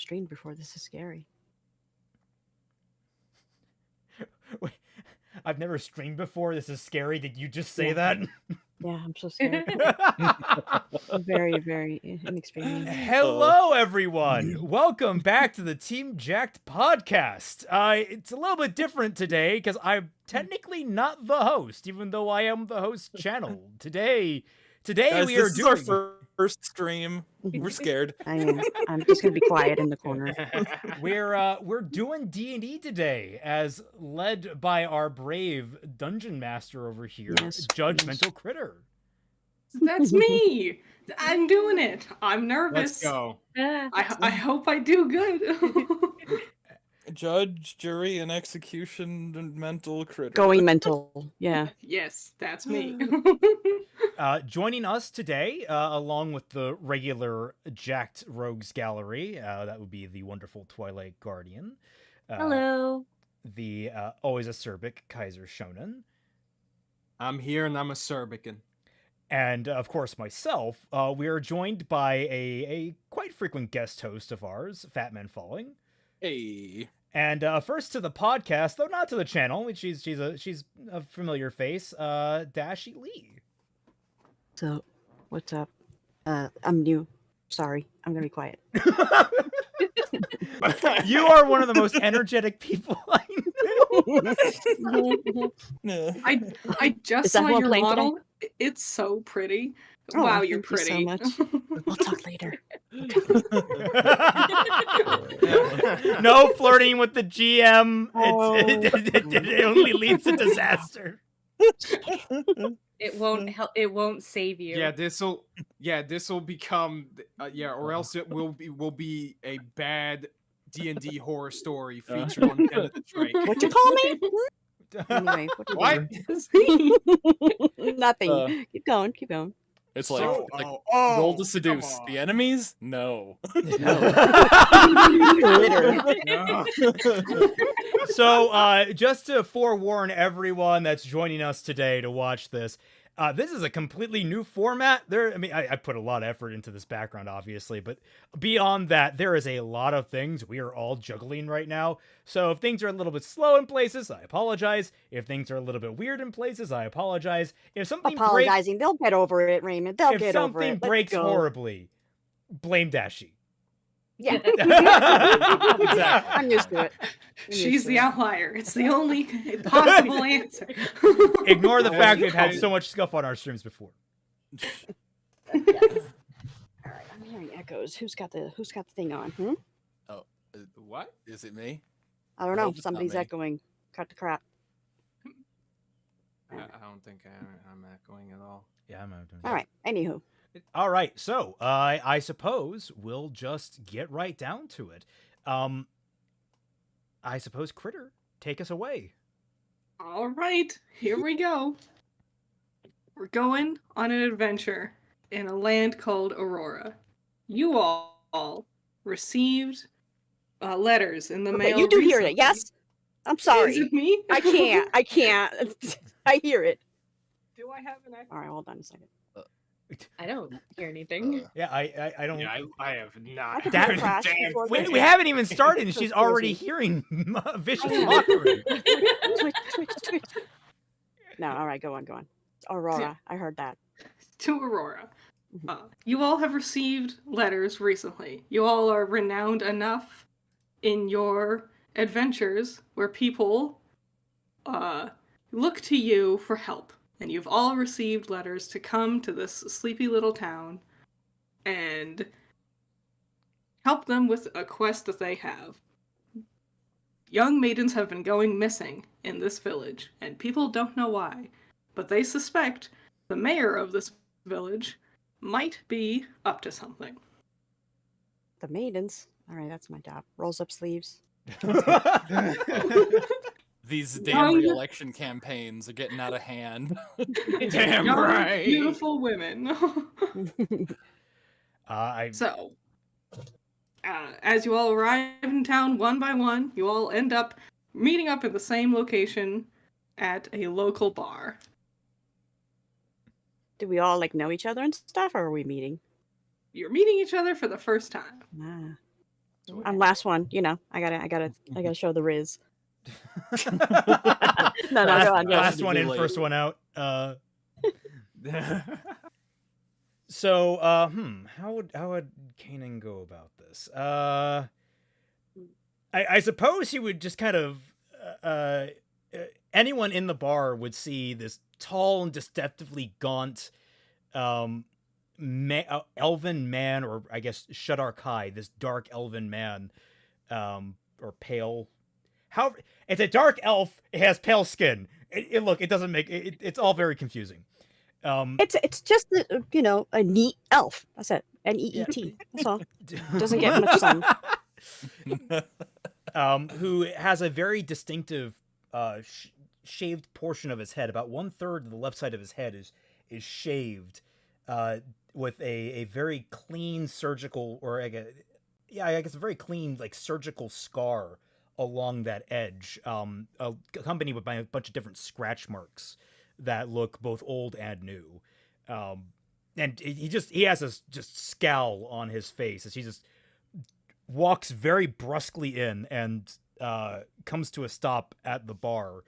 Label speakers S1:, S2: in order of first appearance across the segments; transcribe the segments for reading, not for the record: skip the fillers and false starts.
S1: streamed before. This is scary.
S2: Wait, I've never streamed before. This is scary. Did you just say that?
S1: Yeah, I'm so scared. I'm very, very inexperienced.
S2: Hello, everyone. Welcome back to the Team Jacked podcast. It's a little bit different today because I'm technically not the host, even though I am the host channel. Today
S3: Guys,
S2: we are
S3: this is our first stream. We're scared.
S1: I am. I'm just gonna be quiet in the corner.
S2: We're doing D&D today, as led by our brave dungeon master over here,
S1: Yes,
S2: Judgmental Critter.
S4: That's me. I'm doing it. I'm nervous.
S5: Let's go.
S4: I hope I do good.
S3: Judge, jury, and execution and mental critter.
S1: Going mental. Yeah.
S4: Yes, that's me.
S2: Joining us today, along with the regular Jacked Rogues Gallery, that would be the wonderful Twilight Guardian.
S1: Hello.
S2: The always acerbic Kaiser Shonen.
S5: I'm here and I'm a Serbican.
S2: And, of course, myself. We are joined by a quite frequent guest host of ours, Fatman Falling.
S3: Hey.
S2: And first to the podcast, though not to the channel, she's a familiar face, Dashie Lee.
S1: So, what's up? I'm new. Sorry, I'm gonna be quiet.
S2: You are one of the most energetic people I
S3: No.
S4: I just
S1: Is that
S4: saw
S1: who I'm
S4: your
S1: playing today?
S4: model. It's so pretty.
S1: Oh,
S4: wow,
S1: thank
S4: you're
S1: you
S4: pretty.
S1: so much. We'll talk later.
S2: No flirting with the GM.
S1: Oh.
S2: It only leads to disaster.
S6: It won't help. It won't save you.
S5: Yeah, this'll become or else it will be a bad D&D horror story featured on Pen of the Drake.
S1: What you call me? Anyway,
S5: What?
S1: Nothing. Keep going. Keep going.
S3: It's like,
S5: So-
S3: like
S5: oh,
S3: roll to
S5: come
S3: seduce.
S5: on.
S3: The enemies? No.
S5: No.
S2: So, just to forewarn everyone that's joining us today to watch this, this is a completely new format. I put a lot of effort into this background, obviously, but beyond that, there is a lot of things we are all juggling right now. So if things are a little bit slow in places, I apologize. If things are a little bit weird in places, I apologize. If something
S1: Apologizing. They'll get over it, Raymond. They'll
S2: if
S1: get over it.
S2: something
S1: Let's
S2: breaks
S1: go.
S2: horribly, blame Dashie.
S1: Yeah.
S3: Exactly.
S1: I'm used to it.
S4: She's the outlier. It's the only possible answer.
S2: Ignore the
S5: Oh,
S2: fact
S5: you
S2: we've had
S5: called-
S2: so much scuff on our streams before.
S1: All right, I'm hearing echoes. Who's got the thing on?
S5: What?
S3: Is it me?
S1: I don't
S3: I
S1: know.
S3: hope it's not
S1: Somebody's
S3: me.
S1: echoing. Cut the crap.
S5: I don't think I'm echoing at all.
S2: Yeah, I'm out.
S1: All right. Anywho.
S2: All right, so I suppose we'll just get right down to it. I suppose Critter, take us away.
S4: All right, here we go. We're going on an adventure in a land called Aurora. You all received letters in the
S1: Okay,
S4: mail.
S1: you do hear it,
S4: recently.
S1: yes? I'm
S4: Is
S1: sorry.
S4: it me?
S1: I can't. I hear it.
S4: Do I have an echo?
S1: All right, hold on a second.
S6: I don't hear anything.
S2: Yeah, I don't.
S5: Yeah, I have not.
S1: could
S2: That-
S5: heard a
S1: crash
S5: damn
S1: before
S2: we,
S1: this.
S2: we haven't even started, and she's
S1: So
S2: already
S1: crazy.
S2: hearing vicious
S1: I know.
S2: mockery.
S1: Twitch. No, all right, go on. It's Aurora. I heard that.
S4: To Aurora. You all have received letters recently. You all are renowned enough in your adventures where people look to you for help. And you've all received letters to come to this sleepy little town and help them with a quest that they have. Young maidens have been going missing in this village, and people don't know why. But they suspect the mayor of this village might be up to something.
S1: The maidens. All right, that's my job. Rolls up sleeves.
S3: These damn
S4: Young-
S3: re-election campaigns are getting out of hand.
S5: Damn
S4: Young,
S5: right.
S4: beautiful women. So, as you all arrive in town one by one, you all end up meeting up at the same location at a local bar.
S1: Do we all know each other and stuff, or are we meeting?
S4: You're meeting each other for the first time.
S1: Ah. I'm last one. You know, I gotta show the Riz. No, go on. Go
S2: Last
S1: on.
S2: one in,
S3: Late.
S2: first one out. So, how would Kanan go about this? I suppose he would just kind of anyone in the bar would see this tall and deceptively gaunt elven man, or I guess Shadar Kai, this dark elven man, or pale. How it's a dark elf. It has pale skin. Look, it doesn't make it. It's all very confusing.
S1: It's just a neat elf. That's it. NEET. That's all. Doesn't get much sun.
S2: Who has a very distinctive shaved portion of his head. About 1/3 of the left side of his head is shaved, with a very clean surgical, or I guess a very clean like surgical scar along that edge, accompanied by a bunch of different scratch marks that look both old and new. And he has this just scowl on his face as he just walks very brusquely in and comes to a stop at the bar,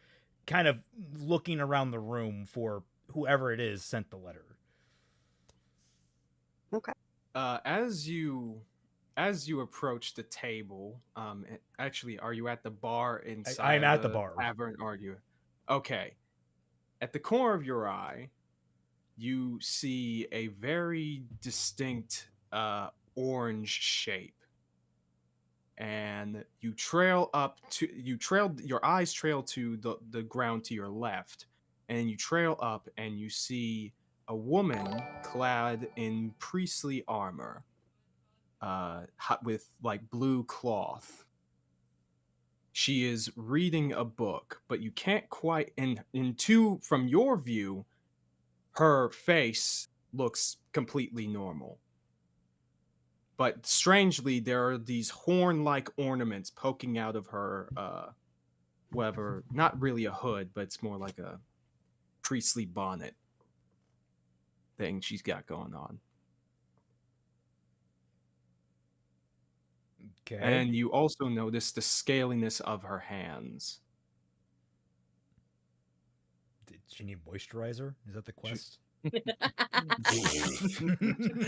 S2: kind of looking around the room for whoever it is sent the letter.
S1: Okay.
S5: As you approach the table, actually, are you at the bar inside?
S2: I'm at the bar.
S5: Tavern, or are you? Okay. At the corner of your eye, you see a very distinct orange shape, and your eyes trail to the ground to your left, and you trail up, and you see a woman clad in priestly armor, with like blue cloth. She is reading a book, but you can't quite from your view, her face looks completely normal. But strangely, there are these horn-like ornaments poking out of her, whatever, not really a hood, but it's more like a priestly bonnet thing she's got going on.
S2: Okay.
S5: And you also notice the scaliness of her hands.
S2: Did she need moisturizer? Is that the quest?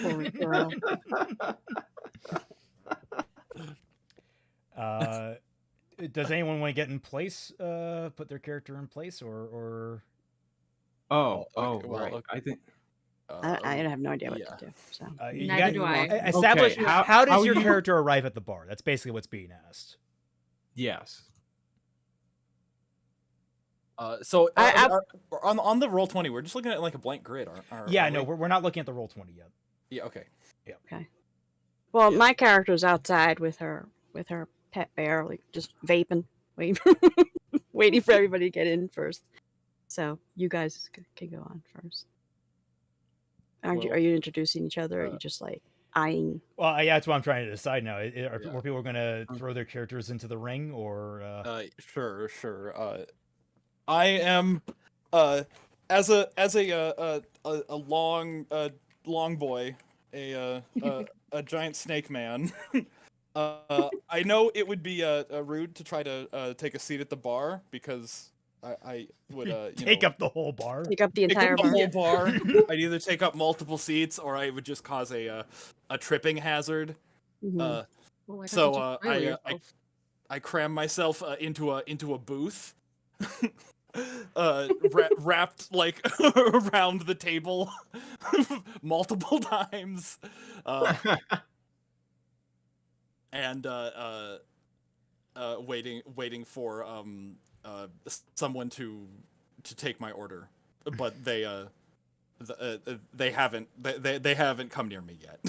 S1: Poor girl.
S2: Does anyone want to get in place? Put their character in place, or?
S5: Oh,
S3: okay, well,
S5: right.
S3: okay.
S5: I think.
S1: I have no idea what
S3: Yeah.
S1: to do. So
S6: Neither do I.
S2: Establish
S5: Okay,
S2: how does
S5: how
S2: your
S5: you-
S2: character arrive at the bar? That's basically what's being asked.
S5: Yes.
S3: So
S1: I-
S3: on the roll 20, we're just looking at like a blank grid.
S2: Yeah, no, we're not looking at the roll 20 yet.
S3: Yeah, okay.
S1: well,
S3: Yeah.
S1: my character's outside with her pet bear, like just vaping, waiting for everybody to get in first. So you guys can go on first. Are you introducing each other? Or are you just like eyeing?
S2: Well, yeah, that's what I'm trying to decide now. Are people going to throw their characters into the ring, or?
S3: Sure. I am as a long boy, a giant snake man. I know it would be rude to try to take a seat at the bar because I would
S2: take up the whole bar.
S1: Take up the
S3: take
S1: entire
S3: up the
S1: bar.
S3: whole bar. I'd either take up multiple seats or I would just cause a tripping hazard.
S1: Mhm.
S6: Well,
S3: So I cram myself into a booth, wrapped like around the table multiple times, and waiting for someone to take my order, but they haven't come near me yet.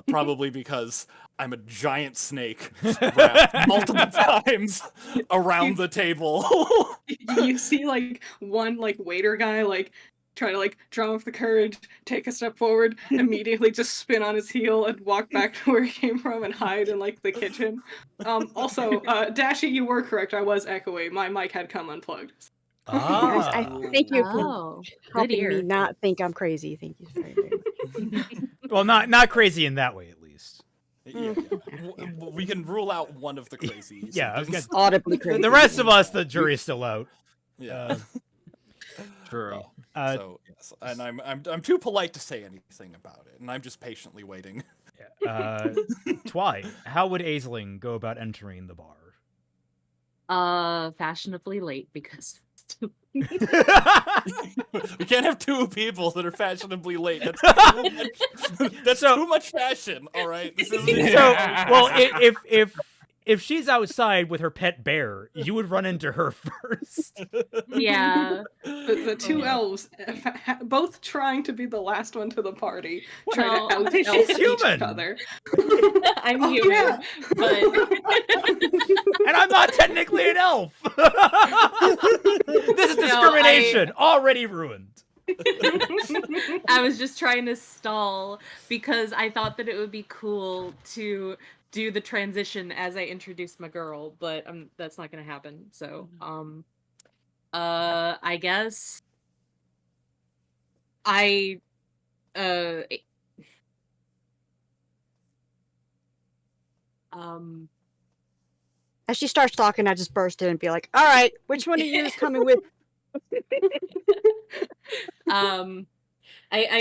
S3: Probably because I'm a giant snake wrapped multiple times around the table.
S4: You see like one like waiter guy like try to like drum up the courage, take a step forward, immediately just spin on his heel and walk back to where he came from and hide in like the kitchen. Also, Dashie, you were correct. I was echoey. My mic had come unplugged.
S1: Guys, I thank you for
S6: Oh, good
S1: helping
S6: ear.
S1: me not think I'm crazy. Thank you very, very much.
S2: Well, not crazy in that way, at least.
S3: Yeah. We can rule out one of the crazy.
S2: Yeah, I was
S3: symptoms.
S1: Audibly crazy.
S2: The rest of us, the jury's still out.
S3: Yeah.
S5: True.
S3: So yes, and I'm too polite to say anything about it, and I'm just patiently waiting.
S2: Twy, how would Aisling go about entering the bar?
S6: Fashionably late because
S3: We can't have two people that are fashionably late. That's too much, that's too much fashion. All right. This is
S2: So, well, if she's outside with her pet bear, you would run into her first.
S6: yeah.
S4: The two elves, both trying to be the last one to the party, try
S6: Well,
S4: to out
S2: she's
S4: elf each
S2: human.
S4: other.
S6: I'm
S4: Oh,
S6: human,
S4: yeah.
S6: but
S2: And I'm not technically an elf. This is
S6: No,
S2: discrimination already ruined.
S6: I was just trying to stall because I thought that it would be cool to do the transition as I introduced my girl, but that's not gonna happen. So, I guess I
S1: As she starts talking, I just burst in and be like, "All right, which one of you is coming with?"
S6: I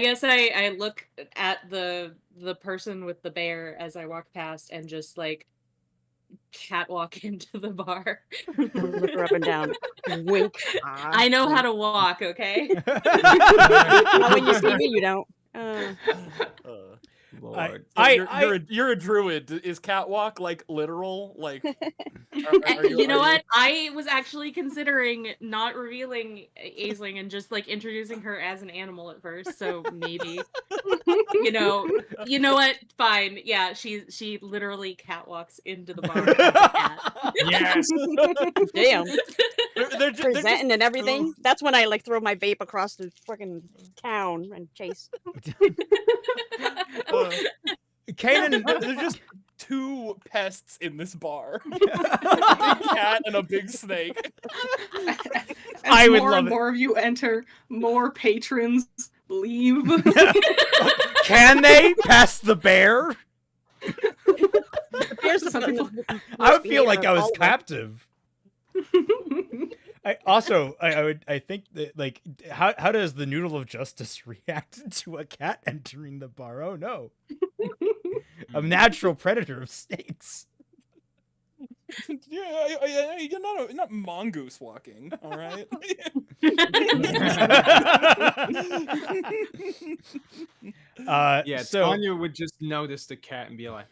S6: guess I look at the person with the bear as I walk past and just like catwalk into the bar.
S1: Look her up and down. Wink.
S6: I know how to walk, okay?
S1: Well, when you see me, you don't.
S5: Lord.
S3: You're a druid. Is catwalk like literal? Like,
S6: You know what? I was actually considering not revealing Aisling and just like introducing her as an animal at first. So maybe, you know what? Fine. Yeah, she literally catwalks into the bar as a cat.
S5: Yes.
S1: Damn.
S3: They're
S1: Presenting and everything. That's when I like throw my vape across the freaking town and chase.
S2: Kanan,
S3: There's just two pests in this bar: a big cat and a big snake.
S4: As
S2: I would
S4: more
S2: love
S4: and
S2: it.
S4: more of you enter, more patrons leave.
S2: Can they pass the bear?
S1: Here's the
S4: Something-
S1: fucking
S2: I would feel like I was
S1: all of it.
S2: captive. I think that like how does the noodle of justice react to a cat entering the bar? Oh no. A natural predator of snakes.
S3: Yeah, you're not mongoose walking, all right?
S5: Yeah,
S2: so
S5: Tanya would just notice the cat and be like,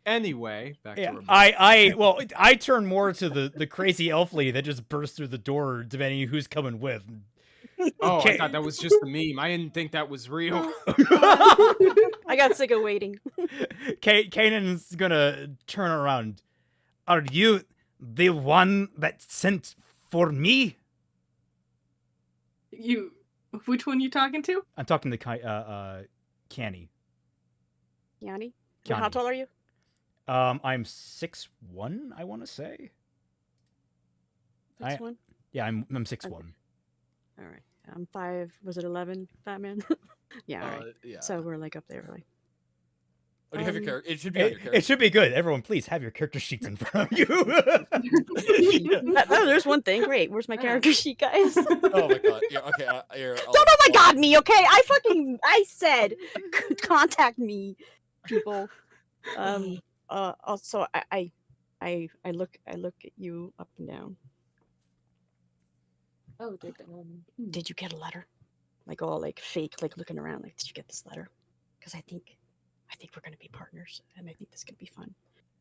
S5: Anyway, back
S2: yeah,
S5: to Rebecca.
S2: I turn more to the crazy elf lady that just burst through the door, depending who's coming with.
S5: Oh,
S2: Okay.
S5: I thought that was just a meme. I didn't think that was real.
S1: I got sick of waiting.
S2: Kanan's gonna turn around. Are you the one that sent for me?
S4: Which one you talking to?
S2: I'm talking to Canny.
S1: Yanni?
S2: Yanni.
S1: How tall are you?
S2: I'm 6'1", I want to say.
S1: This one?
S2: Yeah, I'm 6'1".
S1: All right. I'm 5. Was it 11? Fatman? Yeah. All right.
S3: Yeah.
S1: So we're like up there, like.
S3: Oh, do you have your character? It should be on your character.
S2: It should be good. Everyone, please have your character sheets in front of you.
S1: There's one thing. Great. Where's my character sheet, guys?
S3: Oh my god. Yeah. Okay.
S1: Don't oh my god me, okay? I said contact me, people. Also I look at you up and down.
S6: Oh,
S1: Did you get a letter? Like all like fake, like looking around, like, did you get this letter? Because I think we're gonna be partners, and I think this could be fun.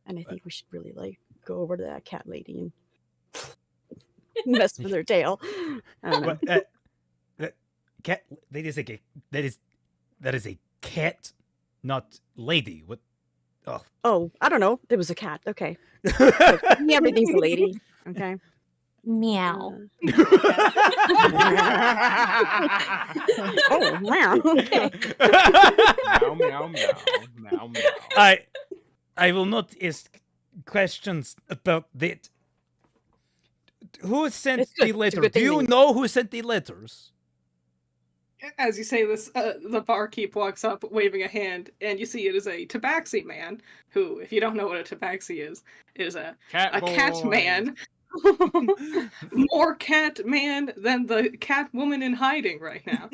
S1: And I think we should really like go over to that cat lady and mess with her tail. I don't know.
S2: That cat. That is a cat, not lady. What? Oh.
S1: Oh, I don't know. There was a cat. Okay. To me, everything's a lady. Okay.
S6: Meow.
S1: Oh, wow. Okay.
S5: Meow, meow, meow, meow, meow.
S2: I will not ask questions about that. Who sent
S1: It's good.
S2: the
S1: It's a
S2: letter?
S1: good
S2: Do
S1: thing
S2: you
S1: that-
S2: know who sent the letters?
S4: As you say this, the barkeep walks up waving a hand, and you see it is a tabaxi man, who, if you don't know what a tabaxi is a cat man. More cat man than the cat woman in hiding right now.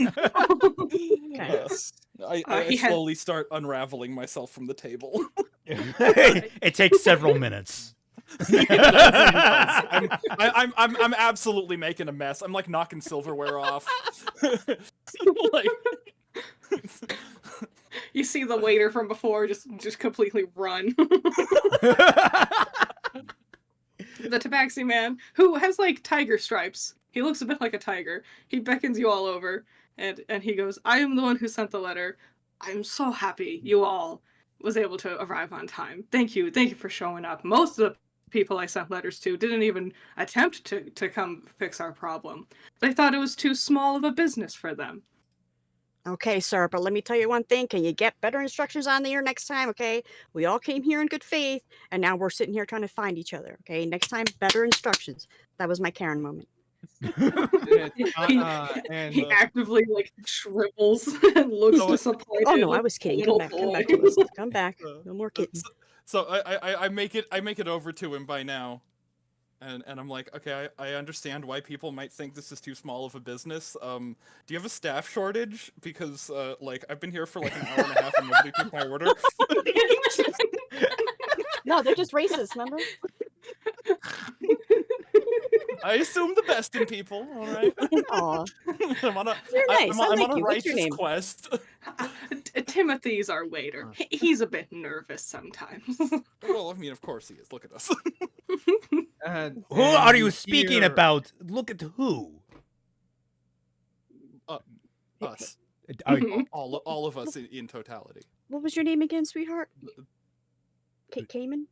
S3: I slowly start unraveling myself from the table.
S2: It takes several minutes.
S3: I'm absolutely making a mess. I'm like knocking silverware off. Like,
S4: you see the waiter from before just completely run. The tabaxi man, who has like tiger stripes. He looks a bit like a tiger. He beckons you all over, and he goes, "I am the one who sent the letter. I'm so happy you all was able to arrive on time. Thank you for showing up. Most of the people I sent letters to didn't even attempt to come fix our problem. They thought it was too small of a business for them."
S1: Okay, sir, but let me tell you one thing. Can you get better instructions on the air next time, okay? We all came here in good faith, and now we're sitting here trying to find each other, okay? Next time, better instructions. That was my Karen moment.
S4: He actively like shrivels and looks disappointed.
S1: Oh no, I was kidding. Come back to us. Come back. No more kidding.
S3: So I make it over to him by now. And I'm like, okay, I understand why people might think this is too small of a business. Do you have a staff shortage? Because like I've been here for like an hour and a half and nobody took my order.
S1: No, they're just racist, remember?
S3: I assume the best in people, all right?
S1: Aw.
S3: I'm on a
S1: What's your
S3: righteous
S1: name?
S3: quest.
S4: Timothy's our waiter. He's a bit nervous sometimes.
S3: Well, I mean, of course he is. Look at us.
S2: Who are you speaking about? Look at who?
S3: Us. All of us in totality.
S1: What was your name again, sweetheart? Cayman?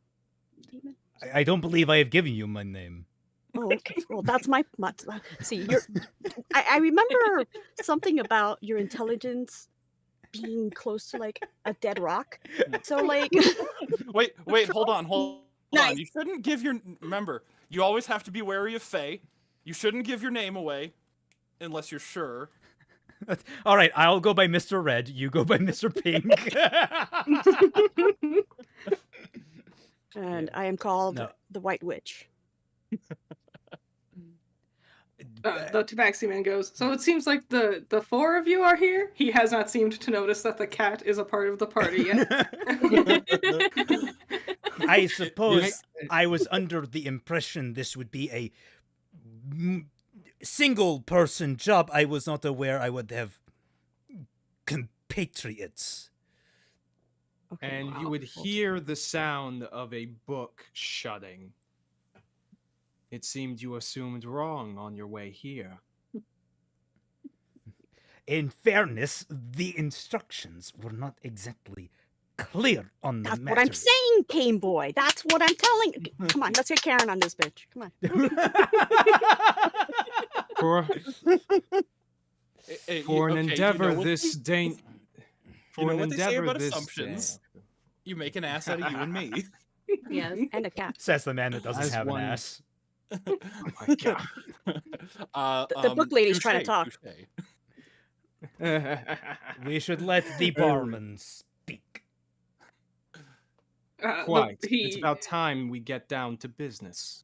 S2: I don't believe I have given you my name.
S1: Oh, okay. Well, that's my see. I remember something about your intelligence being close to like a dead rock. So like,
S3: wait, hold on.
S1: Nice.
S3: You shouldn't give your. Remember, you always have to be wary of Fae. You shouldn't give your name away, unless you're sure.
S2: All right, I'll go by Mr. Red. You go by Mr. Pink.
S1: And I am called the White Witch.
S4: The tabaxi man goes, "So it seems like the four of you are here?" He has not seemed to notice that the cat is a part of the party yet.
S2: I suppose I was under the impression this would be a single-person job. I was not aware I would have compatriots.
S5: Okay, and you would hear the sound of a book shutting. It seemed you assumed wrong on your way here.
S2: In fairness, the instructions were not exactly clear on the
S1: That's
S2: matter.
S1: what I'm saying, Cane Boy. That's what I'm telling you. Come on, let's get Karen on this bitch. Come on.
S5: For an endeavor this day.
S3: You know what they say about assumptions? You make an ass out of you and me.
S6: Yes.
S1: And a cat.
S2: Says the man that doesn't have an ass.
S5: Oh my god.
S1: The book lady's trying to talk.
S2: We should let the barman speak.
S5: Quite. It's about time we get down to business.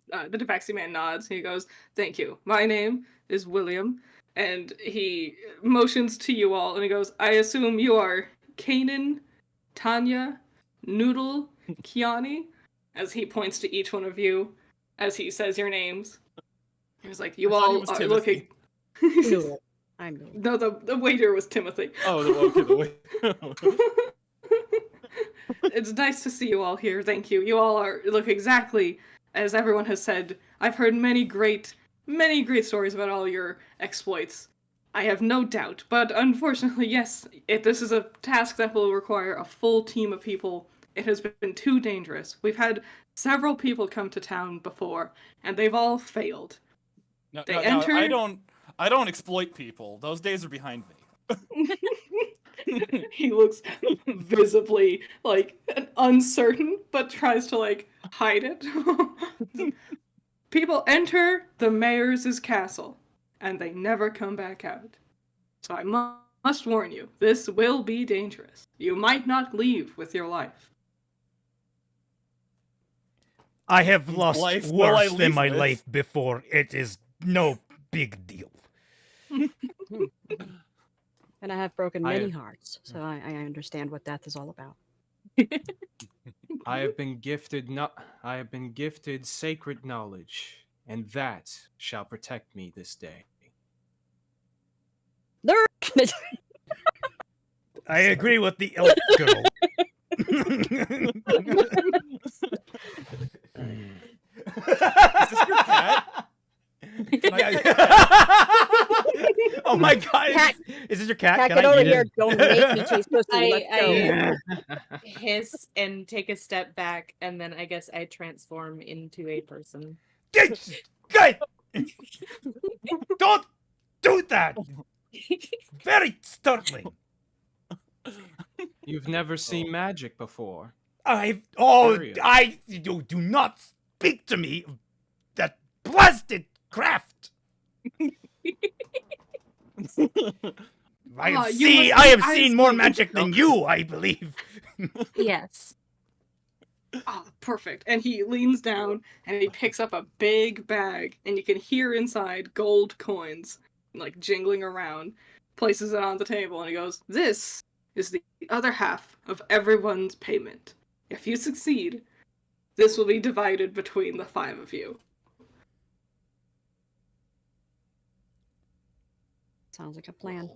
S4: The tabaxi man nods. He goes, "Thank you. My name is William." And he motions to you all, and he goes, "I assume you are Kanan, Tanya, Noodle, Kiani," as he points to each one of you, as he says your names. He's like, "You all are looking..."
S1: Noodle. I'm Noodle.
S4: No, the waiter was Timothy.
S3: Oh, the waiter.
S4: It's nice to see you all here. Thank you. You all look exactly as everyone has said. I've heard many great stories about all your exploits. I have no doubt, but unfortunately, yes, this is a task that will require a full team of people. It has been too dangerous. We've had several people come to town before, and they've all failed.
S3: No, I don't exploit people. Those days are behind me.
S4: He looks visibly like uncertain, but tries to like hide it. People enter the mayor's castle, and they never come back out. So I must warn you, this will be dangerous. You might not leave with your life.
S2: I have lost
S3: Life will I
S2: worse than
S3: leave
S2: my
S3: with?
S2: life before. It is no big deal.
S1: And I have broken
S5: I-
S1: many hearts, so I understand what death is all about.
S5: I have been gifted I have been gifted sacred knowledge, and that shall protect me this day.
S1: There.
S2: I agree with the elf girl.
S3: Is this your cat? Can I pet
S2: Oh my god!
S1: Cat-
S2: Is this your cat?
S1: Cat,
S2: Can
S1: get
S2: I
S1: over
S2: eat
S1: here.
S2: it?
S1: Don't make me chase pussy. Let's go.
S6: Hiss and take a step back, and then I guess I transform into a person.
S2: Guys, don't do that. Very startling.
S5: You've never seen magic before. Period.
S2: You do not speak to me of that blasted craft. I have seen more magic than you, I believe.
S6: Yes.
S4: Ah, perfect. And he leans down and he picks up a big bag, and you can hear inside gold coins, like jingling around, places it on the table, and he goes, "This is the other half of everyone's payment. If you succeed, this will be divided between the 5 of you."
S1: Sounds like a plan.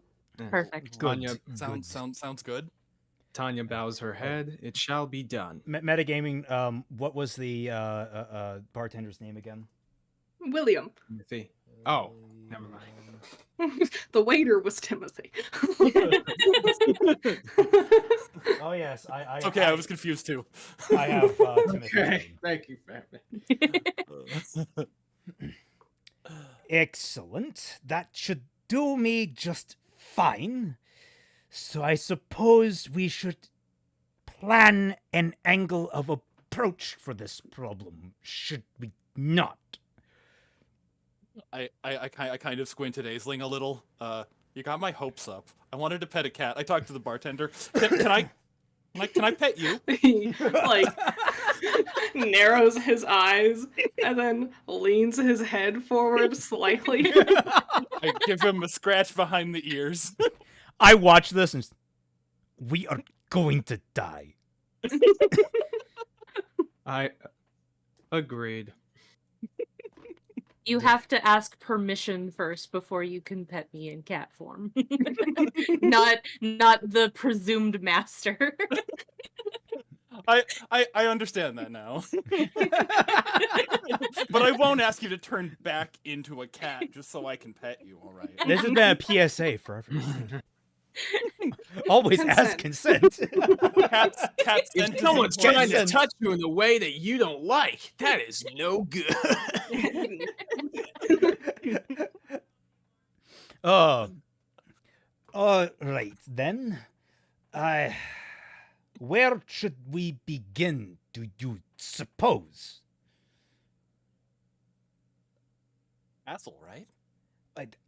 S6: Perfect.
S5: Tanya,
S3: Sounds good.
S5: Tanya bows her head. It shall be done.
S2: Metagaming. What was the bartender's name again?
S4: William.
S5: Timothy. Oh, never mind.
S4: The waiter was Timothy.
S2: Oh yes, I.
S3: It's okay, I was confused too.
S2: I have Timothy's name.
S5: Thank you, Fatman.
S2: Excellent. That should do me just fine. So I suppose we should plan an angle of approach for this problem, should we not?
S3: I kind of squinted Aisling a little. You got my hopes up. I wanted to pet a cat. I talked to the bartender. Can I pet you?
S4: He like narrows his eyes and then leans his head forward slightly.
S3: I give him a scratch behind the ears.
S2: I watch this and we are going to die.
S5: I agreed.
S6: You have to ask permission first before you can pet me in cat form. not the presumed master.
S3: I understand that now. But I won't ask you to turn back into a cat just so I can pet you, all right?
S2: This has been a PSA for everyone. Always ask consent.
S3: Cats
S5: If someone's trying to touch you in a way that you don't like, that is no good.
S2: All right then. Where should we begin, do you suppose?
S3: Castle, right?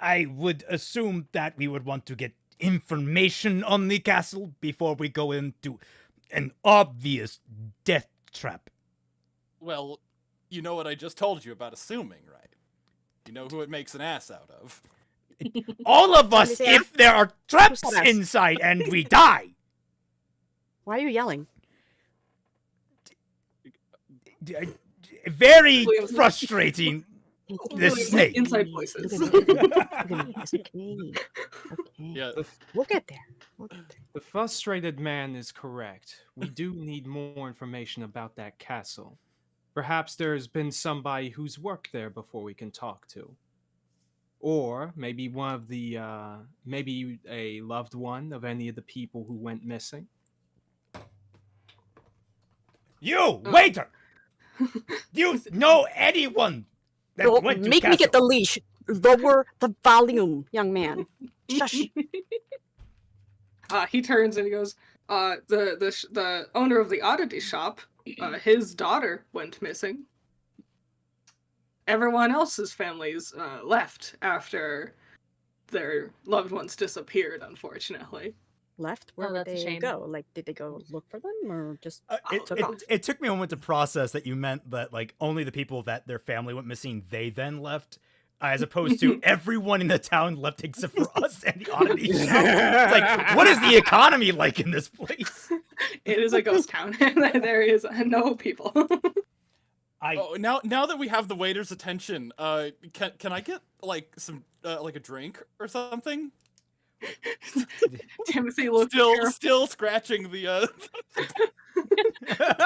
S2: I would assume that we would want to get information on the castle before we go into an obvious death trap.
S3: Well, you know what I just told you about assuming, right? You know who it makes an ass out of.
S2: All of us,
S1: Sam?
S2: if there are traps
S1: Who's that us?
S2: inside and we die.
S1: Why are you yelling?
S2: Very
S4: William's-
S2: frustrating. The snake.
S4: Inside voices.
S1: It's okay. Okay.
S3: Yeah.
S1: We'll get there. We'll get there.
S5: The frustrated man is correct. We do need more information about that castle. Perhaps there's been somebody who's worked there before we can talk to. Or maybe one of the, maybe a loved one of any of the people who went missing.
S2: You, waiter! Do you know anyone that
S1: Don't
S2: went to
S1: make me get the
S2: castle?
S1: leash. Lower the volume, young man. Shush.
S4: He turns and he goes, the owner of the Oddity shop, his daughter went missing. Everyone else's families left after their loved ones disappeared, unfortunately.
S1: Left? Where
S6: Oh,
S1: would
S6: that's a
S1: they
S6: shame.
S1: go? Like, did they go look for them, or just took off?
S2: It took me a moment to process that you meant that like only the people that their family went missing they then left, as opposed to everyone in the town left except for us and the Oddity shop. It's like, what is the economy like in this place?
S4: It is a ghost town. There is no people.
S3: Oh, now that we have the waiter's attention, can I get like some like a drink or something?
S4: Timothy looks
S3: Still scratching the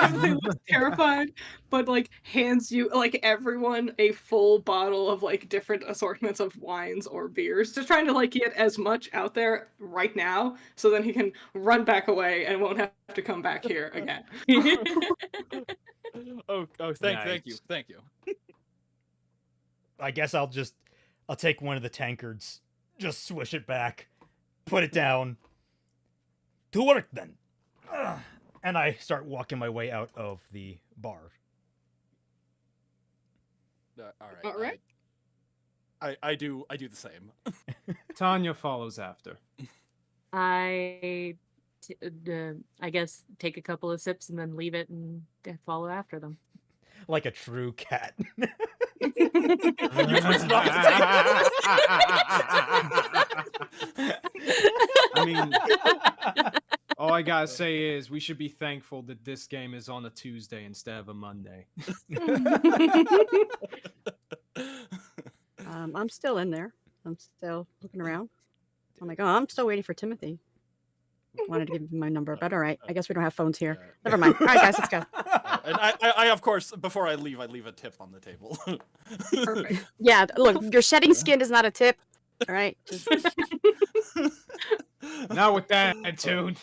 S4: Timothy looks terrified, but like hands you like everyone a full bottle of like different assortments of wines or beers, just trying to like get as much out there right now, so then he can run back away and won't have to come back here again.
S3: thank you.
S2: I guess I'll take one of the tankards, just swish it back, put it down. To work then. And I start walking my way out of the bar.
S3: All right. I do the same.
S5: Tanya follows after.
S6: I guess take a couple of sips and then leave it and follow after them.
S2: Like a true cat.
S5: I mean, all I gotta say is we should be thankful that this game is on a Tuesday instead of a Monday.
S1: I'm still in there. I'm still looking around. I'm like, oh, I'm still waiting for Timothy. Wanted to give him my number, but all right. I guess we don't have phones here. Never mind. All right, guys, let's go.
S3: And I of course, before I leave a tip on the table.
S4: Perfect.
S1: Yeah, look, your shedding skin is not a tip. All right. Just...
S5: Not with that attitude.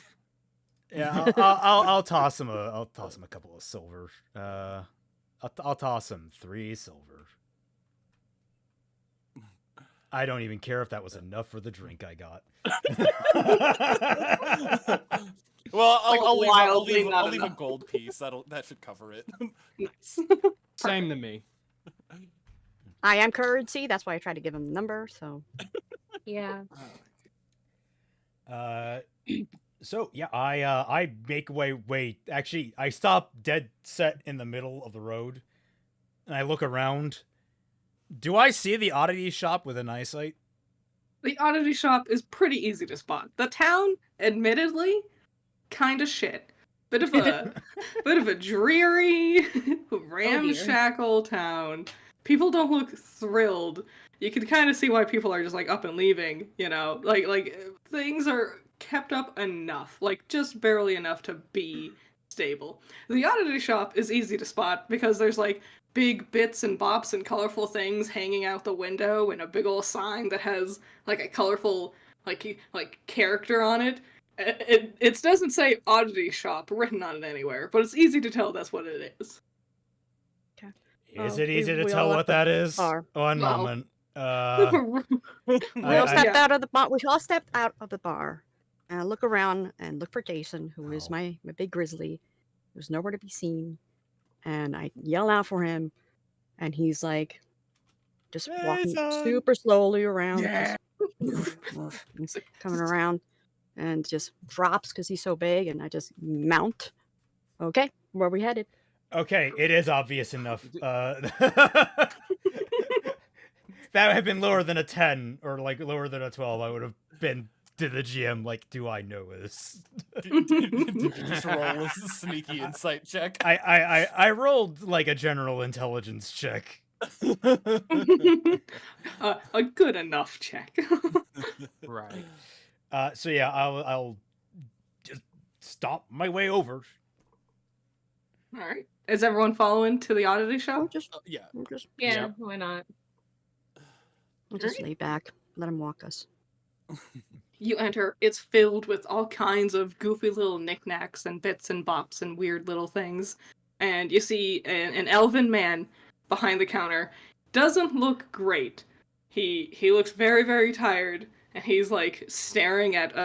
S2: Yeah, I'll toss him a couple of silver. I'll toss him 3 silver. I don't even care if that was enough for the drink I got.
S3: Well, I'll
S4: wildly
S3: leave
S4: not
S3: a
S4: enough.
S3: gold piece. That should cover it.
S4: Nice.
S5: Same to me.
S1: I am currency. That's why I tried to give him the number. So
S6: Yeah.
S2: So yeah, I make way. Actually, I stop dead set in the middle of the road, and I look around. Do I see the Oddity shop with an eyesight?
S4: The Oddity shop is pretty easy to spot. The town, admittedly, kind of shit. Bit of a dreary, ramshackle town. People don't look thrilled. You can kind of see why people are just like up and leaving. You know, like things are kept up enough, like just barely enough to be stable. The Oddity shop is easy to spot because there's like big bits and bops and colorful things hanging out the window and a big old sign that has like a colorful like character on it. It doesn't say Oddity shop written on it anywhere, but it's easy to tell that's what it is.
S2: Is it easy to
S1: we
S2: tell
S1: all
S2: what
S1: left the
S2: that is?
S1: bar.
S2: One
S4: Well.
S2: moment.
S1: We all stepped
S4: Yeah.
S1: out of the bar. We all stepped out of the bar and I look around and look for Jason, who is
S2: Oh.
S1: my big grizzly, who's nowhere to be seen. And I yell out for him, and he's like, just walking
S2: Jason!
S1: super slowly around,
S5: Yeah.
S1: just coming around, and just drops because he's so big. And I just mount. Okay, where are we headed?
S2: Okay, it is obvious enough. If that had been lower than a 10 or like lower than a 12, I would have been to the GM like, do I know this?
S3: Did you just roll a sneaky insight check?
S2: I rolled like a general intelligence check.
S4: A good enough check.
S5: Right.
S2: So yeah, I'll just stop my way over.
S4: All right. Is everyone following to the Oddity show?
S3: Yeah.
S1: We'll just
S6: Yeah,
S5: Yep.
S6: why not?
S1: lay back. Let him walk us.
S4: You enter, it's filled with all kinds of goofy little knickknacks and bits and bops and weird little things. And you see an elven man behind the counter. Doesn't look great. He looks very, very tired, and he's like staring at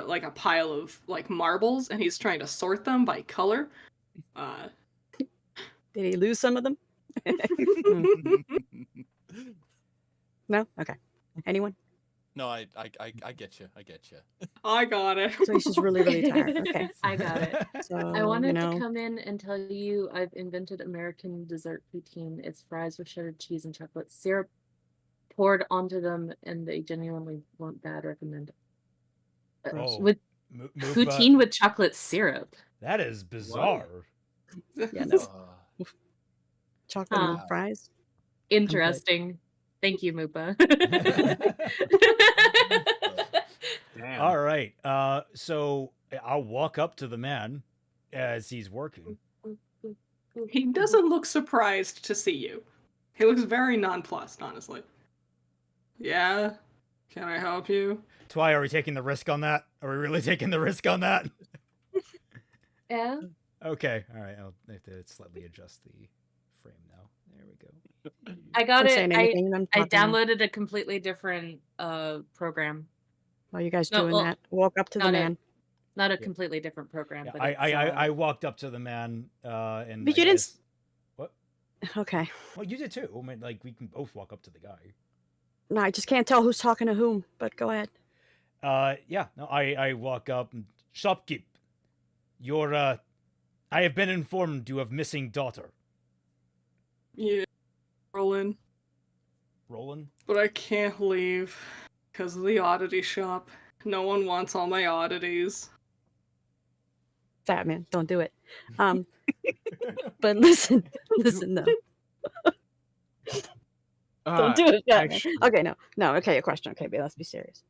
S4: like a pile of like marbles, and he's trying to sort them by color.
S1: Did he lose some of them? No? Okay. Anyone?
S3: No, I get you. I get you.
S4: I got it.
S1: So he's just really, really tired. Okay.
S6: I got it.
S1: So
S6: I wanted
S1: you know,
S6: to come in and tell you I've invented American dessert poutine. It's fries with shredded cheese and chocolate syrup poured onto them, and they genuinely weren't bad. Recommend it.
S2: Oh,
S6: With poutine with chocolate syrup.
S2: That is bizarre.
S1: yeah, no.
S3: Uh,
S1: Chocolate
S6: Huh.
S1: milk fries.
S6: Interesting. Thank you, Moopa.
S5: Damn.
S2: All right. So I'll walk up to the man as he's working.
S4: He doesn't look surprised to see you. He looks very nonplussed, honestly. Yeah? Can I help you?
S2: Twy, are we taking the risk on that? Are we really taking the risk on that?
S6: Yeah.
S2: Okay. All right. I'll have to slightly adjust the frame now. There we go.
S6: I got
S1: Don't
S6: it.
S1: say anything, I'm
S6: I
S1: talking now.
S6: downloaded a completely different program.
S1: While you guys
S6: No,
S1: doing
S6: well,
S1: that, walk up to the
S6: not a-
S1: man.
S6: Not a completely different program,
S2: Yeah,
S6: but
S2: I walked up to the man and
S1: But
S2: I
S1: you didn't
S2: guess- What?
S1: Okay.
S2: Well, you did too. I mean, like we can both walk up to the guy.
S1: No, I just can't tell who's talking to whom. But go ahead.
S2: Yeah. No, I walk up and shopkeep. You're I have been informed you have missing daughter.
S4: Yeah, Roland.
S2: Roland?
S4: But I can't leave because of the oddity shop. No one wants all my oddities.
S1: Fatman, don't do it. But listen, no. Don't do it, Fatman.
S5: actually-
S1: Okay, no. Okay, a question. Okay, but let's be serious.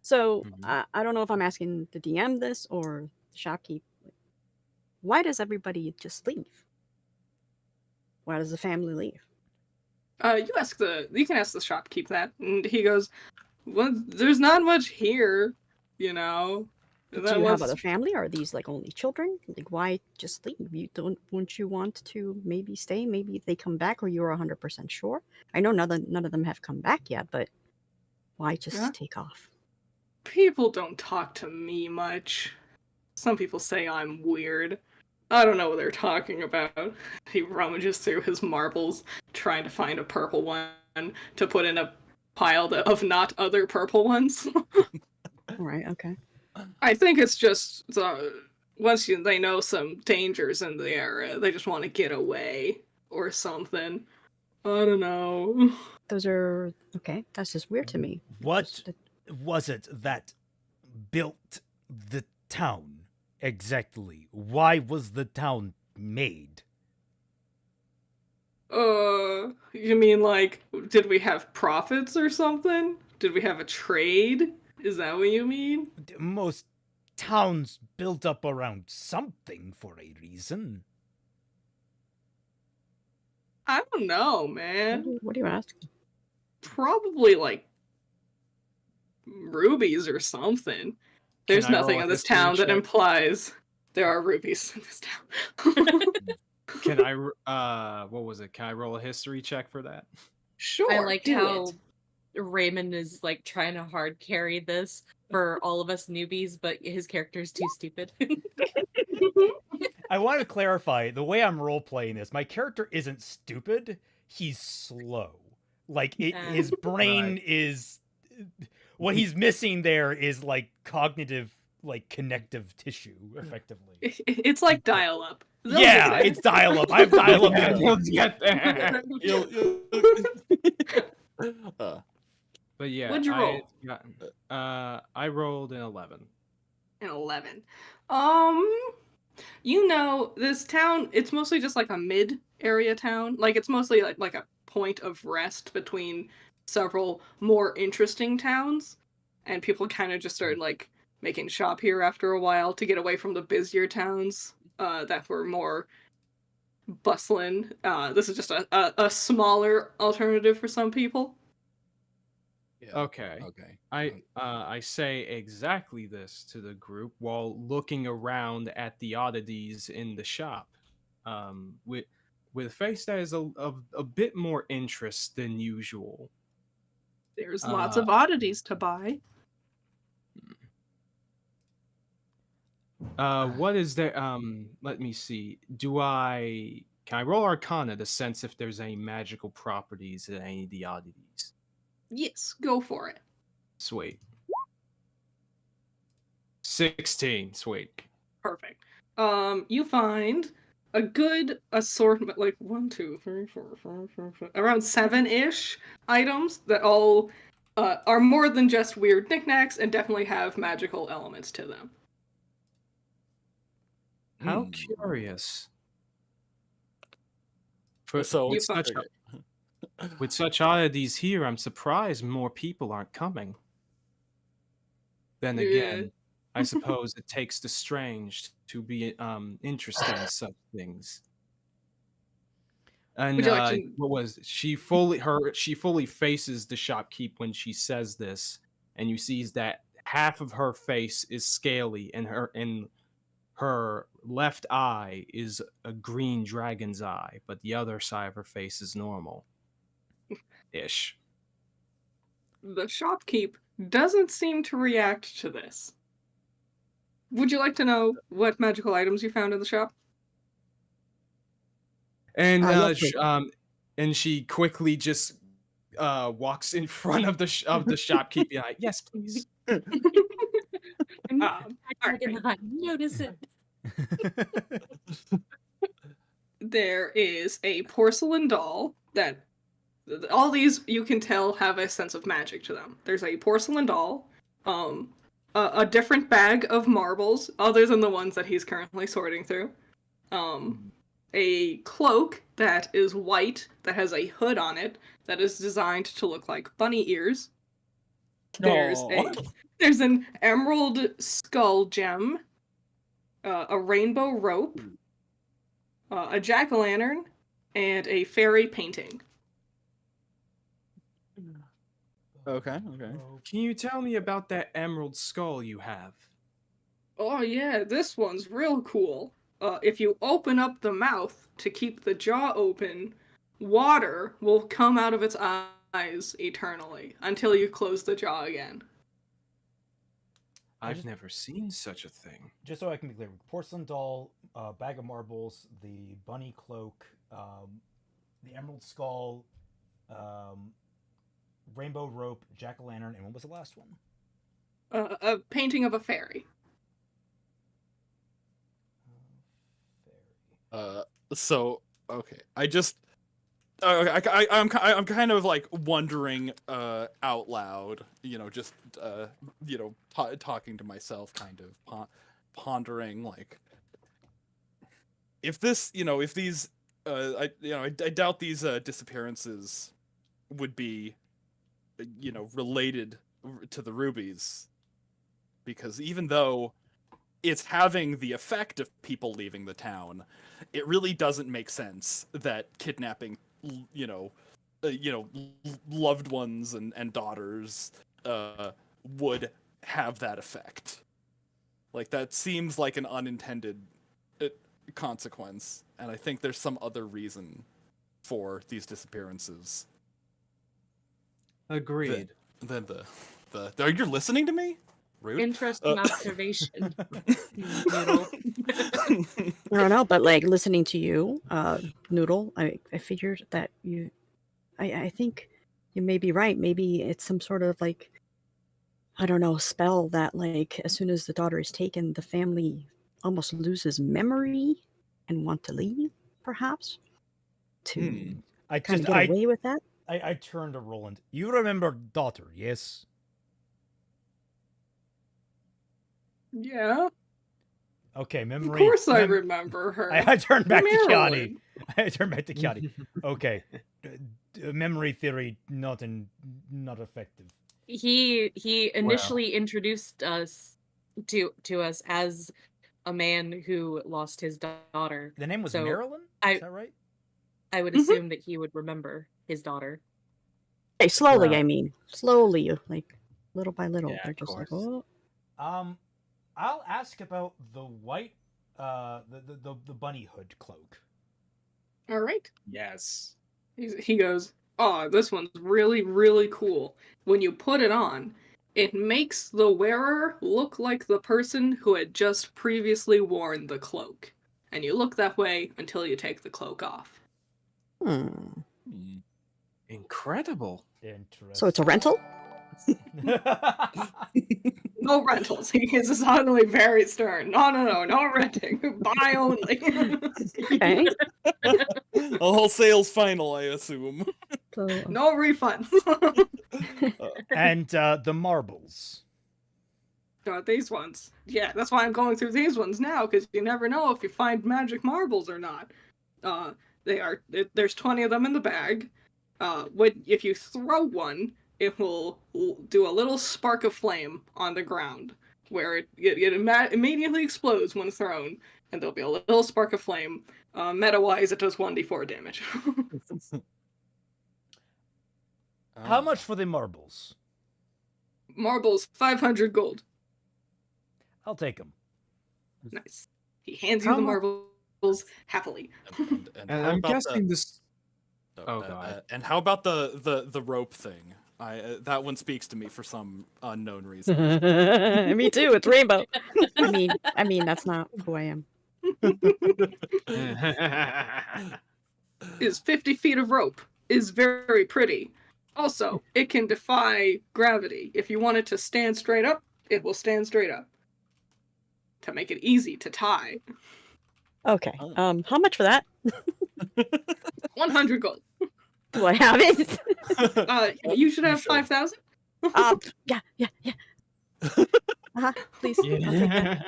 S1: So
S5: Mhm.
S1: I don't know if I'm asking the DM this or the shopkeep. Why does everybody just leave? Why does the family leave?
S4: You can ask the shopkeep that, and he goes, "Well, there's not much here, you know."
S1: Do
S4: That
S1: you have
S4: was-
S1: other family? Are these like only children? Like, why just leave? Wouldn't you want to maybe stay? Maybe they come back, or you're 100% sure? I know none of them have come back yet, but why just
S4: Yeah.
S1: take off?
S4: People don't talk to me much. Some people say I'm weird. I don't know what they're talking about. He rummages through his marbles, trying to find a purple one to put in a pile of not other purple ones.
S1: All right, okay.
S4: I think it's just once they know some dangers in the area, they just want to get away or something. I don't know.
S1: Those are okay. That's just weird to me.
S2: What
S1: Just-
S2: was it that built the town exactly? Why was the town made?
S4: You mean like, did we have profits or something? Did we have a trade? Is that what you mean?
S2: Most towns built up around something for a reason.
S4: I don't know, man.
S1: What do you ask?
S4: Probably like rubies or something. There's
S5: Can I roll
S4: nothing
S5: a
S4: in this
S5: history
S4: town that
S5: check?
S4: implies there are rubies in this town.
S5: Can I what was it? Can I roll a history check for that?
S4: Sure.
S6: I like
S4: do
S6: how
S4: it.
S6: Raymond is like trying to hard carry this for all of us newbies, but his character's too stupid.
S2: I want to clarify the way I'm role playing this. My character isn't stupid. He's slow. Like his brain
S5: Right.
S2: is. What he's missing there is like cognitive, like connective tissue, effectively.
S4: It's like dial up.
S2: Yeah, it's dial up. I have dial up.
S5: Yeah, we'll get there. But yeah,
S4: What'd you roll?
S5: I rolled an 11.
S4: An 11. This town, it's mostly just like a mid-area town. Like, it's mostly like a point of rest between several more interesting towns. And people kind of just started, like, making shop here after a while to get away from the busier towns that were more bustling. This is just a smaller alternative for some people.
S3: Yeah.
S5: Okay.
S3: Okay.
S5: I say exactly this to the group while looking around at the oddities in the shop, with a face that is a bit more interest than usual.
S4: There's lots of oddities to buy.
S5: What is there? Let me see. Can I roll Arcana to sense if there's any magical properties in any of the oddities?
S4: Yes, go for it.
S5: Sweet. 16. Sweet.
S4: Perfect. You find a good assortment, like 1, 2, 3, 4, 5, 6, 7, around 7-ish items that all are more than just weird knickknacks and definitely have magical elements to them.
S5: How curious.
S3: So
S4: You find
S5: With such oddities here, I'm surprised more people aren't coming. Then again, I suppose it takes the strange to be interested in such things. And
S4: Would you like to-
S5: what was it? She fully faces the shopkeep when she says this, and you sees that half of her face is scaly, and her left eye is a green dragon's eye, but the other side of her face is normal. Ish.
S4: The shopkeep doesn't seem to react to this. Would you like to know what magical items you found in the shop?
S5: And
S1: yes, please.
S5: and she quickly just walks in front of the shopkeep, being like, "Yes, please."
S6: I cannot notice it.
S4: There is a porcelain doll that all these you can tell have a sense of magic to them. There's a porcelain doll, a different bag of marbles other than the ones that he's currently sorting through, a cloak that is white that has a hood on it that is designed to look like bunny ears. There's an emerald skull gem, a rainbow rope, a jack-o'-lantern, and a fairy painting.
S3: Okay.
S5: Can you tell me about that emerald skull you have?
S4: Oh yeah, this one's real cool. If you open up the mouth to keep the jaw open, water will come out of its eyes eternally until you close the jaw again.
S5: I've never seen such a thing.
S2: Just so I can be clear, porcelain doll, bag of marbles, the bunny cloak, the emerald skull, rainbow rope, jack-o'-lantern, and what was the last one?
S4: A painting of a fairy.
S3: So okay, I'm kind of like wondering out loud, just talking to myself, kind of pondering, like, if this, if these, I doubt these disappearances would be, related to the rubies, because even though it's having the effect of people leaving the town, it really doesn't make sense that kidnapping, loved ones and daughters would have that effect. Like, that seems like an unintended consequence, and I think there's some other reason for these disappearances.
S5: Agreed.
S3: You're listening to me? Rude.
S6: Interesting observation. Noodle.
S1: I don't know, but like listening to you, Noodle, I figured that I think you may be right. Maybe it's some sort of like, I don't know, spell that like as soon as the daughter is taken, the family almost loses memory and want to leave, perhaps, to kind of get away with that.
S2: I turned to Roland. You remember daughter, yes?
S4: Yeah.
S2: Okay, memory.
S4: Of course I remember her.
S2: I turned back to
S4: Marilyn.
S2: Kiani. Okay. Memory theory not effective.
S6: He initially introduced us to us as a man who lost his daughter.
S2: The name was
S6: So
S2: Marilyn?
S6: I-
S2: Is that right?
S6: I would assume that he would remember his daughter.
S1: Hey, slowly,
S5: Well-
S1: I mean. Slowly, like little by little.
S5: Yeah,
S1: They're
S5: of
S1: just like,
S5: course.
S1: oh.
S2: I'll ask about the white the bunny hood cloak.
S4: All right.
S5: Yes.
S4: He goes, oh, this one's really, really cool. When you put it on, it makes the wearer look like the person who had just previously worn the cloak. And you look that way until you take the cloak off.
S1: Hmm.
S5: Incredible.
S2: Interesting.
S1: So it's a rental?
S4: No rentals. He is suddenly very stern. No renting. Buy only.
S1: Okay.
S3: All sales final, I assume.
S1: So,
S4: No refunds.
S2: And the marbles.
S4: These ones. Yeah, that's why I'm going through these ones now, because you never know if you find magic marbles or not. There's 20 of them in the bag. If you throw one, it will do a little spark of flame on the ground, where it immediately explodes when thrown, and there'll be a little spark of flame. Meta-wise, it does 1d4 damage.
S2: How much for the marbles?
S4: Marbles, 500 gold.
S2: I'll take them.
S4: Nice. He hands you the marbles happily.
S5: And
S3: how
S5: I'm
S3: about
S5: guessing this. Oh, God.
S3: And how about the rope thing? That one speaks to me for some unknown reason.
S1: me too. It's rainbow. I mean, that's not who I am.
S4: Is 50 feet of rope. Is very pretty. Also, it can defy gravity. If you want it to stand straight up, it will stand straight up. To make it easy to tie.
S1: Okay.
S3: Oh.
S1: How much for that?
S4: 100 gold.
S1: Do I have it?
S4: You should have 5,000.
S1: Yeah. Please.
S5: Yeah.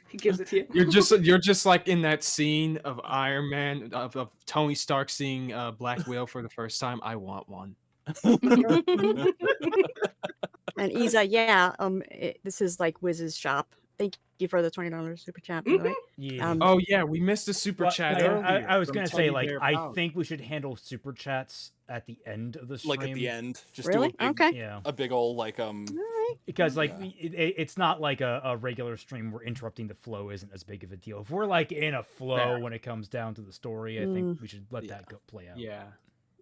S4: He gives it to you.
S5: You're just like in that scene of Iron Man of Tony Stark seeing Black Widow for the first time. I want one.
S1: And Isa, yeah. This is like Wiz's shop. Thank you for the $20 super chat, by the way.
S2: Yeah.
S5: Oh yeah, we missed a super
S2: Well,
S5: chat
S2: I
S5: earlier.
S2: was
S5: from
S2: gonna
S5: Teddy
S2: say, like,
S5: Bear
S2: I
S5: Powell.
S2: think we should handle super chats at the end of the stream.
S3: Like at the end, just
S1: Really?
S3: do a big,
S1: Okay.
S2: Yeah,
S3: a big old like
S1: All right.
S2: because like
S3: Yeah.
S2: it's not like a regular stream where interrupting the flow isn't as big of a deal. If we're like in a flow
S5: Fair.
S2: when it comes down to the story, I think we should let that go play out.
S5: Yeah.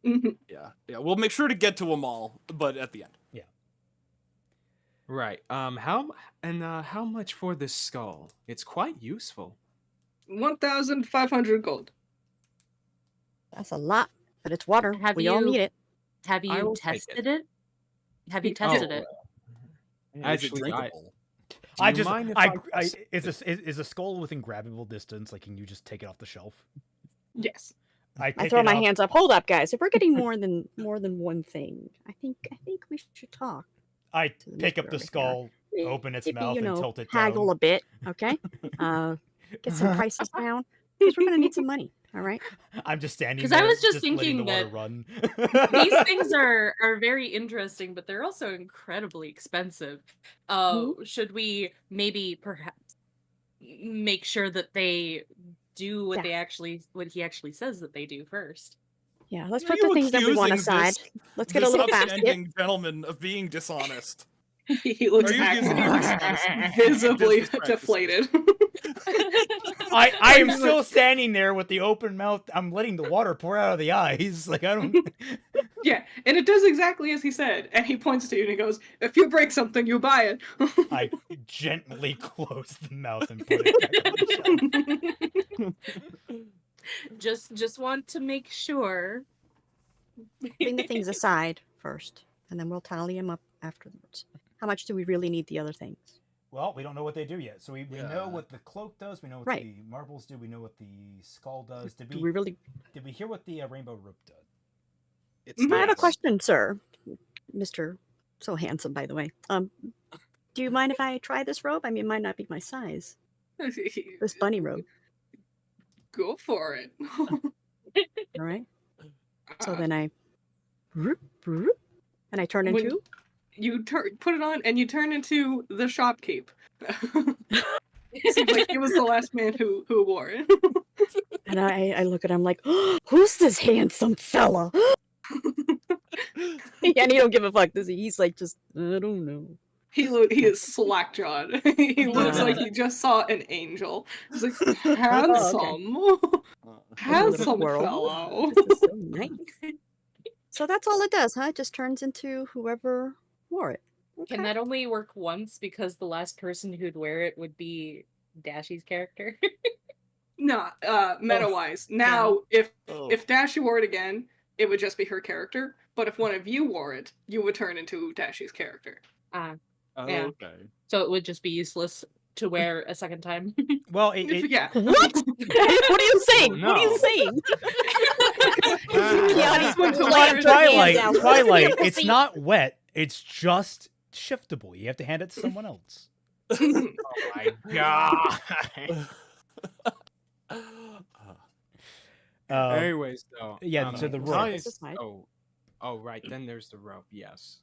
S3: yeah. We'll make sure to get to them all, but at the end.
S5: Right. How much for this skull? It's quite useful.
S4: 1,500 gold.
S1: That's a lot, but it's water.
S6: Have
S1: We all
S6: you-
S1: need it.
S6: Have
S5: I
S6: you
S5: will take
S6: tested it? Have you
S4: Oh,
S6: tested it?
S3: Is it
S5: Actually,
S3: drinkable?
S5: do
S2: I
S5: you
S2: just,
S5: mind if
S2: is a skull within grabbable distance? Like, can you just take it off the shelf?
S4: Yes.
S1: I
S2: pick
S1: throw
S2: it
S1: my
S2: up.
S1: hands up. Hold up, guys. If we're getting more than one thing, I think we should talk.
S2: I
S1: to the
S2: pick up
S1: mister
S2: the
S1: over here.
S2: skull, open its
S1: Maybe,
S2: mouth,
S1: you know,
S2: and tilt it
S1: haggle
S2: down.
S1: a bit, okay? Get some prices down because we're gonna need some money. All right.
S2: I'm just standing
S6: 'Cause
S2: there,
S6: I was just
S2: letting
S6: thinking
S2: the water
S6: that
S2: run.
S6: These things are very interesting, but they're also incredibly expensive. Should we maybe perhaps make sure that they do what
S1: Yeah.
S6: what he actually says that they do first?
S1: Yeah. Let's
S3: Are
S1: put the
S3: you
S1: things that we want
S3: accusing
S1: aside.
S3: this-
S1: Let's get a
S3: this
S1: little basket.
S3: upstanding gentleman of being dishonest?
S4: He looks
S3: Are you using
S4: back,
S3: your
S4: visibly
S3: business practices?
S4: deflated.
S2: I am still standing there with the open mouth. I'm letting the water pour out of the eyes. Like, I don't.
S4: Yeah, and it does exactly as he said. And he points to you and he goes, "If you break something, you buy it."
S2: I gently close the mouth and put it back on the shelf.
S6: Just want to make sure.
S1: Bring the things aside first, and then we'll tally them up afterwards. How much do we really need the other things?
S2: Well, we don't know what they do yet. So we know
S3: Yeah.
S2: what the cloak does. We know what
S1: Right.
S2: the marbles do. We know what the skull does. Did
S1: Do
S2: we,
S1: we really?
S2: did we hear what the rainbow rope does?
S3: It's
S1: I have a
S3: this.
S1: question, sir, Mister. So handsome, by the way. Do you mind if I try this robe? I mean, it might not be my size. This bunny robe.
S4: Go for it.
S1: All right. So then I, and I turn
S4: When-
S1: into.
S4: You put it on and you turn into the shopkeep. Seems like he was the last man who wore it.
S1: And I look at him like, oh, who's this handsome fella? And he don't give a fuck, does he? He's like, just, I don't know.
S4: He is slack-jawed. He looks like he just saw an angel. He's like, handsome. Handsome
S1: Squirrel.
S4: fellow.
S1: This is so nice. So that's all it does, huh? It just turns into whoever wore it.
S6: Can that only work once because the last person who'd wear it would be Dashie's character?
S4: No, meta-wise. Now, if
S3: Oh.
S4: Dashie wore it again, it would just be her character. But if one of you wore it, you would turn into Dashie's character.
S6: Yeah.
S3: Okay.
S6: So it would just be useless to wear a second time.
S2: Well,
S4: Yeah.
S1: What? What are you saying?
S5: Oh,
S1: What are you
S5: no.
S1: saying?
S2: Twilight, it's not wet. It's just shiftable. You have to hand it to someone else.
S5: Oh my god. Anyways, though.
S2: yeah, so the rope.
S5: nice-
S1: This is nice.
S5: Oh, right. Then there's the rope. Yes.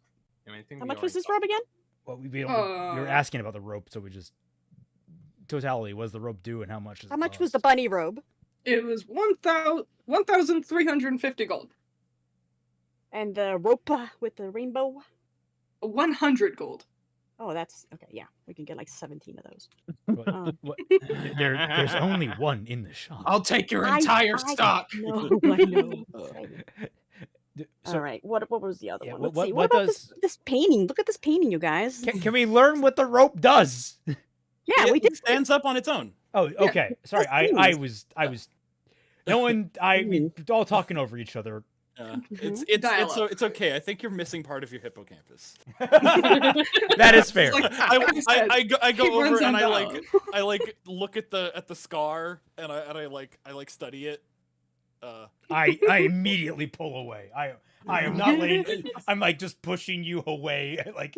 S5: And I think
S1: How
S5: we
S1: much was
S5: already
S1: this rope again?
S2: Well, we were asking about the rope, so we just totality. What does the rope do, and how much? Does
S1: How
S2: it
S1: much was the
S2: cost?
S1: bunny robe?
S4: It was 1,350 gold.
S1: And the rope with the rainbow?
S4: 100 gold.
S1: Oh, that's okay. Yeah, we can get like 17 of those.
S2: What- what- there's only one in the shop.
S5: I'll take your entire
S1: I
S5: stock.
S1: know, I know.
S2: So,
S1: All right, what was the other
S2: yeah,
S1: one?
S2: what-
S1: Let's see.
S2: what
S1: What about
S2: does-
S1: this painting? Look at this painting, you guys.
S2: can we learn what the rope does?
S1: Yeah, we
S3: It
S1: did.
S3: stands up on its own.
S2: Oh, okay. Sorry, I was. No one. We all talking over each other.
S3: It's okay. I think you're missing part of your hippocampus.
S2: That is fair.
S4: Like,
S3: I go
S4: he
S3: over
S4: runs
S3: and
S4: on
S3: I look at the scar and I study it.
S2: I immediately pull away. I am not letting. I'm like just pushing you away. Like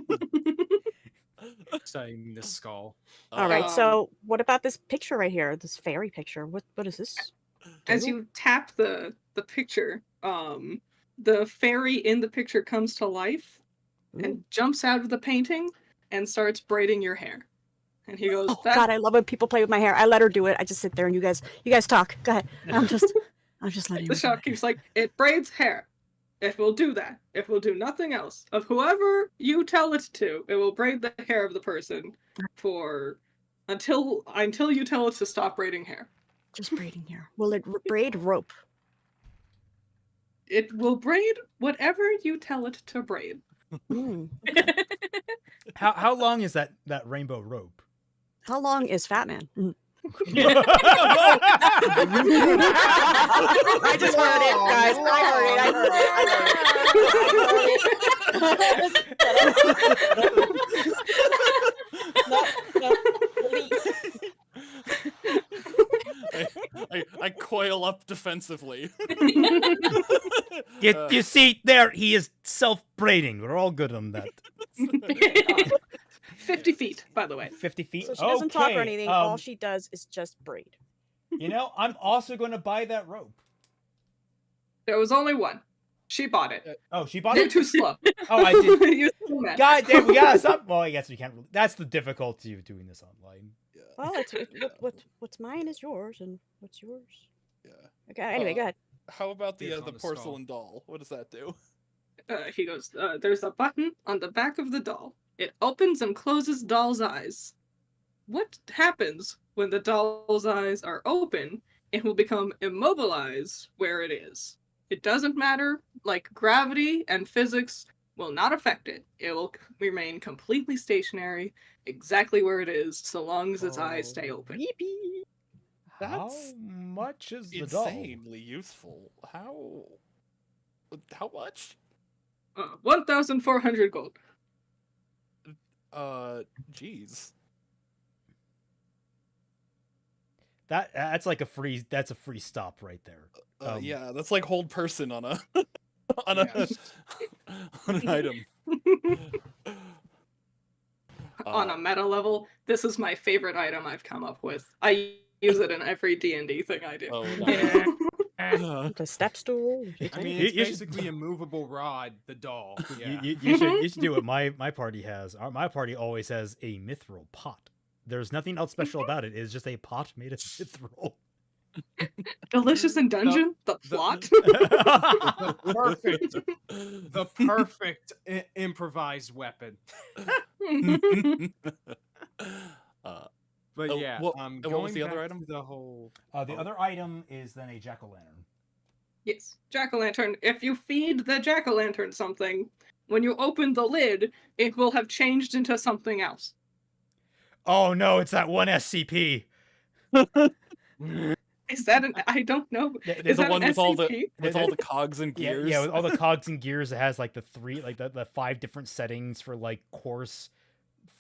S5: Studying the skull.
S1: All right.
S4: Um,
S1: So, what about this picture right here? This fairy picture. What is this?
S4: As
S1: do?
S4: you tap the picture, the fairy in the picture comes to life and jumps out of the painting and starts braiding your hair. And he goes,
S1: Oh God, I love when people play with my hair. I let her do it. I just sit there and you guys talk. Go ahead. I'm just letting
S4: The
S1: her.
S4: shopkeeper's like, it braids hair. It will do that. It will do nothing else. Of whoever you tell it to, it will braid the hair of the person for until you tell it to stop braiding hair.
S1: Just braiding hair. Will it braid rope?
S4: It will braid whatever you tell it to braid.
S1: Mm.
S2: how long is that rainbow rope?
S1: How long is Fatman? Mm. I just heard it, guys. I
S3: I coil up defensively.
S2: You see, there he is self-braiding. We're all good on that.
S4: 50 feet, by the way.
S2: 50 feet.
S1: So she doesn't talk or
S2: Okay,
S1: anything. All she does is just braid.
S2: You know, I'm also going to buy that rope.
S4: There was only one. She bought it.
S2: Oh, she bought
S4: You're
S2: it.
S4: too slow.
S2: Oh, I did.
S4: You're too mad.
S2: God damn, we gotta stop. Well, I guess we can't. That's the difficulty of doing this online.
S1: Well, what's mine is yours, and what's yours?
S3: Yeah.
S1: Okay. Anyway, go ahead.
S3: How about the
S5: Here's on the
S3: porcelain doll? What does that do?
S4: He goes, there's a button on the back of the doll. It opens and closes doll's eyes. What happens when the doll's eyes are open? It will become immobilized where it is. It doesn't matter, like gravity and physics will not affect it. It will remain completely stationary, exactly where it is, so long as its eyes stay open.
S1: Yeepee.
S2: How
S3: That's
S2: much is the doll?
S3: insanely useful. How much?
S4: 1,400 gold.
S3: Jeez.
S2: That's like a free. That's a free stop right there.
S3: Yeah, that's like hold person on a on
S5: Yes.
S3: on an item.
S4: On a meta level, this is my favorite item I've come up with. I use it in every D&D thing I do.
S3: Oh,
S1: The step stool.
S5: I mean,
S2: You-
S5: it's
S2: you should-
S5: basically a movable rod, the doll. Yeah.
S2: You should do what my party has. My party always has a mithril pot. There's nothing else special about it. It's just a pot made of mithril.
S4: Delicious in dungeon? The plot?
S5: The perfect improvised weapon. But
S3: Oh,
S5: yeah,
S3: what-
S5: going
S3: what was the other
S5: back
S3: item?
S5: to the whole.
S2: The other item is then a jack-o'-lantern.
S4: Yes, jack-o'-lantern. If you feed the jack-o'-lantern something, when you open the lid, it will have changed into something else.
S2: Oh no, it's that one SCP.
S4: Is that an? I don't know.
S2: There's
S4: Is
S3: The
S4: that
S3: one
S4: an
S3: with all the
S4: SCP?
S3: with all the cogs and
S2: Yeah,
S3: gears.
S2: yeah, with all the cogs and gears, it has like the the 5 different settings for like coarse,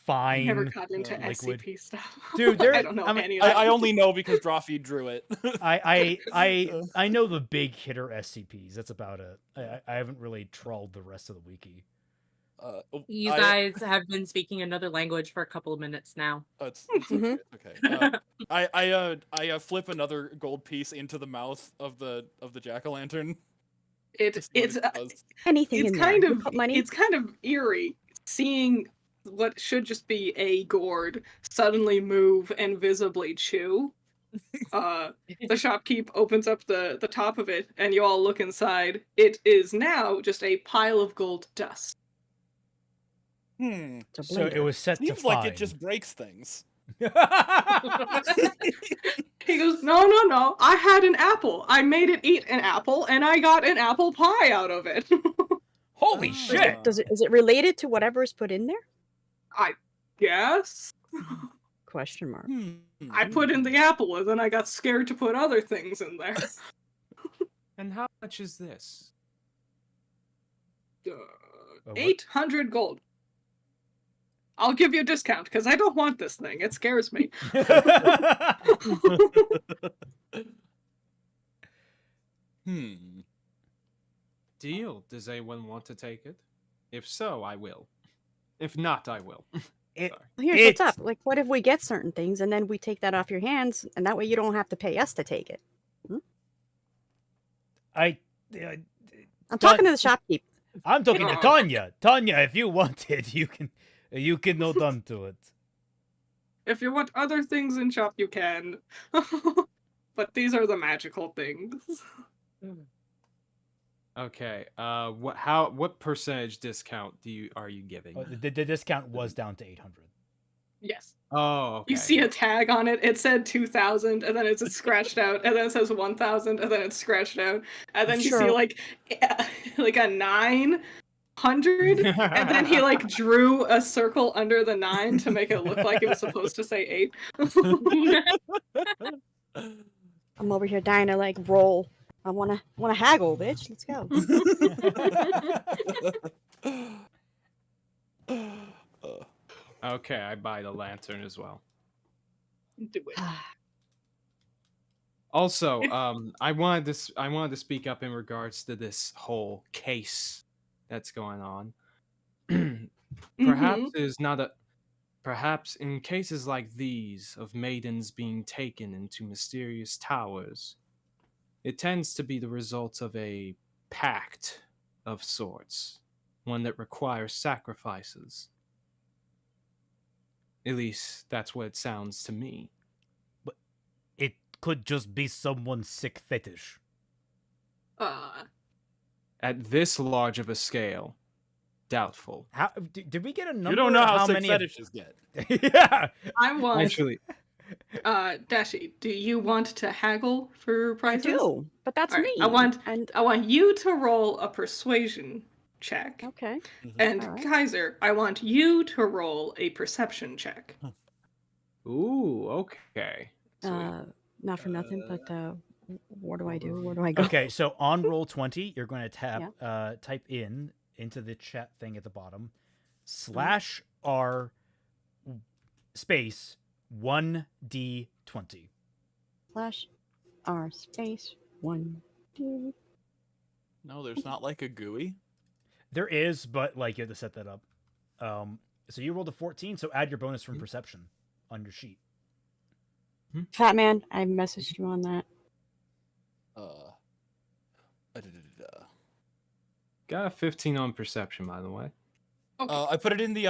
S4: I never
S2: fine,
S4: got into
S2: liquid.
S4: SCP stuff.
S2: Dude, there.
S4: I don't know
S2: I mean,
S4: any of that.
S3: I only know because Drawfee drew it.
S2: I know the big hitter SCPs. That's about it. I haven't really trawled the rest of the wiki.
S6: You guys have been speaking another language for a couple of minutes now.
S3: It's
S1: Mhm.
S3: okay. I flip another gold piece into the mouth of the jack-o'-lantern.
S4: It's
S1: Anything in
S4: it's
S1: there.
S4: kind
S1: You
S4: of
S1: put money.
S4: it's kind of eerie seeing what should just be a gourd suddenly move and visibly chew. The shopkeep opens up the top of it, and you all look inside. It is now just a pile of gold dust.
S1: It's a
S2: So it
S1: blender.
S2: was set
S3: Seems
S2: to
S3: like
S2: fine.
S3: it just breaks things.
S4: He goes, no. I had an apple. I made it eat an apple, and I got an apple pie out of it.
S2: Holy shit!
S1: Is it related to whatever is put in there?
S4: I guess.
S1: Question mark.
S4: I put in the apple, and then I got scared to put other things in there.
S5: And how much is this?
S4: 800 gold. I'll give you a discount, because I don't want this thing. It scares me.
S5: Deal. Does anyone want to take it? If so, I will. If not, I will.
S2: It,
S5: Sorry.
S1: Well, here's what's up. Like, what if we get certain things and then we take that off your hands, and that way you don't have to pay us to take it?
S2: I'm
S1: I'm talking to the shopkeep.
S2: talking to Tanya. Tanya, if you want it, you can hold on to it.
S4: If you want other things in shop, you can. But these are the magical things.
S5: Okay. What percentage discount are you giving?
S2: The discount was down to 800.
S4: Yes.
S5: Oh, okay.
S4: You see a tag on it. It said 2,000, and then it's scratched out, and then it says 1,000, and then it's scratched out, and then you see like a 900, and then he like drew a circle under the 9 to make it look like it was supposed to say 8.
S1: I'm over here dying to like roll. I wanna haggle, bitch. Let's go.
S5: Okay, I buy the lantern as well.
S4: Do it.
S5: Also, I wanted to speak up in regards to this whole case that's going on. Perhaps is not a perhaps in cases like these of maidens being taken into mysterious towers, it tends to be the result of a pact of sorts, one that requires sacrifices. At least that's what it sounds to me.
S2: But it could just be someone's sick fetish.
S5: At this large of a scale, doubtful.
S2: How did we get a number?
S3: You don't know how sick
S2: many
S3: fetishes get.
S2: Yeah.
S4: I want.
S5: Actually,
S4: Dashie, do you want to haggle for
S1: I
S4: prices?
S1: do, but that's
S4: All right,
S1: me.
S4: I want you to roll a persuasion check.
S1: Okay.
S4: And
S1: All right.
S4: Kaiser, I want you to roll a perception check.
S5: ooh, okay.
S1: Not for nothing, but what do I do? Where do I go?
S2: Okay, so on roll 20, you're going to type into the chat thing at the bottom /r space 1d20.
S1: /r space 1d.
S3: No, there's not like a GUI.
S2: There is, but like you have to set that up. So you rolled a 14, so add your bonus from perception on your sheet.
S1: Fatman, I messaged you on that.
S5: Got a 15 on perception, by the way.
S4: Okay.
S3: I put it in the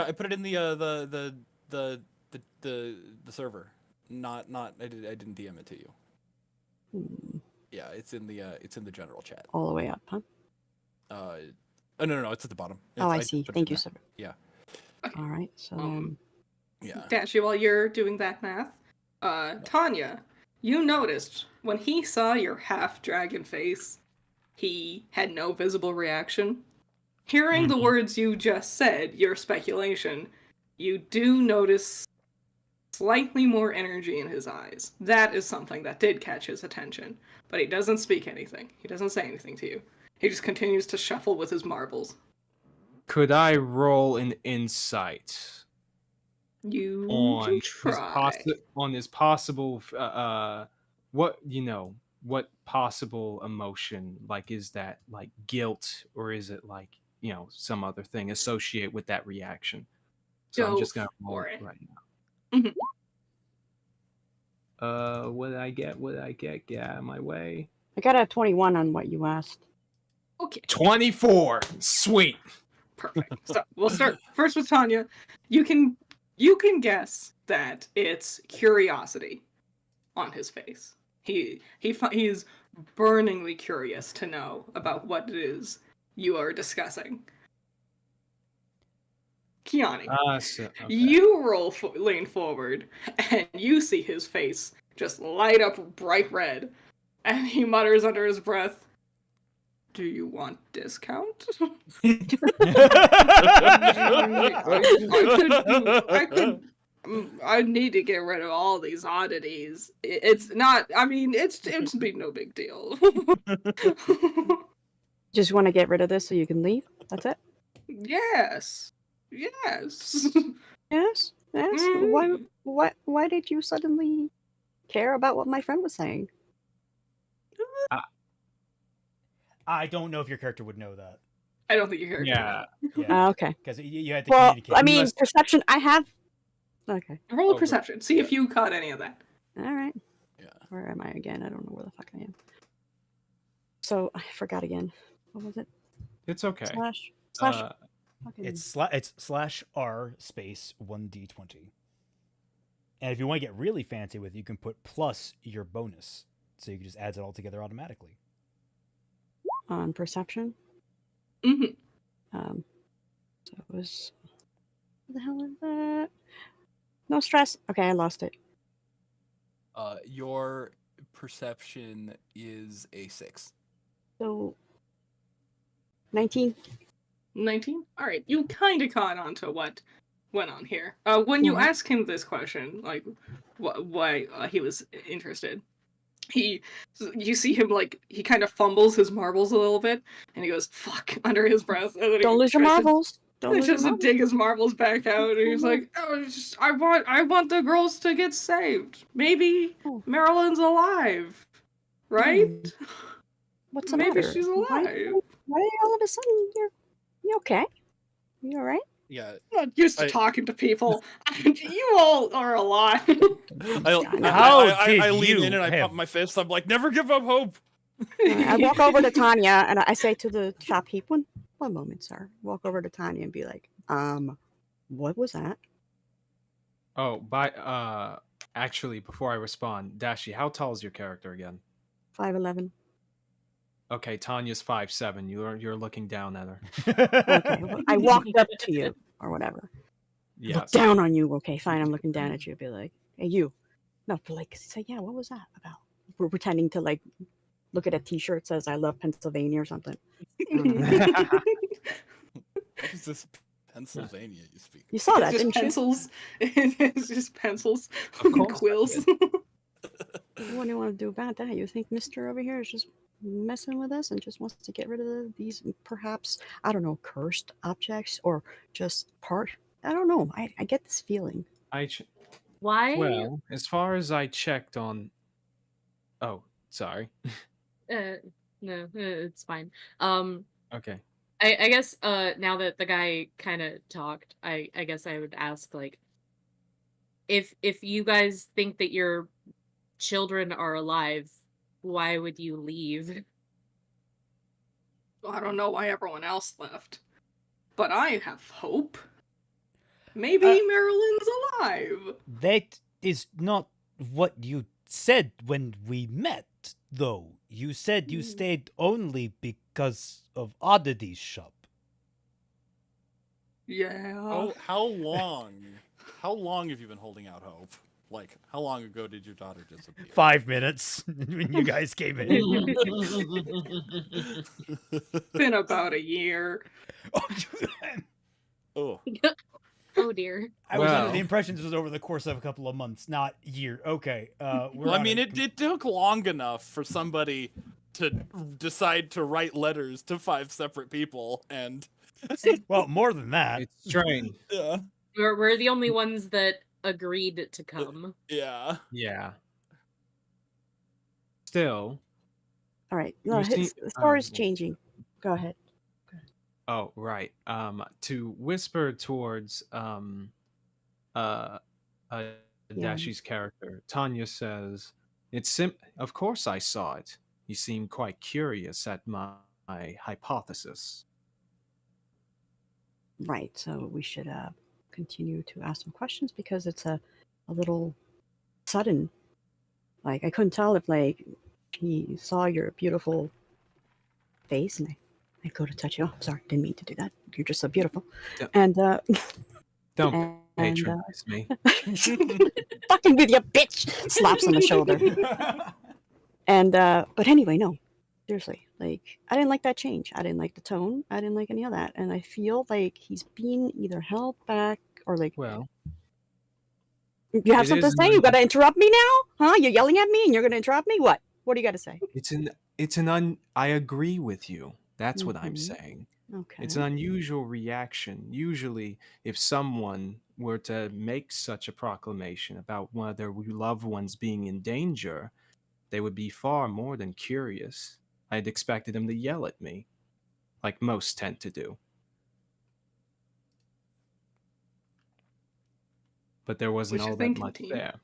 S3: server. Not I didn't DM it to you. Yeah, it's in the general chat.
S1: All the way up, huh?
S3: No, it's at the bottom.
S1: Oh, I
S3: put
S1: see.
S3: it
S1: Thank
S3: in
S1: you,
S3: there.
S1: sir.
S3: Yeah.
S1: All right. So then,
S3: Yeah.
S4: Dashie, while you're doing that math, Tanya, you noticed when he saw your half dragon face, he had no visible reaction. Hearing the words you just said, your speculation, you do notice slightly more energy in his eyes. That is something that did catch his attention. But he doesn't speak anything. He doesn't say anything to you. He just continues to shuffle with his marbles.
S5: Could I roll an insight
S4: You
S5: on
S4: can
S5: his
S4: try.
S5: on his possible what possible emotion, like, is that like guilt, or is it like, some other thing associated with that reaction? So I'm
S4: Go
S5: just gonna roll
S4: for
S5: it
S4: it.
S5: right now.
S4: Mhm.
S5: What did I get? Get out of my way.
S1: I got a 21 on what you asked.
S4: Okay,
S5: 24. Sweet.
S4: perfect. So we'll start first with Tanya. You can guess that it's curiosity on his face. He's burningly curious to know about what it is you are discussing. Kiani,
S5: Okay.
S4: you lean forward, and you see his face just light up bright red, and he mutters under his breath, "Do you want discount?" I need to get rid of all these oddities. It's not. I mean, it's be no big deal.
S1: Just want to get rid of this so you can leave? That's it?
S4: Yes.
S1: Yes? Yes?
S4: Mm.
S1: Why did you suddenly care about what my friend was saying?
S2: I don't know if your character would know that.
S4: I don't think you heard.
S5: Yeah.
S2: Yeah,
S1: Okay.
S2: because you had to
S1: Well,
S2: communicate.
S1: I mean,
S5: Unless-
S1: perception, I have... Okay.
S4: Roll a
S5: Oh,
S4: perception. See if you caught any of that.
S1: All right.
S3: Yeah.
S1: Where am I again? I don't know where the fuck I am. So, I forgot again. What was it?
S5: It's okay.
S1: Slash fucking...
S2: It's /r space 1d20. And if you want to get really fancy with it, you can put plus your bonus. So you can just add it all together automatically.
S1: on perception.
S4: Mm-hmm.
S1: So it was... What the hell is that? No stress. Okay, I lost it.
S7: Your perception is a 6.
S1: So... 19.
S4: 19? Alright, you kind of caught on to what went on here. When you ask him this question, like, why he was interested, you see him, like, he kind of fumbles his marbles a little bit, and he goes, fuck, under his breath. And then
S1: Don't lose your marbles.
S4: He tries to dig his marbles back out, and he's like, oh, I want the girls to get saved. Maybe Marilyn's alive, right?
S1: What's the
S4: Maybe
S1: matter?
S4: she's alive.
S1: Why all of a sudden you okay? You alright?
S3: Yeah.
S4: I'm not used to talking to people. You all are alive.
S3: I lean
S2: you
S3: in and I
S2: have-
S3: pump my fist. I'm like, never give up hope.
S1: I walk over to Tanya and I say to the shopkeep, one moment, sir. Walk over to Tanya and be like, what was that?
S5: Oh, actually, before I respond, Dashie, how tall is your character again?
S1: 5'11".
S5: Okay, Tanya's 5'7". You're looking down at her.
S1: Okay, well, I walked up to you or whatever. Look
S5: Yes.
S1: down on you. Okay, fine. I'm looking down at you. Be like, hey, you. No, but like, say, yeah. What was that about? We're pretending to like look at a T-shirt that says "I love Pennsylvania" or something.
S3: What is this Pennsylvania you speak?
S1: You saw that,
S4: It's just
S1: didn't
S4: pencils. It's just pencils.
S5: Of course.
S4: Quills.
S1: you? What do you want to do about that? You think Mister over here is just messing with us and just wants to get rid of these perhaps, I don't know, cursed objects or just part? I don't know. I get this feeling.
S6: Why?
S5: Well, as far as I checked on... Oh, sorry.
S6: No, it's fine.
S5: Okay.
S6: I guess now that the guy kind of talked, I guess I would ask, like, if you guys think that your children are alive, why would you leave?
S4: I don't know why everyone else left, but I have hope. Maybe Marilyn's alive.
S2: That is not what you said when we met, though. You said you stayed only because of Oddity's shop.
S4: Yeah.
S3: How long? How long have you been holding out hope? Like, how long ago did your daughter disappear?
S2: 5 minutes when you guys came in.
S4: Been about a year.
S3: Oh.
S6: Oh dear.
S2: I was under
S5: Well-
S2: the impression this was over the course of a couple of months, not year. Okay. We're
S3: Well, I
S2: on
S3: mean,
S2: a
S3: it took long enough for somebody to decide to write letters to 5 separate people, and
S2: well, more than that.
S5: It's strange.
S3: yeah,
S6: We're the only ones that agreed to come.
S3: yeah.
S5: Yeah. Still,
S1: All right. No,
S5: You see-
S1: the story's
S5: well-
S1: changing. Go ahead.
S5: oh right. To whisper towards Dashie's character, Tanya says, Of course I saw it. You seem quite curious at my hypothesis.
S1: Right. So we should continue to ask some questions because it's a little sudden. Like I couldn't tell if like he saw your beautiful face and I go to touch you. Oh, sorry, didn't mean to do that. You're just so beautiful.
S5: Yeah.
S1: And
S5: Don't
S1: and,
S5: patronize me.
S1: fucking with you, bitch. Slaps on the shoulder. And but anyway, no. Seriously, like I didn't like that change. I didn't like the tone. I didn't like any of that. And I feel like he's being either held back or like
S5: Well,
S1: you have
S5: it
S1: something to
S5: is
S1: say.
S5: an
S1: You gotta interrupt me now, huh? You're yelling at me and you're gonna interrupt me. What do you got to say?
S5: I agree with you. That's what I'm
S1: Mhm.
S5: saying.
S1: Okay.
S5: It's an unusual reaction. Usually, if someone were to make such a proclamation about one of their loved ones being in danger, they would be far more than curious. I'd expected them to yell at me, like most tend to do. But there wasn't
S4: What you
S5: all that
S4: thinking,
S5: much
S4: team?
S5: there.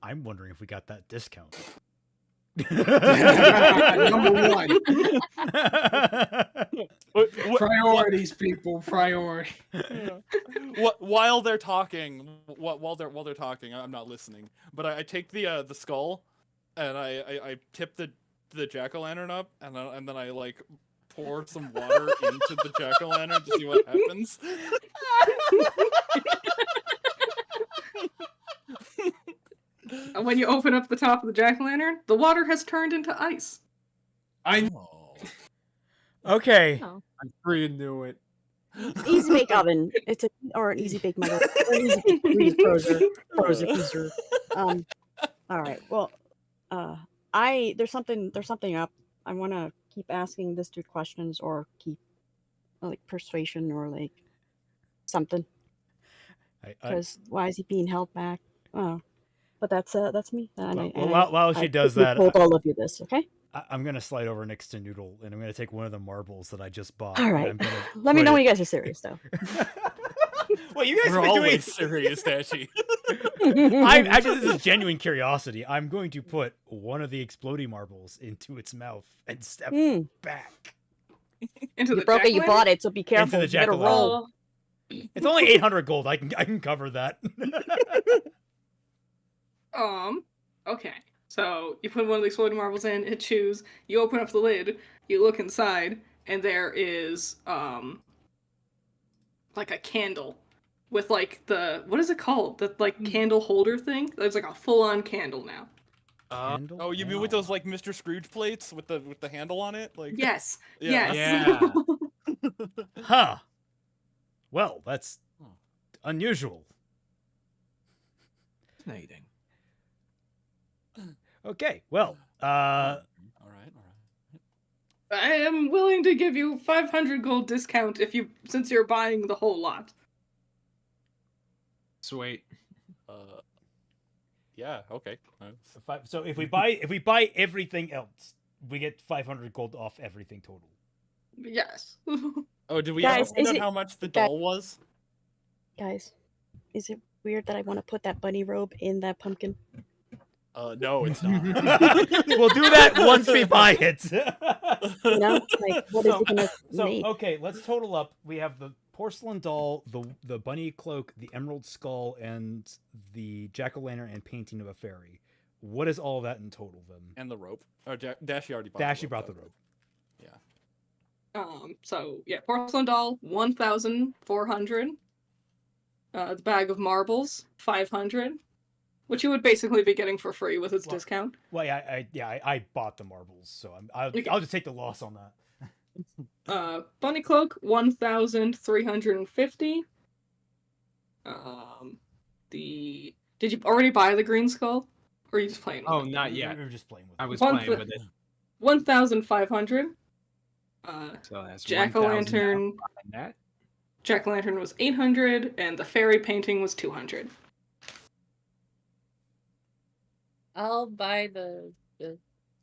S2: I'm wondering if we got that discount.
S5: Number one.
S3: Priorities,
S5: people. Priority.
S3: While they're talking, while they're talking, I'm not listening. But I take the skull, and I tip the jack-o'-lantern up, and then I like pour some water into the jack-o'-lantern to see what happens.
S4: And when you open up the top of the jack-o'-lantern, the water has turned into ice.
S5: I
S2: Okay.
S6: Oh.
S5: freaking knew it.
S1: Easy bake oven. It's or an easy bake mother. Or an easy bake freezer. All right. Well, there's something up. I want to keep asking this dude questions or keep like persuasion or like something. Because why is he being held back? Oh, but that's me. And
S2: while she does
S1: I
S2: that,
S1: told all of you this, okay?
S2: I'm gonna slide over next to Noodle, and I'm gonna take one of the marbles that I just bought.
S1: All
S2: and
S1: right.
S2: I'm gonna
S1: Let me
S2: put
S1: know
S2: it-
S1: when you guys are serious, though.
S2: Well, you guys
S3: We're
S2: have been doing.
S3: always serious, Dashie.
S2: I'm actually, this is genuine curiosity. I'm going to put one of the exploding marbles into its mouth and step back.
S4: Into
S1: You
S4: the
S1: broke it, you
S4: jack-o'-lantern?
S1: bought it, so be careful.
S2: the
S1: You better
S2: jack-o'-lantern.
S1: roll.
S2: It's only 800 gold. I can cover that.
S4: Okay. So you put one of the exploding marbles in, it chews, you open up the lid, you look inside, and there is like a candle with like what is it called? The like candle holder thing? There's like a full-on candle now.
S2: Handle?
S3: Oh, you mean with those like Mr. Scrooge plates with the handle on it? Like
S4: Yes.
S3: Yeah.
S4: Yes.
S5: Yeah.
S2: Huh. Well, that's unusual.
S5: Fascinating.
S2: Okay. Well,
S3: all right.
S4: I am willing to give you 500 gold discount since you're buying the whole lot.
S5: Sweet.
S3: Yeah. Okay.
S2: so if we buy everything else, we get 500 gold off everything total.
S4: Yes.
S3: Oh, did we
S1: Guys,
S3: find
S1: is
S3: out
S1: it-
S3: how much the
S1: guys-
S3: doll was?
S1: Guys, is it weird that I want to put that bunny robe in that pumpkin?
S3: No, it's not.
S2: We'll do that once we buy it.
S1: You know, like what is it gonna make?
S2: Okay, let's total up. We have the porcelain doll, the bunny cloak, the emerald skull, and the jack-o'-lantern and painting of a fairy. What is all that in total then?
S3: And the rope. Oh, Dashie already bought.
S2: Dashie brought the rope.
S3: Yeah.
S4: So yeah, porcelain doll 1,400. The bag of marbles 500, which you would basically be getting for free with its discount.
S2: Well, I bought the marbles, so I'll
S4: Okay.
S2: just take the loss on that.
S4: Bunny cloak 1,350. Did you already buy the green skull, or are you just playing with
S5: Oh,
S4: it?
S5: not yet.
S2: We were just playing with
S5: I
S2: it.
S5: was
S4: One
S5: playing
S4: th-
S5: with it.
S4: 1,500.
S5: So that's
S4: Jack-o'-lantern.
S5: 1,000 that.
S4: Jack-o'-lantern was 800, and the fairy painting was 200.
S6: I'll buy the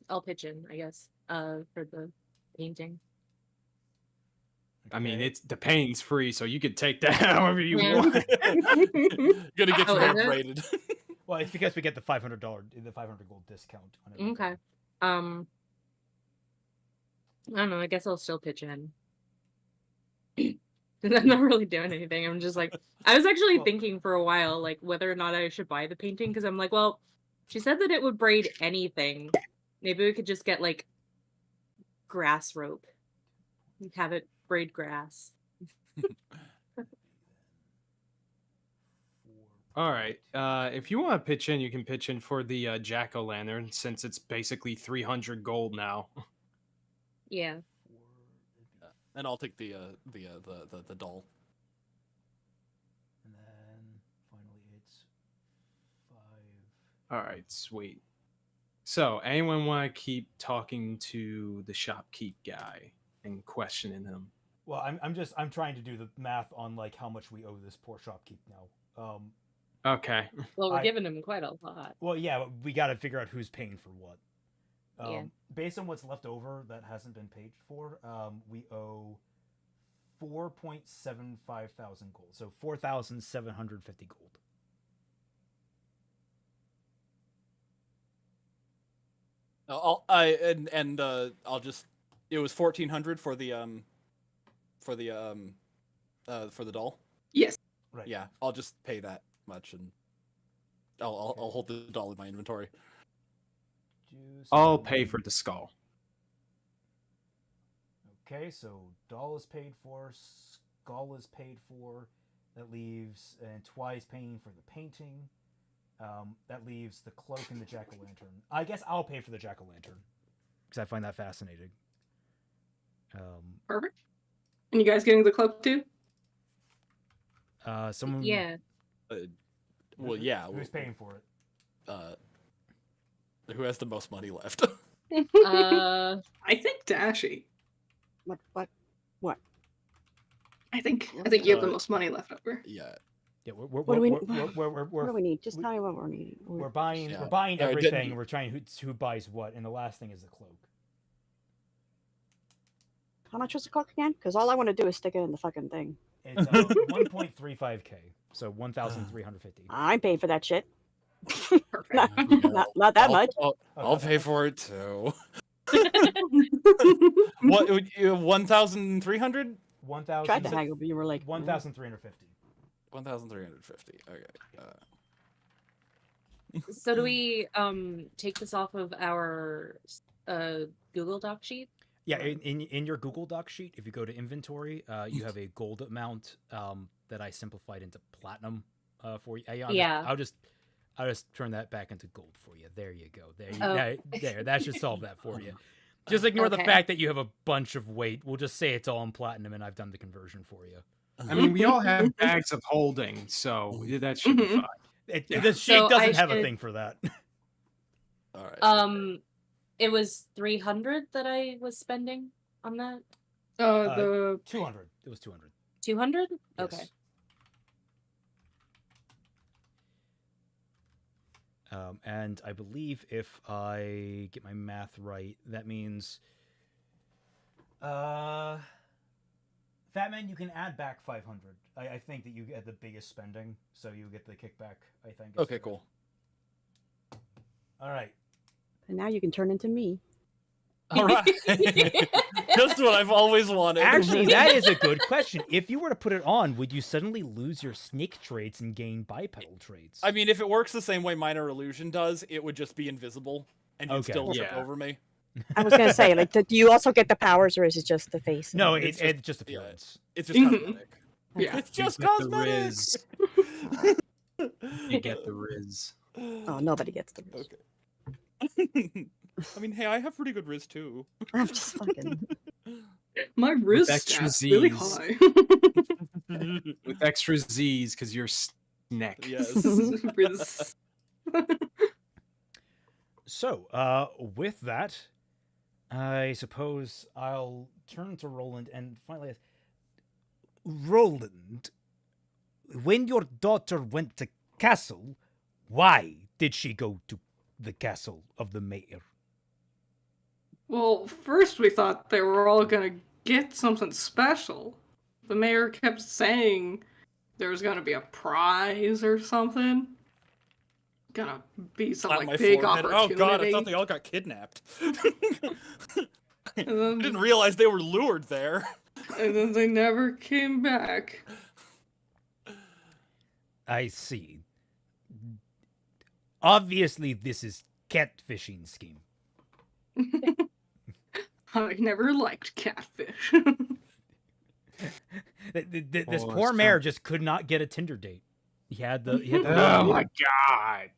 S6: I'll pitch in, I guess, for the painting.
S5: I mean,
S2: Okay.
S5: it's the painting's free, so you could take that however you
S6: Yeah.
S5: want.
S3: Gonna get
S6: Oh,
S3: you
S6: is it?
S3: rated.
S2: Well, it's because we get the $500 gold discount. On everything.
S6: Okay. I don't know. I guess I'll still pitch in. 'Cause I'm not really doing anything. I'm just like, I was actually
S2: Well-
S6: thinking for a while, like whether or not I should buy the painting, because I'm like, well, she said that it would braid anything. Maybe we could just get like grass rope, and have it braid grass.
S5: All right. If you want to pitch in, you can pitch in for the jack-o'-lantern, since it's basically 300 gold now.
S6: Yeah.
S3: And I'll take the doll.
S2: And then finally it's 5.
S5: All right, sweet. So, anyone want to keep talking to the shopkeep guy and questioning him?
S2: Well, I'm trying to do the math on like how much we owe this poor shopkeep now.
S5: Okay.
S6: Well, we're
S2: I-
S6: giving him quite a lot.
S2: Well, yeah, but we got to figure out who's paying for what.
S6: Yeah.
S2: Based on what's left over that hasn't been paid for, we owe 4.75 thousand gold, so 4,750 gold.
S3: I'll just. It was 1,400 for the doll.
S4: Yes.
S2: Right.
S3: Yeah, I'll just pay that much, and I'll hold the doll in my inventory.
S5: I'll pay for the skull.
S2: Okay, so doll is paid for, skull is paid for. That leaves, and Twice paying for the painting. That leaves the cloak and the jack-o'-lantern. I guess I'll pay for the jack-o'-lantern because I find that fascinating.
S4: Perfect. And you guys getting the cloak too?
S2: Someone.
S6: Yeah.
S3: Well, yeah.
S2: Who's paying for it?
S3: Who has the most money left?
S6: Uh,
S4: I think Dashie.
S1: What?
S4: I think you have the most money left over.
S3: Yeah.
S2: Yeah,
S1: What do we-
S2: we're,
S1: What do we need? Just tell me what we're needing.
S2: we're buying
S3: Yeah.
S2: we're buying
S3: Alright,
S2: everything.
S3: didn't-
S2: We're trying who buys what, and the last thing is the cloak.
S1: How much was the clock again? Because all I want to do is stick it in the fucking thing.
S2: It's 1.35k, so 1,350.
S1: I'm paying for that shit.
S4: Perfect.
S1: Not that much.
S3: I'll pay for it too. What? 1,300?
S2: 1,000.
S1: Tried to haggle, but you were like,
S2: 1,350.
S3: 1,350. Okay.
S6: so do we take this off of our Google Doc sheet?
S2: Yeah, in your Google Doc sheet, if you go to inventory, you have a gold amount that I simplified into platinum for you. I'll just turn that back into gold for you. There you go. There, that should solve that for you. Just ignore the
S6: Okay.
S2: fact that you have a bunch of weight. We'll just say it's all in platinum, and I've done the conversion for you.
S5: I mean, we all have bags of holding, so that should be fine.
S2: The sheet
S6: So
S2: doesn't
S6: I
S2: have a
S6: should-
S2: thing for that.
S3: All right.
S6: It was 300 that I was spending on that.
S4: The
S2: 200. It was 200.
S6: 200?
S2: Yes.
S6: Okay.
S2: And I believe if I get my math right, that means Fatman, you can add back 500. I think that you get the biggest spending, so you get the kickback, I think.
S3: Okay, cool.
S2: All right.
S1: and now you can turn into me.
S3: All right. Just what I've always wanted.
S2: Actually, that is a good question. If you were to put it on, would you suddenly lose your sneak traits and gain bipedal traits?
S3: I mean, if it works the same way Minor Illusion does, it would just be invisible, and you'd
S2: Okay.
S3: still trip
S5: Yeah.
S3: over me.
S1: I was gonna say, like, do you also get the powers, or is it just the face?
S2: no,
S3: it's
S2: it's
S3: just-
S2: just appearance.
S3: It's just
S4: Mhm.
S3: cosmetic.
S4: Yeah.
S3: It's just
S5: You get the
S3: cosmetic.
S5: Riz. You get the Riz.
S1: Oh, nobody gets the.
S3: Okay. I mean, hey, I have pretty good Riz too.
S1: I'm just fucking.
S4: My wrist
S5: extra
S4: stats really
S5: Zs.
S4: high.
S5: With extra Z's because you're neck.
S3: Yes.
S4: Wrist.
S2: So, with that, I suppose I'll turn to Roland and finally ask, Roland, when your daughter went to castle, why did she go to the castle of the mayor?
S4: Well, first we thought they were all gonna get something special. The mayor kept saying there was gonna be a prize or something. Gonna be some
S3: Slap
S4: like
S3: my
S4: big
S3: forehead.
S4: opportunity.
S3: Oh god, I thought they all got kidnapped. I
S4: And then,
S3: didn't realize they were lured there.
S4: and then they never came back.
S2: I see. Obviously, this is catfishing scheme.
S4: I never liked catfish.
S2: This
S5: Oh,
S2: poor
S5: it's
S2: mayor
S5: tough.
S2: just could not get a Tinder date. He had the.
S5: Oh my god!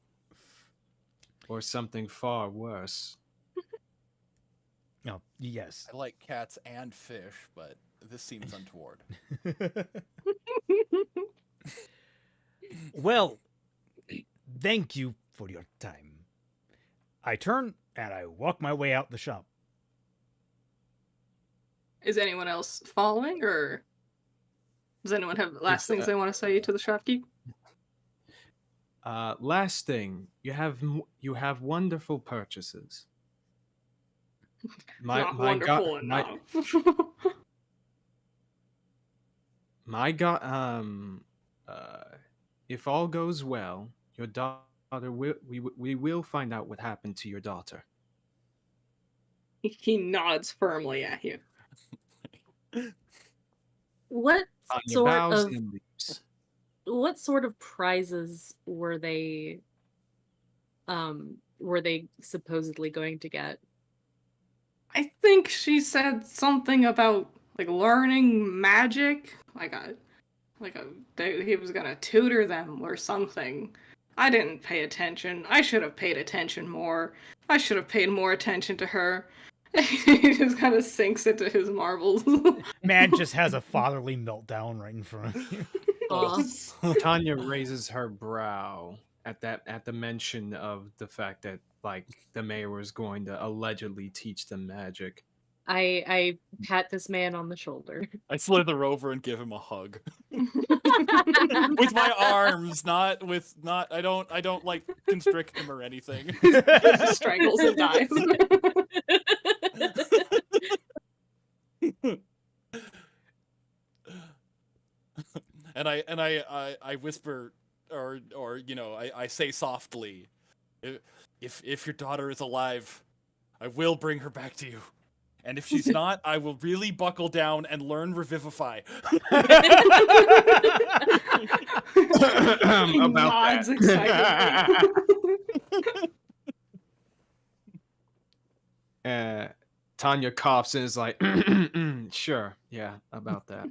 S5: Or something far worse.
S2: No, yes.
S7: I like cats and fish, but this seems untoward.
S2: Well, thank you for your time. I turn and I walk my way out the shop.
S4: Is anyone else following, or does anyone have last
S5: It's,
S4: things they want to say to the shopkeep?
S5: Last thing, you have wonderful purchases.
S4: Not wonderful enough.
S5: If all goes well, your daughter we will find out what happened to your daughter.
S4: He nods firmly at you.
S6: What
S5: On your
S6: sort
S5: bows
S6: of
S5: and leaves.
S6: what sort of prizes were they supposedly going to get?
S4: I think she said something about like learning magic, he was gonna tutor them or something. I didn't pay attention. I should have paid attention more. I should have paid more attention to her. He just kind of sinks into his marbles.
S2: Man just has a fatherly meltdown right in front of you.
S5: Tanya raises her brow at the mention of the fact that like the mayor was going to allegedly teach them magic.
S6: I pat this man on the shoulder.
S3: I slither over and give him a hug. With my arms, not I don't like constrict him or anything.
S4: Just strangles and dies.
S3: And I whisper or I say softly, if your daughter is alive, I will bring her back to you. And if she's not, I will really buckle down and learn Revivify.
S4: He nods excitedly.
S5: Tanya coughs and is like, sure, yeah, about that.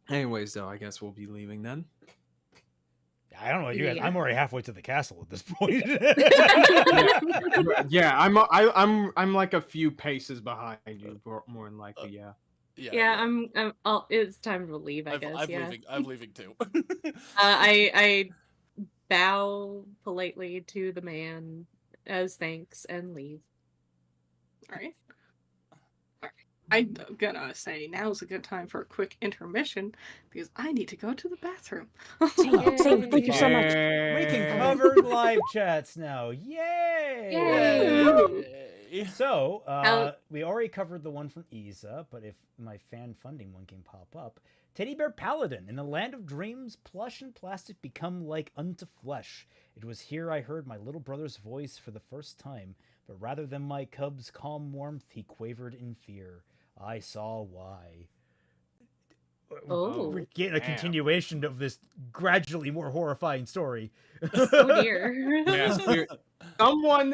S5: Anyways, though, I guess we'll be leaving then.
S2: I don't know you guys.
S6: Yeah.
S2: I'm already halfway to the castle at this point.
S5: Yeah, I'm like a few paces behind you, more than likely. Yeah.
S6: Yeah, it's time to leave, I guess.
S3: I'm leaving too.
S6: I bow politely to the man as thanks and leave.
S4: All right. I'm gonna say now's a good time for a quick intermission because I need to go to the bathroom.
S1: Thank you so much.
S2: We can cover live chats now. Yay!
S6: Yay!
S2: So, we already covered the one from Isa, but if my fan funding one can pop up. Teddy Bear Paladin. In the land of dreams, plush and plastic become like unto flesh. It was here I heard my little brother's voice for the first time, but rather than my cub's calm warmth, he quavered in fear. I saw why.
S6: Oh.
S2: We're getting a continuation of this gradually more horrifying story.
S6: Oh dear.
S5: Yeah, someone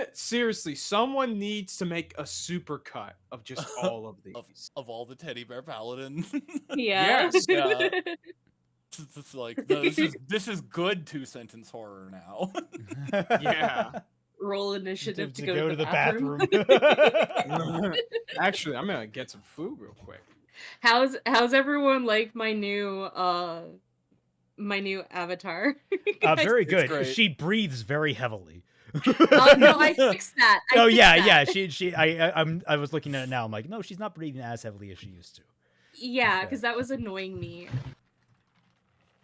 S5: needs to make a supercut of just all of these.
S3: Of all the Teddy Bear Paladin.
S6: Yeah.
S5: Yes.
S3: It's like this is good 2-sentence horror now.
S5: Yeah.
S6: Roll initiative to
S2: go
S6: to the bathroom.
S5: Actually, I'm gonna get some food real quick.
S6: How's everyone like my new avatar?
S2: Very
S3: It's
S2: good.
S3: great.
S2: She breathes very heavily.
S6: No, I fixed that.
S2: Oh yeah. I was looking at it now. I'm like, no, she's not breathing as heavily as she used to.
S6: Yeah, because that was annoying me.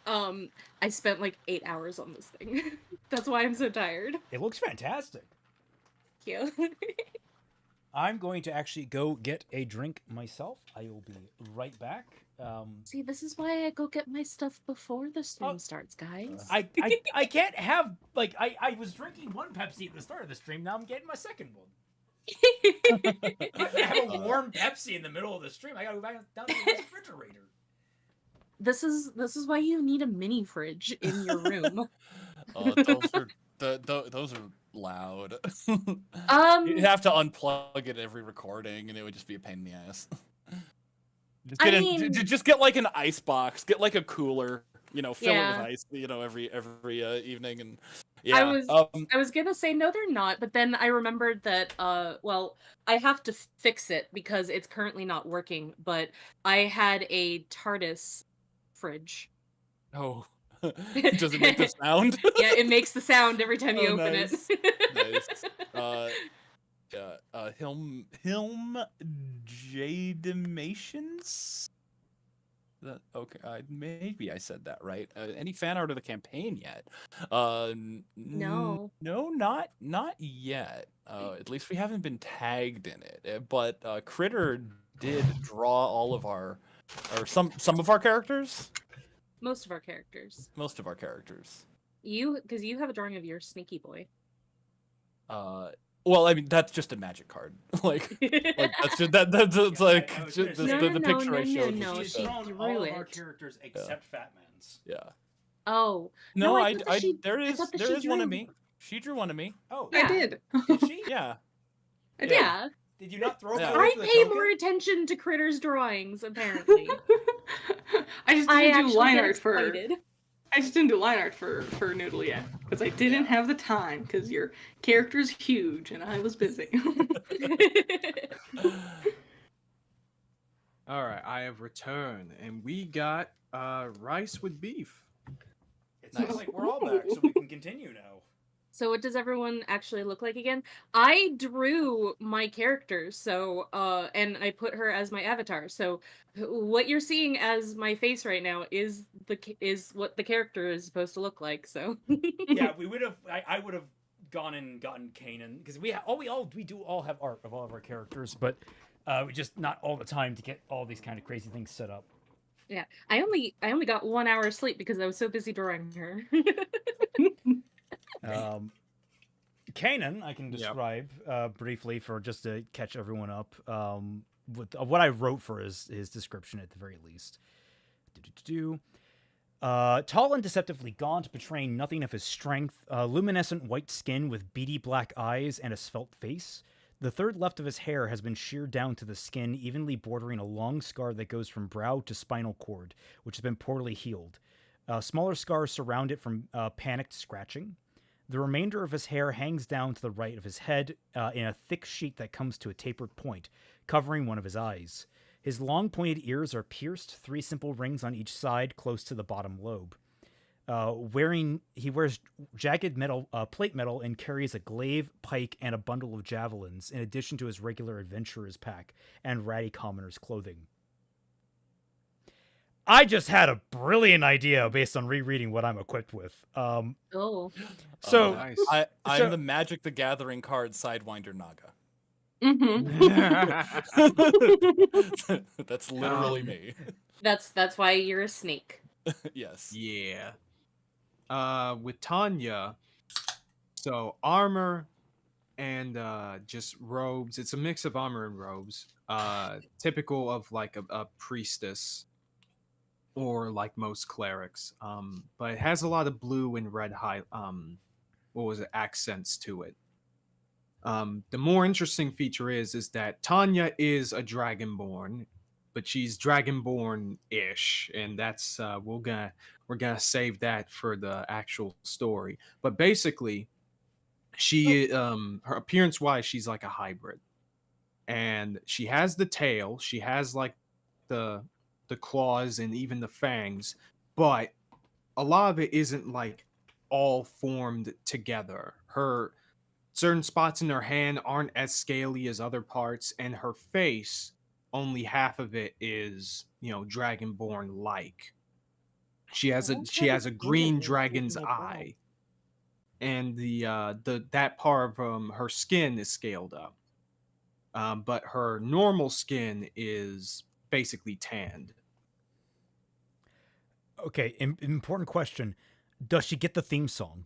S6: I spent like 8 hours on this thing. That's why I'm so tired.
S2: It looks fantastic.
S6: Thank you.
S2: I'm going to actually go get a drink myself. I will be right back.
S6: See, this is why I go get my stuff before the stream starts, guys.
S2: I can't have like I was drinking one Pepsi at the start of the stream. Now I'm getting my second one. I can't have a warm Pepsi in the middle of the stream. I gotta go back down to the refrigerator.
S6: This is why you need a mini fridge in your room.
S3: Those are loud.
S6: Um,
S3: You'd have to unplug it every recording, and it would just be a pain in the ass. Just get like an ice box. Get like a cooler. Fill it with ice. Every evening, and yeah.
S6: I was gonna say no, they're not, but then I remembered that I have to fix it because it's currently not working. But I had a TARDIS fridge.
S3: Oh, does it make the sound?
S6: Yeah, it makes the sound every time you open
S3: nice.
S6: it.
S3: Nice. Hilm Jademations? Okay, maybe I said that right. Any fan art of the campaign yet?
S6: No.
S3: No, not yet. At least we haven't been tagged in it. But Critter did draw all of our, or some of our characters.
S6: Most of our characters. Because you have a drawing of your sneaky boy.
S3: Well, I mean that's just a magic card. like that's just that's like the picture I showed.
S6: No,
S2: She's
S6: she
S2: drawn
S6: drew
S2: all of
S6: it.
S2: our characters except Fatman's.
S3: Yeah.
S6: Oh
S3: No,
S6: I
S3: there is
S6: she
S3: one of
S6: drew.
S3: me. She drew one of me.
S2: Oh,
S4: I did.
S2: did she?
S3: Yeah.
S6: Yeah.
S2: Did you not throw
S3: Yeah.
S2: that away
S6: I
S2: for the
S6: pay
S2: token?
S6: more attention to Critter's drawings, apparently.
S4: I just
S6: I
S4: didn't do
S6: actually
S4: line
S6: get
S4: art for.
S6: excited.
S4: I just didn't do line art for Noodle yet because I didn't have the time because your character's huge and I was busy.
S5: All right, I have returned, and we got rice with beef.
S2: It's nice. Like we're all back, so we can continue now.
S6: So what does everyone actually look like again? I drew my character, so and I put her as my avatar. So what you're seeing as my face right now is what the character is supposed to look like. So
S2: Yeah, we would have. I would have gone and gotten Kanan because we do all have art of all of our characters, but we just not all the time to get all these kind of crazy things set up.
S6: yeah, I only got 1 hour of sleep because I was so busy drawing her.
S2: Kanan, I can describe briefly for just to catch everyone up. What I wrote for his description at the very least. Tall and deceptively gaunt, betraying nothing of his strength, luminescent white skin with beady black eyes and a svelte face. The third left of his hair has been sheared down to the skin, evenly bordering a long scar that goes from brow to spinal cord, which has been poorly healed. Smaller scars surround it from panicked scratching. The remainder of his hair hangs down to the right of his head in a thick sheet that comes to a tapered point, covering one of his eyes. His long pointed ears are pierced, 3 simple rings on each side close to the bottom lobe. He wears jagged plate metal and carries a glaive, pike, and a bundle of javelins, in addition to his regular adventurer's pack and ratty commoner's clothing. I just had a brilliant idea based on rereading what I'm equipped with.
S6: Oh.
S2: So
S5: Nice.
S3: I'm the Magic the Gathering card Sidewinder Naga. That's literally me.
S6: That's why you're a snake.
S3: Yes.
S5: Yeah. With Tanya, so armor and just robes. It's a mix of armor and robes. Typical of like a priestess or like most clerics. But it has a lot of blue and red accents to it. The more interesting feature is that Tanya is a dragonborn, but she's dragonborn-ish, and that's we're gonna save that for the actual story. But basically, she her appearance wise, she's like a hybrid, and she has the tail, she has like the claws and even the fangs, but a lot of it isn't like all formed together. Her certain spots in her hand aren't as scaly as other parts, and her face, only half of it is, dragonborn like. She has a green dragon's eye, and the that part of her skin is scaled up. But her normal skin is basically tanned.
S2: Okay, important question. Does she get the theme song?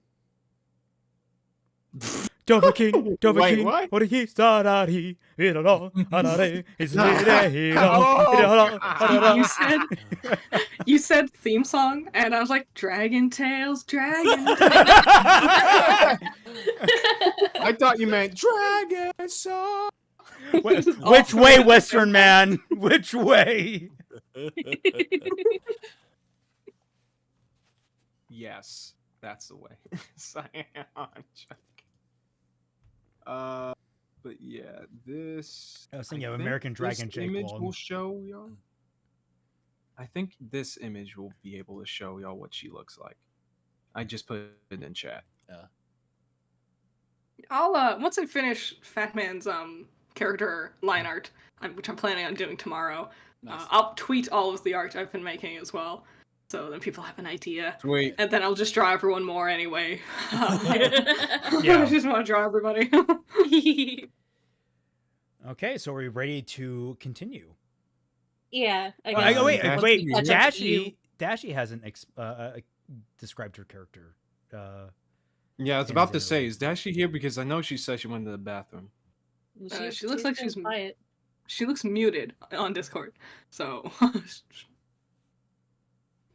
S2: Dover King, Dover
S5: Wait,
S2: King,
S5: what?
S2: what he started,
S4: You said theme song, and I was like, Dragon Tales, Dragon Tales.
S5: I thought you meant dragon song.
S2: Which way, Western man? Which way?
S5: Yes, that's the way. But yeah, this.
S2: I was thinking of
S5: think
S2: American Dragon
S5: this
S2: Jake
S5: image
S2: Long.
S5: will show y'all. I think this image will be able to show y'all what she looks like. I just put it in chat.
S4: I'll once I finish Fatman's character line art, which I'm planning on doing tomorrow.
S7: Nice.
S4: I'll tweet all of the art I've been making as well, so then people have an idea.
S5: Sweet.
S4: And then I'll just draw everyone more anyway.
S2: Yeah.
S4: I just want to draw everybody.
S2: Okay, so are we ready to continue?
S6: Yeah. I
S2: Oh,
S6: guess
S2: wait,
S5: Dashie.
S2: wait.
S6: That's up to you.
S2: Dashie hasn't described her character.
S5: Yeah, I was
S2: in
S5: about
S2: his
S5: to say,
S2: interview.
S5: is Dashie here? Because I know she said she went to the bathroom.
S4: She looks like she's
S6: quiet.
S4: She looks muted on Discord, so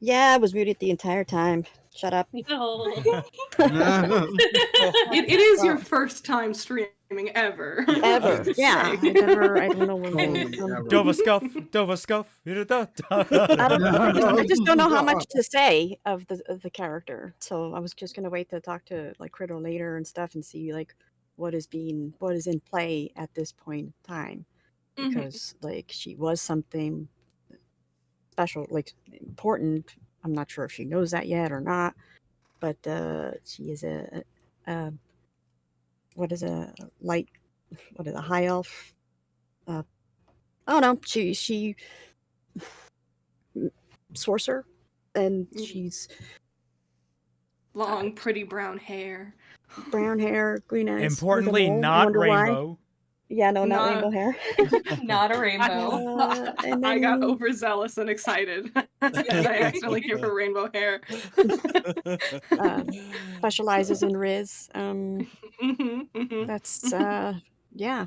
S1: Yeah, I was muted the entire time. Shut up.
S6: No.
S4: it is your first time streaming ever.
S1: Ever. Yeah. I don't know where
S2: Dova Scuff, Dova Scuff.
S1: I just don't know how much to say of the character. So I was just gonna wait to talk to like Critter later and stuff and see like what is in play at this point in time. Because like she was something special, like important. I'm not sure if she knows that yet or not, but she is a high elf? I don't know. She sorcerer, and she's
S4: Long, pretty brown hair.
S1: brown hair, green eyes. with a
S2: Importantly,
S1: mole. I
S2: not
S1: wonder why.
S2: rainbow.
S1: Yeah, no, not rainbow hair.
S6: Not a rainbow.
S1: And
S4: I got
S1: then-
S4: overzealous and excited. I accidentally gave her rainbow hair.
S1: specializes in Riz.
S4: Mhm.
S1: That's yeah.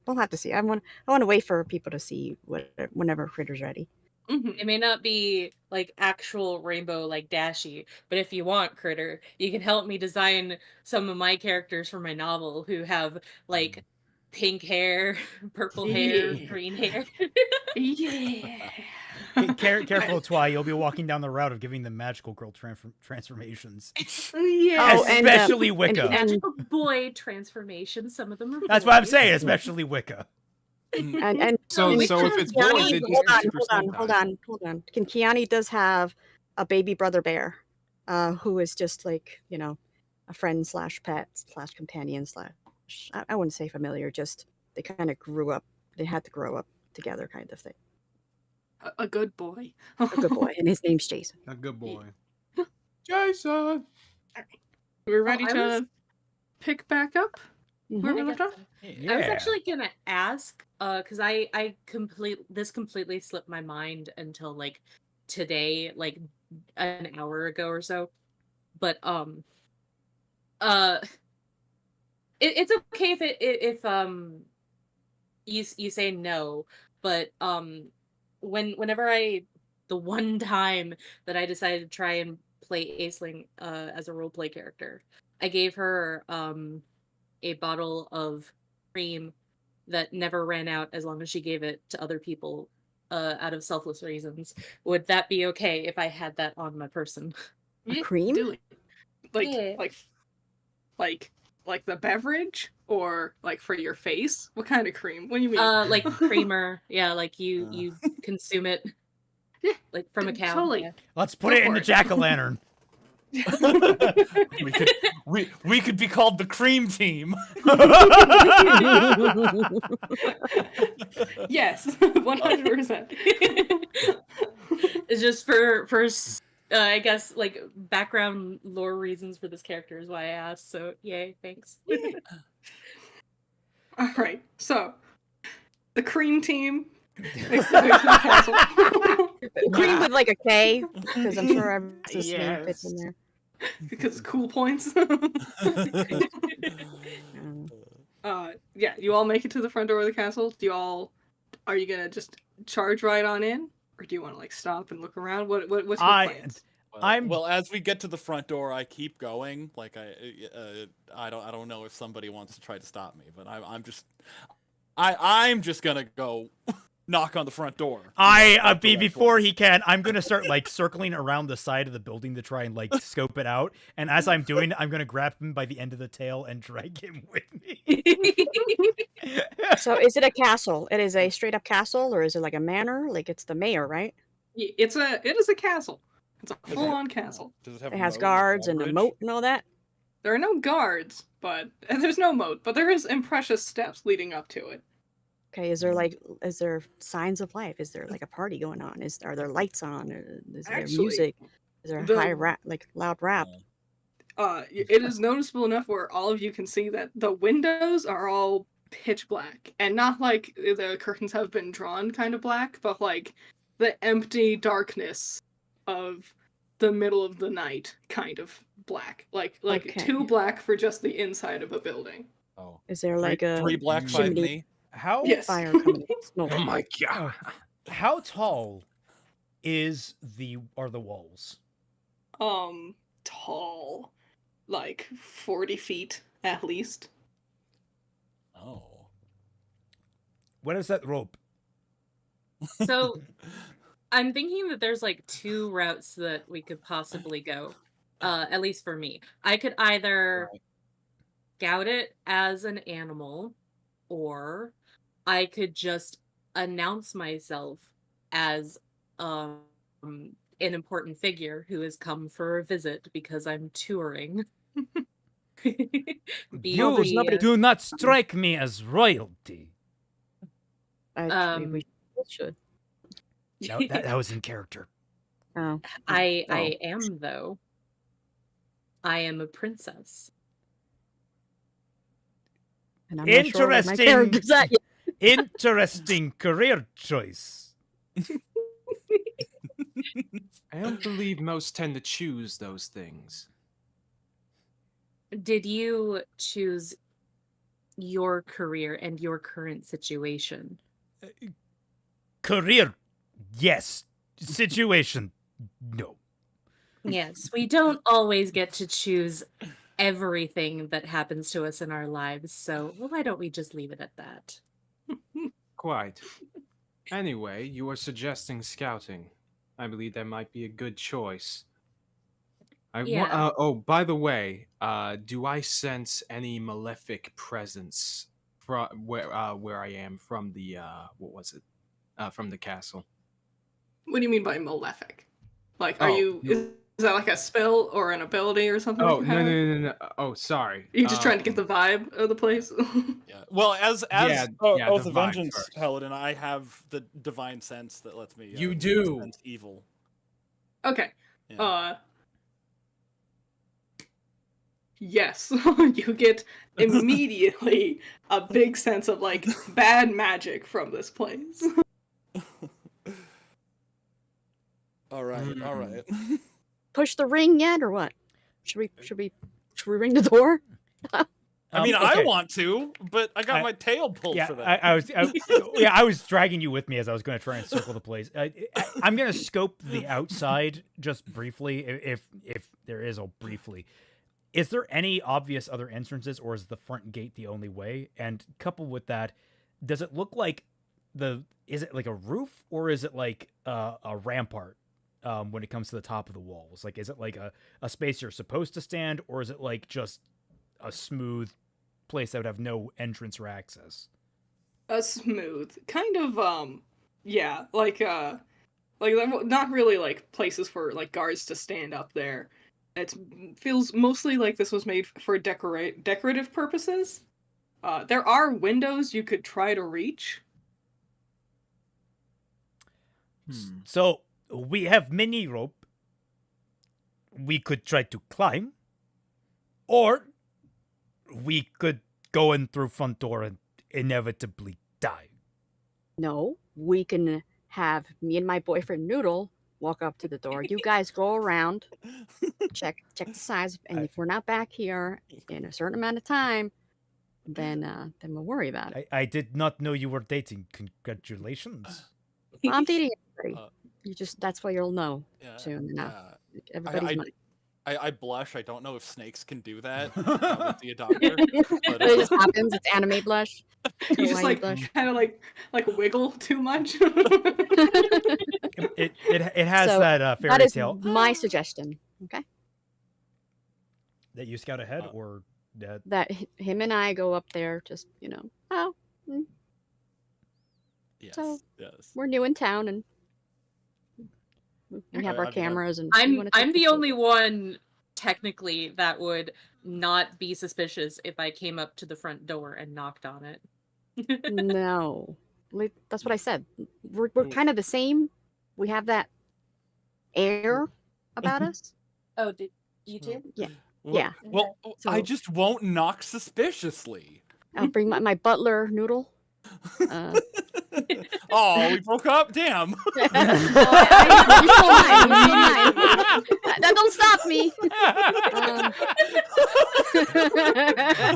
S1: We'll have to see. I want to wait for people to see whenever Critter's ready.
S6: It may not be like actual rainbow like Dashie, but if you want, Critter, you can help me design some of my characters for my novel who have like pink hair, purple hair,
S4: Yeah.
S6: green hair.
S4: Yeah.
S2: Careful, Twi. You'll be walking down the route of giving them magical girl transformations.
S4: Yeah.
S1: Oh, and,
S2: Especially Wicca.
S1: and-
S6: Magical boy transformation. Some of them are.
S2: That's what I'm
S6: boys.
S2: saying, especially Wicca.
S1: and
S5: So
S6: Wicca
S5: if it's
S6: has
S5: boys,
S6: Kiani
S5: it
S6: there.
S5: just
S1: hold on. Kiani does have a baby brother bear, who is just like, a friend / pet / companion / I wouldn't say familiar, just they kind of grew up. They had to grow up together, kind of thing.
S4: A good boy.
S1: A good boy, and his name's Jason.
S5: A good boy. Jason.
S4: We're ready
S6: I
S4: to
S6: was-
S4: pick back up where we
S6: I
S4: left
S6: guess
S4: off.
S6: so. I was actually gonna ask, because this completely slipped my mind until like today, like an hour ago or so. But it's okay if you say no, but whenever the one time that I decided to try and play Aisling as a roleplay character, I gave her a bottle of cream that never ran out as long as she gave it to other people out of selfless reasons. Would that be okay if I had that on my person?
S1: A cream?
S4: Do it. Like,
S6: Yeah.
S4: like the beverage, or like for your face? What kind of cream? What do you mean?
S6: Like creamer. Yeah, like you consume it.
S4: Yeah,
S6: Like from a cow.
S4: totally.
S6: Yeah.
S2: Let's put
S4: Go
S2: it in
S4: for
S2: the
S4: it.
S2: jack-o'-lantern.
S3: we could be called the cream team.
S4: Yes, 100%.
S6: It's just for I guess like background lore reasons for this character is why I asked. So yay, thanks.
S4: All right, so the cream team excavation castle.
S1: Cream with like a K, because I'm sure this name fits in there.
S4: Because cool points.
S1: Um,
S4: Yeah, you all make it to the front door of the castle. Are you gonna just charge right on in, or do you want to like stop and look around? What's your plans?
S3: Well, as we get to the front door, I keep going. Like I don't know if somebody wants to try to stop me, but I'm just gonna go knock on the front door.
S2: Before he can, I'm gonna start like circling around the side of the building to try and like scope it out. And as I'm doing it, I'm gonna grab him by the end of the tail and drag him with me.
S1: So is it a castle? It is a straight up castle, or is it like a manor? Like it's the mayor, right?
S4: It is a castle. It's a full on castle.
S3: Does it have
S1: It
S3: a
S1: has
S3: moat,
S1: guards and a
S3: drawbridge?
S1: moat and all that.
S4: There are no guards, and there's no moat, but there is impressive steps leading up to it.
S1: Okay, is there signs of life? Is there like a party going on? Are there lights on? Or is there
S4: Actually,
S1: music? Is there
S4: the-
S1: high rap, like loud rap?
S4: It is noticeable enough where all of you can see that the windows are all pitch black, and not like the curtains have been drawn kind of black, but like the empty darkness of the middle of the night kind of black, like
S1: Okay.
S4: too black for just the inside of a building.
S3: Oh,
S1: Is there like a
S3: 3 black, 5
S1: chimney
S3: me.
S2: How
S4: Yes.
S1: fire coming? Smoke.
S5: Oh my god.
S2: how tall are the walls?
S4: Tall, like 40 feet at least.
S3: Oh.
S2: What is that rope?
S6: So I'm thinking that there's like 2 routes that we could possibly go. At least for me. I could either scout it as an animal, or I could just announce myself as an important figure who has come for a visit because I'm touring.
S2: You do not strike me as royalty.
S1: Actually, we should.
S2: No, that was in character.
S1: Oh,
S6: I am, though. I am a princess.
S1: and I'm not sure what my character's at yet.
S2: Interesting career choice.
S5: I don't believe most tend to choose those things.
S6: Did you choose your career and your current situation?
S2: Career, yes. Situation, no.
S6: Yes, we don't always get to choose everything that happens to us in our lives, so why don't we just leave it at that?
S5: Quite. Anyway, you are suggesting scouting. I believe that might be a good choice.
S6: Yeah.
S5: Oh, by the way, do I sense any malefic presence from where I am from the from the castle?
S4: What do you mean by malefic? Like,
S5: Oh,
S4: is that like a spell or an ability or something?
S5: Oh,
S4: that you have?
S5: no. Oh, sorry.
S4: Are you just trying to get the vibe of the place?
S3: Yeah. Well, as
S5: yeah,
S3: Oath
S5: the
S3: of
S5: vibe
S3: Vengeance
S5: first.
S3: Paladin, I have the divine sense that lets me.
S5: You do.
S3: sense evil.
S4: Okay.
S3: Yeah.
S4: Yes, you get immediately a big sense of like bad magic from this place.
S3: All right. All right.
S1: Push the ring yet, or what? Should we ring the door?
S3: I mean,
S2: Okay.
S3: I want to, but I got
S2: I-
S3: my tail pulled
S2: Yeah,
S3: for that.
S2: I was dragging you with me as I was going to try and circle the place. I'm going to scope the outside just briefly, if there is, briefly. Is there any obvious other entrances, or is the front gate the only way? And coupled with that, does it look like is it like a roof or is it like a rampart when it comes to the top of the walls? Like, is it like a space you're supposed to stand, or is it like just a smooth place that would have no entrance or access?
S4: A smooth kind of yeah, like not really like places for like guards to stand up there. It feels mostly like this was made for decorative purposes. There are windows you could try to reach.
S2: So we have mini rope. We could try to climb, or we could go in through front door and inevitably die.
S1: No, we can have me and my boyfriend Noodle walk up to the door. You guys go around, check the size, and if we're not back here in a certain amount of time, then we'll worry about it.
S2: I did not know you were dating. Congratulations.
S1: Well, I'm dating everybody. That's why you'll know
S3: Yeah,
S1: soon enough.
S3: yeah.
S1: Everybody's mine.
S3: I blush. I don't know if snakes can do that. Not with the adopter. But,
S1: It just happens. It's anime blush.
S4: You just
S1: Kawaii
S4: like
S1: blush.
S4: kind of like wiggle too much.
S2: It has
S1: So,
S2: that fairy
S1: That is
S2: tale
S1: my suggestion. Okay,
S2: that you scout ahead, or that
S1: that him and I go up there. Just
S3: yes,
S1: So,
S3: yes.
S1: we're new in town and we have
S3: Okay,
S1: our
S3: I mean,
S1: cameras and we wanna take
S6: I'm the
S1: pictures.
S6: only one technically that would not be suspicious if I came up to the front door and knocked on it.
S1: No, that's what I said. We're kind of the same. We have that air about us.
S6: Oh, did you too?
S1: Yeah.
S3: Well,
S1: Yeah.
S3: Well, I
S1: So-
S3: just won't knock suspiciously.
S1: I'll bring my butler Noodle.
S3: Oh, we broke up. Damn.
S1: You're still mine. That don't stop me.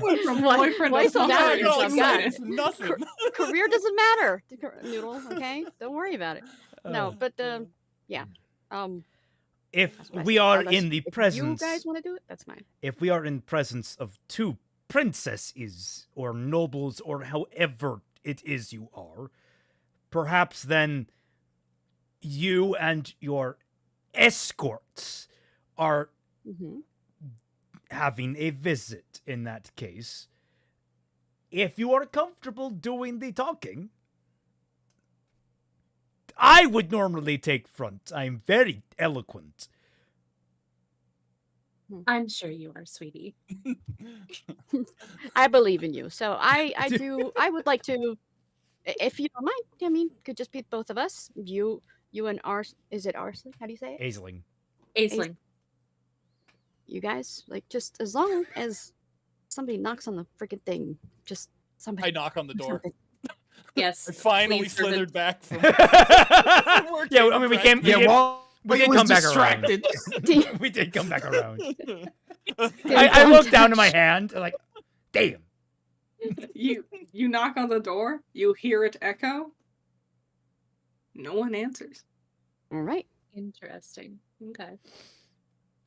S4: Went from
S1: Why-
S4: boyfriend
S1: why
S4: to
S1: so
S4: butler.
S1: down?
S3: You're all
S1: Some guy.
S3: excited for nothing.
S1: Career doesn't matter, Noodle. Okay, don't worry about it. No, but yeah.
S2: if
S1: That's what I
S2: we
S1: said.
S2: are
S1: Unless-
S2: in the
S1: if
S2: presence,
S1: you guys want to do it, that's fine.
S2: if we are in presence of two princesses or nobles or however it is you are, perhaps then you and your escorts are
S1: Hmm.
S2: having a visit in that case. If you are comfortable doing the talking, I would normally take front. I'm very eloquent.
S6: I'm sure you are, sweetie.
S1: I believe in you. So I would like to, if you don't mind, I mean, could just be both of us. You and is it Arsley? How do you say it?
S2: Aisling.
S6: Aisling.
S1: You guys, like, just as long as somebody knocks on the freaking thing, just somebody.
S3: I knock on the door.
S1: something.
S6: Yes.
S3: I finally
S6: please, servant.
S3: slithered back from.
S2: Yeah, I mean, we came.
S5: Yeah, well,
S2: we
S5: he
S2: did
S5: was
S2: come back
S5: distracted.
S2: around. We did come back around.
S1: Didn't
S2: I
S1: don't
S2: looked down to my
S1: touch.
S2: hand, and like, damn.
S4: You knock on the door. You hear it echo. No one answers.
S1: All right.
S6: Interesting. Okay.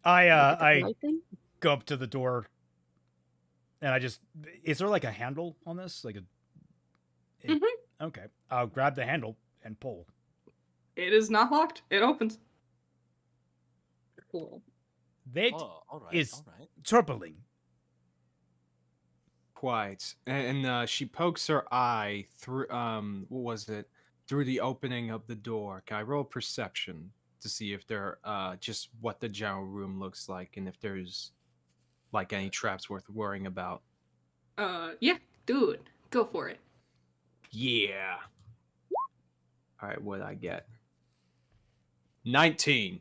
S2: I
S1: Light thing?
S2: go up to the door, and I just. Is there like a handle on this? Like a.
S4: Mhm.
S2: Okay, I'll grab the handle and pull.
S4: It is not locked. It opens.
S6: Cool.
S2: That
S3: Oh, all right,
S2: is-
S3: all right.
S2: troubling.
S5: Quite. And she pokes her eye through what was it? Through the opening of the door. Can I roll perception to see if there just what the general room looks like and if there's like any traps worth worrying about?
S4: Yeah, do it. Go for it.
S5: Yeah. All right, what'd I get? 19.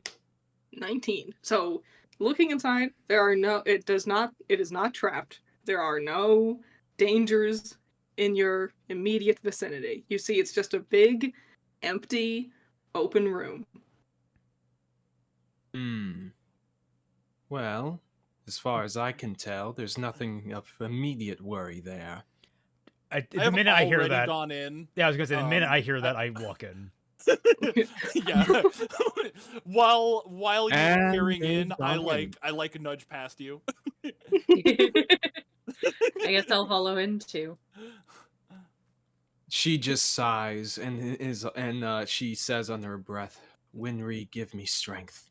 S4: 19. So, looking inside, it is not trapped. There are no dangers in your immediate vicinity. You see, it's just a big, empty, open room.
S5: Well, as far as I can tell, there's nothing of immediate worry there.
S3: I
S2: The
S3: have
S2: minute I hear
S3: already
S2: that,
S3: gone in.
S2: yeah, I was gonna say the minute
S3: um,
S2: I hear that, I walk in.
S3: Yeah. while you're
S5: And
S3: peering in,
S5: they've
S3: I
S5: gone in.
S3: like nudge past you.
S6: I guess I'll follow in too.
S5: She just sighs and she says under her breath, "Winry, give me strength."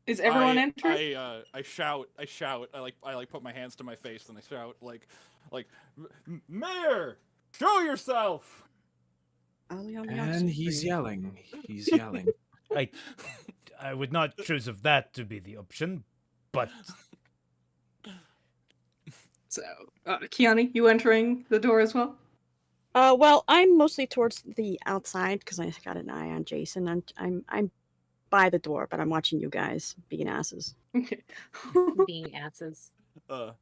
S4: Is everyone entering?
S3: I shout. I put my hands to my face and I shout like, Mayor, show yourself.
S5: And he's yelling. He's yelling.
S2: I would not choose of that to be the option, but
S4: So, Kiani, you entering the door as well?
S1: Well, I'm mostly towards the outside because I got an eye on Jason. I'm by the door, but I'm watching you guys being asses.
S4: Okay.
S6: Being asses.
S3: Of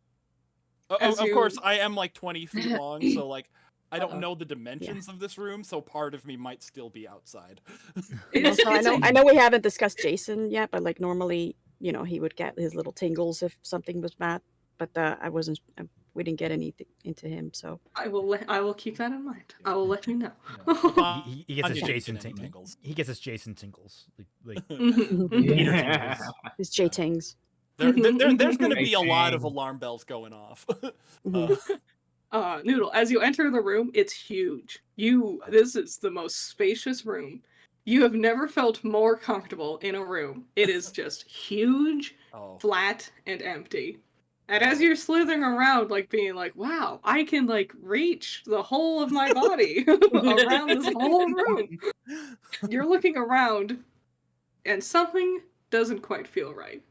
S4: As you-
S3: course, I am like 20 feet long, so like I don't
S4: Uh-oh.
S3: know the dimensions of this room, so part of me might still be outside.
S1: Also, I know we haven't discussed Jason yet, but like normally, you know, he would get his little tingles if something was bad. But we didn't get anything into him, so
S4: I will keep that in mind. I will let you know.
S2: he gets his
S3: Anya didn't
S2: Jason
S3: get any
S2: tingles.
S3: tingles.
S2: He gets his Jason tingles. Like
S4: Mhm.
S2: Peter
S5: Yeah.
S2: tingles.
S1: his J Tings.
S3: There's going to be a lot of
S5: Dang.
S3: alarm bells going off.
S4: Noodle, as you enter the room, it's huge. This is the most spacious room. You have never felt more comfortable in a room. It is just huge,
S3: Oh.
S4: flat, and empty. And as you're slithering around, like being like, wow, I can like reach the whole of my body around this whole room. You're looking around and something doesn't quite feel right.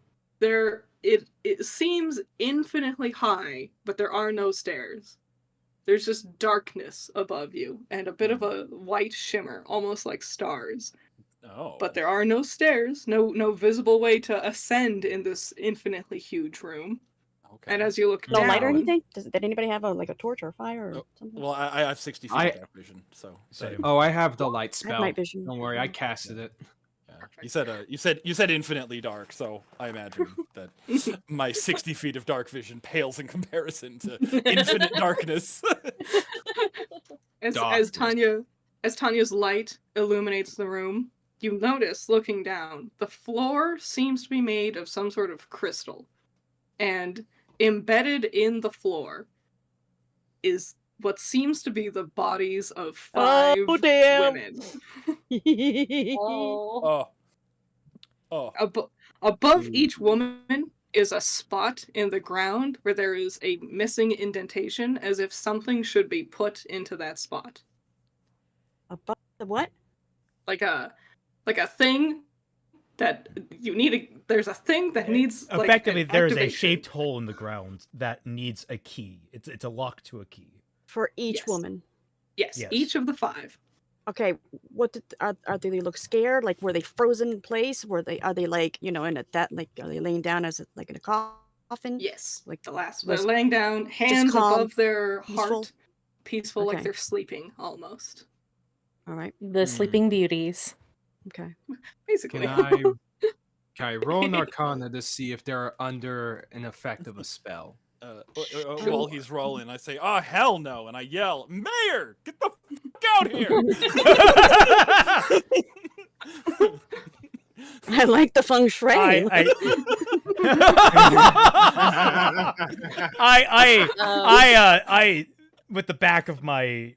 S4: It seems infinitely high, but there are no stairs. There's just darkness above you and a bit of a white shimmer, almost like stars.
S3: Oh.
S4: But there are no stairs, no visible way to ascend in this infinitely huge room.
S3: Okay.
S4: And as you look
S1: No
S4: down,
S1: light or anything? Did anybody have a torch or a fire or something?
S3: Well, I have 60 feet of dark vision, so.
S2: Same.
S5: Oh, I have the light
S1: I
S5: spell.
S1: have night vision.
S5: Don't worry, I casted it.
S3: Yeah. You said infinitely dark, so I imagine that my 60 feet of dark vision pales in comparison to infinite darkness.
S4: as
S5: Darkness.
S4: Tanya's light illuminates the room, you notice looking down, the floor seems to be made of some sort of crystal. And embedded in the floor is what seems to be the bodies of 5
S1: damn.
S4: women.
S6: Oh.
S3: Oh.
S4: Above each woman is a spot in the ground where there is a missing indentation, as if something should be put into that spot.
S1: Above the what?
S4: Like a thing that there's a thing that needs like,
S2: Effectively,
S4: an
S2: there is a
S4: activation.
S2: shaped hole in the ground that needs a key. It's a lock to a key.
S1: For each
S4: Yes.
S1: woman.
S4: Yes,
S2: Yes.
S4: each of the 5.
S1: Okay, are they look scared? Like were they frozen in place? Are they like, you know, in a like are they laying down as like in a coffin?
S4: Yes,
S1: Like
S4: the last.
S1: was
S4: They're laying down, hands
S1: calm,
S4: above their
S1: peaceful?
S4: heart, peaceful, like
S1: Okay.
S4: they're sleeping almost.
S1: All right.
S6: The Sleeping Beauties.
S1: Okay.
S4: Basically.
S5: Can I roll an Arcana to see if they're under an effect of a spell?
S3: While he's rolling, I say, "Oh hell no!" and I yell, "Mayor, get the fuck out here!"
S1: I like the feng shui.
S2: I with the back of my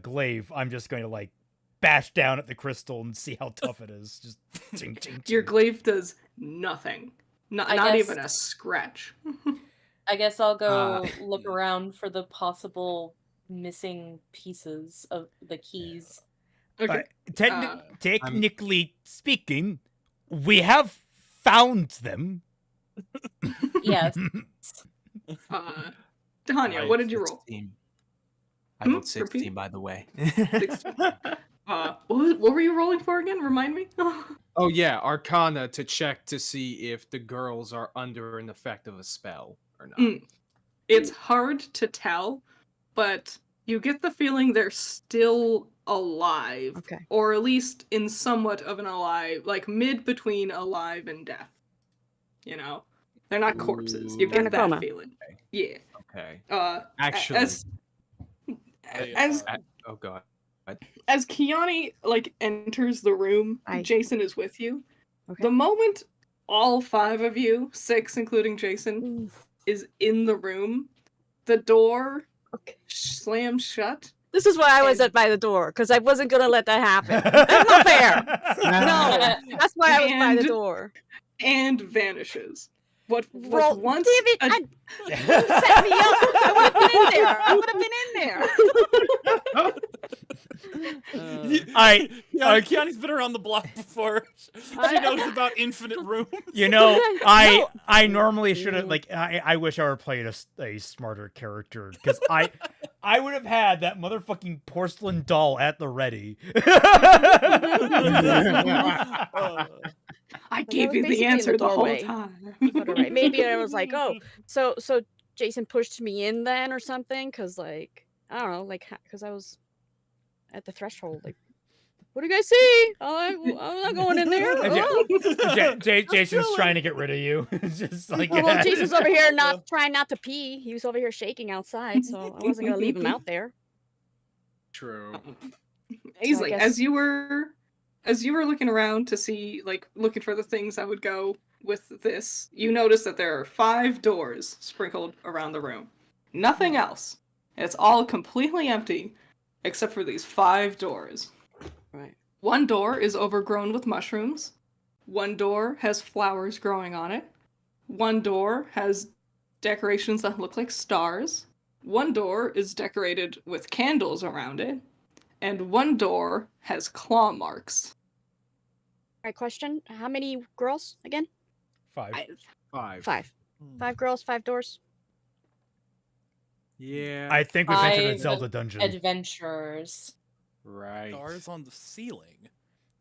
S2: glaive, I'm just going to like bash down at the crystal and see how tough it is. Just ting, ting,
S4: Your
S2: ting.
S4: glaive does nothing. Not
S6: guess-
S4: even a scratch.
S6: I guess I'll go look around for the possible missing pieces of the keys.
S4: Okay.
S2: Technically speaking, we have found them.
S6: Yes.
S4: Tanya, what did you roll?
S5: 16. I rolled
S4: Hmm? Repeat.
S5: 16, by the way.
S4: 16. What were you rolling for again? Remind me.
S5: Oh yeah, Arcana to check to see if the girls are under an effect of a spell or not.
S4: It's hard to tell, but you get the feeling they're still alive.
S1: Okay.
S4: Or at least in somewhat of an alive, like mid between alive and death. You know? They're not corpses. You
S5: Ooh.
S1: They're in
S4: get
S1: a
S4: that
S1: coma.
S4: feeling. Yeah.
S5: Okay.
S4: Actually, as
S5: Oh god.
S4: as Kiani like enters the room, Jason is with you.
S1: Okay.
S4: The moment all 5 of you, 6 including Jason, is in the room, the door
S1: Okay.
S4: slams shut.
S1: This is why I was
S4: And-
S1: by the door, because I wasn't gonna let that happen. That's not fair. No, that's why I was by the
S4: And-
S1: door.
S4: and vanishes. What was
S1: Roll,
S4: once
S1: damn it!
S4: a-
S1: You set me up. I would have been in there. I would have been in there.
S3: Keanu's been around the block before. She knows about infinite rooms.
S2: You know,
S1: No.
S2: I normally should have I wish I were playing a smarter character because I would have had that motherfucking porcelain doll at the ready.
S4: I gave
S1: was
S4: you
S1: basically
S4: the
S1: in
S4: answer the whole
S1: doorway.
S4: time.
S1: But alright, maybe I was like, oh, so Jason pushed me in then or something, because like I don't know, like because I was at the threshold, like. What do you guys see? I'm not going in there. Oh.
S2: Jason's trying to get rid of you. It's just like
S1: Well, Jason's over here trying not to pee. He was over here shaking outside, so I wasn't gonna leave him out there.
S5: True.
S4: Easily,
S1: guess-
S4: as you were looking around to see, like, looking for the things that would go with this, you notice that there are 5 doors sprinkled around the room. Nothing else. It's all completely empty, except for these 5 doors.
S1: Right.
S4: One door is overgrown with mushrooms. One door has flowers growing on it. One door has decorations that look like stars. One door is decorated with candles around it. And one door has claw marks.
S1: Alright, question. How many girls again?
S2: 5.
S5: 5.
S1: 5. 5 girls, 5 doors.
S5: Yeah.
S2: I think we've entered a
S6: 5
S2: Zelda dungeon.
S6: adventurers.
S5: Right.
S3: Stars on the ceiling.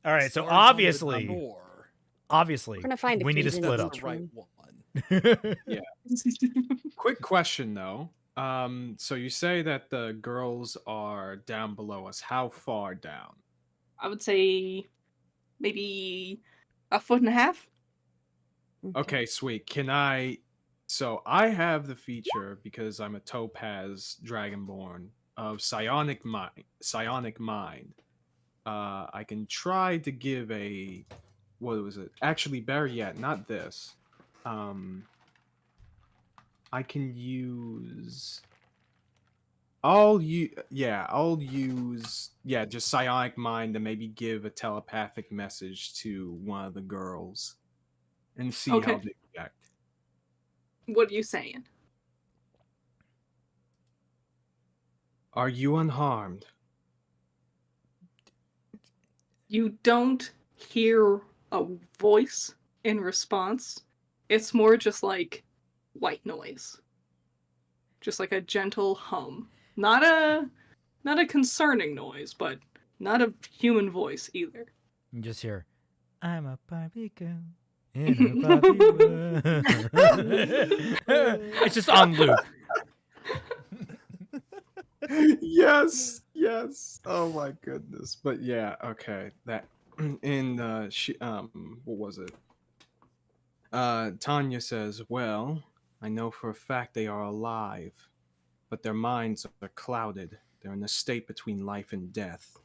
S2: All right, so
S3: Stars on the
S2: obviously,
S3: door.
S1: We're gonna find a
S2: we need to
S1: key in
S2: split
S1: each
S2: up.
S3: That's the right
S1: room.
S3: one.
S5: Quick question though. So you say that the girls are down below us. How far down?
S4: I would say maybe 1.5 feet.
S5: Okay, sweet. Can I? So I have the feature because I'm a Topaz Dragonborn of Psionic Mind. Psionic Mind. I can try to give a. What was it? Actually, better yet, not this. I can use. I'll use just Psionic Mind to maybe give a telepathic message to one of the girls and see
S4: Okay.
S5: how they react.
S4: What are you saying?
S5: Are you unharmed?
S4: You don't hear a voice in response. It's more just like white noise. Just like a gentle hum. Not a concerning noise, but not a human voice either.
S2: You just hear, I'm a Barbie girl in a Barbie world. It's just on loop.
S5: Yes. Oh my goodness. But yeah, okay. That in what was it? Tanya says, "Well, I know for a fact they are alive, but their minds are clouded. They're in a state between life and death.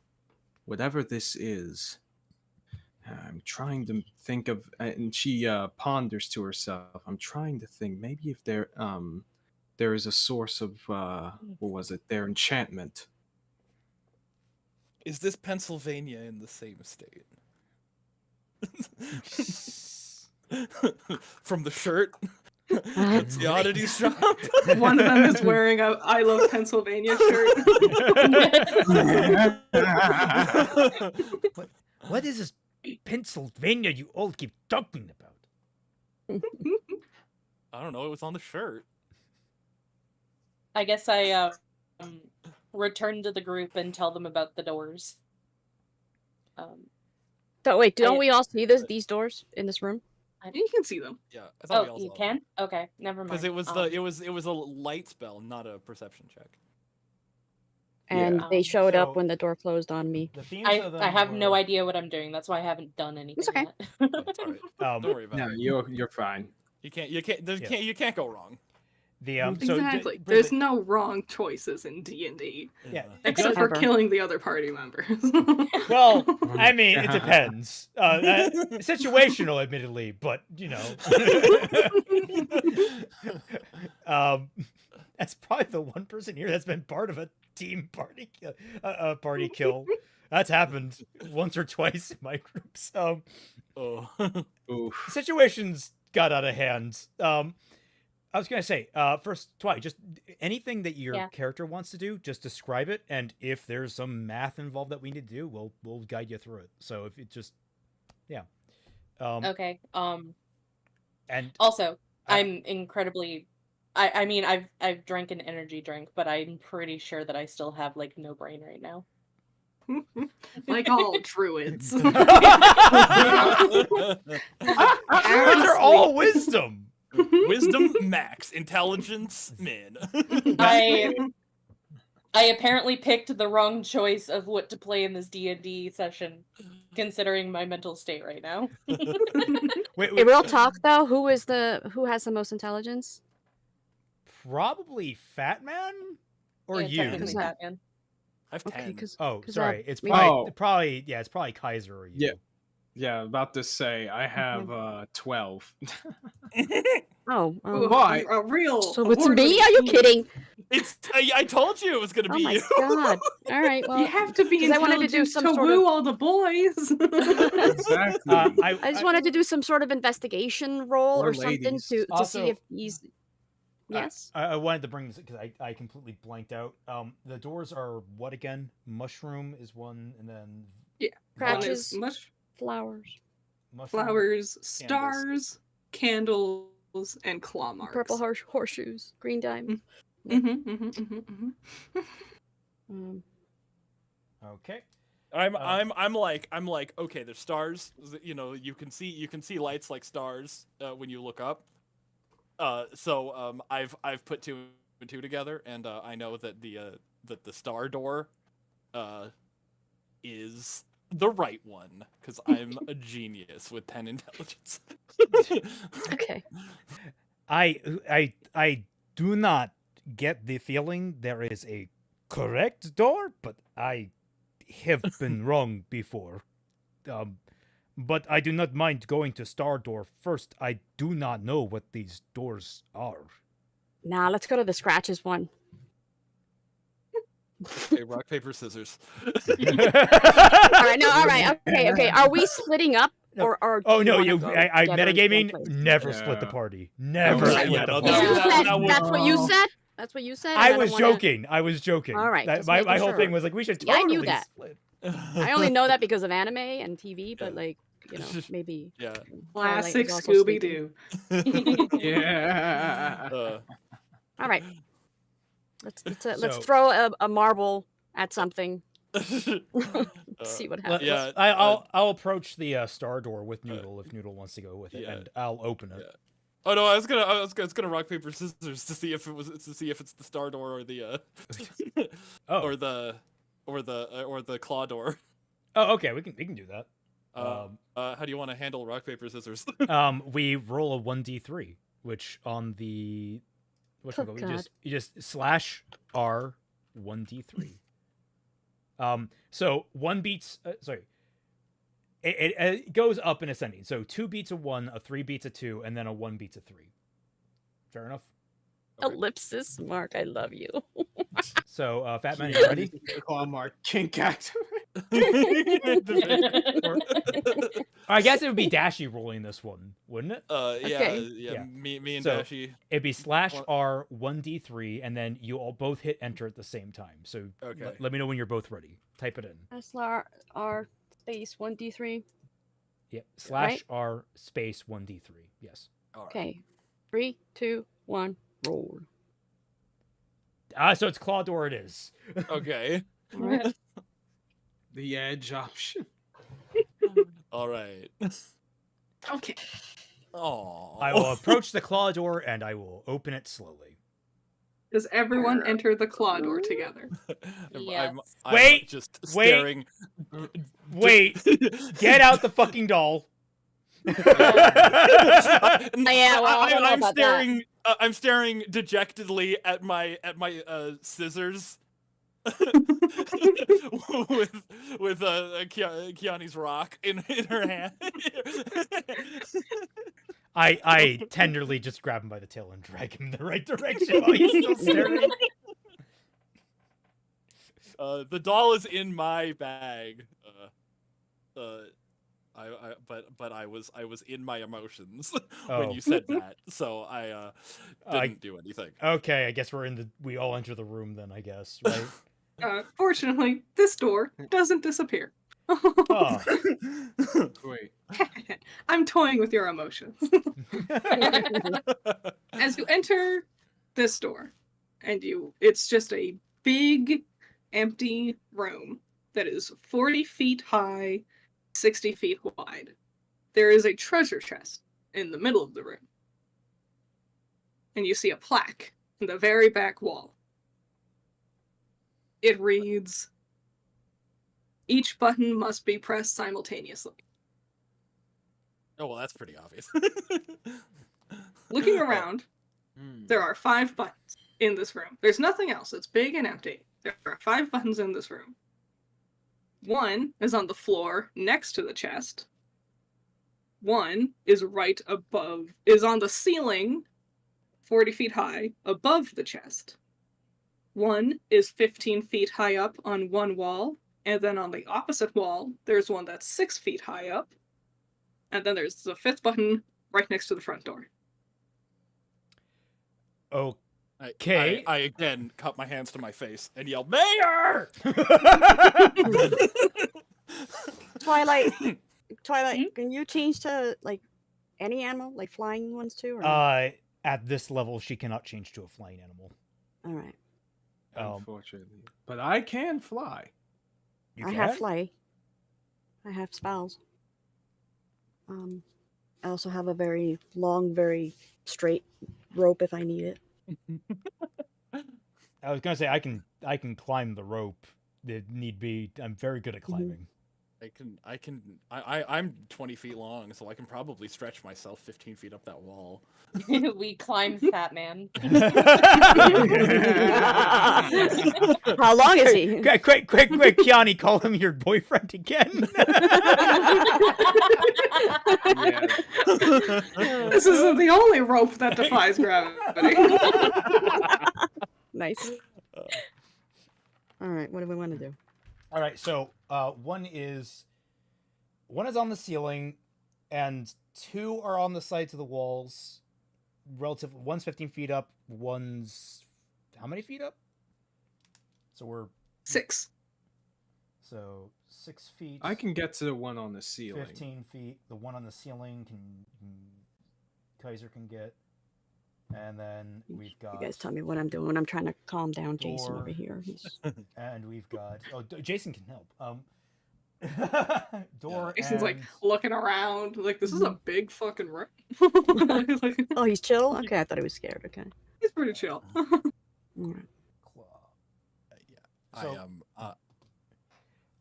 S5: Whatever this is, I'm trying to think of," and she ponders to herself. I'm trying to think maybe if there is a source of what was it? Their enchantment.
S3: Is this Pennsylvania in the same state? From the shirt? It's the Oddity shop.
S4: One of them is wearing a I Love Pennsylvania shirt.
S2: What is this Pennsylvania you all keep talking about?
S3: I don't know, it was on the shirt.
S6: I guess I return to the group and tell them about the doors.
S1: So wait, don't
S6: I-
S1: we all see these doors in this room?
S4: You can see them.
S3: Yeah, I thought we
S6: Oh,
S3: all
S6: you
S3: saw
S6: can? Okay, never mind.
S3: because it was it was a light spell, not a perception check.
S1: And
S6: Yeah.
S1: they showed up
S2: So-
S1: when the door closed on me.
S2: The themes
S6: I
S2: of them
S6: have no
S2: were-
S6: idea what I'm doing. That's why I haven't done anything
S1: okay.
S6: yet.
S3: That's all right. Don't worry about
S5: No,
S3: it.
S5: you're fine.
S3: You can't go wrong.
S2: The
S4: Exactly.
S2: Brit-
S4: There's no wrong choices in D&D.
S2: Yeah.
S4: Except for
S1: Ever.
S4: killing the other party members.
S2: Well, I mean, it depends. Situational, admittedly, but you know. That's probably the one person here that's been part of a team party party kill. That's happened once or twice in my groups.
S3: Oh.
S5: Oof.
S2: Situations got out of hand. I was gonna say, first, Twilight, just anything that your character wants to do, just describe it, and if there's some math involved that we need to do, we'll guide you through it. So if it just,
S6: Okay.
S2: And
S6: Also, I'm incredibly. I mean, I've drank an energy drink, but I'm pretty sure that I still have like no brain right now.
S4: Like all druids.
S2: Druids are all wisdom.
S3: Wisdom max, intelligence min.
S6: I apparently picked the wrong choice of what to play in this D&D session, considering my mental state right now.
S2: Wait,
S1: Hey, real talk though, who has the most intelligence?
S2: Probably Fatman or
S6: Yeah,
S2: you.
S6: technically
S1: Who's that?
S6: Batman.
S3: I have 10.
S2: Oh,
S1: 'cause
S2: sorry.
S1: that-
S2: It's
S1: we-
S2: probably it's probably Kaiser or you.
S5: Yeah. Yeah, about to say I have 12.
S1: Oh,
S4: Ooh,
S5: Why?
S4: a real.
S1: so it's
S4: award-winning
S1: me? Are you
S4: team.
S1: kidding?
S3: It's I told you it was gonna
S1: Oh
S3: be
S1: my
S3: you.
S1: god! All right, well,
S4: You have to be
S1: 'cause I wanted to do
S4: intelligent
S1: some
S4: to
S1: sort
S4: woo
S1: of-
S4: all the boys.
S5: Exactly.
S1: I just wanted to do some sort of investigation roll
S5: Or
S1: or something
S5: ladies.
S1: to
S2: Also-
S1: see if he's. Yes.
S2: I wanted to bring this because I completely blanked out. The doors are what again? Mushroom is one, and then
S1: Scratches,
S4: Mush
S1: flowers,
S2: mushroom.
S4: flowers, stars, candles, and claw marks.
S1: purple horseshoes, green diamond.
S2: Okay.
S3: I'm like okay, there's stars. You know, you can see lights like stars when you look up. So I've put two and two together, and I know that the star door is the right one because I'm a genius with 10 intelligence.
S1: Okay.
S2: I do not get the feeling there is a correct door, but I have been wrong before. But I do not mind going to Star Door first. I do not know what these doors are.
S1: Nah, let's go to the scratches one.
S3: Okay, rock paper scissors.
S1: All right, no, all right, okay. Are we splitting up or?
S2: Oh
S1: do
S2: no,
S1: wanna
S2: you
S1: go
S2: I
S1: together in
S2: metagaming,
S1: one place?
S2: never split the
S5: Yeah.
S2: party. Never
S5: Yeah,
S2: split
S3: yeah,
S2: the
S3: no,
S2: party.
S1: You
S3: that-
S1: said
S3: that would-
S1: that's what you said. That's what you said.
S2: I
S1: don't
S2: was
S1: wanna-
S2: joking. I was joking.
S1: All right,
S2: That-
S1: just
S2: my
S1: making
S2: whole thing
S1: sure.
S2: was like we should
S1: Yeah, I
S2: totally
S1: knew that.
S2: split.
S1: I only know that because of anime and TV, but
S3: Yeah.
S1: like maybe.
S3: Yeah.
S1: Twilight
S4: Classic
S1: is also
S4: Scooby
S1: sleeping.
S4: Doo.
S5: Yeah.
S1: All right. Let's
S2: So-
S1: throw a marble at something. See what
S2: Let-
S1: happens.
S3: Yeah.
S2: I'll approach the Star Door with Noodle if Noodle wants to go with it,
S3: yeah.
S2: and I'll open it.
S3: Yeah. Oh no, I was gonna rock paper scissors to see if it's the star door or the
S2: Oh.
S3: or the claw door.
S2: Oh, okay, we can do that.
S3: How do you want to handle rock paper scissors?
S2: We roll a 1d3, which on the
S1: Oh,
S2: you just slash R 1d3. So one beats it goes up in ascending. So 2 beats a 1, a 3 beats a 2, and then a 1 beats a 3. Fair enough.
S1: Ellipsis mark. I love you.
S2: So Fatman, you ready?
S5: Claw mark kink activate.
S2: I guess it would be Dashie rolling this one, wouldn't it?
S1: Okay.
S2: Yeah.
S3: Me and
S2: So-
S3: Dashie.
S2: It'd be slash
S3: Well-
S2: R 1d3, and then you all both hit enter at the same time. So
S3: Okay.
S2: let me know when you're both ready. Type it in.
S1: SLR space 1d3.
S2: Yeah, slash
S1: Right?
S2: R space 1d3. Yes.
S3: All right.
S1: Okay. 3, 2, 1. Roll.
S2: So it's Claw Door. It is.
S3: Okay.
S1: All right.
S5: The edge option.
S3: All right.
S4: Okay.
S3: Oh.
S2: I will approach the Claw Door and I will open it slowly.
S4: Does everyone enter the claw door together?
S3: I'm
S2: Wait,
S3: just
S2: wait.
S3: staring.
S2: Wait, get out the fucking doll.
S1: Yeah, well, I don't know
S3: I'm
S1: about
S3: staring. I'm staring dejectedly at my scissors. with Kiani's rock in her hand.
S2: I tenderly just grab him by the tail and drag him in the right direction while he's still staring.
S3: The doll is in my bag. But I was in my emotions when
S2: Oh.
S3: you said that, so I didn't do anything.
S2: Okay, I guess we all enter the room then, I guess, right?
S4: Fortunately, this door doesn't disappear.
S2: Oh.
S5: Wait.
S4: I'm toying with your emotions. As you enter this door, and it's just a big, empty room that is 40 feet high, 60 feet wide. There is a treasure chest in the middle of the room. And you see a plaque in the very back wall. It reads, "Each button must be pressed simultaneously."
S3: Oh, well, that's pretty obvious.
S4: Looking around, there are 5 buttons in this room. There's nothing else. It's big and empty. There are 5 buttons in this room. 1 is on the floor next to the chest. 1 is on the ceiling, 40 feet high, above the chest. 1 is 15 feet high up on one wall, and then on the opposite wall, there's one that's 6 feet high up. And then there's the 5th button right next to the front door.
S2: Okay.
S3: I again cut my hands to my face and yelled, "Mayor!"
S1: Twilight, can you change to like any animal, like flying ones too? Or not?
S2: At this level, she cannot change to a flying animal.
S1: All right.
S5: Unfortunately. But I can fly.
S2: You
S1: I
S2: can?
S1: have fly. I have spells. I also have a very long, very straight rope if I need it.
S2: I was gonna say I can climb the rope if need be. I'm very good at climbing.
S3: I'm 20 feet long, so I can probably stretch myself 15 feet up that wall.
S6: We climb Fatman.
S1: How long is he?
S2: Quick, Kiani, call him your boyfriend again.
S5: Yeah.
S4: This isn't the only rope that defies gravity.
S1: Nice. All right, what do we want to do?
S2: All right, so one is on the ceiling, and 2 are on the sides of the walls. One's 15 feet up. One's how many feet up? So we're
S4: 6.
S2: So 6 feet.
S5: I can get to the one on the ceiling.
S2: 15 feet. The one on the ceiling Kaiser can get. And then we've got...
S1: You guys tell me what I'm doing when I'm trying to calm down Jason
S2: Door.
S1: over here.
S2: And we've got... Oh, Jason can help. Door
S4: Jason's like looking around, like this is a big fucking room.
S1: Oh, he's chill? Okay, I thought he was scared. Okay.
S4: He's pretty chill.
S1: All right.
S3: Yeah,
S2: So,
S3: I am.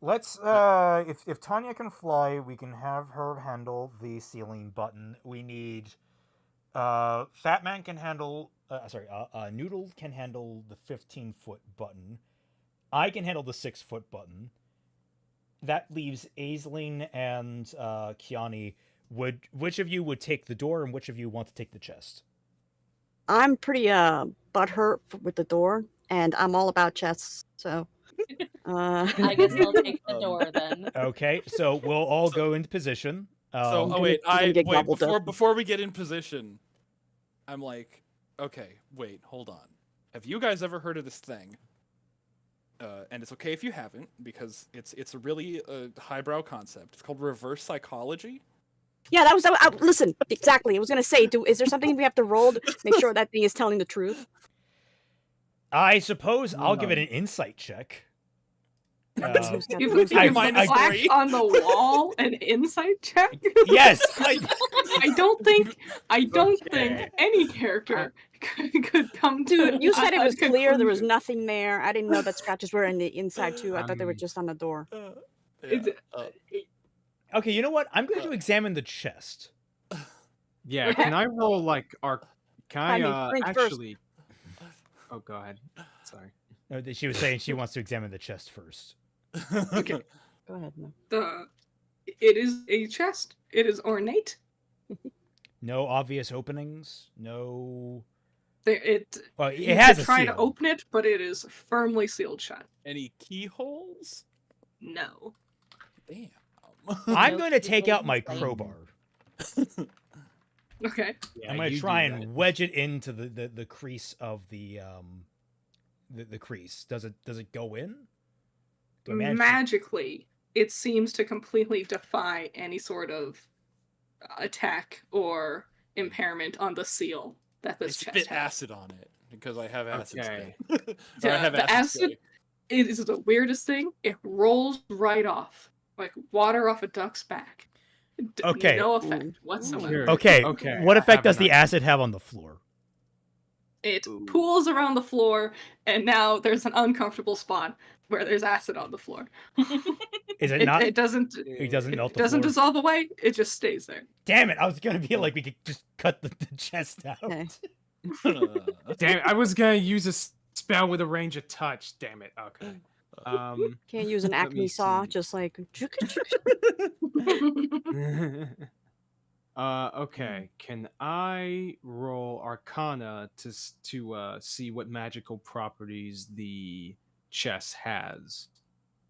S2: Let's if Tanya can fly, we can have her handle the ceiling button. We need Fatman can handle Noodle can handle the 15-foot button. I can handle the 6-foot button. That leaves Aisling and Kiani. Which of you would take the door and which of you want to take the chest?
S1: I'm pretty butthurt with the door, and I'm all about chests, so
S6: I guess I'll take the door then.
S2: Okay, so we'll all go into position.
S3: Before we get in position, I'm like, okay, wait, hold on. Have you guys ever heard of this thing? And it's okay if you haven't, because it's a really highbrow concept. It's called reverse psychology.
S1: yeah, that was listen, exactly. I was gonna say, is there something we have to roll to make sure that thing is telling the truth?
S2: I suppose I'll give it an insight check.
S4: You
S1: Who's
S4: put
S1: got
S4: your plaque on the wall an insight check?
S2: Yes.
S4: I don't think any character could come to.
S1: Dude, you said it was
S4: a
S1: clear there was
S4: conclusion.
S1: nothing there. I didn't know that scratches were in the inside too. I thought they were just on the door.
S2: Okay, you know what? I'm going to examine the chest.
S5: Yeah, can I roll like can I
S1: drink first.
S5: actually Oh, go ahead. Sorry.
S2: No, she was saying she wants to examine the chest first.
S4: Okay.
S1: Go ahead. No.
S4: It is a chest. It is ornate.
S2: No obvious openings. No.
S4: It
S2: Well, it
S4: you
S2: has
S4: could
S2: a
S4: try
S2: seal.
S4: to open it, but it is firmly sealed shut.
S3: Any keyholes?
S4: No.
S3: Damn.
S2: I'm
S6: No
S2: going to take out my
S6: keyholes, like-
S2: crowbar.
S4: Okay.
S5: Yeah,
S2: I'm going to
S5: you
S2: try
S5: do
S2: and
S5: that.
S2: wedge it into the crease of the crease. Does it go in? Do I manage to-
S4: Magically, it seems to completely defy any sort of attack or impairment on the seal that
S3: I
S4: this chest
S3: spit
S4: has.
S3: acid on it because I have acid
S5: Okay.
S3: spray. Or I
S4: Yeah,
S3: have
S4: the
S3: acid
S4: acid, it is the weirdest thing. It rolls right off, like water off a duck's back.
S2: Okay.
S4: No effect whatsoever.
S5: Here.
S2: Okay.
S5: Okay,
S2: What
S5: I
S2: effect
S5: have
S2: does
S5: an
S2: the
S5: idea.
S2: acid have on the floor?
S4: It
S5: Ooh.
S4: pools around the floor, and now there's an uncomfortable spot where there's acid on the floor.
S2: Is it not?
S4: It doesn't.
S2: It doesn't melt
S4: It
S2: the
S4: doesn't
S2: floor.
S4: dissolve away. It just stays there.
S2: Damn it! I was gonna be like, we could just cut the chest out.
S1: Okay.
S5: Damn it, I was gonna use a spell with a range of touch. Damn it. Okay.
S1: Can't use an
S5: Let
S1: acme
S5: me
S1: saw,
S5: see.
S1: just like.
S5: Okay. Can I roll Arcana to see what magical properties the chest has?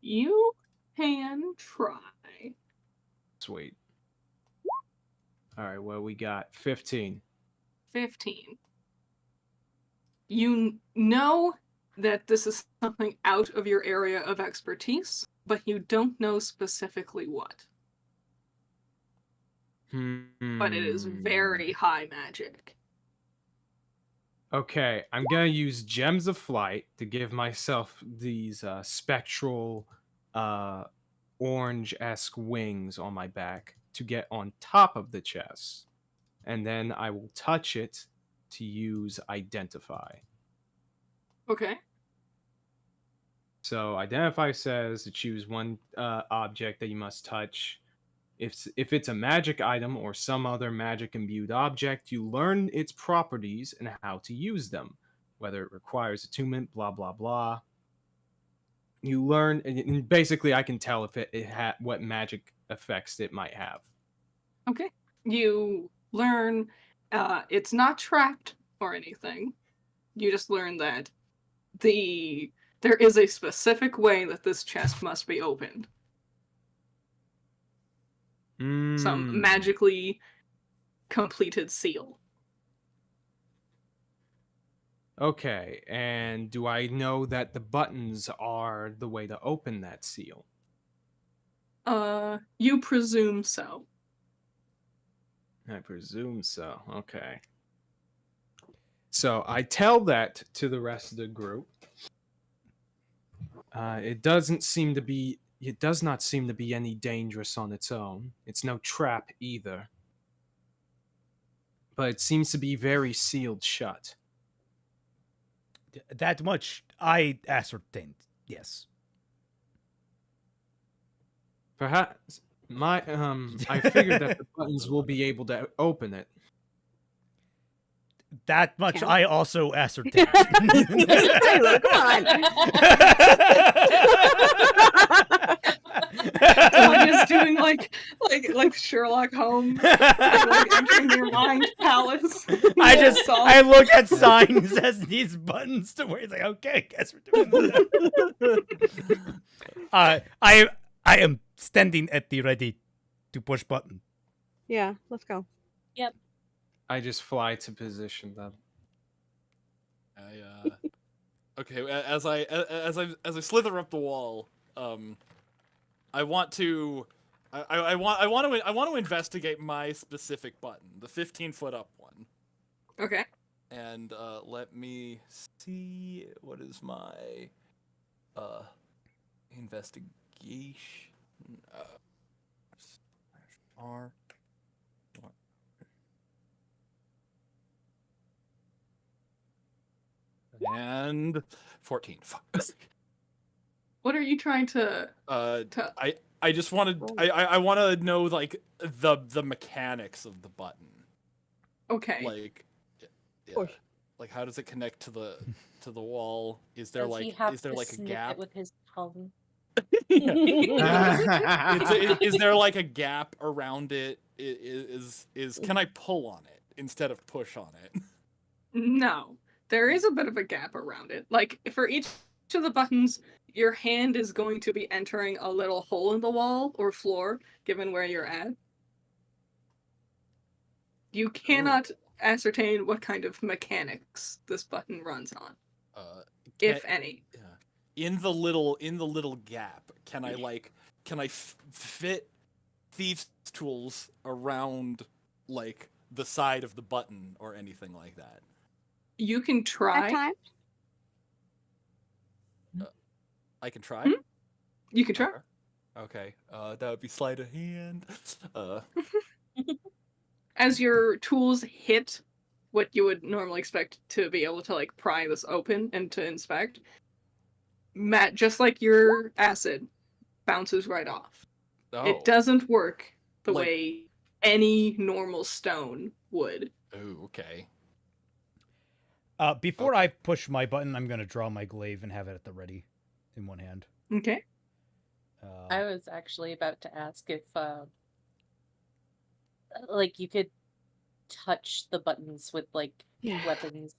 S4: You can try.
S5: Sweet. All right. Well, we got 15.
S4: 15. You know that this is something out of your area of expertise, but you don't know specifically what. But it is very high magic.
S5: Okay, I'm gonna use Gems of Flight to give myself these spectral, orange-esque wings on my back to get on top of the chest, and then I will touch it to use Identify.
S4: Okay.
S5: So Identify says to choose one object that you must touch. If it's a magic item or some other magic imbued object, you learn its properties and how to use them, whether it requires attunement, blah blah blah. You learn, and basically, I can tell if it what magic effects it might have.
S4: Okay. You learn it's not trapped or anything. You just learn that there is a specific way that this chest must be opened. Some magically completed seal.
S5: Okay, and do I know that the buttons are the way to open that seal?
S4: You presume so.
S5: I presume so. Okay. So I tell that to the rest of the group. It does not seem to be any dangerous on its own. It's no trap either. But it seems to be very sealed shut.
S2: That much I ascertained. Yes.
S5: Perhaps I figured that the buttons will be able to open it.
S2: That much
S1: Yeah.
S2: I also ascertained.
S1: Tyler, come on.
S4: Someone is doing like Sherlock Holmes, like entering your mind palace.
S2: I look at signs as these buttons to where it's like, okay, guess we're doing that. I am standing at the ready to push button.
S1: Yeah, let's go.
S5: I just fly to position them.
S3: Okay, as I slither up the wall, I want to investigate my specific button, the 15-foot up one.
S4: Okay.
S3: And let me see, what is my investigation? R. And 14. Fuck.
S4: What are you trying to?
S3: I just wanted I want to know like the mechanics of the button.
S4: Okay.
S3: Like, yeah,
S1: course.
S3: like how does it connect to the wall? Is there
S6: Does he
S3: like
S6: have
S3: is there
S6: to
S3: like a
S6: sniff
S3: gap?
S6: it with his tongue?
S3: Is there like a gap around it is can I pull on it instead of push on it?
S4: No, there is a bit of a gap around it. Like for each of the buttons, your hand is going to be entering a little hole in the wall or floor, given where you're at. You cannot ascertain what kind of mechanics this button runs on, if any.
S3: In the little gap, can I fit thieves' tools around like the side of the button or anything like that?
S4: You can try.
S1: Time?
S3: I can try.
S4: You can try.
S3: Okay. That would be sleight of hand.
S4: As your tools hit what you would normally expect to be able to like pry this open and to inspect, Matt, just like your acid, bounces right off.
S3: Oh.
S4: It doesn't work the
S3: Like-
S4: way any normal stone would.
S3: Oh, okay.
S2: Before I push my button, I'm gonna draw my glaive and have it at the ready in one hand.
S4: Okay.
S6: I was actually about to ask if, like, you could touch the buttons with, like,
S1: Yeah.
S6: weapons.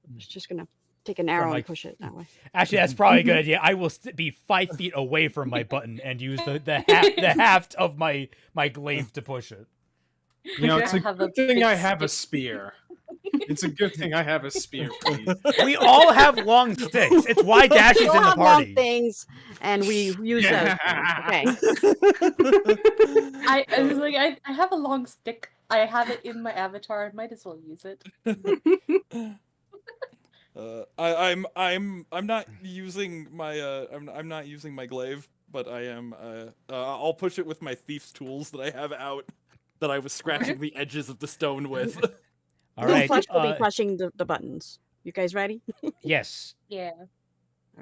S1: I was just gonna take an arrow
S2: like-
S1: and push it that way.
S2: Actually, that's probably a good idea. I will be 5 feet away from my button and use the haft of my glaive to push it.
S5: You know, it's a
S6: I have a
S5: good thing
S6: big
S5: I have a
S6: stick.
S5: spear. It's a good thing I have a spear, please.
S2: We all have long sticks. It's why Dashie's
S1: We all
S2: in the
S1: have long
S2: party.
S1: things, and we use those. Things. Okay.
S6: I was like, I have a long stick. I have it in my avatar. I might as well use it.
S3: I'm not using my I'm not using my glaive, but I am I'll push it with my thief's tools that I have out that I was scratching the edges of the stone with.
S2: All
S1: Little
S2: right.
S1: Flesh will be pushing the buttons. You guys ready?
S2: Yes.
S6: Yeah.
S1: All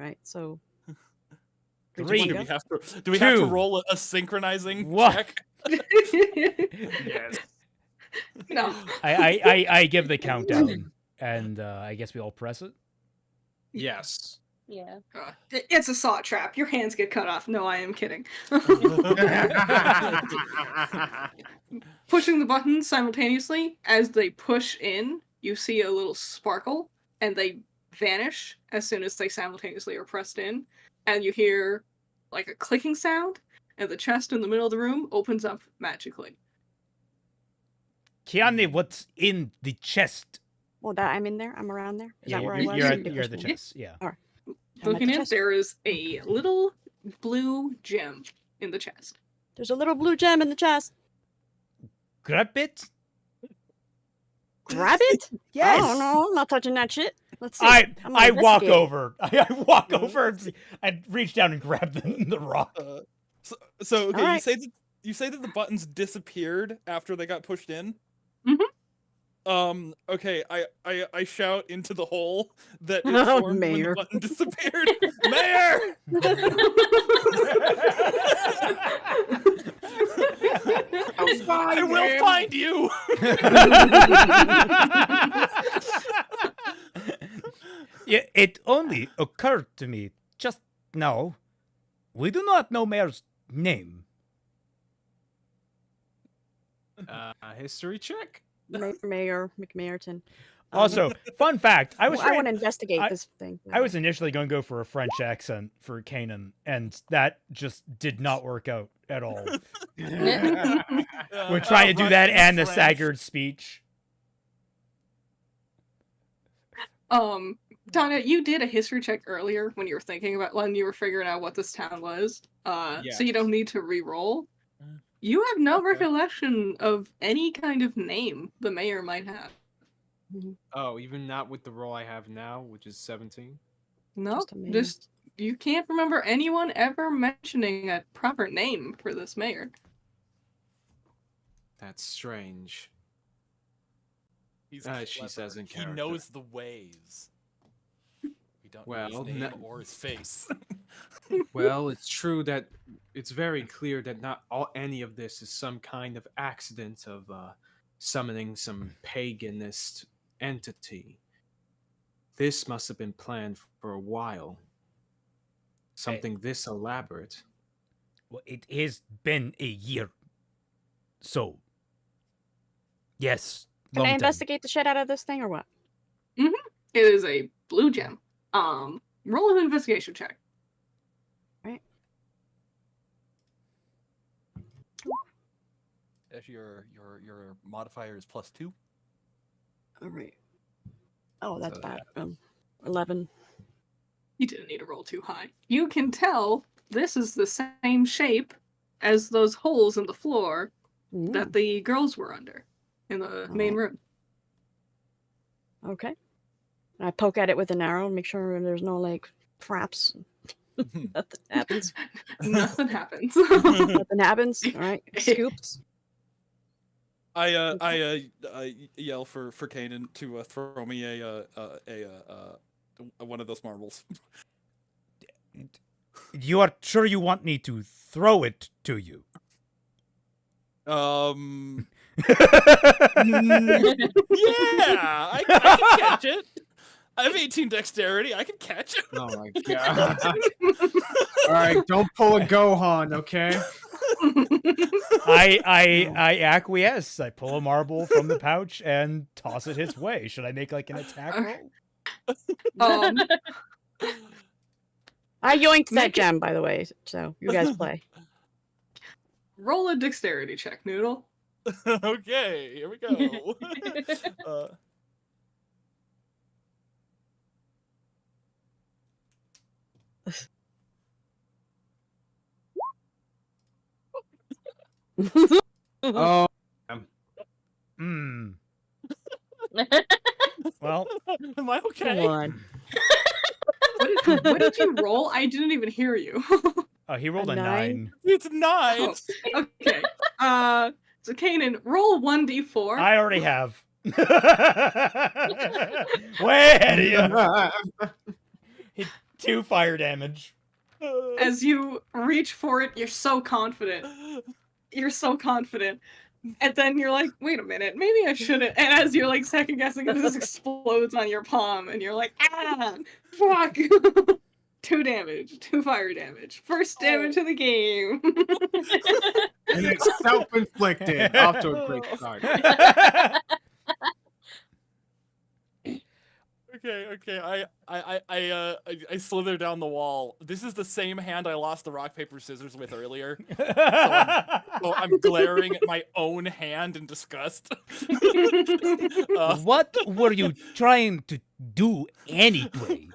S1: right. So.
S2: Three.
S3: Do we have to
S2: Two.
S3: roll a synchronizing
S2: One.
S3: check?
S5: Yes.
S4: No.
S2: I give the countdown, and I guess we all press it.
S5: Yes.
S6: Yeah.
S4: It's a saw trap. Your hands get cut off. No, I am kidding. Pushing the buttons simultaneously, as they push in, you see a little sparkle, and they vanish as soon as they simultaneously are pressed in, and you hear like a clicking sound, and the chest in the middle of the room opens up magically.
S2: Kiane, what's in the chest?
S1: Well, I'm in there. I'm around there. Is that where I was?
S2: You're
S1: You
S2: at the
S1: pushed me.
S2: chest. Yeah.
S1: I'm at
S4: Looking
S1: the
S4: in,
S1: chest.
S4: there is a little blue gem in the chest.
S1: There's a little blue gem in the chest.
S2: Grab it.
S1: Grab it?
S2: Yes.
S1: I don't know. I'm not touching that shit. Let's see.
S2: I
S1: I'm gonna
S2: walk
S1: investigate.
S2: over. I walk over. And I reach down and grab the rock.
S3: So okay,
S1: Alright.
S3: you say that the buttons disappeared after they got pushed in?
S4: Mhm.
S3: Okay, I shout into the hole that it
S1: Oh,
S3: formed when the
S1: Mayor.
S3: button disappeared. Mayor! I will find you!
S2: Yeah, it only occurred to me just now. We do not know Mayor's name.
S5: History check?
S1: Mayor McMayerton.
S2: Also, fun fact: I was
S1: I want to investigate
S2: I-
S1: this thing.
S2: I was initially going to go for a French accent for Kanan, and that just did not work out at all. We're trying to do that and the staggered speech.
S4: Donna, you did a history check earlier when you were thinking about when you were figuring out what this town was. So you don't need to re-roll. You have no recollection of any kind of name the mayor might have.
S5: Oh, even not with the roll I have now, which is 17?
S4: No,
S1: Just a mayor.
S4: just you can't remember anyone ever mentioning a proper name for this mayor.
S5: That's strange.
S3: He's
S5: She
S3: clever.
S5: says in
S3: He
S5: character.
S3: knows the ways. We don't know
S5: Well,
S3: his name or his face.
S5: Well, it's true that it's very clear that not any of this is some kind of accident of summoning some paganist entity. This must have been planned for a while. Something this elaborate.
S2: Well, it has been a year. So, Yes.
S1: Can
S2: long
S1: I
S2: time.
S1: investigate the shit out of this thing or what?
S4: It is a blue gem. Roll an investigation check.
S7: Actually, your modifier is +2.
S1: All right. Oh, that's
S5: So,
S1: bad. 11.
S4: You didn't need to roll too high. You can tell this is the same shape as those holes in the floor that the girls were under in the main room.
S1: Okay. I poke at it with an arrow and make sure there's no like traps. Nothing happens.
S4: Nothing happens.
S1: Nothing happens. All right. Scoops.
S3: I yell for Kanan to throw me a one of those marbles.
S2: You are sure you want me to throw it to you?
S3: Yeah, I can catch it. I have 18 dexterity. I can catch it.
S5: Oh my god. Alright, don't pull a Gohan, okay?
S2: I acquiesce. I pull a marble from the pouch and toss it his way. Should I make like an attack roll?
S1: I yoinked that
S4: Make it-
S1: gem, by the way. So you guys play.
S4: Roll a dexterity check, Noodle.
S3: Okay, here we go.
S5: Oh,
S2: Hmm. Well,
S3: Am I
S1: Come
S3: okay?
S1: on.
S4: What did you roll? I didn't even hear you.
S2: he rolled
S1: A
S2: a 9.
S3: It's 9.
S4: Oh, okay. So Kanan, roll 1d4.
S2: I already have. Way ahead of you. 2 fire damage.
S4: As you reach for it, you're so confident. You're so confident. And then you're like, wait a minute, maybe I shouldn't. And as you're like second guessing, it just explodes on your palm, and you're like, ah, fuck. 2 damage, 2 fire damage. First damage of the game.
S5: and it's self-inflicted. Off to a great start.
S3: Okay. I slither down the wall. This is the same hand I lost the rock paper scissors with earlier. So I'm glaring at my own hand in disgust.
S2: What were you trying to do anyway?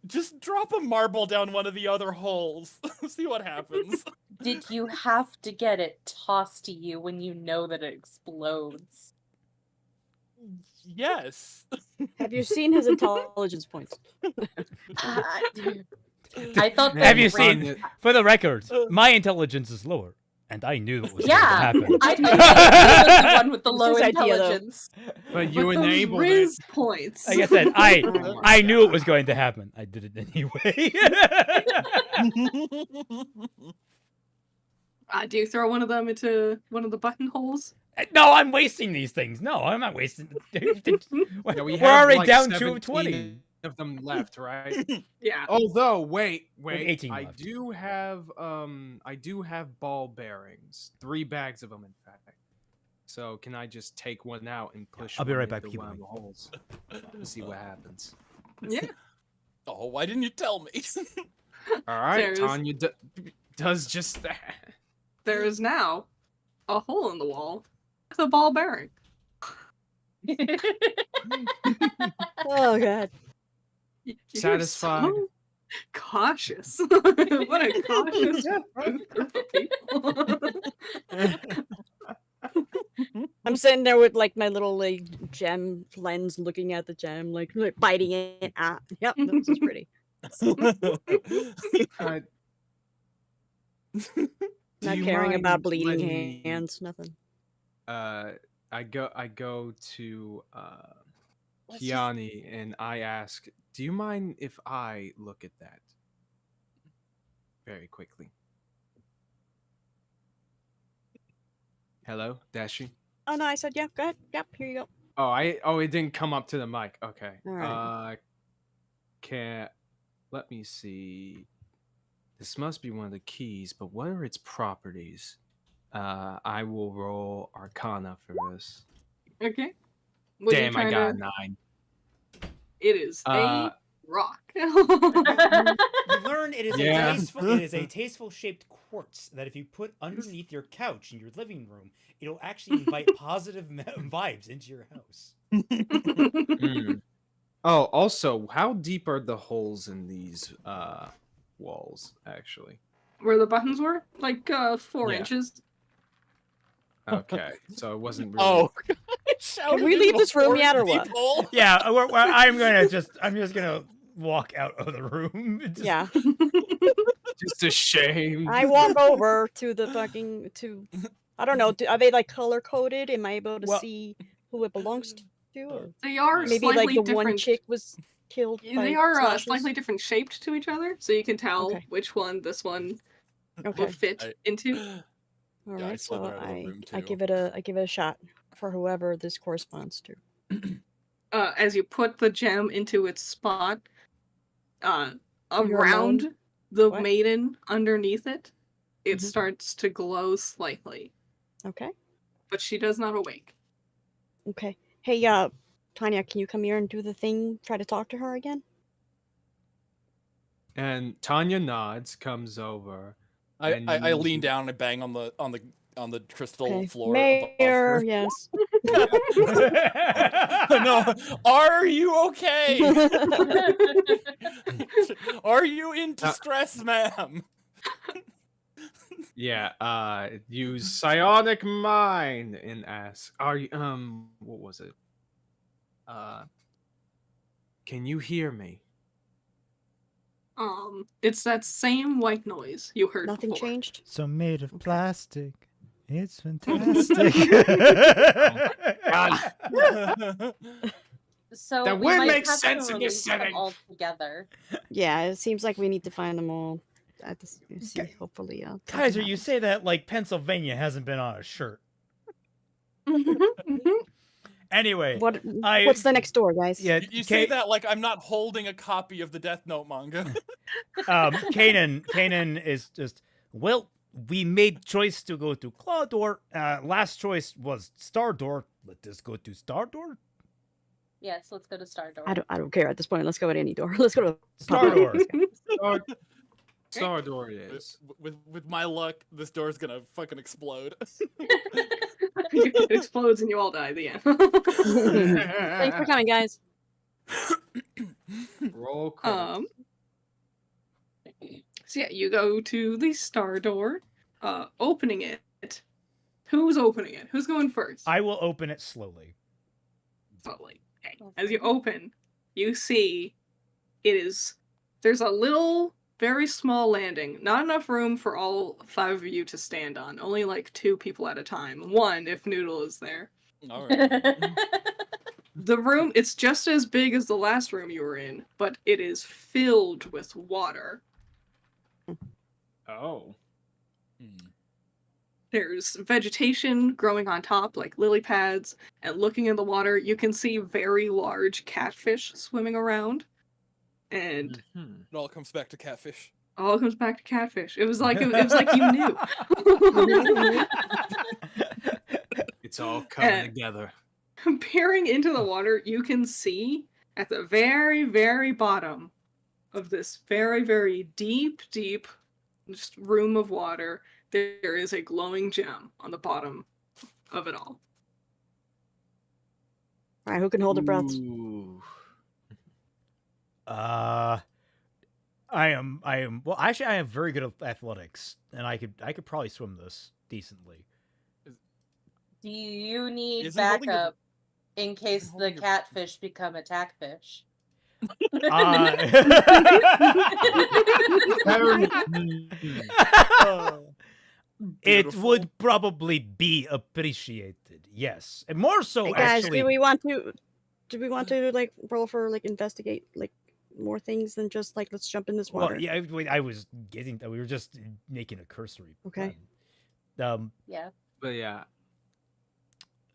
S3: Just drop a marble down one of the other holes. See what happens.
S6: Did you have to get it tossed to you when you know that it explodes?
S3: Yes.
S1: Have you seen his intelligence points?
S6: I thought that
S2: Have you
S6: Ray-
S2: seen, for the record, my intelligence is lower, and I knew what was going to
S6: Yeah,
S2: happen.
S6: I thought that he was the one with the
S1: It's
S6: low
S1: his idea, though.
S6: intelligence.
S5: But you
S4: With those
S5: enabled
S4: Riz
S5: it.
S4: points.
S2: Like I said,
S5: Oh
S2: I
S5: my
S2: knew it
S5: God.
S2: was going to happen. I did it anyway.
S4: Do you throw one of them into one of the buttonholes?
S2: No, I'm wasting these things. No, I'm not wasting.
S5: Yeah,
S2: We're
S5: have,
S2: already
S5: like,
S2: down 2 of
S5: 17
S2: 20.
S5: of them left, right?
S4: Yeah.
S5: Although, wait,
S2: 18
S5: I
S2: left.
S5: do have ball bearings. 3 bags of them, in fact. So can I just take one out and push?
S2: I'll be
S5: one
S2: right back,
S5: into
S2: keep
S5: one of
S2: going.
S5: the holes and see what happens.
S4: Yeah.
S3: Oh, why didn't you tell me?
S5: All right,
S4: There's-
S5: Tanya does just that.
S4: There is now a hole in the wall with a ball bearing.
S1: Oh god.
S4: You're
S5: Satisfied.
S4: so cautious. What a cautious group of people.
S1: I'm sitting there with like my little like gem lens, looking at the gem, like biting it. Ah, yep, this is pretty.
S5: Uh, do
S1: Not
S5: you
S1: caring
S5: mind
S1: about bleeding
S5: letting me-
S1: hands, nothing.
S5: I go to
S6: Let's just-
S5: Kiani and I ask, do you mind if I look at that? Very quickly. Hello, Dashie?
S1: Oh no, I said yeah. Go ahead. Yep, here you go.
S5: Oh, it didn't come up to the mic. Okay.
S1: Alright.
S5: Let me see. This must be one of the keys, but what are its properties? I will roll Arcana for this.
S4: Okay. What are you
S5: Damn, I
S4: trying
S5: got
S4: to...
S5: a 9.
S4: It is a rock.
S2: You learn it is
S5: Yeah.
S2: a tasteful shaped quartz that if you put underneath your couch in your living room, it'll actually invite positive vibes into your house.
S5: Mm. Oh, also, how deep are the holes in these walls, actually?
S4: Where the buttons were? Like 4
S5: Yeah.
S4: inches.
S5: Okay, so it wasn't really...
S3: Oh,
S1: Can we leave this room yet or what?
S2: Yeah, I'm just gonna walk out of the room.
S1: Yeah.
S5: Just a shame.
S1: I walk over to the fucking I don't know. Are they like color coded? Am I able to
S2: Well-
S1: see who it belongs to? Or
S4: They are
S1: maybe
S4: slightly
S1: like the
S4: different.
S1: one chick was killed. By
S4: They are
S1: slashes?
S4: slightly different shaped to each other, so you can tell
S1: Okay.
S4: which one this one
S1: Okay.
S4: will fit into.
S1: All
S7: Yeah, I
S1: right.
S7: slid
S1: So
S7: out of the room,
S1: I
S7: too.
S1: give it a shot for whoever this corresponds to.
S4: As you put the gem into its spot,
S1: You're
S4: around
S1: alone?
S4: the
S1: What?
S4: maiden underneath it, it
S1: Mhm.
S4: starts to glow slightly,
S1: Okay.
S4: but she does not awake.
S1: Okay. Hey, Tanya, can you come here and do the thing? Try to talk to her again.
S5: And Tanya nods, comes over.
S3: I
S5: And
S3: lean down and bang on the crystal
S1: Okay.
S3: floor above
S1: Mayor,
S3: her.
S1: yes.
S3: No, are you okay? Are you in distress, ma'am?
S5: Yeah, use psionic mind and ask, are you, what was it? Can you hear me?
S4: It's that same white noise you heard
S1: Nothing
S4: before.
S1: changed.
S2: So made of
S1: Okay.
S2: plastic. It's fantastic.
S6: So
S5: That
S6: we
S5: would
S6: might
S5: make
S6: have
S5: sense
S6: to
S5: in your
S6: release them
S5: setting.
S6: all together.
S1: Yeah, it seems like we need to find them all. At this, see, hopefully, something
S2: Kaiser, you
S1: happens.
S2: say that like Pennsylvania hasn't been on a shirt. Anyway,
S1: What's the next door, guys?
S2: yeah,
S3: You say that like I'm not holding a copy of the Death Note manga.
S2: Kanan is just, well, we made choice to go to Claw Door. Last choice was Star Door. Let us go to Star Door.
S6: Yes, let's go to Star Door.
S1: I don't care at this point. Let's go at any door. Let's go to
S2: Star Door.
S5: Star door it is.
S3: With my luck, this door's gonna fucking explode.
S4: It explodes and you all die at the end.
S1: Thanks for coming, guys.
S5: Roll credits.
S4: So yeah, you go to the star door, opening it. Who's opening it? Who's going first?
S2: I will open it slowly.
S4: Slowly. Okay. As you open, you see there's a little, very small landing. Not enough room for all 5 of you to stand on. Only like 2 people at a time. 1 if Noodle is there.
S3: All right.
S4: The room, it's just as big as the last room you were in, but it is filled with water.
S5: Oh.
S4: There's vegetation growing on top, like lily pads, and looking in the water, you can see very large catfish swimming around. And
S3: It all comes back to catfish.
S4: all comes back to catfish. It was like you knew.
S5: It's all coming together.
S4: Peering into the water, you can see at the very, very bottom of this very, very deep, just room of water, there is a glowing gem on the bottom of it all.
S1: All right, who can hold their breaths?
S5: Ooh.
S2: I am well, actually I am very good at athletics, and I could probably swim this decently.
S6: Do you need
S3: Isn't holding
S6: backup in case
S3: Isn't
S6: the
S3: holding your-
S6: catfish become attack fish?
S2: It
S3: Beautiful.
S2: would probably be appreciated, yes. And more so,
S1: Hey guys,
S2: actually.
S1: do we want to like roll for like investigate like more things than just like let's jump in this water?
S2: Well, yeah, I was getting. We were just making a cursory.
S1: Okay.
S2: plan.
S6: Yeah.
S5: But yeah.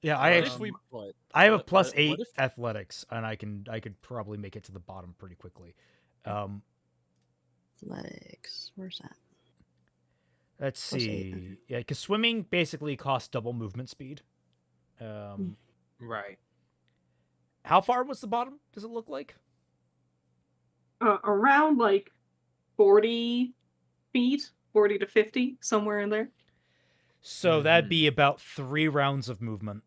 S2: Yeah,
S3: What if we what?
S2: I have a
S3: What-
S2: plus
S3: what
S2: 8
S3: if-
S2: athletics, and I could probably make it to the bottom pretty quickly.
S1: Athletics. Where's that?
S2: Let's
S1: Plus 8.
S2: see. Yeah, because swimming basically costs double movement speed.
S5: Right.
S2: How far was the bottom? Does it look like?
S4: Around like 40 feet, 40 to 50, somewhere in there.
S2: So that'd be about 3 rounds of movement.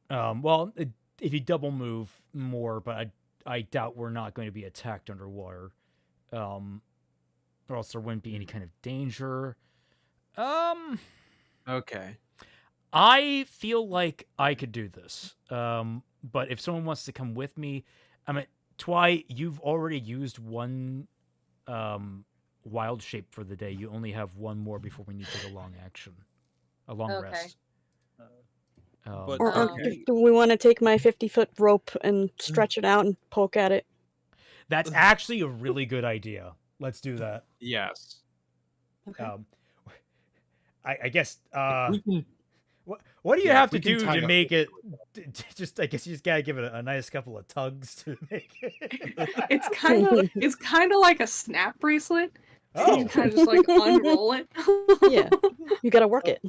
S2: Well, if you double move more, but I doubt we're not going to be attacked underwater. Or else there wouldn't be any kind of danger.
S5: Okay.
S2: I feel like I could do this. But if someone wants to come with me, I mean, Twy, you've already used one wild shape for the day. You only have one more before we need to take a long action. A long
S6: Okay.
S2: rest.
S3: But
S1: Or
S5: Okay.
S1: do we want to take my 50-foot rope and stretch it out and poke at it?
S2: That's actually a really good idea. Let's do that.
S5: Yes.
S1: Okay.
S2: I guess.
S5: We can.
S2: What do you
S5: Yeah,
S2: have to
S5: we can
S2: do
S5: tie
S2: to
S5: up
S2: make
S5: real
S2: it? Just I guess you just gotta give it a nice couple of tugs to make it.
S4: It's kind of like a snap bracelet.
S2: Oh.
S4: You kind of just like unroll it.
S1: Yeah, you gotta work it.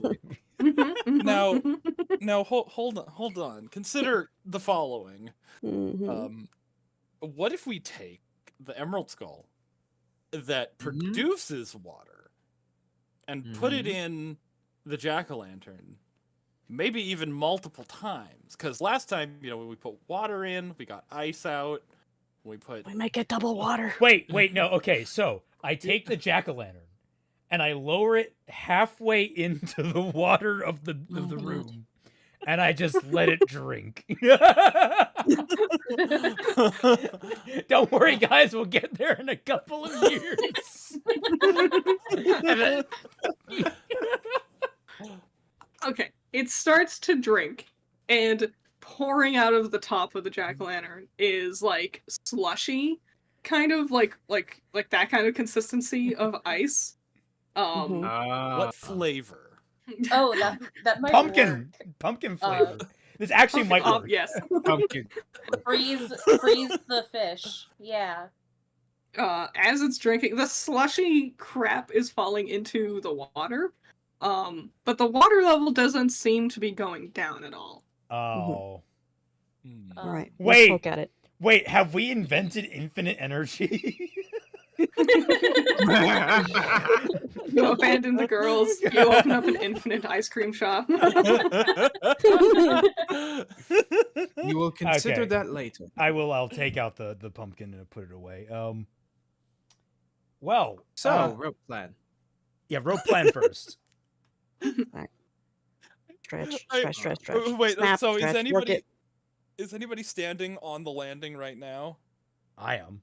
S3: Now, hold on. Consider the following.
S1: Mhm.
S3: What if we take the emerald skull that produces water and put it in the jack-o'-lantern, maybe even multiple times? Because last time, we put water in, we got ice out, we
S1: might get double water.
S2: Wait, no. Okay, so I take the jack-o'-lantern and I lower it halfway into the water of the room, and I just let it drink. Don't worry, guys. We'll get there in a couple of years.
S4: Okay, it starts to drink, and pouring out of the top of the jack-o'-lantern is like slushy, kind of like that kind of consistency of ice.
S3: What flavor?
S6: Oh, that might
S2: Pumpkin
S6: work.
S2: flavor. This actually might work.
S4: Yes.
S5: Pumpkin.
S6: Freeze the fish. Yeah.
S4: As it's drinking, the slushy crap is falling into the water. But the water level doesn't seem to be going down at all.
S2: Oh.
S1: All right.
S2: Wait.
S1: Let's poke at it.
S2: Wait, have we invented infinite energy?
S4: You abandon the girls. You open up an infinite ice cream shop.
S5: You will consider
S2: Okay.
S5: that later.
S2: I'll take out the pumpkin and put it away. Well,
S5: So, rope plan.
S2: yeah, rope plan first.
S1: Stretch.
S3: Wait,
S1: Snap,
S3: so
S1: stretch, work it.
S3: is anybody standing on the landing right now?
S2: I am.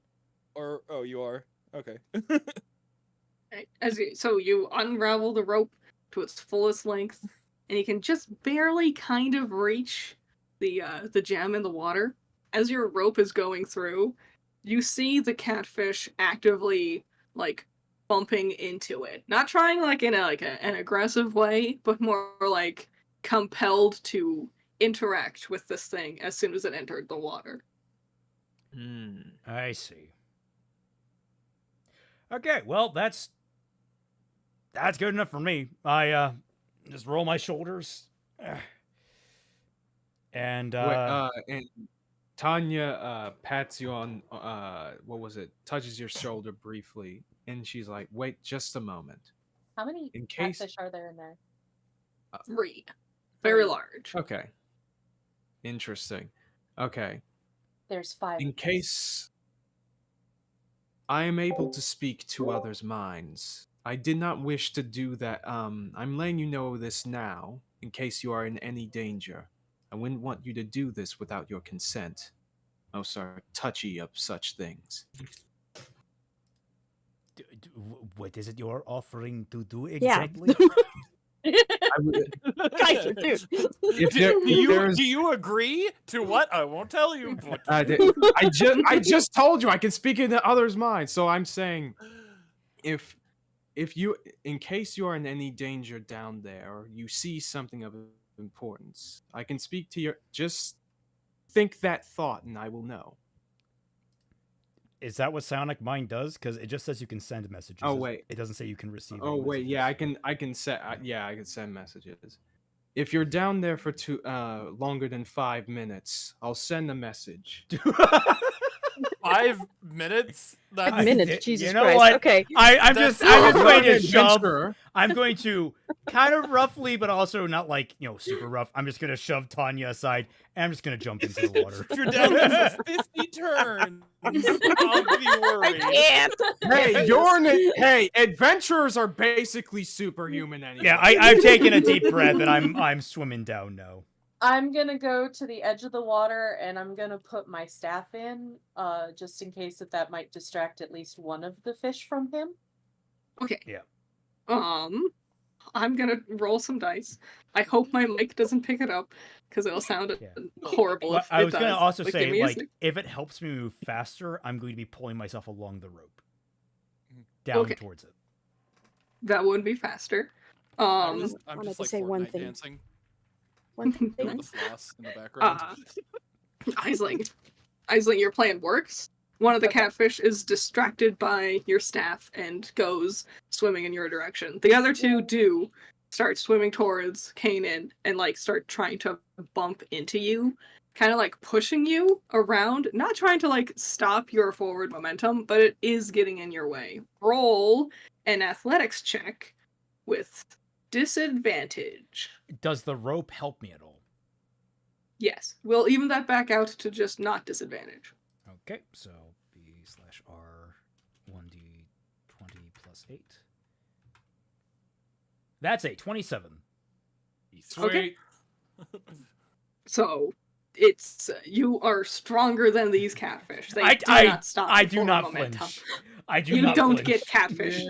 S3: Or you are? Okay.
S4: So you unravel the rope to its fullest length, and you can just barely kind of reach the gem in the water. As your rope is going through, you see the catfish actively like bumping into it, not trying like in an aggressive way, but more like compelled to interact with this thing as soon as it entered the water.
S2: I see. Okay, well, that's good enough for me. I just roll my shoulders. And
S5: And Tanya pats you on what was it? Touches your shoulder briefly, and she's like, "Wait just a moment."
S6: How many
S5: In case-
S6: catfish are there in there?
S4: 3. Very large.
S5: Okay. Interesting. Okay.
S6: There's 5.
S5: In
S6: of us.
S5: case I am able to speak to others' minds, I did not wish to do that. I'm letting you know this now, in case you are in any danger. I wouldn't want you to do this without your consent. Most are touchy of such things.
S2: what is it you're offering to do
S1: Yeah.
S2: exactly?
S5: I would,
S1: Kaiser, dude.
S5: if there,
S3: Do you agree to what? I won't tell you. But...
S5: I just told you I can speak into others' minds. So I'm saying, if you, in case you are in any danger down there, or you see something of importance, I can speak to your. Just think that thought, and I will know.
S2: Is that what Sonic Mind does? Because it just says you can send messages.
S5: Oh, wait.
S2: It doesn't say you can receive.
S5: Oh
S2: any
S5: wait, yeah,
S2: messages.
S5: I can set. Yeah, I can send messages. If you're down there for longer than 5 minutes, I'll send a message.
S3: 5 minutes? That's
S1: Minutes, Jesus
S2: you know
S1: Christ.
S2: what?
S1: Okay.
S2: I'm
S3: That's-
S2: just going
S5: You're
S2: to
S5: an
S2: shove.
S5: adventurer.
S2: I'm going to kind of roughly, but also not like, super rough. I'm just going to shove Tanya aside, and I'm just going to jump into the water.
S3: If you're down there for 50 turns, I'll be worried.
S5: Hey, adventurers are basically superhuman anyway.
S2: Yeah, I've taken a deep breath, and I'm swimming down now.
S6: I'm gonna go to the edge of the water and I'm gonna put my staff in, just in case that might distract at least one of the fish from him.
S4: Okay.
S2: Yeah.
S4: I'm gonna roll some dice. I hope my mic doesn't pick it up because it'll sound
S2: Yeah.
S4: horrible
S2: Well,
S4: if
S2: I
S4: it
S2: was
S4: does.
S2: going to also
S4: give
S2: say,
S4: me a
S2: like,
S4: sec.
S2: if it helps me move faster, I'm going to be pulling myself along the rope. Down
S4: Okay.
S2: towards it.
S4: That would be faster.
S3: I'm
S1: wanted
S3: just
S1: to
S3: like
S1: say one
S3: Fortnite
S1: thing.
S3: dancing
S1: One
S3: with
S1: thing.
S3: the floss in the background.
S4: Aisling, your plan works. One of the
S6: Okay.
S4: catfish is distracted by your staff and goes swimming in your direction. The other two do start swimming towards Kanan and like start trying to bump into you, kind of like pushing you around, not trying to like stop your forward momentum, but it is getting in your way. Roll an athletics check with disadvantage.
S2: Does the rope help me at all?
S4: Yes, we'll even that back out to just not disadvantage.
S2: Okay, so B/R 1d20 plus 8. That's a 27.
S5: Sweet.
S4: Okay. So it's you are stronger than these catfish. They do not stop.
S2: I
S4: the
S2: do
S4: forward
S2: not
S4: momentum.
S2: flinch. I do
S4: You
S2: not
S4: don't
S2: flinch.
S4: get catfish.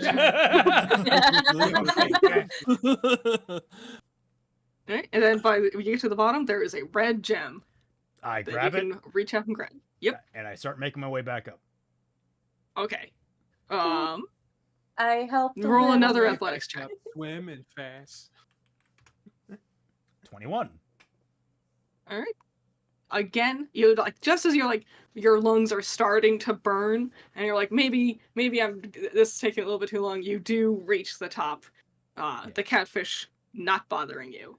S4: Alright, and then when you get to the bottom, there is a red gem
S2: I
S4: that
S2: grab
S4: you
S2: it,
S4: can reach out and grab. Yep.
S2: and I start making my way back up.
S4: Okay.
S6: I helped. a
S4: Roll
S6: little
S4: another
S6: bit.
S4: athletics check.
S5: Swimming fast.
S2: 21.
S4: All right. Again, you like just as you're like your lungs are starting to burn, and you're like maybe this is taking a little bit too long. You do reach the top. The catfish not bothering you.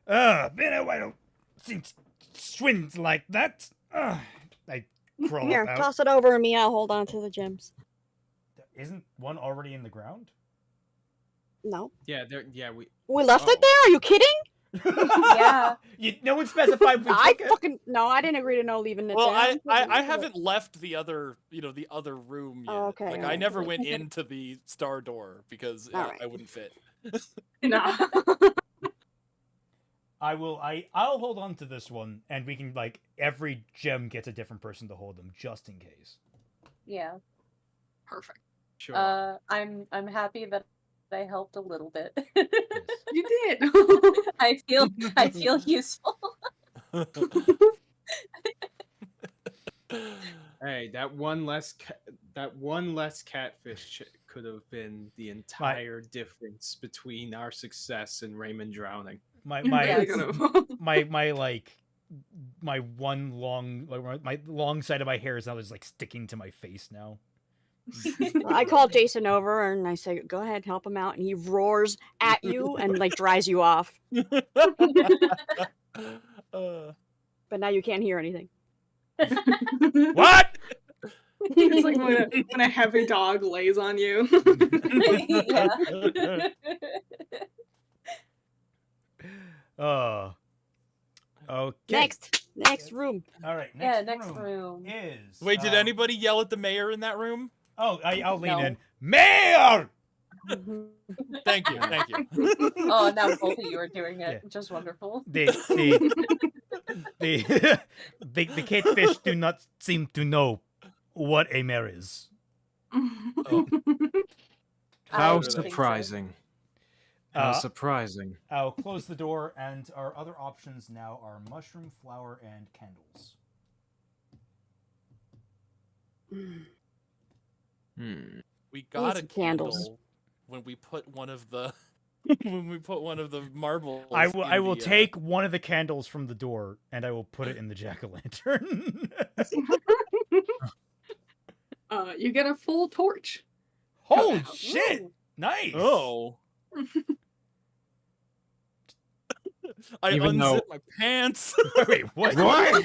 S2: Been a while since swims like that. I crawl
S1: Here,
S2: up out.
S1: toss it over to me. I'll hold on to the gems.
S2: Isn't one already in the ground?
S1: No.
S5: Yeah, we
S1: We left
S5: Oh.
S1: it there? Are you kidding?
S6: Yeah.
S2: No one specified we
S1: I
S2: took it.
S1: fucking no, I didn't agree to no leaving it
S3: Well,
S1: there.
S3: I haven't left the other room yet.
S1: Oh, okay,
S3: Like I
S1: alright.
S3: never went into the star door because
S1: Alright.
S3: I wouldn't fit.
S4: No.
S2: I'll hold on to this one, and we can like every gem gets a different person to hold them just in case.
S6: Yeah.
S4: Perfect.
S5: sure.
S6: I'm happy that I helped a little bit.
S4: You did.
S6: I feel useful.
S5: Hey, that one less catfish could have been the entire difference between our success and Raymond drowning.
S2: My
S6: Yes.
S2: my one long my long side of my hair is now just like sticking to my face now.
S1: I call Jason over and I say, "Go ahead, help him out," and he roars at you and like dries you off. But now you can't hear anything.
S2: What?
S4: It's like when a heavy dog lays on you.
S6: Yeah.
S2: Okay.
S1: Next room.
S2: All right.
S6: Next room.
S2: is.
S3: Wait, did anybody yell at the mayor in that room?
S2: Oh, I'll lean
S6: No.
S2: in. Mayor.
S3: Thank you, thank you.
S6: Oh, now both of you are doing it.
S2: Yeah.
S6: Just wonderful.
S2: The catfish do not seem to know what a mayor is.
S3: Oh.
S6: I
S5: How
S6: don't think so.
S5: surprising. How
S2: Uh,
S5: surprising.
S2: I'll close the door, and our other options now are mushroom, flower, and candles.
S5: Hmm.
S3: We got a
S1: some
S3: candle
S1: candles.
S3: when we put one of the when we put one of the marbles.
S2: I will
S3: in the,
S2: take one of the candles from the door and I will put it in the jack-o'-lantern.
S4: You get a full torch.
S2: Holy shit!
S6: Ooh.
S2: Nice.
S3: Oh. I
S5: Even
S3: unzip
S5: though-
S3: my pants.
S2: Wait, what?
S5: What?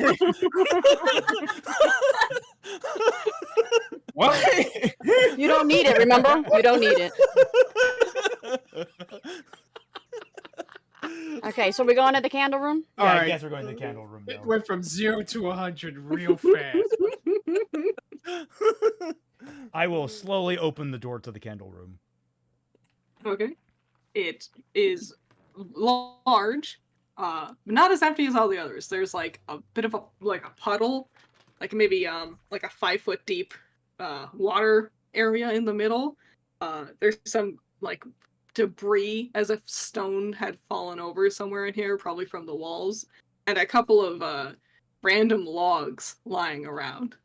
S5: What?
S1: You don't need it, remember? You don't need it. Okay, so we're going to the candle room?
S2: Yeah,
S5: All
S2: I
S5: right.
S2: guess we're going to the candle room
S5: It
S2: now.
S5: went from 0 to 100 real fast.
S2: I will slowly open the door to the candle room.
S4: Okay. It is large, not as empty as all the others. There's like a bit of a puddle, like maybe like a 5-foot deep water area in the middle. There's some like debris as if stone had fallen over somewhere in here, probably from the walls, and a couple of random logs lying around.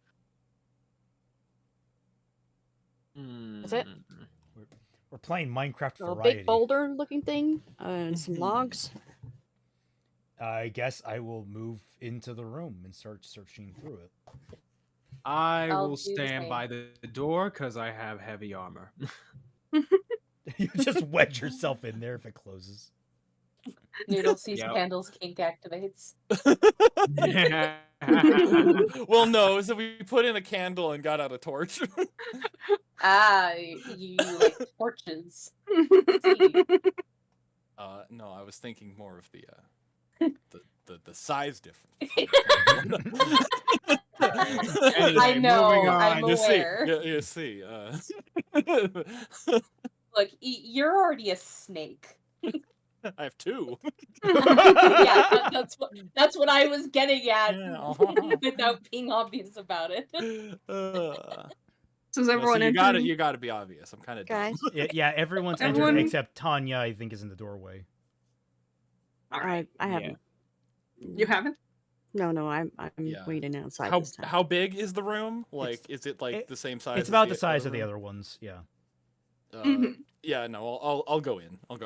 S1: That's it?
S2: We're playing Minecraft
S1: A
S2: variety.
S1: big boulder looking thing, and some logs.
S2: I guess I will move into the room and start searching through it.
S5: I
S6: I'll
S5: will
S6: do the
S5: stand
S6: same.
S5: by the door because I have heavy armor.
S2: You just wedge yourself in there if it closes.
S6: Noodle sees
S5: Yep.
S6: candles, kink activates.
S3: Well, no, so we put in a candle and got out a torch.
S6: Ah, you like torches.
S3: No, I was thinking more of the size difference.
S5: Anyway,
S6: I know,
S5: moving on.
S6: I'm
S3: You see,
S6: aware.
S3: you see.
S6: Look, you're already a snake.
S3: I have two.
S6: Yeah, that's what I was getting at
S3: Yeah.
S6: without being obvious about it.
S4: So is
S3: Yeah,
S4: everyone
S3: you
S4: entering?
S3: got to be obvious. I'm kind of
S1: Guys,
S2: Yeah, everyone's
S4: Everyone-
S2: entered except Tanya, I think, is in the doorway.
S4: All right.
S1: I haven't.
S4: You haven't?
S1: No, I'm
S3: Yeah.
S1: waiting outside
S3: How
S1: this time.
S3: how big is the room? Like, is it like
S2: it-
S3: the same size?
S2: It's
S3: as
S2: about the size of the
S3: room?
S2: other ones. Yeah.
S4: Mhm.
S3: Yeah, no, I'll go in. I'll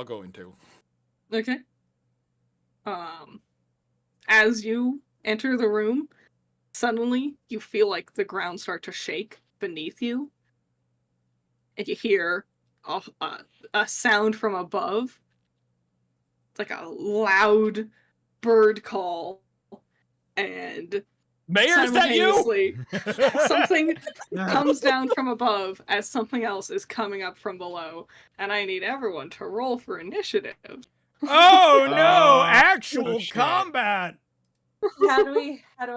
S3: go in too.
S4: Okay. As you enter the room, suddenly you feel like the ground start to shake beneath you, and you hear a sound from above. It's like a loud bird call, and
S3: Mayor, is that you?
S4: simultaneously something comes down from above as something else is coming up from below, and I need everyone to roll for initiative.
S2: Oh no!
S5: Oh,
S2: Actual
S5: shit.
S2: combat.
S6: How do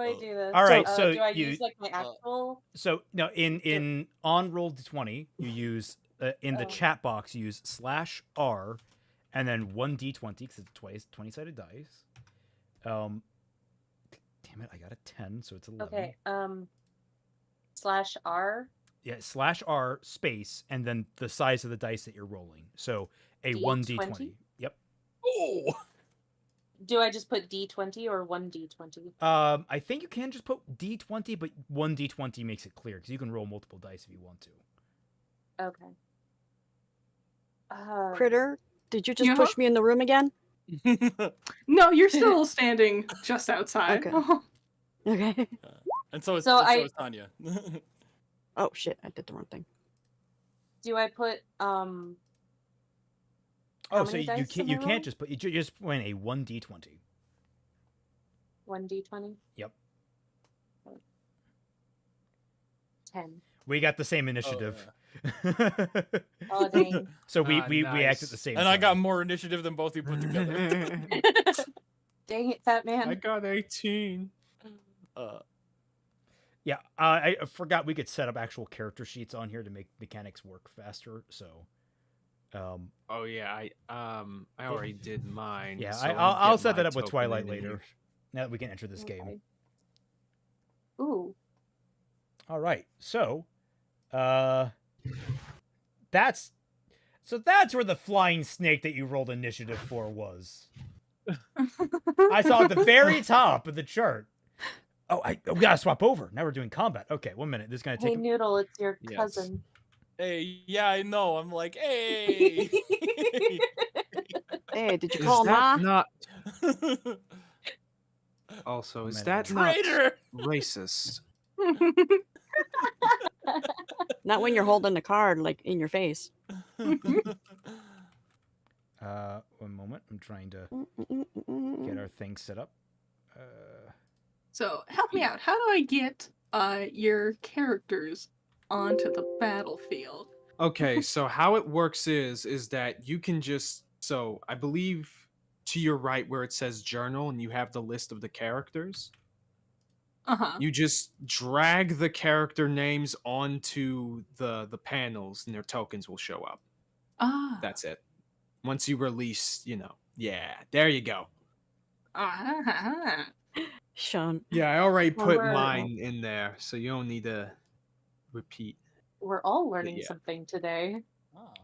S6: I do this?
S2: All right, so
S6: do I
S2: you-
S6: use like my actual?
S2: So no, in on roll d20, you use in the
S6: Oh.
S2: chat box you use /R, and then 1d20 because it's twice 20-sided dice. Damn it, I got a 10, so it's 11.
S6: Okay. /R.
S2: Yeah, /R space, and then the size of the dice that you're rolling. So a
S6: D20?
S2: 1d20. Yep.
S3: Oh,
S6: Do I just put D20 or 1D20?
S2: I think you can just put d20, but 1d20 makes it clear because you can roll multiple dice if you want to.
S6: Okay.
S1: Critter, did you just
S4: Yeah?
S1: push me in the room again?
S4: No, you're still standing just outside.
S1: Okay. Okay.
S3: and so is
S6: So
S3: Tanya.
S1: Oh shit, I did the wrong thing.
S6: Do I put
S2: Oh,
S6: How
S2: so
S6: many
S2: you
S6: dice
S2: can't
S6: am I rolling?
S2: just put you just win a 1d20.
S6: 1D20?
S2: Yep.
S6: 10.
S2: We got the same initiative.
S6: Oh, dang.
S2: So we
S5: Ah,
S2: we act
S5: nice.
S2: at the same
S3: And
S2: time.
S3: I got more initiative than both you put together.
S6: Dang it, Fat Man.
S5: I got 18.
S2: Yeah, I forgot we could set up actual character sheets on here to make mechanics work faster. So,
S5: Oh yeah, I already did mine.
S2: yeah,
S5: so
S2: I'll
S5: get
S2: set that
S5: my
S2: up with
S5: token
S2: Twilight
S5: in
S2: later.
S5: here.
S2: Now that we can enter this game.
S6: Okay. Ooh.
S2: All right, so, that's where the flying snake that you rolled initiative for was. I saw at the very top of the chart. Oh, we gotta swap over. Now we're doing combat. Okay, 1 minute. This is gonna
S6: Hey,
S2: take.
S6: Noodle, it's your
S5: Yes.
S6: cousin.
S3: Hey, yeah, I know. I'm like, hey.
S1: Hey, did you
S5: Is
S1: call
S5: that
S1: Ma?
S5: not also? Is that not
S3: Traitor!
S5: racist?
S1: Not when you're holding the card like in your face.
S2: One moment. I'm trying to get our thing set up.
S4: So help me out. How do I get your characters onto the battlefield?
S5: Okay, so how it works is that you can just, so I believe to your right where it says journal and you have the list of the characters,
S4: Uh-huh.
S5: you just drag the character names onto the panels and their tokens will show up.
S4: Ah.
S5: That's it. Once you release, yeah, there you go.
S4: Ah.
S1: Sean,
S5: Yeah, I already
S6: Well,
S5: put
S6: we're-
S5: mine in there, so you don't need to repeat.
S6: We're all learning
S5: yeah.
S6: something today.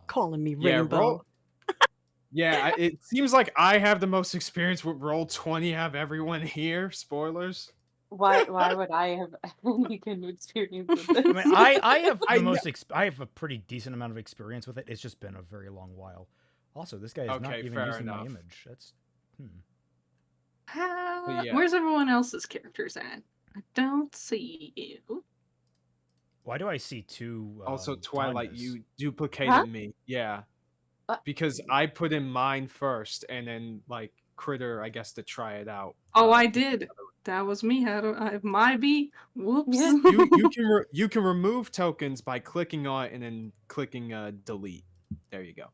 S1: calling me
S5: Yeah,
S1: Rainbow.
S5: roll. Yeah, it seems like I have the most experience with Roll20 out of everyone here. Spoilers.
S6: Why would I have any kind of experience with this?
S2: I mean, I have
S5: I
S2: the
S5: know-
S2: most. I have a pretty decent amount of experience with it. It's just been a very long while. Also, this guy is not
S5: Okay,
S2: even
S5: fair
S2: using my
S5: enough.
S2: image. That's.
S5: Yeah.
S4: Where's everyone else's characters at? I don't see you.
S2: Why do I see two?
S5: Also, Twilight,
S2: Tanya's?
S5: you duplicated
S6: Huh?
S5: me. Yeah.
S6: What?
S5: Because I put in mine first, and then, Critter, I guess, to try it out.
S4: Oh, I did. That was me. How do I my be? Whoops.
S6: Yeah.
S5: You can remove tokens by clicking on it and then clicking delete. There you go.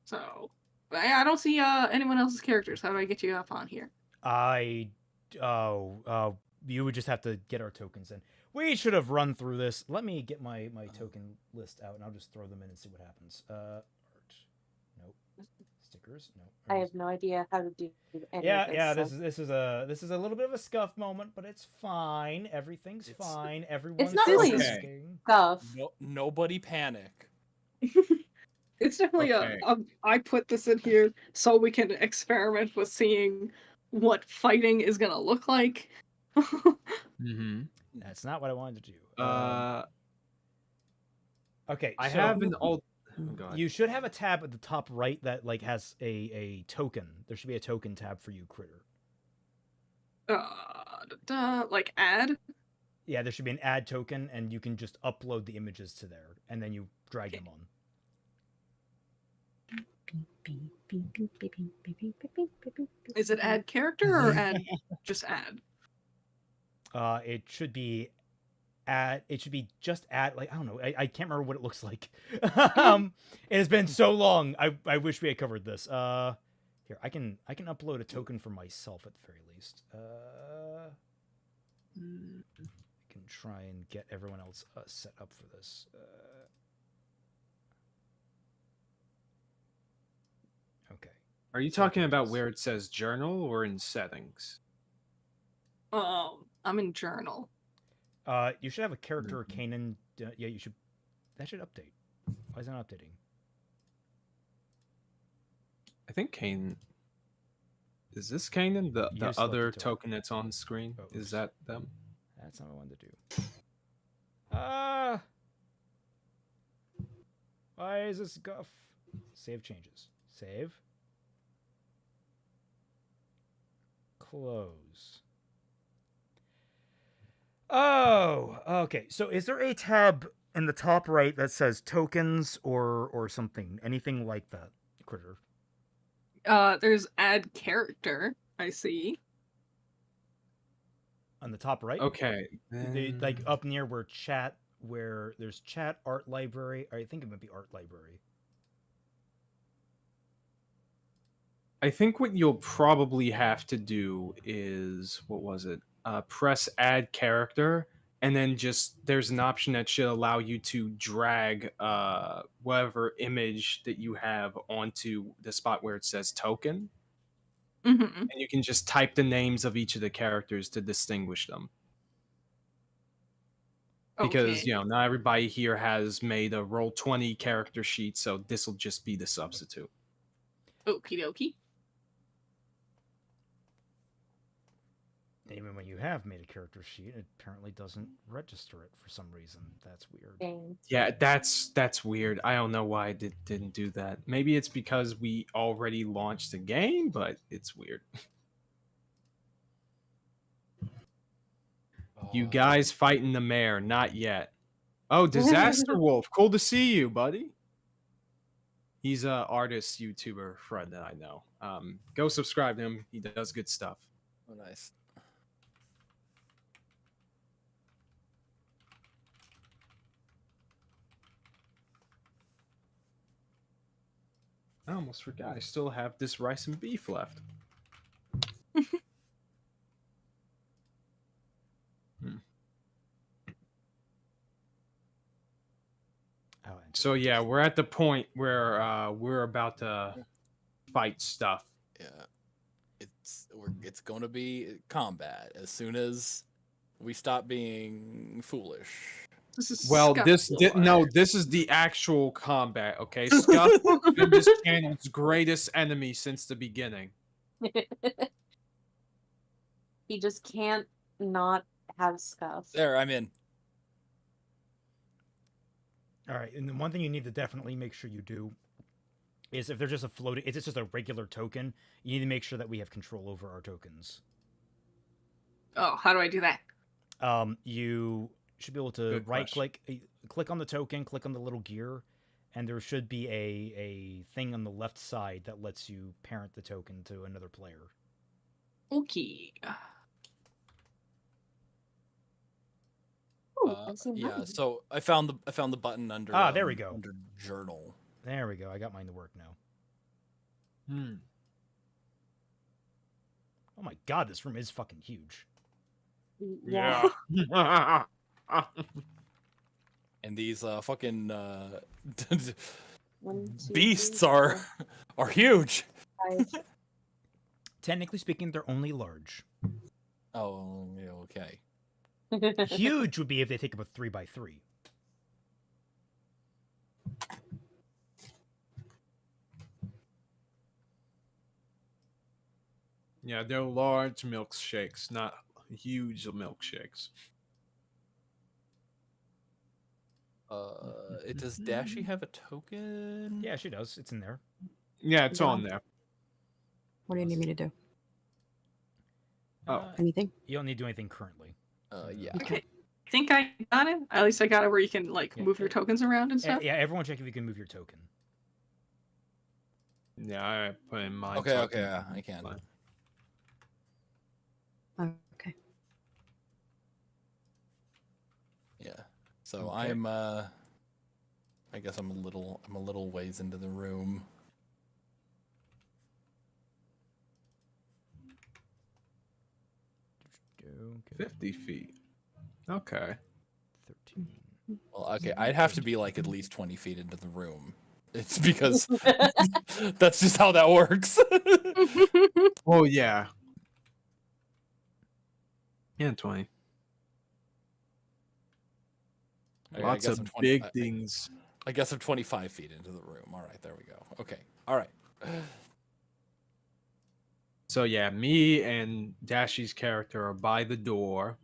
S4: So, I don't see anyone else's characters. How do I get you up on here?
S2: You would just have to get our tokens in. We should have run through this. Let me get my token list out, and I'll just throw them in and see what happens. Art. Nope. Stickers. No.
S6: I have no idea how to do any
S2: Yeah,
S6: of this.
S2: yeah.
S6: so-
S2: This is a little bit of a scuff moment, but it's fine. Everything's
S3: It's-
S2: fine. Everyone's
S6: not really
S5: Okay.
S2: asking.
S6: stuff.
S3: Nobody panic.
S4: It's definitely
S5: Okay.
S4: I put this in here so we can experiment with seeing what fighting is gonna look like.
S5: Mm-hmm.
S2: That's not what I wanted to do. Okay,
S5: I
S2: so
S5: have an old. Go ahead.
S2: you should have a tab at the top right that has a token. There should be a token tab for you, Critter.
S4: Like add.
S2: Yeah, there should be an add token, and you can just upload the images to there, and then you drag them on.
S4: Is it add character or add just add?
S2: It should be just add, like, I don't know. I can't remember what it looks like. It has been so long. I wish we had covered this. Here, I can upload a token for myself at the very least. I can try and get everyone else set up for this. Okay.
S5: Are you talking about where it says journal or in settings?
S4: I'm in journal.
S2: You should have a character Kanan. Yeah, you should. That should update. Why is it not updating?
S5: I think Kanan. Is this Kanan? The
S2: You select
S5: other
S2: the token.
S5: token that's on the screen?
S2: Oh,
S5: Is
S2: oops.
S5: that them?
S2: That's not what I wanted to do. Why is this guff? Save changes. Save. Close. Oh, okay. So is there a tab in the top right that says tokens or something? Anything like that, Critter?
S4: There's add character. I see.
S2: On the top right?
S5: Okay.
S2: Like up near where there's chat, art library. I think it might be art library.
S5: I think what you'll probably have to do is, what was it? Press add character, and then there's an option that should allow you to drag whatever image that you have onto the spot where it says token.
S4: Mm-hmm.
S5: And you can just type the names of each of the characters to distinguish them. Because,
S4: Okay.
S5: not everybody here has made a Roll20 character sheet, so this will just be the substitute.
S4: Okie dokie.
S2: Even when you have made a character sheet, it apparently doesn't register it for some reason. That's weird.
S6: Dang.
S5: Yeah, that's weird. I don't know why it didn't do that. Maybe it's because we already launched the game, but it's weird. You guys fighting the mayor? Not yet. Oh, Disaster Wolf. Cool to see you, buddy. He's a artist, YouTuber friend that I know. Go subscribe to him. He does good stuff.
S7: Oh, nice.
S5: I almost forgot. I still have this rice and beef left.
S2: Oh,
S5: So yeah, we're at the point where we're about to fight stuff.
S7: Yeah, it's going to be combat as soon as we stop being foolish.
S4: This is
S5: Well, this
S4: Scuff.
S5: this is the actual combat. Okay, Scuff has been this channel's greatest enemy since the beginning.
S6: He just can't not have scuff.
S7: There, I'm in.
S2: All right, and the one thing you need to definitely make sure you do is if there's just a floating, if it's just a regular token, you need to make sure that we have control over our tokens.
S4: Oh, how do I do that?
S2: You should be able to
S5: Good
S2: right-click, click on the token, click on the little gear, and there should be a thing on the left side that lets you parent the token to another player.
S4: Okay.
S6: Ooh, I see
S7: Yeah,
S6: mine.
S7: so I found the button under
S2: there we go.
S7: under journal.
S2: There we go. I got mine to work now. Oh my god, this room is fucking huge.
S6: Yeah.
S7: And these fucking
S6: 1, 2,
S7: beasts
S6: 3,
S7: are
S6: 4,
S7: huge.
S6: 5.
S2: Technically speaking, they're only large.
S7: Oh, yeah, okay.
S2: Huge would be if they take up a 3x3.
S5: Yeah, they're large milkshakes, not huge milkshakes.
S7: Does Dashie have a token?
S2: Yeah, she does. It's in there.
S5: Yeah, it's
S1: Yeah.
S5: on there.
S1: What do you need me to do?
S5: Oh.
S1: Anything?
S2: You don't need to do anything currently.
S7: Yeah.
S4: Okay. I think I got it. At least I got it where you can like
S2: Yeah,
S4: move your tokens around and stuff.
S2: Yeah, everyone check if you can move your token.
S5: Yeah, I put in mine.
S7: Okay,
S5: so
S7: okay, yeah, I can.
S1: Okay.
S7: Yeah. So
S2: Okay.
S7: I'm I guess I'm a little ways into the room.
S2: Okay.
S5: 50 feet. Okay.
S2: 13.
S7: Well, okay, I'd have to be like at least 20 feet into the room. It's because that's just how that works.
S5: Oh, yeah. Yeah, 20.
S7: Okay, I
S5: Lots
S7: guess
S5: of
S7: I'm 20
S5: big things.
S7: I guess I'm 25 feet into the room. All right, there we go. Okay. All right.
S5: So, yeah, me and Dashie's character are by the door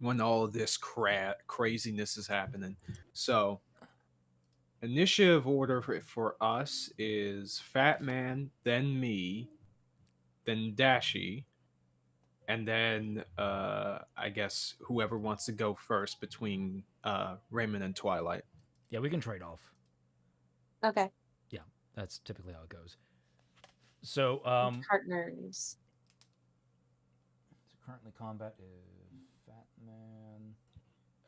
S5: when all of this craziness is happening. So, initiative order for us is Fatman, then me, then Dashie, and then I guess whoever wants to go first between Raymond and Twilight.
S2: Yeah, we can trade off.
S6: Okay.
S2: That's typically how it goes. So,
S6: Partners.
S2: so currently combat is Fatman.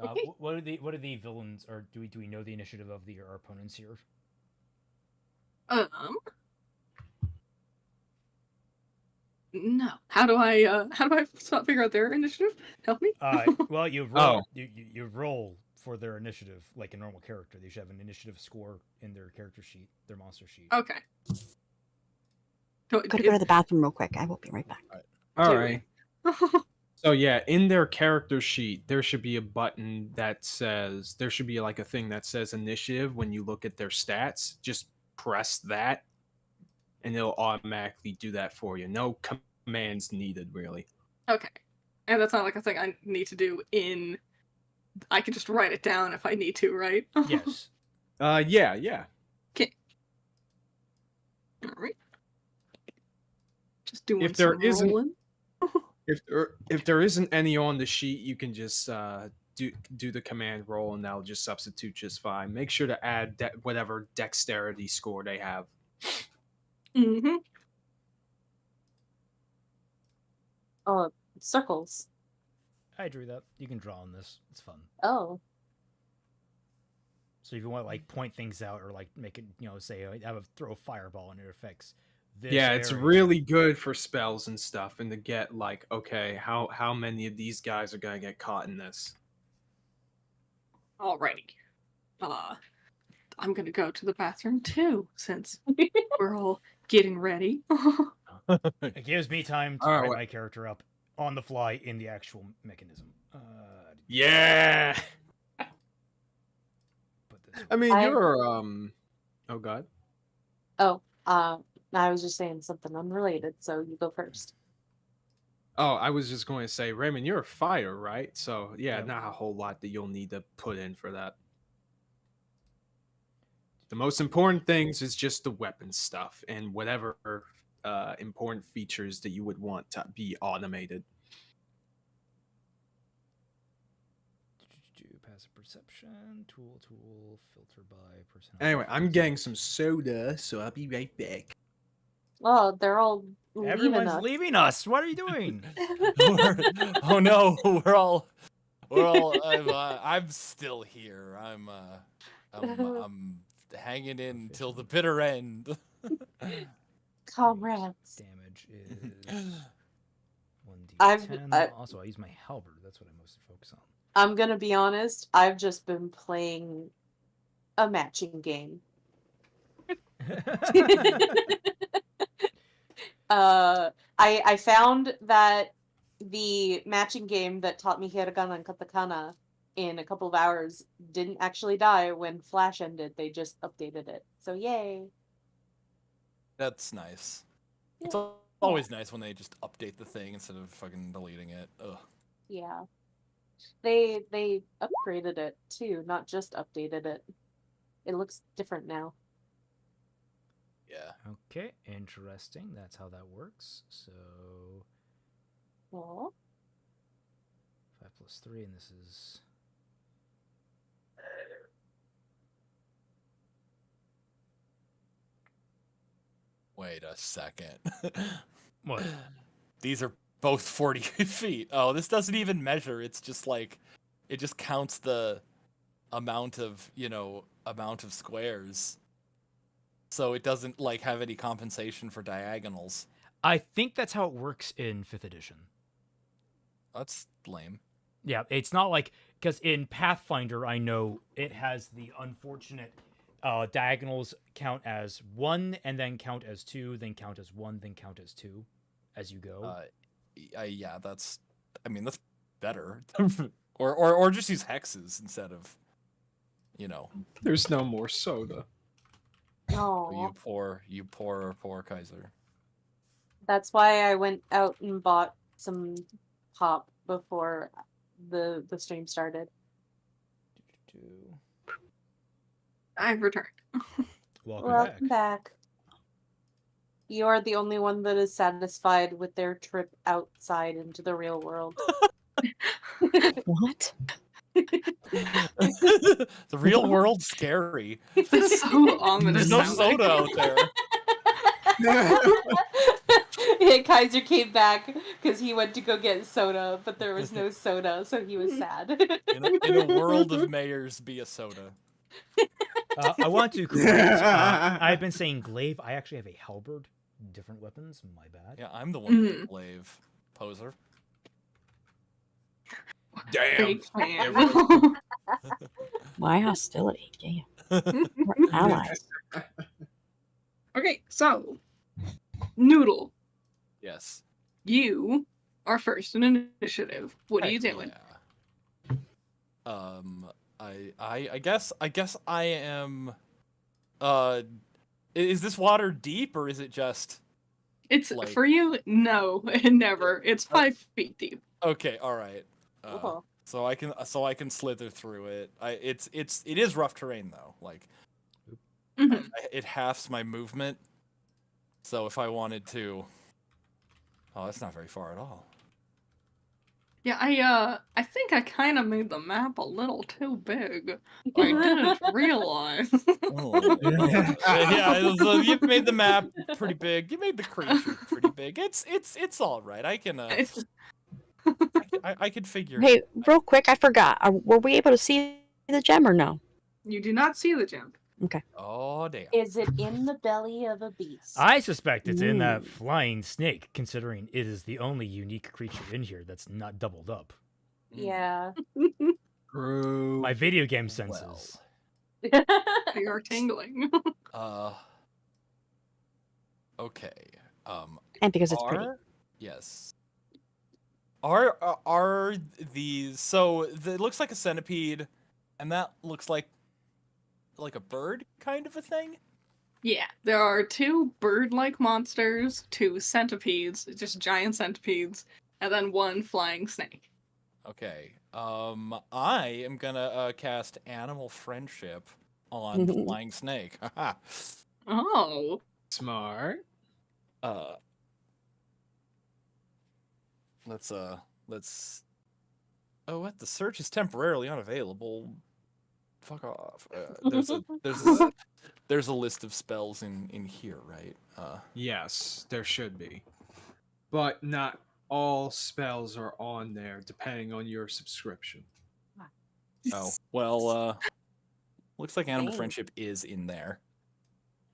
S6: Okay.
S2: What are the villains, or do we know the initiative of our opponents here?
S4: No. How do I figure out their initiative? Help me.
S2: Well, you roll. You roll for their initiative like a normal character. They should have an initiative score in their character sheet, their monster sheet.
S4: Okay.
S1: Gotta go to the bathroom real quick. I will be right back.
S5: All right. So yeah, in their character sheet, there should be a button that says, there should be like a thing that says initiative when you look at their stats. Just press that, and it'll automatically do that for you. No commands needed, really.
S4: Okay. And that's not like a thing I need to do in. I can just write it down if I need to, right?
S2: Yes.
S5: Yeah.
S4: Okay. All right. Just doing
S5: If there
S4: some
S5: isn't-
S4: rolling.
S5: If there isn't any on the sheet, you can just do the command roll, and that'll just substitute just fine. Make sure to add whatever dexterity score they have.
S4: Mm-hmm.
S6: Circles.
S2: I drew that. You can draw on this. It's fun.
S6: Oh.
S2: So if you want to like point things out or like make it, say throw a fireball and it affects this.
S5: Yeah, it's
S2: area.
S5: really good for spells and stuff, and to get like, okay, how many of these guys are gonna get caught in this?
S4: Alrighty. I'm gonna go to the bathroom too, since we're all getting ready.
S2: It gives me time to write my character up on the fly in the actual mechanism.
S5: Yeah.
S2: Put this.
S5: I mean, you're Oh God.
S6: Oh, I was just saying something unrelated, so you go first.
S5: Oh, I was just going to say, Raymond, you're a fighter, right? So yeah,
S2: Yep.
S5: not a whole lot that you'll need to put in for that. The most important things is just the weapon stuff and whatever important features that you would want to be automated.
S2: Passive perception, tool, filter by personality.
S5: Anyway, I'm getting some soda, so I'll be right back.
S6: Oh, they're all leaving
S2: Everyone's
S6: us.
S2: leaving us. What are you doing?
S7: Oh no, we're all. I'm still here. I'm hanging in till the bitter end.
S6: Comrades.
S2: Damage is 1d10. Also, I use my halberd. That's what I mostly focus on.
S6: I'm gonna be honest, I've just been playing a matching game. I found that the matching game that taught me hiragana and katakana in a couple of hours didn't actually die when Flash ended. They just updated it. So yay.
S7: That's nice. It's always nice when they just update the thing instead of fucking deleting it. Ugh.
S6: Yeah. They upgraded it too, not just updated it. It looks different now.
S7: Yeah.
S2: Okay, interesting. That's how that works. So
S6: Aw.
S2: 5 plus 3, and this is.
S7: Wait a second.
S2: What?
S7: These are both 40 feet. Oh, this doesn't even measure. It's just like, it just counts the amount of squares. So it doesn't like have any compensation for diagonals.
S2: I think that's how it works in 5th edition.
S7: That's lame.
S2: Yeah, it's not like, because in Pathfinder, I know it has the unfortunate diagonals count as 1 and then count as 2, then count as 1, then count as 2 as you go.
S7: Yeah, that's better. or just use hexes instead of,
S5: There's no more soda.
S6: Oh.
S7: You poor Kaiser.
S6: That's why I went out and bought some pop before the stream started.
S4: I've returned.
S2: Welcome back.
S6: You are the only one that is satisfied with their trip outside into the real world.
S1: What?
S7: The real world's scary.
S4: It's so ominous.
S7: There's no
S4: sounding.
S7: soda out there.
S6: Yeah, Kaiser came back because he went to go get soda, but there was no soda, so he was sad.
S7: In a world of mayors, be a soda.
S2: I want to correct. I've been saying glaive. I actually have a halberd. Different weapons. My bad.
S7: Yeah, I'm the one with the glaive. Poser.
S5: Damn.
S4: Big fan.
S1: Why hostility? Damn. We're allies.
S4: Okay, so Noodle,
S7: Yes.
S4: you are first in initiative. What are you doing?
S7: Yeah. I guess I am. Is this water deep or is it just
S4: It's
S3: Like-
S4: for you. No, never. It's 5 feet deep.
S3: Okay, all right.
S6: Uh-huh.
S3: So I can slither through it. It is rough terrain though. Like
S4: Mhm.
S3: it halves my movement. So if I wanted to, oh, that's not very far at all.
S4: Yeah, I think I kind of made the map a little too big. I didn't realize.
S3: Yeah, you made the map pretty big. You made the creature pretty big. It's all right. I can I could figure.
S1: Hey, real quick, I forgot. Were we able to see the gem or no?
S4: You do not see the gem.
S3: Oh damn.
S6: Is it in the belly of a beast?
S2: I suspect it's in that
S1: Ooh.
S2: flying snake, considering it is the only unique creature in here that's not doubled up.
S6: Yeah.
S5: True.
S2: My video game senses.
S4: They are tingling.
S3: Okay.
S1: And because it's pretty.
S3: Yes. Are these so? It looks like a centipede, and that looks like a bird kind of a thing.
S4: Yeah, there are 2 bird-like monsters, 2 centipedes, just giant centipedes, and then 1 flying snake.
S3: Okay. I am gonna cast Animal Friendship on the flying snake. Haha.
S4: Oh.
S5: Smart.
S3: Let's. Oh, what? The search is temporarily unavailable. Fuck off. There's a list of spells in here, right?
S5: Yes, there should be. But not all spells are on there, depending on your subscription.
S3: Oh, well, looks like Animal
S6: Dang.
S3: Friendship is in there.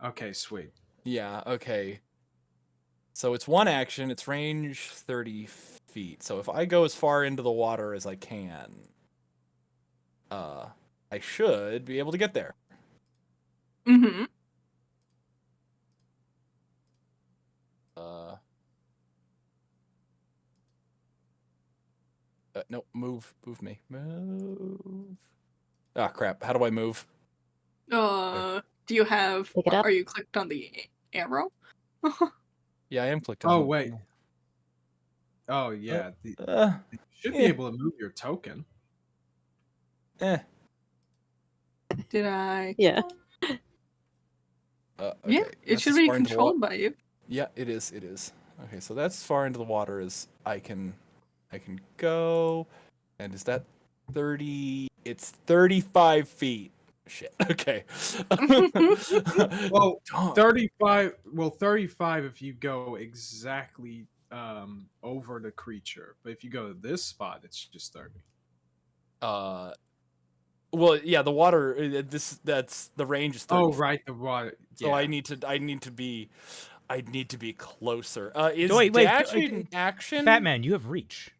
S5: Okay, sweet.
S3: Yeah, okay. So it's 1 action, it's range 30 feet. So if I go as far into the water as I can, I should be able to get there.
S4: Mm-hmm.
S3: No, move me. Move. Ah, crap. How do I move?
S4: Do you have...
S1: Pick it up.
S4: Are you clicked on the arrow?
S3: Yeah, I am clicked on
S5: Oh,
S3: the-
S5: wait. Oh, yeah. You should be
S3: yeah.
S5: able to move your token.
S3: Eh.
S4: Did I...
S1: Yeah.
S3: Okay.
S4: Yeah, it
S3: that's
S4: should
S3: as
S4: be
S3: far into the
S4: controlled by you.
S3: Yeah, it is. It is. Okay, so that's as far into the water as I can go. And is that 30? It's 35 feet. Shit. Okay.
S5: Well,
S3: Darn.
S5: 35. Well, 35 if you go exactly over the creature. But if you go to this spot, it's just 30.
S3: Well, yeah, the water. That's the range is 30.
S5: Oh, right, the water.
S3: So
S5: Yeah.
S3: I need to be closer. Is
S2: Wait,
S3: Dashie in action?
S2: Fatman, you have reach.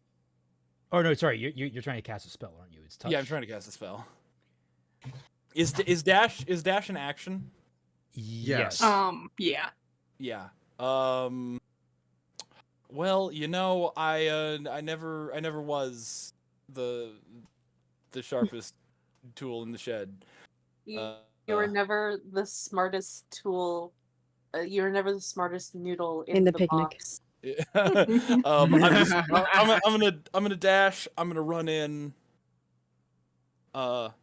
S2: Oh no, sorry, you're trying to cast a spell, aren't you? It's touch.
S3: Yeah, I'm trying to cast a spell. Is Dash in action?
S2: Yes.
S4: Yeah.
S3: Yeah. Well, you know, I never was the sharpest tool in the shed.
S6: You were never the smartest tool. You were never the smartest noodle in
S1: the
S6: the
S1: picnic.
S6: box.
S3: I'm gonna dash. I'm gonna run in.
S1: Thought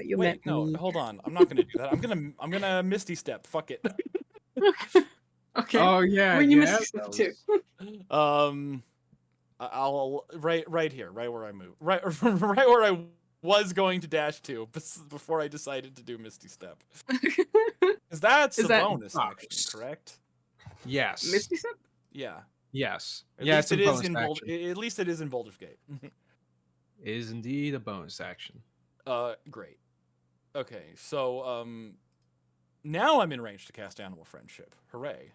S1: you
S3: Wait,
S1: meant
S3: no,
S1: me.
S3: hold on. I'm not gonna do that. I'm gonna Misty Step. Fuck it.
S4: Okay.
S5: Oh, yeah.
S4: when you
S5: yeah,
S4: miss step 2.
S3: I'll right here, right where I moved, right where I was going to dash to before I decided to do Misty Step. Because that's
S4: Is
S3: a
S4: that-
S3: bonus action, correct?
S5: Yes.
S4: Misty step?
S3: Yeah.
S5: Yes.
S3: At
S5: Yeah,
S3: least
S5: it's a
S3: it is
S5: bonus
S3: in
S5: action.
S3: At least it is in Baldur's Gate.
S5: It is indeed a bonus action.
S3: Great. Okay, so now I'm in range to cast Animal Friendship. Hooray.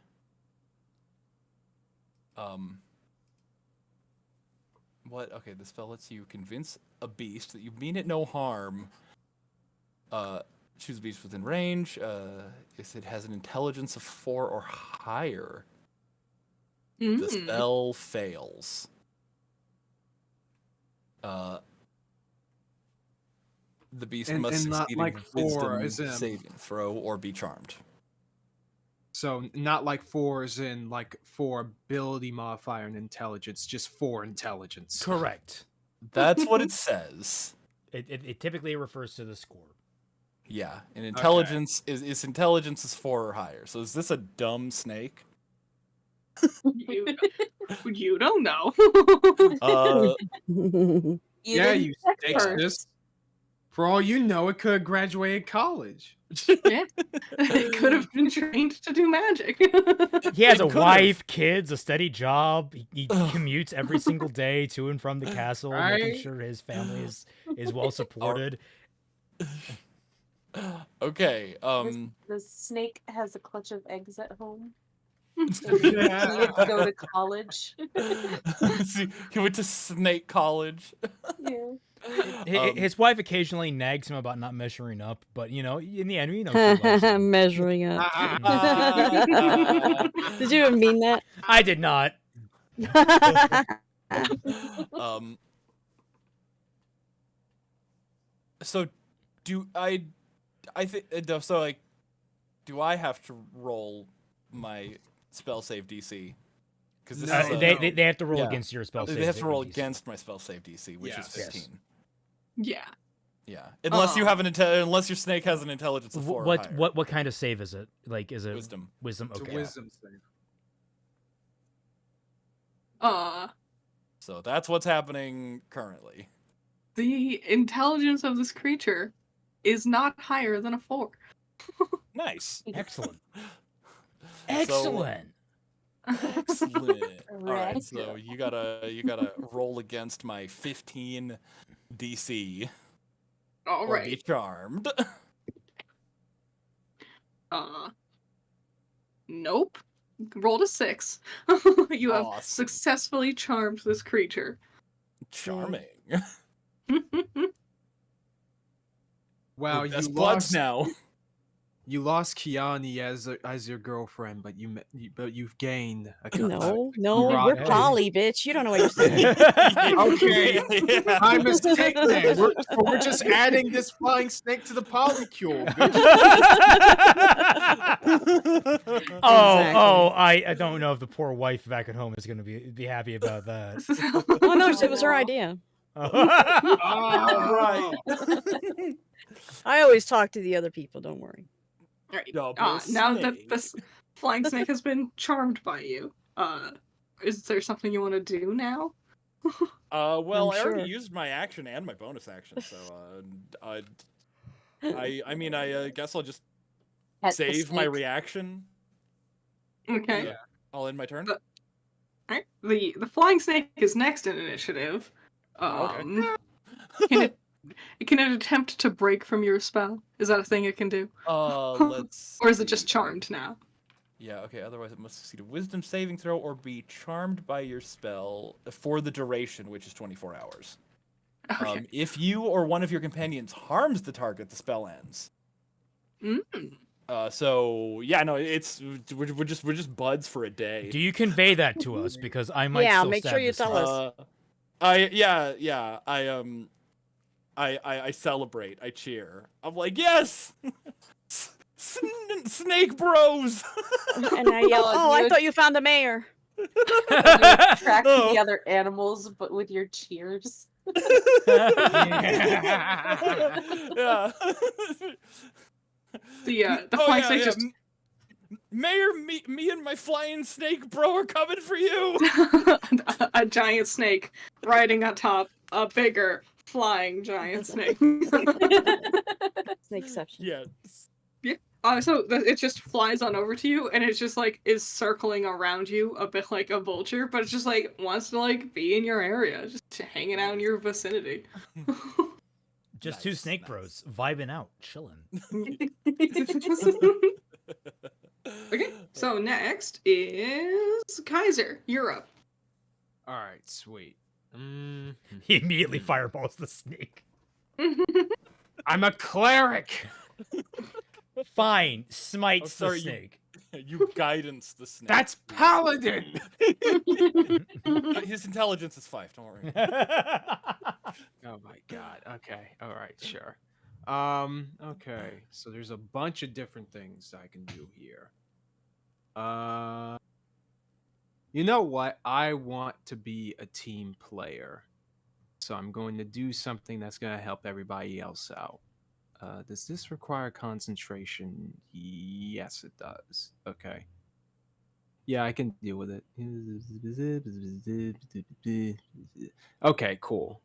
S3: What? Okay, the spell lets you convince a beast that you mean it no harm. Choose a beast within range. If it has an intelligence of 4 or higher, the spell fails. The beast
S5: And
S3: must
S5: not
S3: succeed
S5: like
S3: a
S5: 4,
S3: wisdom
S5: as in-
S3: saving throw or be charmed.
S5: So not like 4 is in like 4 ability modifier and intelligence, just 4 intelligence.
S2: Correct.
S7: That's what it says.
S2: It typically refers to the score.
S7: Yeah, and intelligence is intelligence is 4 or higher. So is this a dumb snake?
S4: You don't know.
S5: Yeah, you
S6: check
S5: stakes
S6: first.
S5: this. For all you know, it could have graduated college.
S4: Yeah. It could have been trained to do magic.
S2: He has
S7: It
S2: a
S7: could've.
S2: wife, kids, a steady job. He
S7: Ugh.
S2: commutes every single day to and from the castle, making
S5: Right?
S2: sure his family is well supported.
S7: Okay.
S6: The snake has a clutch of eggs at home.
S5: Yeah.
S6: He had to go to college.
S7: See, he went to snake college.
S6: Yeah.
S2: His wife occasionally nags him about not measuring up, but in the end, she loves him.
S1: Measuring up.
S7: Ah.
S1: Did you even mean that?
S2: I did not.
S7: So do I think so like do I have to roll my spell save DC? Because this is
S2: They have to roll
S7: yeah.
S2: against your spell.
S7: They have to roll
S2: DC.
S7: against my spell save DC, which is
S5: Yes.
S7: 15.
S4: Yeah.
S7: Yeah, unless you have unless your snake has an intelligence of 4 or higher.
S2: What kind of save is it? Like, is it
S7: Wisdom?
S2: Wisdom.
S5: It's
S2: Okay.
S5: a wisdom save.
S7: So that's what's happening currently.
S4: The intelligence of this creature is not higher than a 4.
S7: Nice.
S2: Excellent.
S7: So-
S2: Excellent.
S7: Excellent. All right,
S6: Right.
S7: so you gotta roll against my 15 DC.
S4: All
S7: or be
S4: right.
S7: charmed.
S4: Nope. Rolled a 6. You have
S7: Awesome.
S4: successfully charmed this creature.
S7: Charming.
S5: Wow,
S7: We're
S5: you
S7: best buds
S5: lost
S7: now.
S5: you lost Kiani as your girlfriend, but you've gained a
S1: No,
S5: camaraderie.
S1: we're poly, bitch. You don't know what you're saying.
S5: Okay.
S7: Yeah.
S5: My mistake then. We're just adding this flying snake to the polycule. bitch.
S2: I don't know if the poor wife back at home is going to be happy about that.
S1: Oh no, it was her idea.
S5: Oh,
S7: right.
S1: I always talk to the other people. Don't worry.
S4: Right.
S7: Double
S4: Now that
S7: snake.
S4: this flying snake has been charmed by you, is there something you want to do now?
S7: Well,
S1: I'm
S7: I already
S1: sure.
S7: used my action and my bonus action, so I guess I'll just
S6: Pet the
S7: save my
S6: snake.
S7: reaction.
S4: Okay.
S5: Yeah.
S7: I'll end my turn.
S4: But- Alright. The flying snake is next in initiative.
S7: Okay.
S4: Can it attempt to break from your spell? Is that a thing it can do?
S7: Let's.
S4: Or is it just
S7: see.
S4: charmed now?
S7: Yeah. Okay. Otherwise, it must succeed a Wisdom saving throw or be charmed by your spell for the duration, which is 24 hours.
S4: Okay.
S7: If you or one of your companions harms the target, the spell ends. So yeah, no, we're just buds for a day.
S2: Do you convey that to us? Because I might.
S1: Yeah,
S2: still
S1: make
S2: stab
S1: sure you
S2: this
S1: tell
S2: snake.
S1: us.
S7: I celebrate. I cheer. I'm like, yes, snake bros.
S1: And I yell, "Oh, I thought you found the mayor."
S6: Track
S7: Oh.
S6: the other animals, but with your cheers.
S7: Yeah.
S4: The
S7: Oh,
S4: flying
S7: yeah,
S4: snake
S7: yeah.
S4: just
S7: Mayor, me and my flying snake bro are coming for you.
S4: a giant snake riding on top a bigger flying giant snake.
S1: Snakeception.
S7: Yes.
S4: So it just flies on over to you, and it's just like is circling around you a bit like a vulture, but it's just like wants to like be in your area, just hanging out in your vicinity.
S2: Just two
S7: Nice,
S2: snake
S7: nice.
S2: bros vibing out, chilling.
S4: Okay, so next is Kaiser. You're up.
S5: All right, sweet.
S2: He immediately fireballs the snake.
S5: I'm a cleric.
S2: Fine, smites
S7: sorry,
S2: the snake.
S7: You guidance the snake.
S5: That's paladin.
S7: His intelligence is 5. Don't worry.
S5: Oh my god. Okay. All right. Sure. Okay. So there's a bunch of different things I can do here. You know what? I want to be a team player. So I'm going to do something that's going to help everybody else out. Does this require concentration? Yes, it does. Okay. Yeah, I can deal with it. Okay, cool.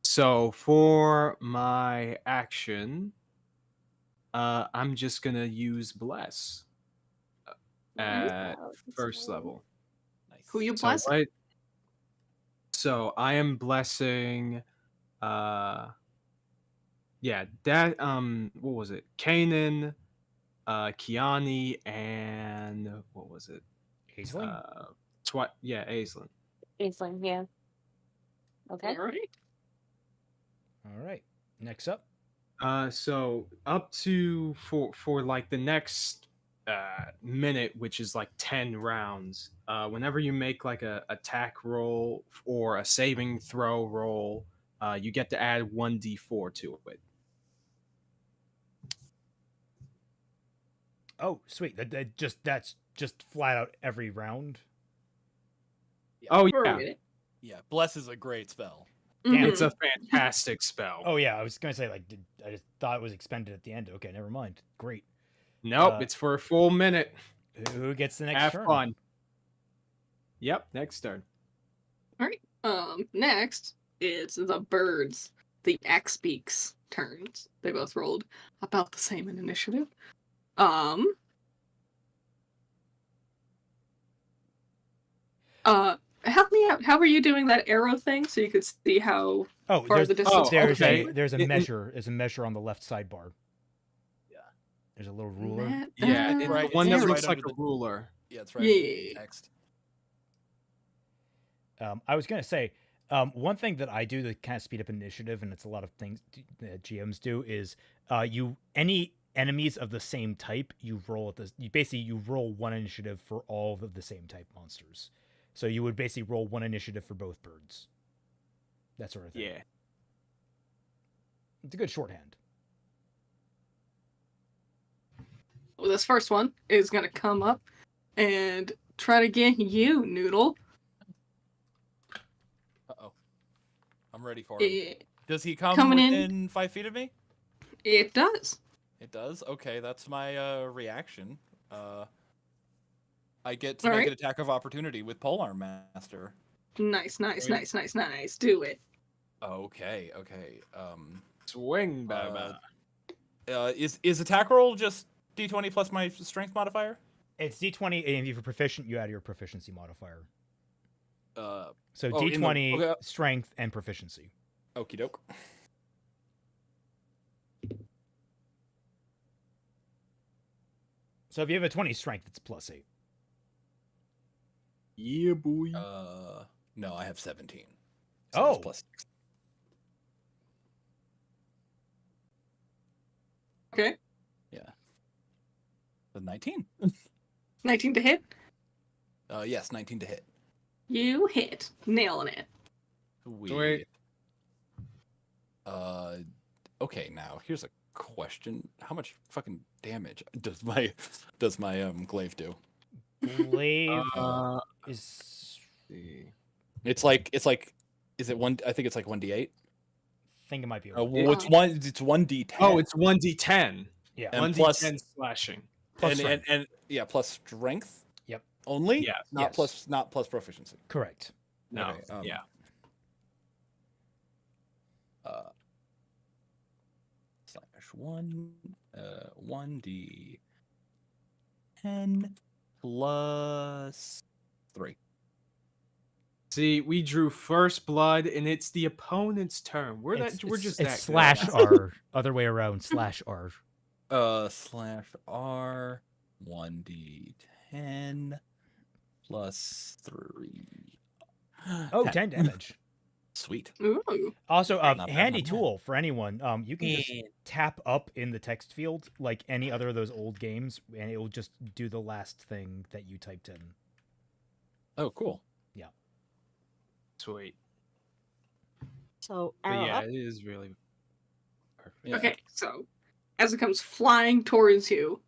S5: So for my action, I'm just going to use Bless at first level.
S7: Nice.
S4: Who you
S5: So
S4: blessing?
S5: right. So I am blessing that what was it? Kanan, Kiani, and what was it?
S2: Aisling?
S5: Aisling.
S6: Aisling, yeah. Okay.
S4: All right.
S2: All right. Next up.
S5: So up to for like the next minute, which is like 10 rounds, whenever you make like a attack roll or a saving throw roll, you get to add 1d4 to it.
S2: Oh, sweet. That's just flat out every round.
S5: Oh
S4: For a
S5: yeah,
S4: minute.
S7: Yeah, bless is a great spell.
S2: Damn.
S5: it's a fantastic spell.
S2: Oh yeah, I was gonna say like I just thought it was expended at the end. Okay, never mind. Great.
S5: Nope, it's for a full minute.
S2: Who gets the next
S5: Have
S2: turn?
S5: fun. Yep, next turn.
S4: All right. Next is the birds, the X-Beaks turns. They both rolled about the same in initiative. Help me out. How were you doing that arrow thing so you could see how
S2: Oh,
S4: far the distance?
S2: there's
S5: okay.
S2: a measure. There's a measure on the left sidebar.
S7: Yeah.
S2: There's a little ruler.
S5: Yeah, it's
S7: right-
S5: the one
S7: it's
S5: that
S7: right
S5: looks like
S7: under
S5: a ruler.
S7: Yeah, it's right.
S4: Yeah.
S7: Next.
S2: I was gonna say one thing that I do to kind of speed up initiative, and it's a lot of things that GMs do, is any enemies of the same type you roll at this. You roll one initiative for all of the same type monsters. So you would basically roll one initiative for both birds. That sort of thing.
S5: Yeah.
S2: It's a good shorthand.
S4: Well, this first one is gonna come up and try to get you, Noodle.
S7: Uh-oh. I'm ready for him.
S4: It,
S7: Does he come
S4: coming in.
S7: within 5 feet of me?
S4: it does.
S7: It does? Okay, that's my reaction. I get to
S4: All
S7: make
S4: right.
S7: an attack of opportunity with Polearm Master.
S4: Nice.
S7: Right.
S4: Nice. Do it.
S7: Okay.
S5: Swing, baby.
S7: Is attack roll just d20 plus my strength modifier?
S2: It's D20, and if you're proficient, you add your proficiency modifier. So
S7: Oh, in the-
S2: D20,
S7: okay.
S2: strength, and proficiency.
S7: Okie doke.
S2: So if you have a 20 strength, it's +8.
S5: Yeah, boy.
S7: No, I have 17.
S2: Oh.
S7: it's plus 6.
S4: Okay.
S7: The 19.
S4: 19 to hit.
S7: Yes, 19 to hit.
S4: You hit. Nailing it.
S5: Sweet.
S7: Okay, now here's a question: how much fucking damage does my glaive do?
S2: Glaive is.
S7: It's like is it one? I think it's like 1d8.
S2: I think it might be.
S7: Well,
S2: over.
S7: it's 1d10.
S5: Oh, it's 1d10.
S2: Yeah.
S7: And
S5: 1d10
S7: plus-
S5: slashing.
S2: Plus
S7: and
S2: strength.
S7: yeah, plus strength.
S2: Yep.
S7: Only.
S5: Yeah,
S7: Not
S2: yes.
S7: plus proficiency.
S2: Correct.
S5: No.
S7: Okay,
S5: Yeah.
S7: /1d10 plus 3.
S5: See, we drew first blood, and it's the opponent's turn. We're just that
S2: it's
S5: good.
S2: /R, other way around /R.
S7: /R 1d10 plus 3.
S2: Oh, 10 damage.
S7: Sweet.
S4: Ooh.
S2: Also,
S7: Not bad,
S2: handy
S7: not bad.
S2: tool for anyone. You can just tap up in the text field like any other of those old games, and it will just do the last thing that you typed in.
S7: Oh, cool.
S5: Sweet.
S1: So
S5: But
S1: arrow
S5: yeah,
S1: up.
S5: it is really perfect.
S7: Yeah.
S4: Okay, so as it comes flying towards you,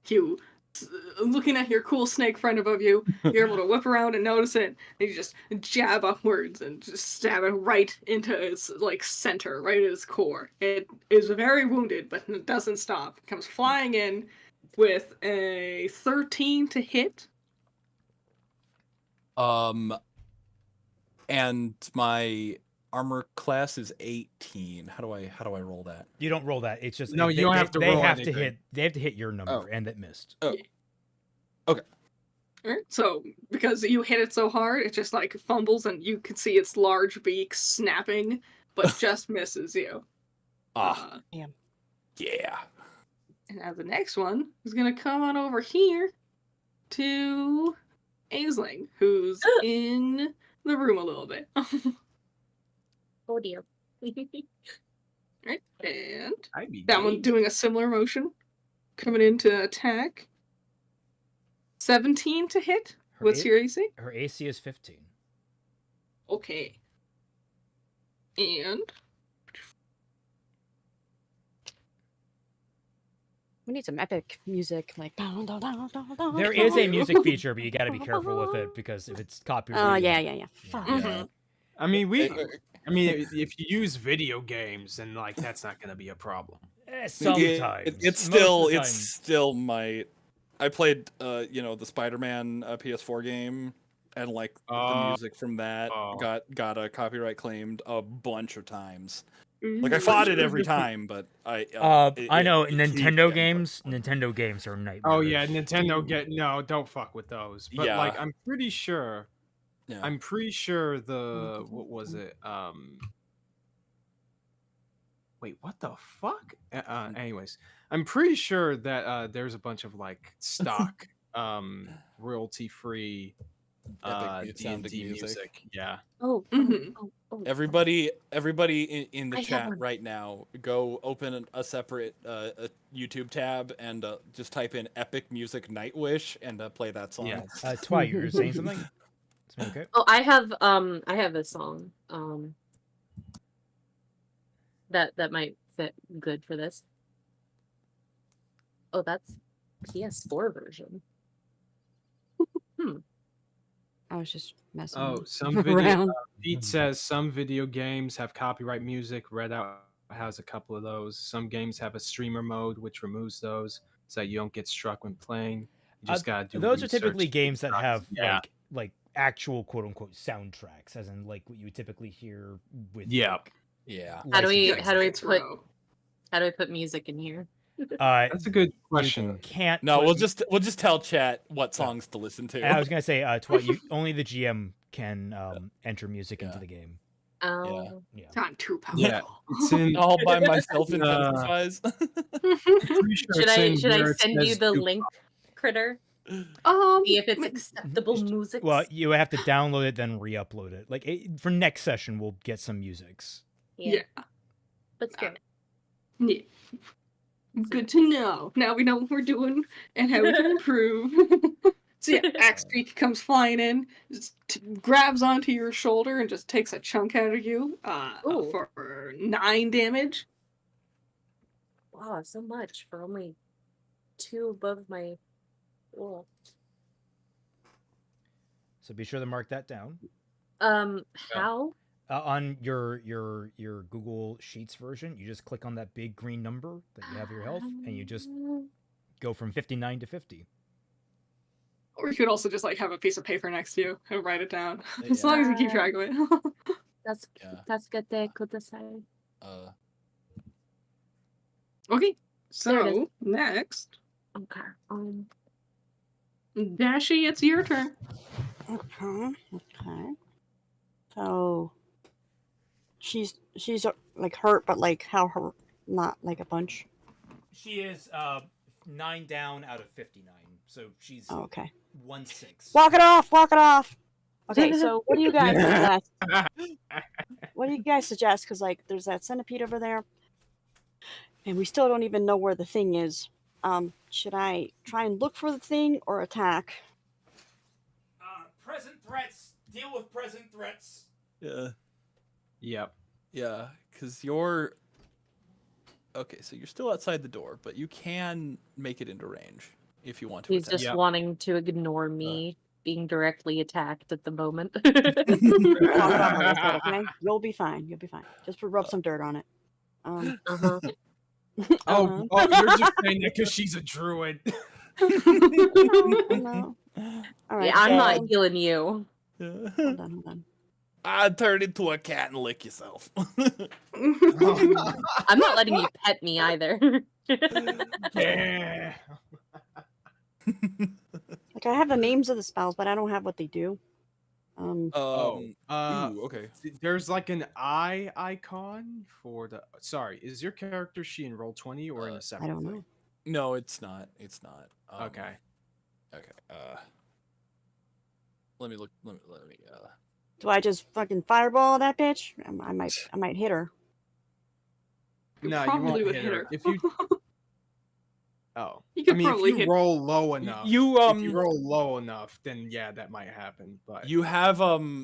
S4: you looking at your cool snake friend above you, you're able to whip around and notice it, and you just jab upwards and just stab it right into its like center, right at its core. It is very wounded, but it doesn't stop. It comes flying in with a 13 to hit.
S7: And my armor class is 18. How do I roll that?
S2: You don't roll that. It's just
S5: No, you don't have to roll
S2: have
S5: anything.
S2: to hit. They have to hit your number,
S7: Oh.
S2: and it missed.
S7: Oh. Okay.
S4: Alright, so because you hit it so hard, it just like fumbles, and you can see its large beak snapping, but just misses you.
S7: Ah.
S1: Damn.
S7: Yeah.
S4: And now the next one is gonna come on over here to Aisling, who's in the room a little bit.
S6: Oh dear.
S4: Right, and
S5: I'd be
S4: that one
S5: game.
S4: doing a similar motion, coming in to attack. 17 to hit.
S2: Her
S4: What's
S2: A-
S4: your AC?
S2: Her AC is 15.
S4: Okay. And
S1: We need some epic music, like.
S2: There is a music feature, but you got to be careful with it because if it's copyrighted.
S1: Oh yeah. Fuck.
S7: Yeah.
S5: I mean, if you use video games, then like that's not gonna be a problem.
S2: Sometimes
S3: It's
S2: Most of the time.
S3: still my. I played the Spider-Man PS4 game, and like the music from that got a copyright claimed a bunch of times. Like I fought it every time, but I
S2: know
S3: it
S2: Nintendo
S3: keeps getting
S2: Nintendo games are nightmares.
S5: Oh yeah, Nintendo no, don't fuck with those. But
S3: Yeah.
S5: like, I'm pretty sure
S3: Yeah.
S5: the what was it? Wait, what the fuck? Anyways, I'm pretty sure that there's a bunch of like stock royalty free
S3: Epic sounding
S5: D&D
S3: music.
S5: Yeah.
S6: Oh,
S4: Mhm.
S6: oh.
S3: Everybody in the
S6: I have
S3: chat
S6: one.
S3: right now, go open a separate a YouTube tab and just type in "Epic Music Nightwish" and play that song.
S5: Yeah.
S2: Twi, you're saying something? Something okay?
S6: Oh, I have a song that might fit good for this. Oh, that's PS4 version.
S1: I was just messing.
S5: Oh, some video.
S1: around.
S5: Pete says some video games have copyright music. Redout has a couple of those. Some games have a streamer mode, which removes those, so that you don't get struck when playing. You just gotta do.
S2: Those are
S5: research
S2: typically
S5: to
S2: games that
S5: get
S2: have
S5: yeah.
S2: like actual quote unquote soundtracks, as in like what you would typically hear with.
S5: Yeah.
S2: like,
S3: Yeah.
S6: How do we
S2: licensed
S6: put music in here?
S5: That's a good question.
S2: Can't.
S3: No,
S2: put-
S3: we'll just tell chat what songs to listen to.
S2: I was gonna say, only the GM can enter music into the game.
S6: Oh,
S2: Yeah.
S4: not too powerful.
S5: Yeah, it's in.
S3: All by myself intensifies.
S5: Pretty sure
S6: should
S5: it's in
S6: I
S5: where it
S6: send you
S5: says
S6: the
S5: do-
S6: link, Critter? See if it's
S4: ma-
S6: acceptable music.
S2: Well, you have to download it, then re-upload it. Like for next session, we'll get some musics.
S4: yeah.
S6: But still.
S4: Yeah. Good to know. Now we know what we're doing and how we can improve. So yeah, Axe Streak comes flying in, just grabs onto your shoulder and just takes a chunk out of you
S6: Ooh.
S4: for 9 damage.
S6: Wow, so much for only 2 above my. Oh.
S2: So be sure to mark that down.
S6: How?
S2: On your Google Sheets version, you just click on that big green number that you have your health, and you just go from 59 to 50.
S4: Or you could also just like have a piece of paper next to you and write it down. As long as you keep track of it.
S6: That's good. Kudasai.
S4: Okay,
S6: There it
S4: so next,
S6: Okay.
S4: Dashie, it's your turn.
S1: Okay. So she's like hurt, but like how hurt? Not like a bunch.
S2: She is 9 down out of 59, so she's
S1: Oh, okay.
S2: 1/6.
S1: Walk it off. Walk it off. Okay, so what do you guys suggest? What do you guys suggest? Because like there's that centipede over there, and we still don't even know where the thing is. Should I try and look for the thing or attack?
S2: Present threats. Deal with present threats.
S3: Yeah.
S5: Yep.
S3: Yeah, because you're... Okay, so you're still outside the door, but you can make it into range.
S7: if you want to.
S6: He's
S7: attack.
S6: just
S5: Yep.
S6: wanting to ignore me being directly attacked at the moment.
S1: Oh, don't worry about it, okay? You'll be fine. You'll be fine. Just rub some dirt on it.
S6: Uh-huh.
S5: Oh, you're just saying that because she's a druid.
S1: No. All right.
S6: Yeah, I'm not
S1: so-
S6: healing you.
S1: Hold on.
S7: I'd turn into a cat and lick yourself.
S6: I'm not letting you pet me either.
S5: Yeah.
S1: Like I have the names of the spells, but I don't have what they do.
S7: Ooh, okay.
S5: There's like an eye icon for the. Sorry, is your character she in Roll20 or in a separate?
S1: I don't know.
S5: thing?
S7: No, it's not. It's not.
S5: Okay.
S7: Okay. Let me look. Let me.
S1: Do I just fucking fireball that bitch? I might hit her.
S5: No, you
S4: probably
S5: won't
S4: would
S5: hit her.
S4: her.
S5: If you. Oh.
S4: You could
S5: I mean, if
S4: probably
S5: you
S4: hit-
S5: roll low enough, if
S7: You
S5: you roll low enough, then yeah, that might happen. But
S7: You have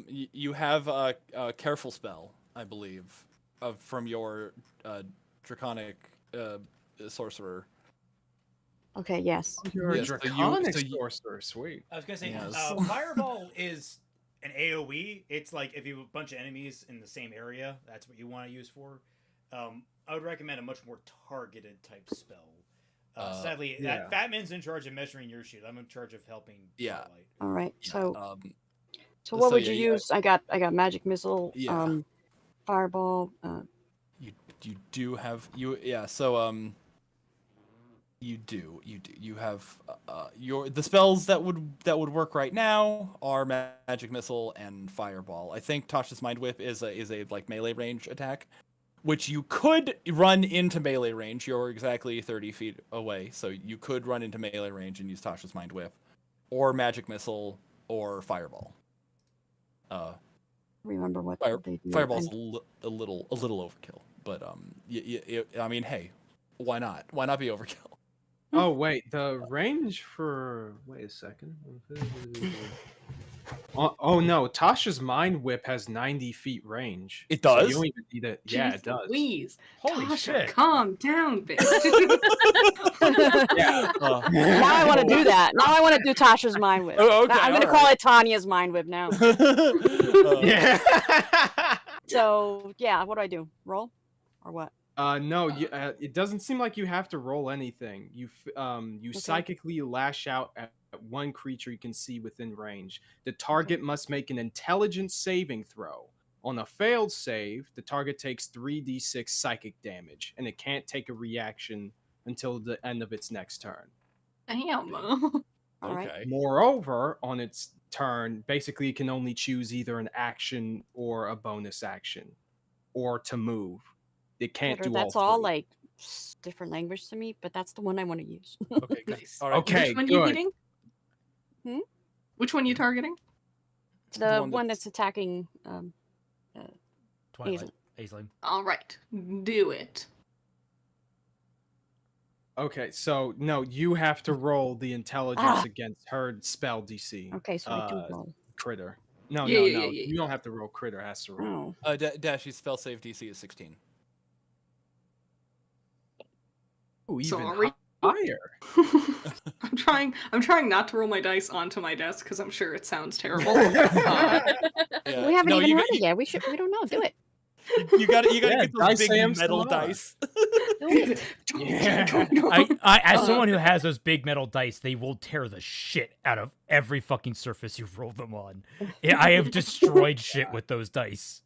S7: you have a careful spell, I believe, from your draconic sorcerer.
S1: Okay. Yes.
S5: you're
S7: Yes,
S5: a
S7: so you-
S5: draconic
S7: so you-
S5: sorcerer. Sweet.
S2: I was gonna say,
S7: Yes.
S2: Fireball is an AOE. It's like if you have a bunch of enemies in the same area, that's what you want to use for. I would recommend a much more targeted type spell. Sadly,
S5: yeah.
S2: Fatman's in charge of measuring your shield. I'm in charge of helping.
S7: Yeah.
S2: Twilight.
S1: All right.
S7: Yeah,
S1: So what
S7: so
S1: would
S7: yeah,
S1: you
S7: yeah.
S1: use? I got magic missile.
S7: Yeah.
S1: Fireball.
S7: you do have so you have the spells that would work right now are magic missile and fireball. I think Tasha's Mind Whip is a like melee range attack, which you could run into melee range. You're exactly 30 feet away, so you could run into melee range and use Tasha's Mind Whip, or magic missile, or fireball.
S1: Remember what they do.
S7: Fireball's
S1: and-
S7: a little overkill, but I mean, hey, why not? Why not be overkill?
S5: Oh wait, the range for wait a second. Oh no, Tasha's Mind Whip has 90 feet range.
S7: It
S5: So
S7: does?
S5: you don't even need it. Yeah, it
S4: Jeez
S5: does.
S4: Louise.
S2: Holy
S4: Tasha,
S2: shit.
S4: calm down, bitch.
S5: Yeah.
S1: Now I want to do that. Now I want to do Tasha's mind whip.
S7: Oh, okay,
S1: I'm gonna
S7: all
S1: call
S7: right.
S1: it Tanya's mind whip now.
S5: Yeah.
S1: So yeah, what do I do? Roll, or what?
S5: No, it doesn't seem like you have to roll anything. You psychically lash out at one creature you can see within range. The target must make an intelligence saving throw. On a failed save, the target takes 3d6 psychic damage, and it can't take a reaction until the end of its next turn.
S4: Damn.
S1: All right.
S7: Okay.
S5: Moreover, on its turn, basically it can only choose either an action or a bonus action, or to move. It can't
S1: Critter,
S5: do
S1: that's
S5: all
S1: all
S5: three.
S1: like different language to me, but that's the one I want to use.
S7: Okay, good.
S4: Nice.
S7: All right.
S5: Okay.
S4: Which one you
S5: good.
S4: hitting? Which one you targeting?
S1: The
S7: one
S1: one
S7: that's-
S1: that's attacking.
S2: Twilight. Aisling.
S4: All right, do it.
S5: Okay, so no, you have to roll the intelligence
S1: Ah.
S5: against her spell DC.
S1: Okay, so I do roll.
S5: Critter. No,
S4: Yeah,
S5: no,
S4: yeah,
S5: no.
S4: yeah,
S5: You don't have to roll critter. It has to roll.
S1: Oh,
S7: Dashie's spell save DC is 16.
S5: Ooh,
S4: So
S5: even
S4: are we-
S5: higher.
S4: I'm trying not to roll my dice onto my desk because I'm sure it sounds terrible.
S7: Yeah.
S1: we haven't
S7: No,
S1: even
S7: you
S1: heard
S7: got-
S1: it yet. We don't know. Do it.
S7: You got to
S5: Yeah,
S7: get those
S5: dice
S7: big
S5: Sam's
S7: metal
S5: still on.
S7: dice.
S1: Do it.
S5: Yeah.
S2: As someone who has those big metal dice, they will tear the shit out of every fucking surface you've rolled them on. Yeah, I have destroyed shit with those dice.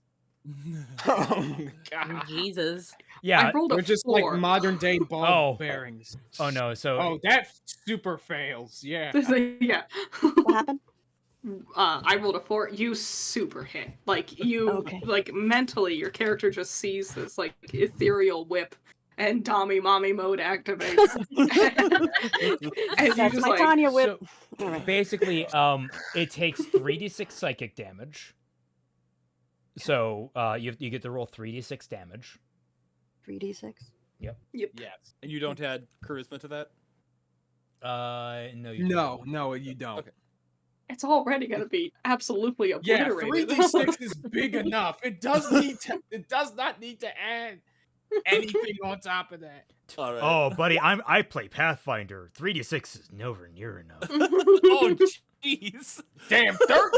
S5: Oh, God.
S6: Jesus.
S2: Yeah.
S4: I rolled a
S5: They're just
S4: 4.
S5: like modern day ball
S2: Oh.
S5: bearings.
S2: Oh no. So
S5: Oh, that super fails. Yeah.
S4: Yeah.
S1: What happened?
S4: I rolled a 4. You super hit. Like you,
S1: Okay.
S4: like mentally, your character just sees this like ethereal whip, and Dommy Mommy mode activates. and you
S1: That's
S4: just
S1: my
S4: like,
S1: Tanya whip.
S2: so
S1: All right.
S2: basically, it takes 3d6 psychic damage. So you get to roll 3d6 damage.
S1: 3d6.
S4: yep.
S5: Yes.
S3: And you don't add charisma to that?
S2: No, you
S5: No,
S2: don't.
S5: no, you don't.
S3: Okay.
S4: It's already gonna be absolutely
S5: Yeah,
S4: obliterated.
S5: 3d6 is big enough. It does not need to add anything on top of that.
S3: All right.
S2: Oh, buddy, I play Pathfinder. 3d6 is nowhere near enough.
S3: Oh, jeez.
S5: Damn, 13.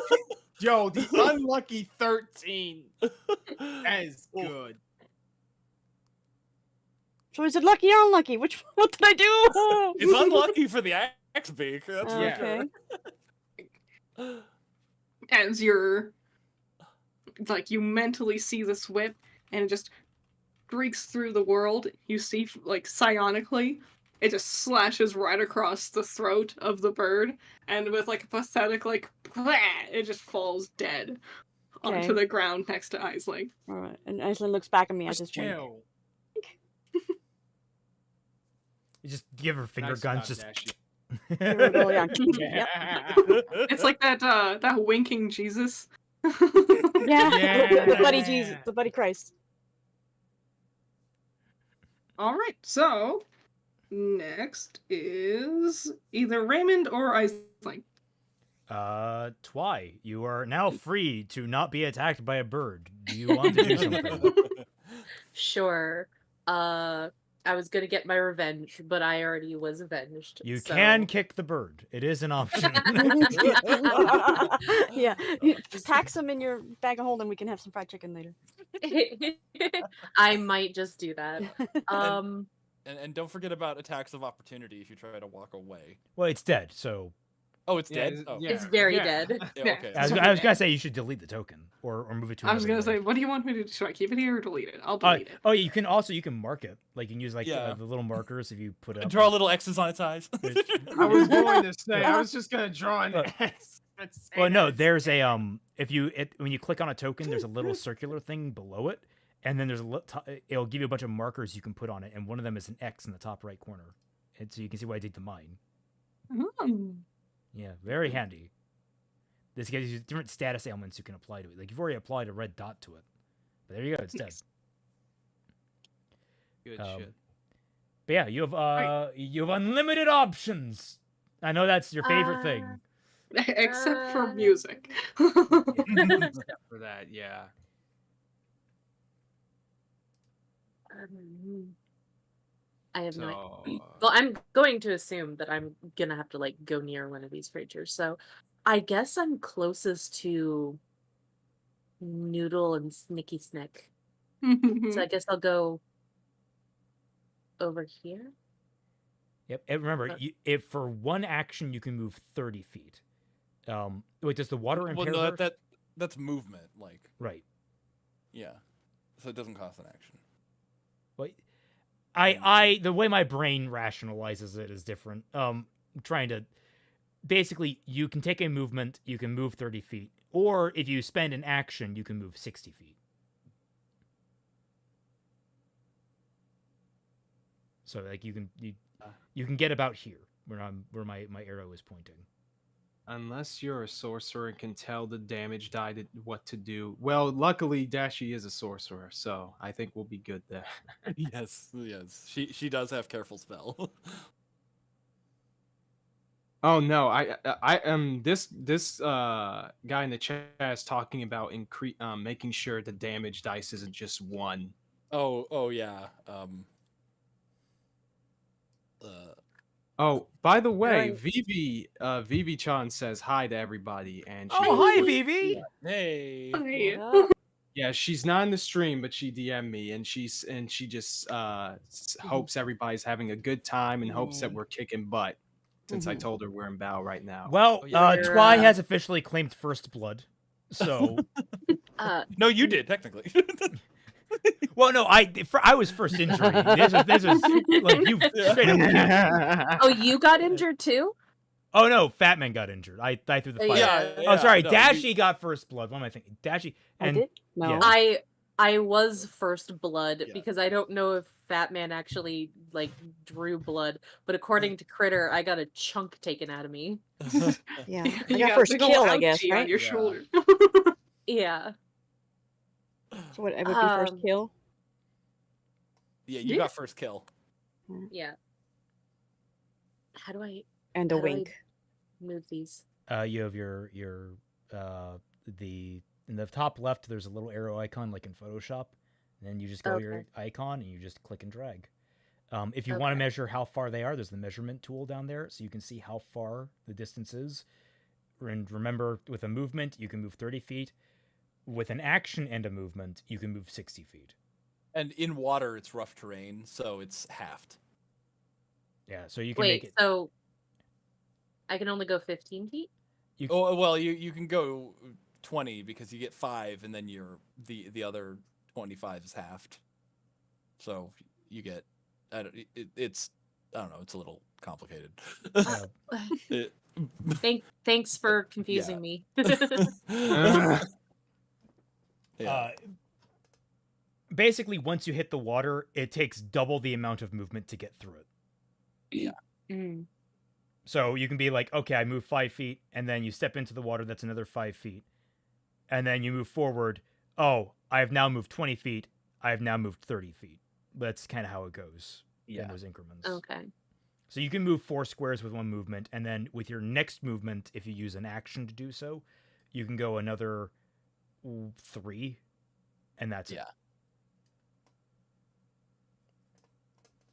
S5: Yo, the unlucky 13. That is good.
S1: So is it lucky or unlucky? What did I do?
S3: It's unlucky for the axe beak. That's for
S1: Okay.
S3: sure.
S4: As you're like, you mentally see this whip and it just streaks through the world. You see, like, psionically, it just slashes right across the throat of the bird, and with like a pathetic like it just falls dead onto
S1: Okay.
S4: the ground next to Isling.
S1: All right. And Aislinn looks back at me. I
S5: First
S1: just wink.
S5: kill.
S2: You just give her finger
S5: Nice
S2: guns.
S5: job,
S2: Just
S5: Dashie.
S1: Here we go, yeah. Yep.
S4: It's like that winking Jesus.
S1: Yeah. The buddy
S5: Yeah.
S1: Jesus, the buddy Christ.
S4: All right, so next is either Raymond or Isling.
S2: Twy, you are now free to not be attacked by a bird. Do you want to do something?
S6: Sure. I was gonna get my revenge, but I already was avenged.
S2: You
S6: so...
S2: can kick the bird. It is an option.
S1: Yeah. You pack some in your bag of holding. We can have some fried chicken later.
S6: I might just do that.
S3: And don't forget about attacks of opportunity if you try to walk away.
S2: Well, it's dead, so
S3: Oh, it's
S5: Yeah,
S3: dead? Oh,
S5: yeah.
S6: It's very dead.
S3: yeah, okay.
S2: I was gonna say you should delete the token or move it to.
S4: I was
S2: another
S4: gonna say,
S2: link.
S4: what do you want me to do? Should I keep it here or delete it? I'll delete it.
S2: Oh, yeah, you can mark it. Like you can use like
S3: Yeah.
S2: the little markers if you put up.
S3: Draw little X's on its eyes.
S5: I was going to say, I was just gonna draw an
S2: Uh,
S5: S. Let's say
S2: Well, no,
S5: that.
S2: there's a when you click on a token, there's a little circular thing below it, and then there's it'll give you a bunch of markers you can put on it, and one of them is an X in the top right corner, and so you can see what I did to mine.
S4: Hmm.
S2: Yeah, very handy. This gives you different status ailments you can apply to it. Like you've already applied a red dot to it, but there you go, it's dead.
S5: Good
S2: um,
S5: shit.
S2: But yeah, you have unlimited options. I know that's your favorite thing.
S4: Except for music.
S5: Except for that, yeah.
S6: I have no idea.
S5: So,
S6: Well, I'm going to assume that I'm gonna have to like go near one of these creatures. So I guess I'm closest to Noodle and Snicky Snick. So I guess I'll go over here.
S2: Yep. And remember, if for one action you can move 30 feet. Wait, does the water impair
S3: Well, no,
S2: her?
S3: that's movement, like,
S2: Right.
S3: yeah. So it doesn't cost an action.
S2: Well, the way my brain rationalizes it is different. I'm trying to basically you can take a movement, you can move 30 feet, or if you spend an action, you can move 60 feet. So like you can get about here where my arrow is pointing.
S5: unless you're a sorcerer and can tell the damage die what to do. Well, luckily Dashie is a sorcerer, so I think we'll be good there.
S3: Yes. She does have careful spell.
S5: Oh no, I this guy in the chat is talking about making sure the damage dice isn't just one.
S3: Oh yeah.
S5: Oh, by the way,
S1: Right.
S5: Vivi Chan says hi to everybody, and she,
S2: Oh, hi, Vivi.
S3: Hey.
S4: Hi.
S5: yeah, she's not in the stream, but she DM'd me, and she just hopes everybody's having a good time and hopes that we're kicking butt. Since I told her we're in Bow right now.
S2: Well,
S6: yeah.
S2: Twy has officially claimed first blood, so.
S3: No, you did technically.
S2: Well, no, I was first injury. This was like you straight up.
S6: Oh, you got injured too?
S2: Oh no, Fatman got injured. I threw the fire.
S6: Yeah.
S2: Oh, sorry,
S3: no,
S2: Dashie got first blood. What am I thinking? Dashie
S1: I
S2: and
S1: did? No.
S2: yeah.
S6: I was first blood
S3: Yeah.
S6: because I don't know if Fatman actually like drew blood, but according to Critter, I got a chunk taken out of me.
S1: Yeah. I
S4: You
S1: got
S4: got a
S1: first
S4: big ol'
S1: kill, I guess,
S4: ouchie on
S1: right?
S4: your
S3: Yeah.
S4: shoulder.
S6: Yeah.
S1: So what, I would be first kill?
S3: Yeah, you got first kill.
S6: Yeah. How do I
S1: And a
S6: How do I-
S1: wink.
S6: move these?
S2: You have your in the top left. There's a little arrow icon like in Photoshop. And then you just go to your
S6: Okay.
S2: icon and you just click and drag. If you want to measure how far they are, there's the measurement tool down there, so you can see how far the distance is. And remember, with a movement, you can move 30 feet. With an action and a movement, you can move 60 feet.
S7: And in water, it's rough terrain, so it's halved.
S2: Yeah, so you can make it.
S6: So I can only go 15 feet?
S7: Oh well, you can go 20 because you get 5, and then the other 25 is halved. So you get it's I don't know, it's a little complicated.
S6: Thanks for confusing me.
S2: Basically, once you hit the water, it takes double the amount of movement to get through it.
S7: Yeah.
S2: So you can be like, okay, I move 5 feet, and then you step into the water, that's another 5 feet. And then you move forward. Oh, I have now moved 20 feet. I have now moved 30 feet. That's kind of how it goes in those increments.
S6: Okay.
S2: So you can move 4 squares with one movement, and then with your next movement, if you use an action to do so, you can go another 3, and that's it.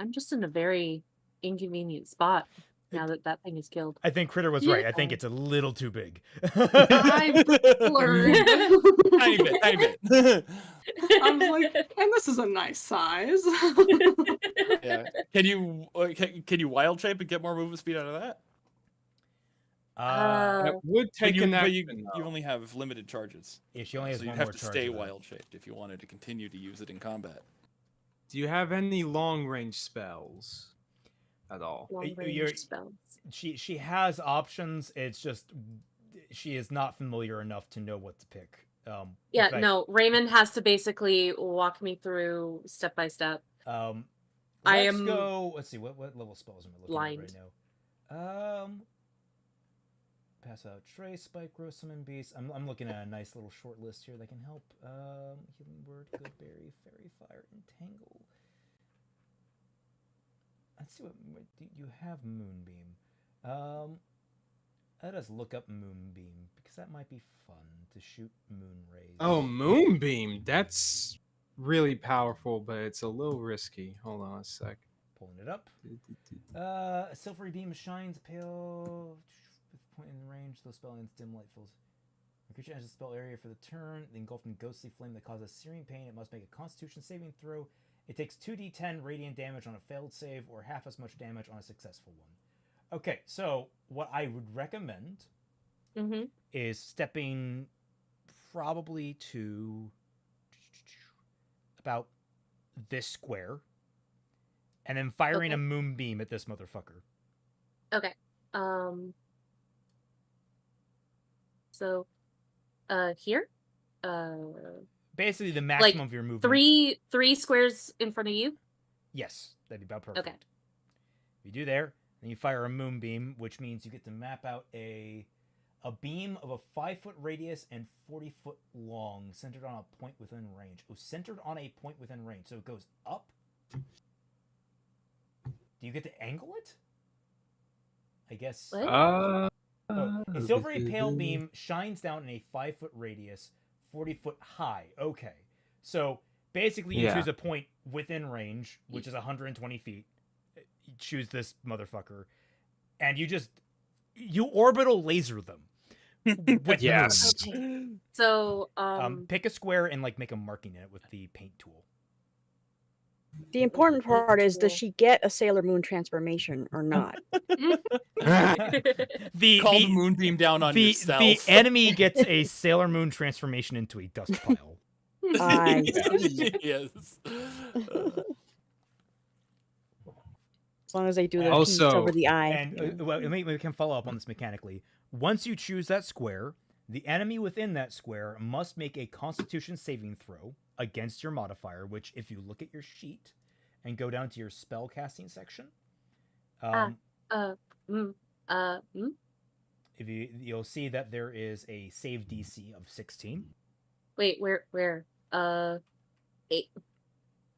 S6: I'm just in a very inconvenient spot now that thing is killed.
S2: I think Critter was right. I think it's a little too big.
S4: I've learned.
S7: Tiny bit.
S4: I'm like, and this is a nice size.
S7: Yeah. Can you wild shape and get more movement speed out of that?
S5: That would take an
S7: but
S5: action.
S7: you only have limited charges.
S2: Yeah, she only has
S7: so you'd
S2: one
S7: have
S2: more
S7: to
S2: charge
S7: stay
S2: of that.
S7: wild shaped if you wanted to continue to use it in combat.
S5: Do you have any long range spells at all?
S6: Long range spells.
S2: She has options. It's just she is not familiar enough to know what to pick.
S6: No. Raymond has to basically walk me through step by step.
S2: Let's go. Let's see what level spells am I looking at right now. Pass out Trace, Spike, Grow, Summon Beast. I'm looking at a nice little short list here that can help. Healing Word, Goodberry, Fairy Fire, Entangle. Let's see what you have. Moonbeam. Let us look up Moonbeam because that might be fun to shoot moon rays.
S5: Oh, Moonbeam. That's really powerful, but it's a little risky. Hold on a sec.
S2: Pulling it up. A silvery beam shines pale. Point in range, though spell ends, dim light fills. A creature enters the spell area for the turn, engulfed in ghostly flame that causes searing pain. It must make a Constitution saving throw. It takes 2d10 radiant damage on a failed save, or half as much damage on a successful one. Okay, so what I would recommend is stepping probably to about this square, and then firing a moonbeam at this motherfucker.
S6: Okay. So, here,
S2: basically the maximum of your movement.
S6: Three squares in front of you.
S2: Yes, that'd be about perfect.
S6: Okay.
S2: You do there, then you fire a moonbeam, which means you get to map out a beam of a 5-foot radius and 40-foot long, centered on a point within range. Oh, centered on a point within range, so it goes up. Do you get to angle it? I guess.
S6: What?
S2: A silvery pale beam shines down in a 5-foot radius, 40-foot high. Okay. So basically you choose a point within range, which is 120 feet. You choose this motherfucker. And you orbital laser them. With
S5: Yes.
S6: Okay. So,
S2: pick a square and make a marking in it with the paint tool.
S1: The important part is, does she get a Sailor Moon transformation or not?
S7: Call the moonbeam down on yourself.
S2: The enemy gets a Sailor Moon transformation into a dust pile.
S1: I
S7: Yes.
S1: As long as they do the piece
S5: Also-
S1: over the eye.
S2: And we can follow up on this mechanically. Once you choose that square, the enemy within that square must make a Constitution saving throw against your modifier, which if you look at your sheet and go down to your spell casting section, if you'll see that there is a save DC of 16.
S6: Wait, where? 8.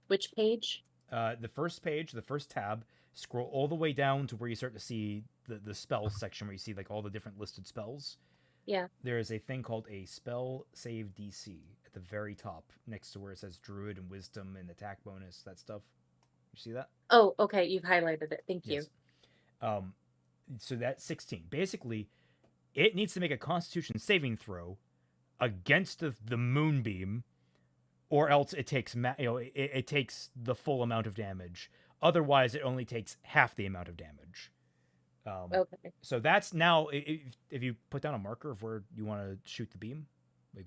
S6: Which page?
S2: The first page, the first tab, scroll all the way down to where you start to see the spells section, where you see all the different listed spells.
S6: Yeah.
S2: There is a thing called a spell save DC at the very top, next to where it says Druid and Wisdom and attack bonus, that stuff. You see that?
S6: Oh, okay. You've highlighted it. Thank you.
S2: Yes. So that's 16. Basically, it needs to make a Constitution saving throw against the moonbeam, or else it takes it takes the full amount of damage. Otherwise, it only takes half the amount of damage.
S6: Okay.
S2: So that's now if you put down a marker of where you want to shoot the beam. Like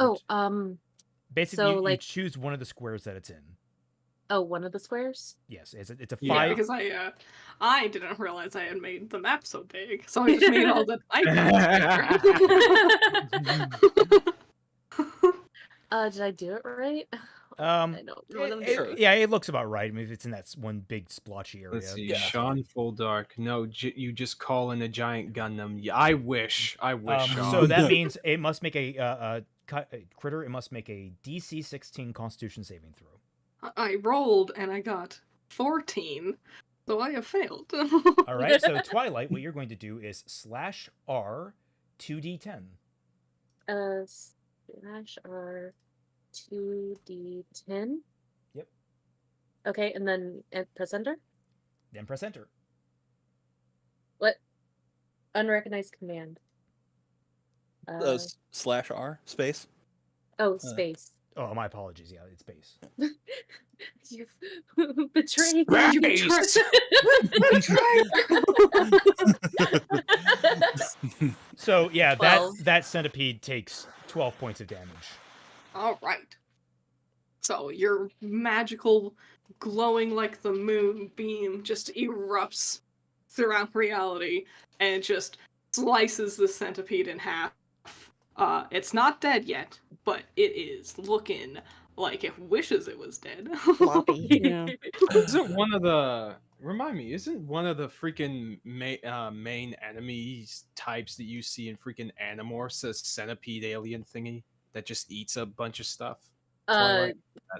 S2: basically,
S6: so,
S2: you
S6: like-
S2: choose one of the squares that it's in.
S6: Oh, one of the squares?
S2: Yes, it's a
S5: Yeah.
S2: 5.
S4: Because I didn't realize I had made the map so big, so I just made all the icons.
S6: Did I do it right?
S2: I
S6: don't know what I'm doing.
S2: yeah, it looks about right. I mean, if it's in that one big splotchy area.
S5: Let's see,
S7: Yeah.
S5: Sean Full Dark. No, you just call in a giant Gundam. Yeah, I wish, Sean.
S2: So that means it must make a critter. It must make a DC 16 Constitution saving throw.
S4: I rolled and I got 14, so I have failed.
S2: All right. So Twilight, what you're going to do is /R 2d10.
S6: /R 2d10.
S2: Yep.
S6: Okay, and then press enter.
S2: Then press enter.
S6: What? Unrecognized command.
S7: /R space.
S6: Oh, space.
S2: Oh, my apologies. Yeah, it's base.
S6: You've betrayed
S5: Space!
S2: So yeah,
S6: 12.
S2: that centipede takes 12 points of damage.
S4: All right. So your magical, glowing like the moon beam just erupts throughout reality and just slices the centipede in half. It's not dead yet, but it is looking like it wishes it was dead.
S1: Floppy. Yeah.
S5: Isn't one of the freaking main enemies types that you see in freaking Animorphs a centipede alien thingy that just eats a bunch of stuff? Twilight?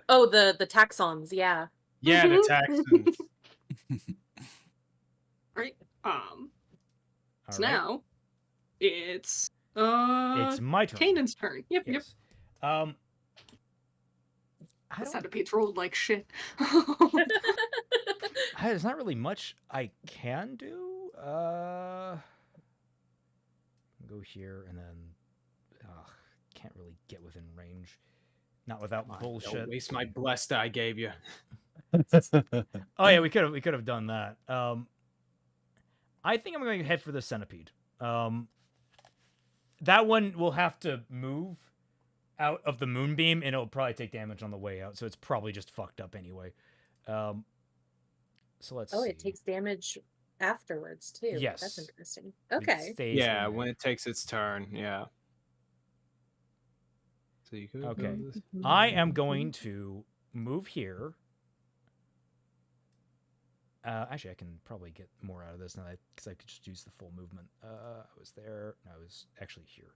S6: Oh, the taxons, yeah.
S5: Yeah, the Texans.
S4: Right.
S2: All
S4: So
S2: right.
S4: now it's
S2: It's my turn.
S4: Kanan's turn. Yep, yep.
S2: Yes. I
S4: The
S2: don't,
S4: centipede's rolled like shit.
S2: there's not really much I can do. Go here and then can't really get within range. Not without bullshit.
S5: Don't waste my blessed I gave you.
S2: Oh yeah, we could have done that. I think I'm going to head for the centipede. That one will have to move out of the moonbeam, and it'll probably take damage on the way out. So it's probably just fucked up anyway. So let's.
S6: Oh,
S2: see.
S6: it takes damage afterwards too.
S2: Yes.
S6: That's interesting.
S2: It
S6: Okay.
S2: stays
S5: Yeah,
S2: in
S5: when
S2: there.
S5: it takes its turn. Yeah. So you could.
S2: Okay. I am going to move here. Actually, I can probably get more out of this now because I could just use the full movement. I was there. I was actually here.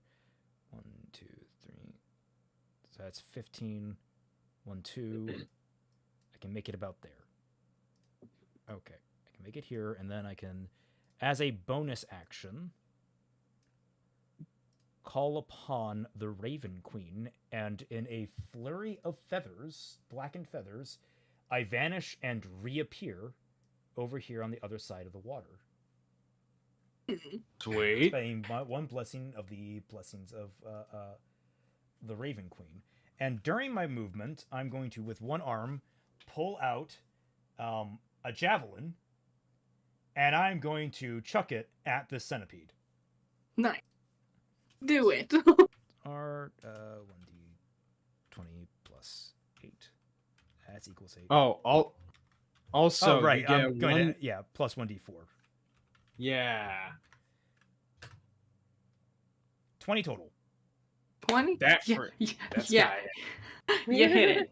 S2: 1, 2, 3. So that's 15. 1, 2. I can make it about there. Okay. I can make it here, and then I can, as a bonus action, call upon the Raven Queen, and in a flurry of feathers, blackened feathers, I vanish and reappear over here on the other side of the water.
S5: Sweet.
S2: Spending one blessing of the blessings of the Raven Queen. And during my movement, I'm going to, with one arm, pull out a javelin, and I'm going to chuck it at the centipede.
S4: Nice. Do it.
S2: R 1d20 plus 8. That's equals 8.
S5: Oh, also,
S2: right.
S5: you get
S2: I'm going
S5: one...
S2: to, plus 1d4.
S5: Yeah.
S2: 20 total.
S4: 20?
S5: That
S4: Yeah,
S5: for
S4: yeah,
S5: that's
S4: yeah. You hit it.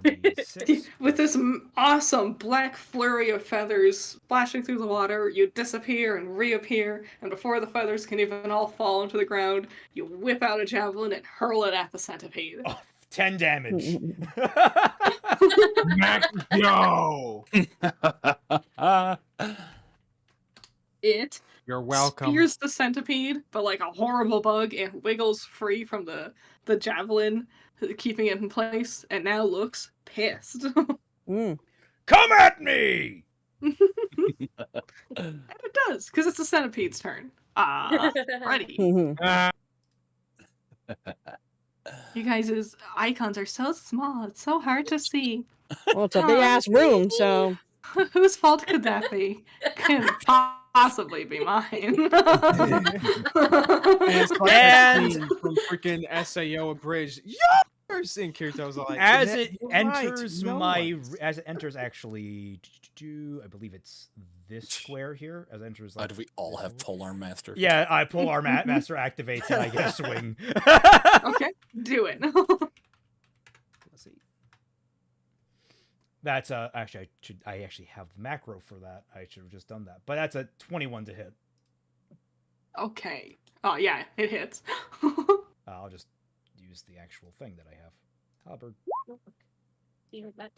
S2: 1d6.
S4: With this awesome black flurry of feathers splashing through the water, you disappear and reappear, and before the feathers can even all fall into the ground, you whip out a javelin and hurl it at the centipede.
S2: Oh, 10 damage.
S5: Yo!
S4: It
S5: You're welcome.
S4: spears the centipede, but like a horrible bug, and wiggles free from the javelin, keeping it in place, and now looks pissed.
S2: Come at me!
S4: And it does, because it's the centipede's turn. Ready.
S5: Ah,
S4: You guys' icons are so small, it's so hard to see.
S1: Well, it's a big ass room, so
S4: Whose fault could that be? Couldn't possibly be mine.
S5: and it's like
S2: And-
S5: a scene from freaking SAO Abridged. Yours! And Kirito's like,
S2: As
S5: "You're
S2: it
S5: right,
S2: enters
S5: no
S2: my,
S5: one's."
S2: as it enters actually, I believe it's this square here. As it enters, like,
S7: Do we all have Polearm Master?
S2: yeah, I pull our master activates and I get a swing.
S4: Okay, do it.
S2: Let's see. That's actually I actually have the macro for that. I should have just done that. But that's a 21 to hit.
S4: Okay. Oh yeah, it hits.
S2: I'll just use the actual thing that I have. Halberd.
S6: You heard that?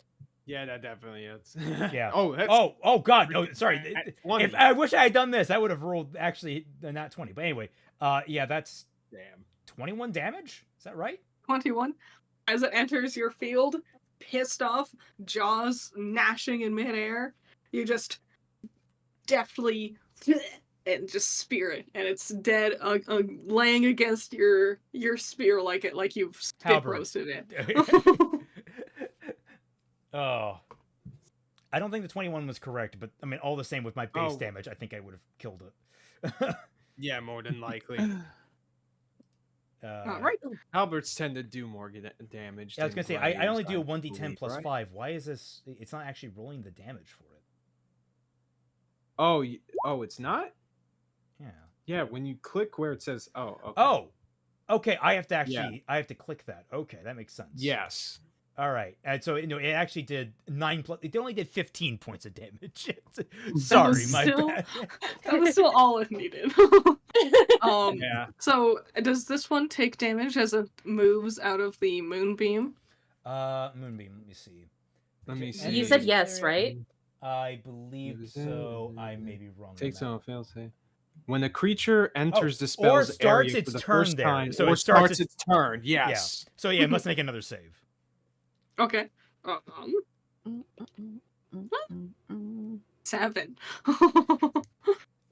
S5: Yeah, that definitely is.
S2: Yeah.
S5: Oh, that's
S2: Oh God. No, sorry.
S5: at 20.
S2: If I wish I had done this, I would have rolled actually not 20. But anyway, yeah, that's
S5: damn.
S2: 21 damage. Is that right?
S4: 21. As it enters your field, pissed off, jaws gnashing in midair, you just deftly and just spear it, and it's dead, laying against your spear like you've spit
S2: Halberd.
S4: roasted it.
S2: Oh. I don't think the 21 was correct, but I mean, all the same with my base
S5: Oh.
S2: damage, I think I would have killed it.
S5: Yeah, more than likely.
S4: Right.
S5: Alberts tend to do more damage.
S2: Yeah, I was
S5: than
S2: gonna say I only do a
S5: gladiators,
S2: 1d10
S5: believe,
S2: plus
S5: right?
S2: 5. Why is this? It's not actually rolling the damage for it.
S5: Oh, oh, it's not.
S2: Yeah.
S5: Yeah, when you click where it says, oh, okay.
S2: Oh. Okay, I have to actually
S5: Yeah.
S2: I have to click that. Okay, that makes sense.
S5: Yes.
S2: All right, and so it actually did 9 plus. It only did 15 points of damage. Sorry, my
S4: still-
S2: bad.
S4: That was still all it needed.
S5: Yeah.
S4: So does this one take damage as it moves out of the moonbeam?
S2: Moonbeam. Let me see.
S5: Let me
S2: Is it
S5: see.
S6: You said
S2: enemy
S6: yes,
S2: area?
S6: right?
S2: I believe so. I may be wrong. on
S5: Takes
S2: that.
S5: on fail save. When a creature enters the
S2: or
S5: spell's
S2: starts
S5: area
S2: its
S5: for the
S2: turn
S5: first
S2: there.
S5: time,
S2: So
S5: or
S2: it starts
S5: starts its turn, yes.
S2: So yeah, it must make another save.
S4: Okay. 7.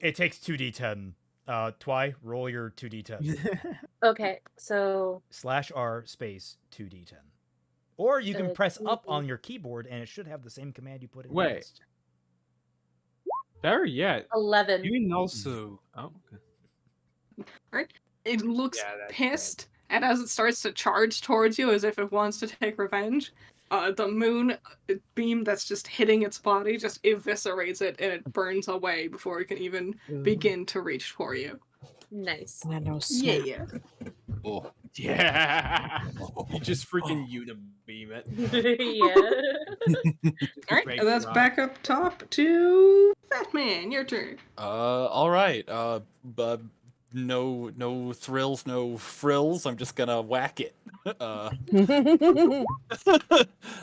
S2: It takes 2d10. Twy, roll your 2d10.
S6: Okay, so
S2: /R space 2d10. Or you can press up
S6: 2D10.
S2: on your keyboard and it should have the same command you put in.
S5: Wait.
S2: last.
S5: Better yet,
S6: 11.
S5: you can also. Oh, okay.
S4: It looks
S5: Yeah, that's
S4: pissed, and as it starts to charge towards you as if it wants to take revenge, the moon beam that's just hitting its body just eviscerates it, and it burns away before it can even begin to reach for you.
S6: Nice.
S4: Yeah.
S7: Oh.
S5: Yeah. You just freaking unibeam it.
S6: Yeah.
S4: All right,
S5: Break
S4: and that's
S5: rock.
S4: back up top to Fatman. Your turn.
S7: All right. But no thrills, no frills. I'm just gonna whack it.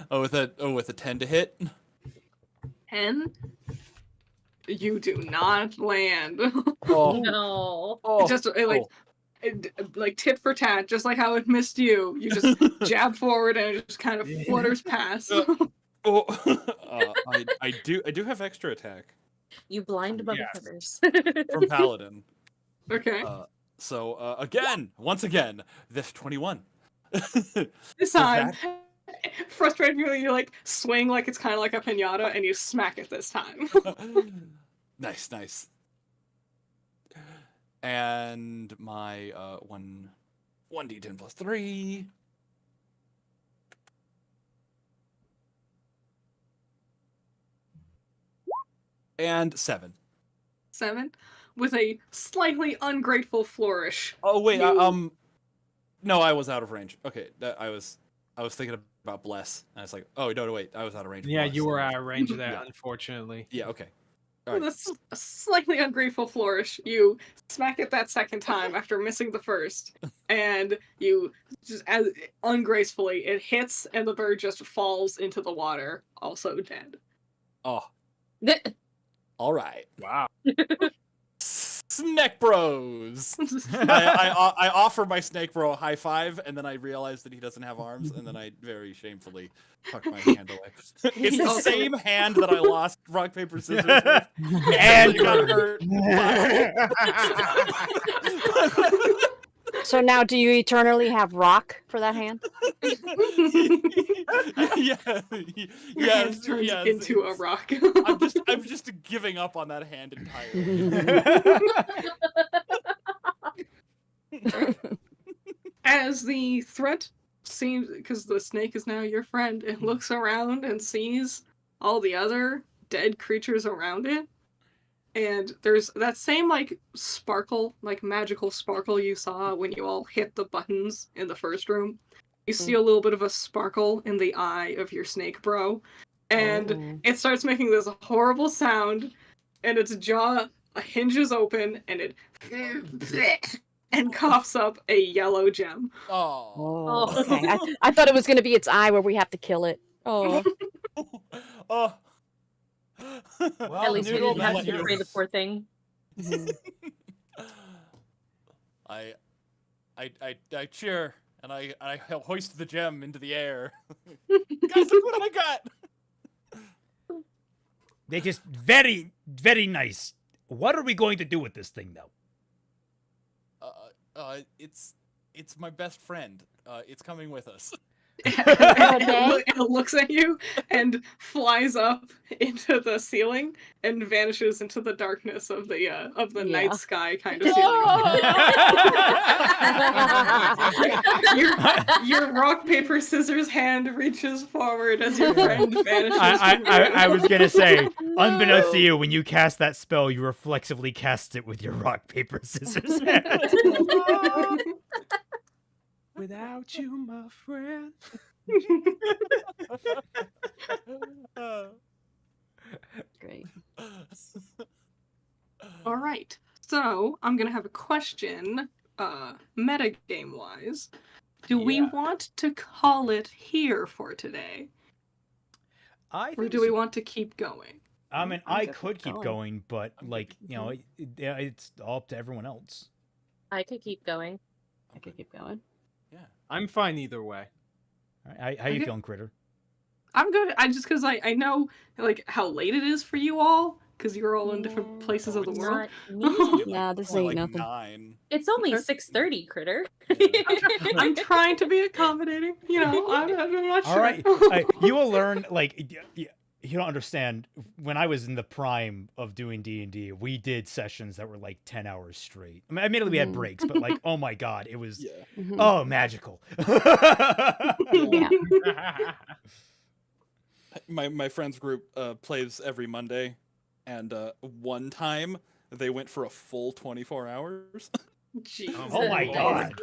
S7: With a 10 to hit.
S4: 10. You do not land.
S7: Oh,
S6: No.
S7: oh,
S4: Just like tit for tat, just like how it missed you. You just jab forward and it just kind of flutters past.
S7: oh. I do have extra attack
S6: You blind
S5: Yes.
S6: motherfuckers.
S7: from Paladin.
S4: Okay.
S7: So once again, this 21.
S4: This time, frustrated, you like swing like it's kind of like a pinata, and you smack it this time.
S7: Nice. And my 1d10 plus 3. And 7.
S4: 7, with a slightly ungrateful flourish.
S7: Oh wait,
S4: You-
S7: no, I was out of range. Okay, I was thinking about bless. And I was like, oh no, wait, I was out of range. of
S5: Yeah,
S7: bless.
S5: you were out of range of that,
S7: Yeah.
S5: unfortunately.
S7: Yeah, okay.
S4: With
S7: Alright.
S4: a slightly ungrateful flourish, you smack it that second time after missing the first, and you just as ungracefully it hits, and the bird just falls into the water, also dead.
S7: Oh, all right.
S5: Wow.
S3: Snake Bros. I offer my Snake Bro a high five, and then I realize that he doesn't have arms, and then I very shamefully tuck my hand away. It's the same hand that I lost rock paper scissors with,
S2: And
S3: it got hurt.
S1: So now, do you eternally have rock for that hand?
S3: Yes,
S4: turns
S3: yes.
S4: into a rock.
S3: I'm just giving up on that hand entirely.
S4: As the threat seems, because the snake is now your friend, it looks around and sees all the other dead creatures around it. And there's that same, like, sparkle, like, magical sparkle you saw when you all hit the buttons in the first room. You see a little bit of a sparkle in the eye of your snake bro. And it starts making this horrible sound, and its jaw hinges open, and it and coughs up a yellow gem.
S3: Oh.
S1: Okay. I thought it was going to be its eye where we have to kill it. Oh.
S3: Oh.
S2: Well,
S6: At least we
S2: Noodle,
S6: didn't have
S2: that's
S6: to
S2: your-
S6: betray the poor thing.
S3: I cheer and I hoist the gem into the air. Guys, look what I got!
S2: They're just very, very nice. What are we going to do with this thing, though?
S3: It's my best friend. It's coming with us.
S4: It looks at you and flies up into the ceiling and vanishes into the darkness of the night sky kind of ceiling. your rock paper scissors hand reaches forward as your friend vanishes.
S2: I was gonna say, unbeknownst to you, when you cast that spell, you reflexively cast it with your rock paper scissors hand.
S5: Without you, my friend.
S1: Great.
S4: All right. So I'm gonna have a question, metagame wise. Do we want to call it here for today, or do we want to keep going?
S2: I mean,
S1: I'm
S2: I
S1: good
S2: could
S1: with
S2: keep
S1: going.
S2: going, but like, you know, it's all up to everyone else.
S6: I could keep going.
S1: I could keep going.
S5: I'm fine either way.
S2: All right, how you
S4: Okay.
S2: feeling, Critter?
S4: I'm good. I just because I know like how late it is for you all because you're all in different places of the world.
S6: Not me.
S1: Nah, this
S3: Only
S1: ain't
S3: like
S1: nothing.
S3: 9.
S6: It's only
S4: Okay.
S6: 6:30, Critter.
S4: I'm trying to be accommodating. You know, I'm not sure.
S2: All right, you will learn. Like, you don't understand. When I was in the prime of doing D&D, we did sessions that were like 10 hours straight. I mean, admittedly, we had
S1: Mhm.
S2: breaks, but like, oh my god, it was
S1: Mhm.
S2: oh magical.
S1: Yeah.
S3: My friend's group plays every Monday, and one time they went for a full 24 hours.
S4: Jesus.
S2: Oh my god,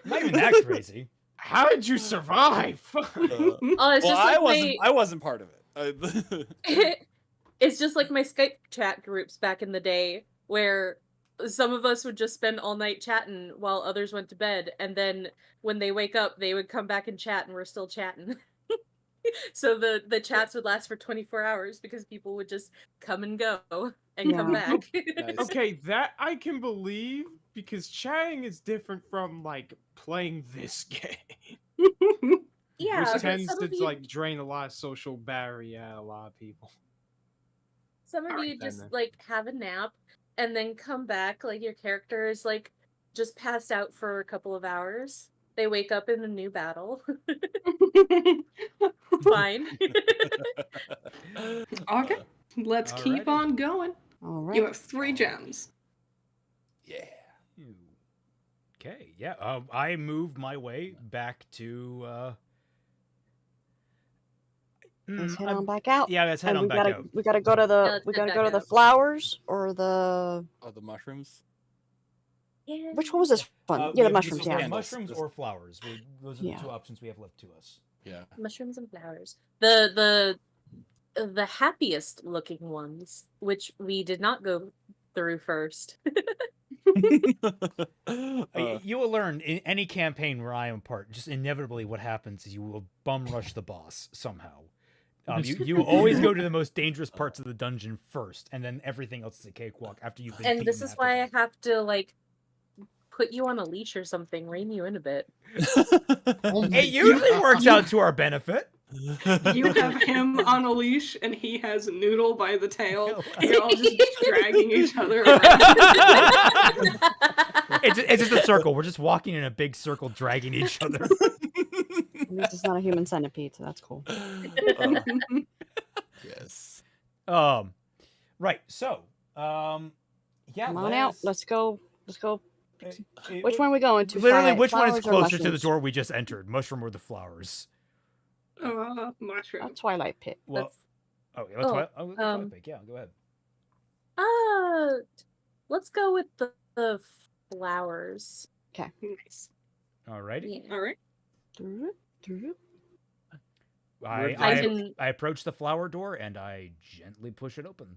S2: not even that crazy.
S5: How did you survive?
S6: Oh, it's
S3: Well,
S6: just like
S3: I wasn't part of it.
S6: it's just like my Skype chat groups back in the day, where some of us would just spend all night chatting while others went to bed, and then when they wake up, they would come back and chat, and we're still chatting. So the chats would last for 24 hours because people would just come and go and come
S1: Yeah.
S6: back.
S3: Nice.
S5: Okay, that I can believe because chatting is different from like playing this game.
S6: Yeah,
S5: Which
S6: but
S5: tends
S6: some
S5: to
S6: of you,
S5: like drain a lot of social barrier out of a lot of people.
S6: some of
S5: Alright
S6: you
S5: then,
S6: just
S5: then.
S6: like have a nap and then come back, like your character is like just passed out for a couple of hours. They wake up in a new battle. Fine.
S4: Okay, let's keep
S2: Alrighty.
S4: on going.
S1: All right.
S4: You have 3 gems.
S3: Yeah.
S2: Okay, yeah. I moved my way back to.
S1: Let's head on back out.
S2: Yeah, let's head
S1: And
S2: on back out.
S1: we gotta go to
S6: Yeah,
S1: the
S6: let's head back
S1: the
S6: out.
S1: flowers or the
S3: Oh, the mushrooms.
S6: Yeah.
S1: which one was this one?
S2: We
S1: yeah, the
S2: have-
S1: mushrooms.
S2: we have
S1: Yeah.
S2: mushrooms or flowers. Those are the
S1: Yeah.
S2: 2 options we have left to us.
S3: Yeah.
S6: Mushrooms and flowers. The happiest looking ones, which we did not go through first.
S2: You will learn in any campaign where I am part, just inevitably what happens is you will bum rush the boss somehow. You always go to the most dangerous parts of the dungeon first, and then everything else is a cakewalk after you've been.
S6: And this
S2: beaten
S6: is
S2: half
S6: why
S2: to
S6: I
S2: death.
S6: have to like put you on a leash or something, rein you in a bit.
S2: It usually works out to our benefit.
S4: You have him on a leash, and he has Noodle by the tail. You're all just dragging each other around.
S2: It's just a circle. We're just walking in a big circle, dragging each other.
S1: At least it's not a human centipede, so that's cool.
S7: Yes.
S2: Right. So, yeah.
S1: Come on out. Let's go. Which
S2: Which
S1: one are we going to?
S2: Literally,
S1: Twilight
S2: which one is
S1: flowers or
S2: closer to the
S1: mushrooms?
S2: door we just entered? Mushroom or the flowers?
S4: Mushroom.
S1: A Twilight pit.
S2: Well,
S6: Let's-
S2: Twilight Pit. Yeah, go ahead.
S6: Let's go with the flowers.
S4: Nice.
S2: Alrighty.
S6: Yeah.
S4: All right.
S2: I approach the flower door and I gently push it open.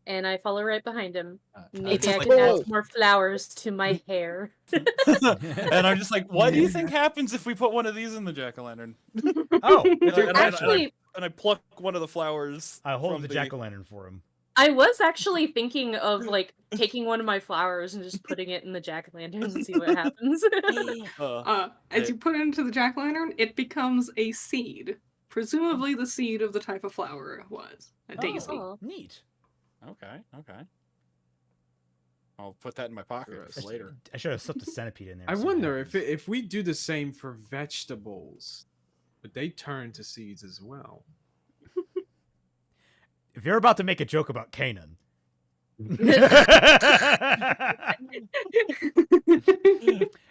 S6: And I follow right behind him. Maybe
S7: It's
S6: I
S7: like-
S6: can add more flowers to my hair.
S7: And I'm just like, what do you think happens if we put one of these in the jack-o'-lantern?
S2: Oh,
S6: Actually,
S3: And I pluck one of the flowers.
S2: I hold
S3: from
S2: the jack-o'-lantern for him.
S6: I was actually thinking of like taking one of my flowers and just putting it in the jack-o'-lantern and see what happens.
S4: As you put it into the jack-o'-lantern, it becomes a seed. Presumably the seed of the type of flower it was. A daisy.
S6: Oh.
S2: Neat.
S3: Okay. I'll put that in my pocket
S5: Gross.
S3: for later.
S2: I should have slipped a centipede in there.
S5: I
S2: so what
S5: wonder
S2: happens.
S5: if we do the same for vegetables, would they turn to seeds as well?
S2: If you're about to make a joke about Canaan.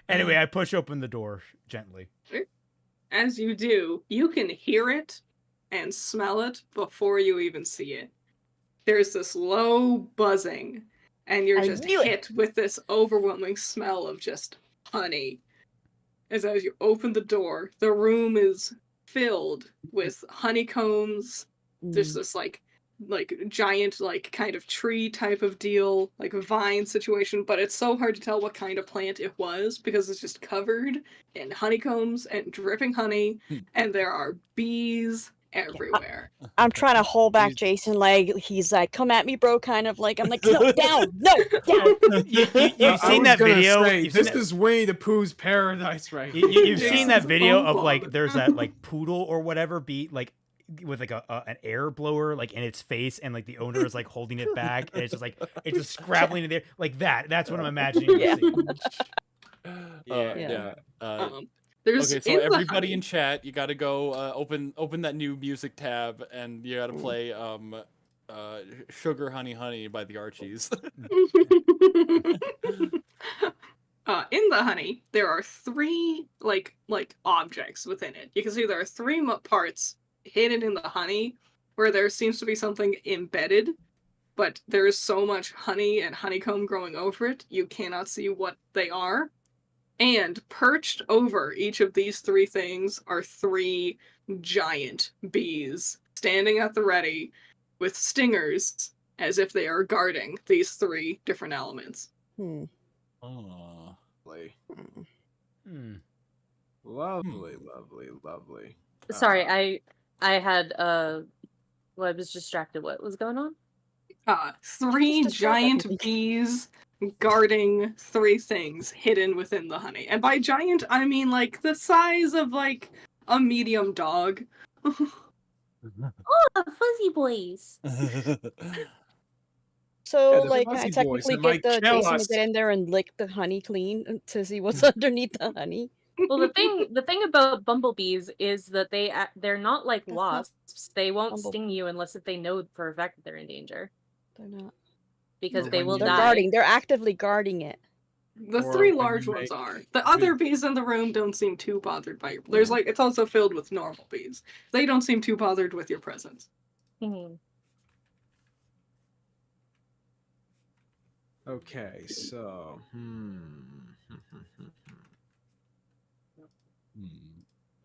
S2: Anyway, I push open the door gently.
S4: As you do, you can hear it and smell it before you even see it. There's this low buzzing, and you're
S1: I
S4: just
S1: knew it.
S4: hit with this overwhelming smell of just honey. As you open the door, the room is filled with honeycombs. There's this like giant kind of tree type of deal, like a vine situation, but it's so hard to tell what kind of plant it was because it's just covered in honeycombs and dripping honey, and there are bees everywhere.
S1: I'm trying to hold back Jason, like he's like, "Come at me, bro!" Kind of like I'm like, "No, down, no, down."
S2: You've
S5: I
S2: seen
S5: was
S2: that
S5: gonna
S2: video.
S5: say,
S2: You've seen
S5: this
S2: that-
S5: is Winnie the Pooh's paradise, right?
S2: You've seen that
S4: Jason's
S2: video
S4: phone
S2: of like
S4: call.
S2: there's that like poodle or whatever be like with like an air blower like in its face and like the owner is like holding it back and it's just scrabbling in there like that. That's what I'm imagining.
S1: Yeah.
S7: Yeah.
S4: There's
S7: Okay, so
S4: in the
S7: everybody
S4: honey-
S7: in chat, you gotta go open that new music tab and you gotta play Sugar Honey Honey by the Archies.
S4: In the honey, there are three like objects within it. You can see there are three parts hidden in the honey where there seems to be something embedded, but there is so much honey and honeycomb growing over it, you cannot see what they are. And perched over each of these three things are three giant bees standing at the ready with stingers as if they are guarding these three different elements.
S1: Hmm.
S7: Oh.
S5: Lovely,
S2: Hmm.
S5: lovely.
S6: Sorry, I had well, I was distracted. What was going on?
S4: Three
S1: Just describe
S4: giant
S1: everything.
S4: bees guarding three things hidden within the honey. And by giant, I mean like the size of like a medium dog.
S6: Oh, fuzzy boys.
S1: So,
S5: Yeah, the
S1: like, can I
S5: fuzzy boys
S1: technically
S5: that might
S1: get the
S5: kill
S1: Jason
S5: us.
S1: to get in there and lick the honey clean to see what's underneath the honey?
S6: Well, the thing about bumblebees is that they're not like
S1: That's not
S6: wasps. They won't
S1: bumble-
S6: sting you unless if they know for a fact that they're in danger,
S1: They're not.
S6: because
S5: But
S6: they
S5: when
S6: will
S5: you-
S1: They're
S6: die.
S1: guarding. They're actively guarding it.
S4: The
S5: Or
S4: three
S5: when
S4: large
S5: you
S4: ones
S5: make-
S4: are. The other bees in the room don't seem too bothered by your. There's like it's also filled with normal bees. They don't seem too bothered with your presence.
S6: Mhm.
S5: Okay, so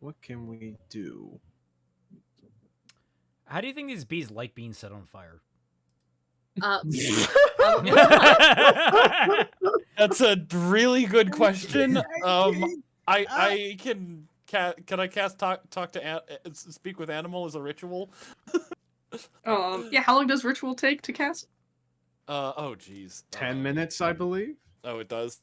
S5: what can we do?
S2: How do you think these bees like being set on fire?
S7: That's a really good question. I can
S3: can I cast talk to speak with animal as a ritual?
S4: Yeah, how long does ritual take to cast?
S3: Oh geez.
S5: 10 minutes, I believe.
S3: Oh, it does.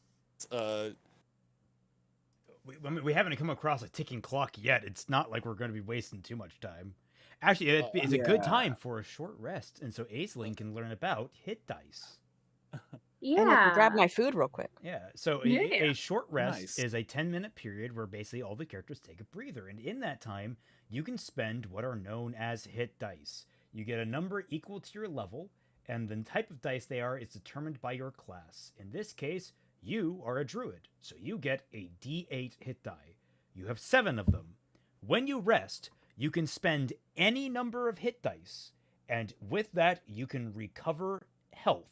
S2: We haven't come across a ticking clock yet. It's not like we're going to be wasting too much time. Actually, it's a good time for a short rest, and so Aisling can learn about hit dice.
S1: And I can grab
S6: Yeah.
S1: my food real quick.
S2: Yeah, so
S4: Yeah.
S2: a short rest
S3: Nice.
S2: is a 10-minute period where basically all the characters take a breather, and in that time, you can spend what are known as hit dice. You get a number equal to your level, and the type of dice they are is determined by your class. In this case, you are a druid, so you get a D8 hit die. You have 7 of them. When you rest, you can spend any number of hit dice, and with that, you can recover health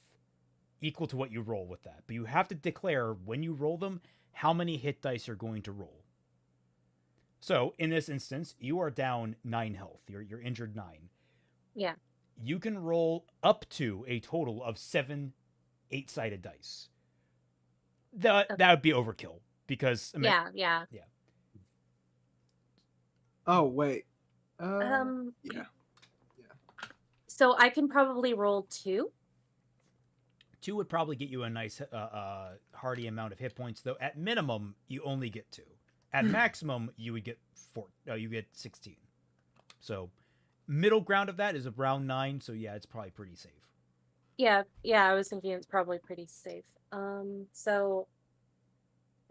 S2: equal to what you roll with that. But you have to declare when you roll them how many hit dice you're going to roll. So in this instance, you are down 9 health. You're injured 9.
S6: Yeah.
S2: You can roll up to a total of 7 8-sided dice. That would be overkill because I mean,
S6: Yeah.
S5: Oh, wait.
S6: Yeah.
S5: Yeah.
S6: So I can probably roll 2.
S2: 2 would probably get you a nice hearty amount of hit points, though at minimum you only get 2. At maximum you would get 4. You get 16. So middle ground of that is around 9. So yeah, it's probably pretty safe.
S6: Yeah, I was thinking it's probably pretty safe. So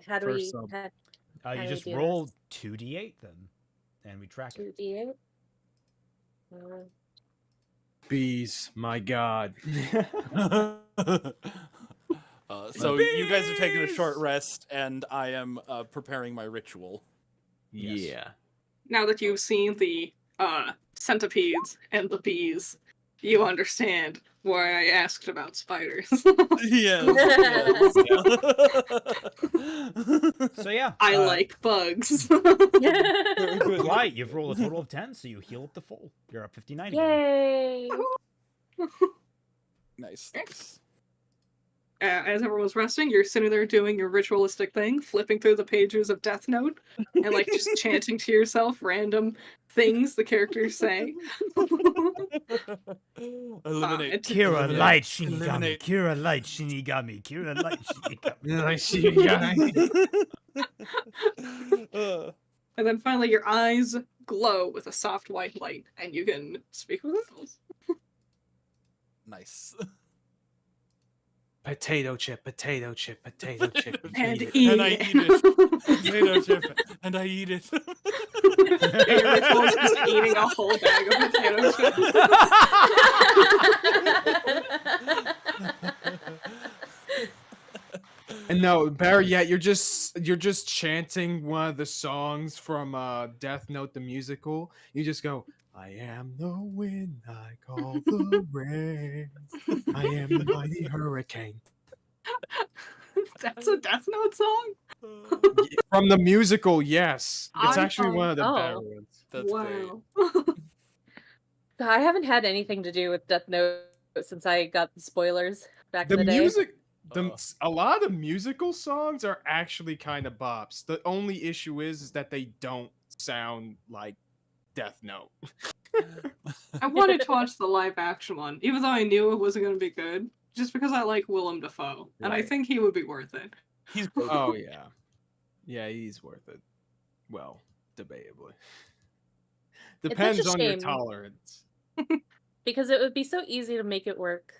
S6: how do
S5: First
S6: we
S5: sub.
S6: how
S2: You
S6: do
S2: just
S6: we do
S2: roll
S6: this?
S2: 2d8 then, and we track it.
S6: 2d8?
S5: Bees, my god.
S3: So you guys are taking a short rest, and I am preparing my ritual.
S2: Yes.
S5: Yeah.
S4: Now that you've seen the centipedes and the bees, you understand why I asked about spiders.
S3: Yes.
S2: So yeah,
S4: I like bugs.
S2: right. You've rolled a total of 10, so you heal up to full. You're up 59 again.
S6: Yay!
S3: Nice.
S4: As everyone's resting, you're sitting there doing your ritualistic thing, flipping through the pages of Death Note, and like just chanting to yourself random things the characters say.
S3: Eliminate.
S2: Kira
S3: Eliminate.
S2: light Shinigami.
S3: Eliminate.
S2: Kira light Shinigami. Kira light Shinigami.
S4: And then finally your eyes glow with a soft white light, and you can speak with animals.
S3: Nice.
S5: Potato chip, potato chip, potato chip.
S4: And
S5: eat it.
S4: eat
S3: And I
S4: it.
S3: eat it. Potato chip. And I eat it.
S4: And your ritual is just eating a whole bag of potato chips.
S5: And no, better yet, you're just chanting one of the songs from Death Note the musical. You just go, I am the wind, I call the rain. I am the mighty hurricane.
S4: That's a Death Note song?
S5: From the musical, yes. It's
S4: I'm
S5: actually one of the
S6: oh.
S5: better ones.
S3: That's great.
S4: Wow.
S6: I haven't had anything to do with Death Note since I got the spoilers back
S5: The
S6: in the day.
S5: music, a lot of the musical songs are actually kind of bops. The only issue is that they don't sound like Death Note.
S4: I wanted to watch the live action one, even though I knew it wasn't going to be good, just because I like Willem Dafoe, and I
S5: Right.
S4: think he would be worth it.
S3: He's
S5: Oh yeah, yeah, he's worth it. Well, debatably.
S6: such a
S5: Depends on your
S6: shame.
S5: tolerance.
S6: Because it would be so easy to make it work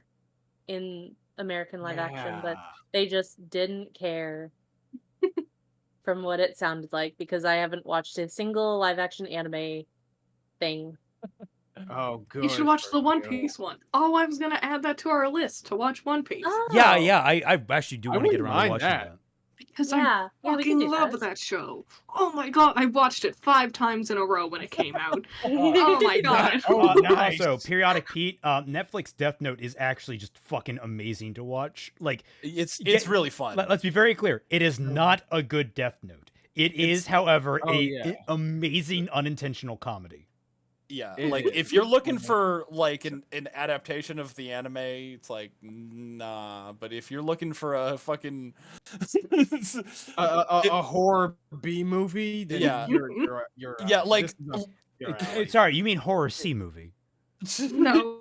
S6: in American live action, but they just didn't care from what it sounded like, because I haven't watched a single live action anime thing.
S5: Oh, good.
S4: You should watch
S5: for
S4: the One
S5: you.
S4: Piece one. Oh, I was going to add that to our list to watch One Piece.
S2: Yeah,
S6: Oh.
S2: yeah. I actually do
S5: I
S2: want to get
S5: wouldn't
S2: around to
S5: mind
S2: watching
S5: that.
S2: that.
S4: Because I
S6: Yeah, we
S4: fucking
S6: can do
S4: love that show. Oh my god, I watched it 5 times in a row when it came out. Oh my god.
S5: Oh,
S2: Now
S5: nice.
S2: also, Periodic Pete, Netflix Death Note is actually just fucking amazing to watch. Like,
S7: It's really fun.
S2: let's be very clear. It is not a good Death Note. It is, however,
S5: Oh, yeah.
S2: amazing unintentional comedy.
S7: Yeah,
S5: It
S7: like
S5: is.
S7: if you're looking for like an adaptation of the anime, it's like nah. But if you're looking for a fucking
S5: A horror B movie, then
S7: Yeah.
S5: you're
S7: yeah, like
S5: this is up your alley.
S2: Sorry, you mean horror C movie?
S4: No.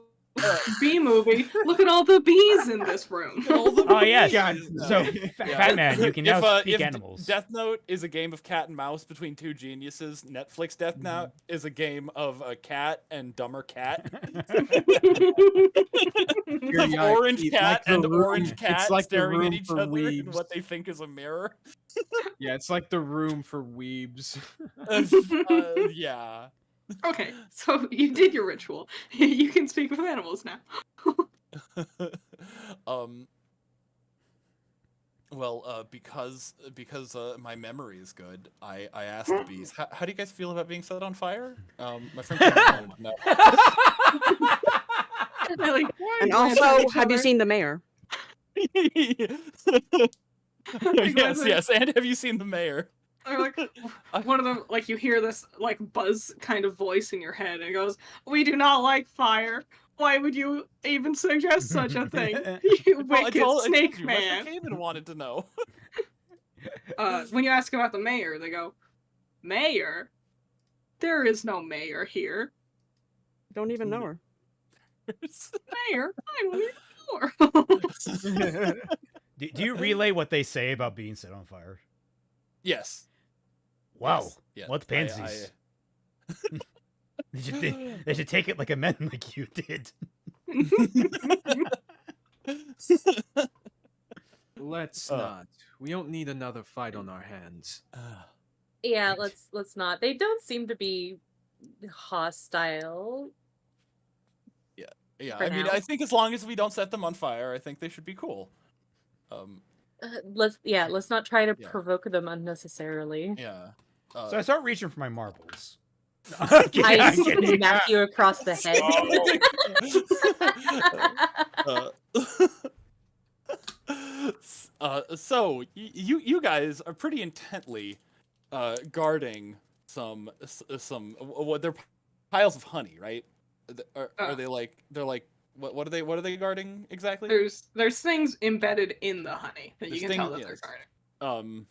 S4: Bee movie. Look at all the bees in this room.
S2: Oh yes.
S5: God,
S2: So,
S5: no.
S2: Fat Man, you can now speak
S7: if
S2: animals.
S7: Death Note is a game of cat and mouse between two geniuses, Netflix Death Note is a game of a cat and dumber cat.
S5: You're
S7: Of
S5: right,
S7: orange
S5: it's
S7: cat
S5: like the
S7: and
S5: room-
S7: orange
S5: it's
S7: cat
S5: like the
S7: staring
S5: room
S7: at each
S5: for
S7: other in
S5: weebs.
S7: what they think is a mirror.
S5: Yeah, it's like the room for weebs.
S7: Yeah.
S4: Okay, so you did your ritual. You can speak with animals now.
S7: Well, because my memory is good, I asked the bees. How do you guys feel about being set on fire? My friend wanted to know.
S4: They're like,
S1: And
S4: glance at
S1: also,
S4: each
S1: have you
S4: other.
S1: seen the mayor?
S7: yes, and have you seen the mayor?
S4: They're like, one of them, like, you hear this, like, buzz kind of voice in your head, and it goes, "We do not like fire. Why would you even suggest such a thing? You
S7: Well,
S4: wicked snake
S7: you, my
S4: man."
S7: friend Cayman wanted to know.
S4: When you ask about the mayor, they go, "Mayor? There is no mayor here.
S1: Don't even know her.
S4: Mayor? I don't even know her."
S2: Do you relay what they say about being set on fire?
S7: Yes.
S2: Wow.
S7: Yes, yeah,
S2: What pansies? They should take it like a man like you did.
S5: Let's not. We don't need another fight on our hands.
S6: Yeah, let's not. They don't seem to be hostile.
S7: Yeah,
S6: For
S7: I mean,
S6: now.
S7: I think as long as we don't set them on fire, I think they should be cool.
S6: Let's not try to
S7: Yeah.
S6: provoke them unnecessarily.
S7: Yeah.
S2: So I start reaching for my marbles.
S6: I
S2: I'm kidding.
S6: smack you across the head.
S7: So you guys are pretty intently guarding some what they're piles of honey, right? Are they like they're like what are they guarding exactly?
S4: There's things embedded in the honey that you
S7: There's
S4: can tell
S7: things-
S4: that they're
S7: yes.
S4: guarding.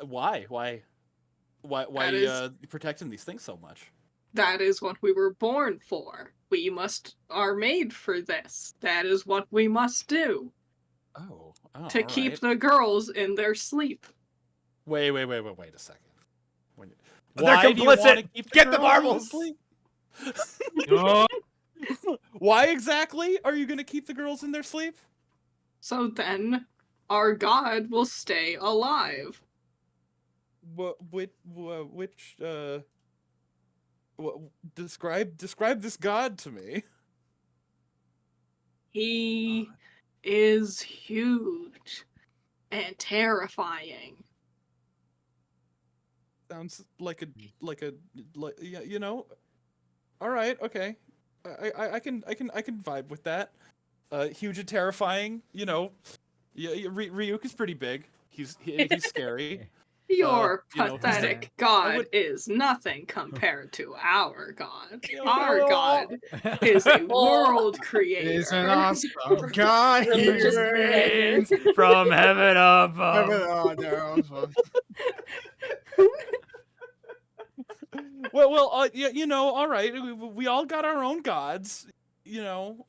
S7: Why
S4: That is-
S7: protecting these things so much?
S4: That is what we were born for. We are made for this. That is what we must do
S7: Oh,
S4: to
S7: all
S4: keep
S7: right.
S4: the girls in their sleep.
S7: Wait a second.
S2: They're
S7: Why do you wanna
S2: complicit.
S7: keep
S2: Get the
S7: girls in
S2: marbles.
S7: sleep?
S5: Oh,
S7: Why exactly are you gonna keep the girls in their sleep?
S4: So then our god will stay alive.
S7: Describe this god to me.
S4: He is huge and terrifying.
S7: Sounds like yeah, you know. All right, okay. I can vibe with that. Huge and terrifying, you know. Yeah, Ryuk is pretty big. He's scary.
S4: Your
S7: you know,
S4: pathetic
S7: I
S4: god
S7: would-
S4: is nothing compared to our god.
S7: Yeah,
S4: Our
S7: well,
S4: god is a world
S5: it
S4: creator.
S5: is an awesome guy.
S6: Religious
S5: here.
S6: behavior.
S2: From heaven above.
S5: Oh, they're awesome.
S7: Well, yeah, you know, all right. We all got our own gods. You know,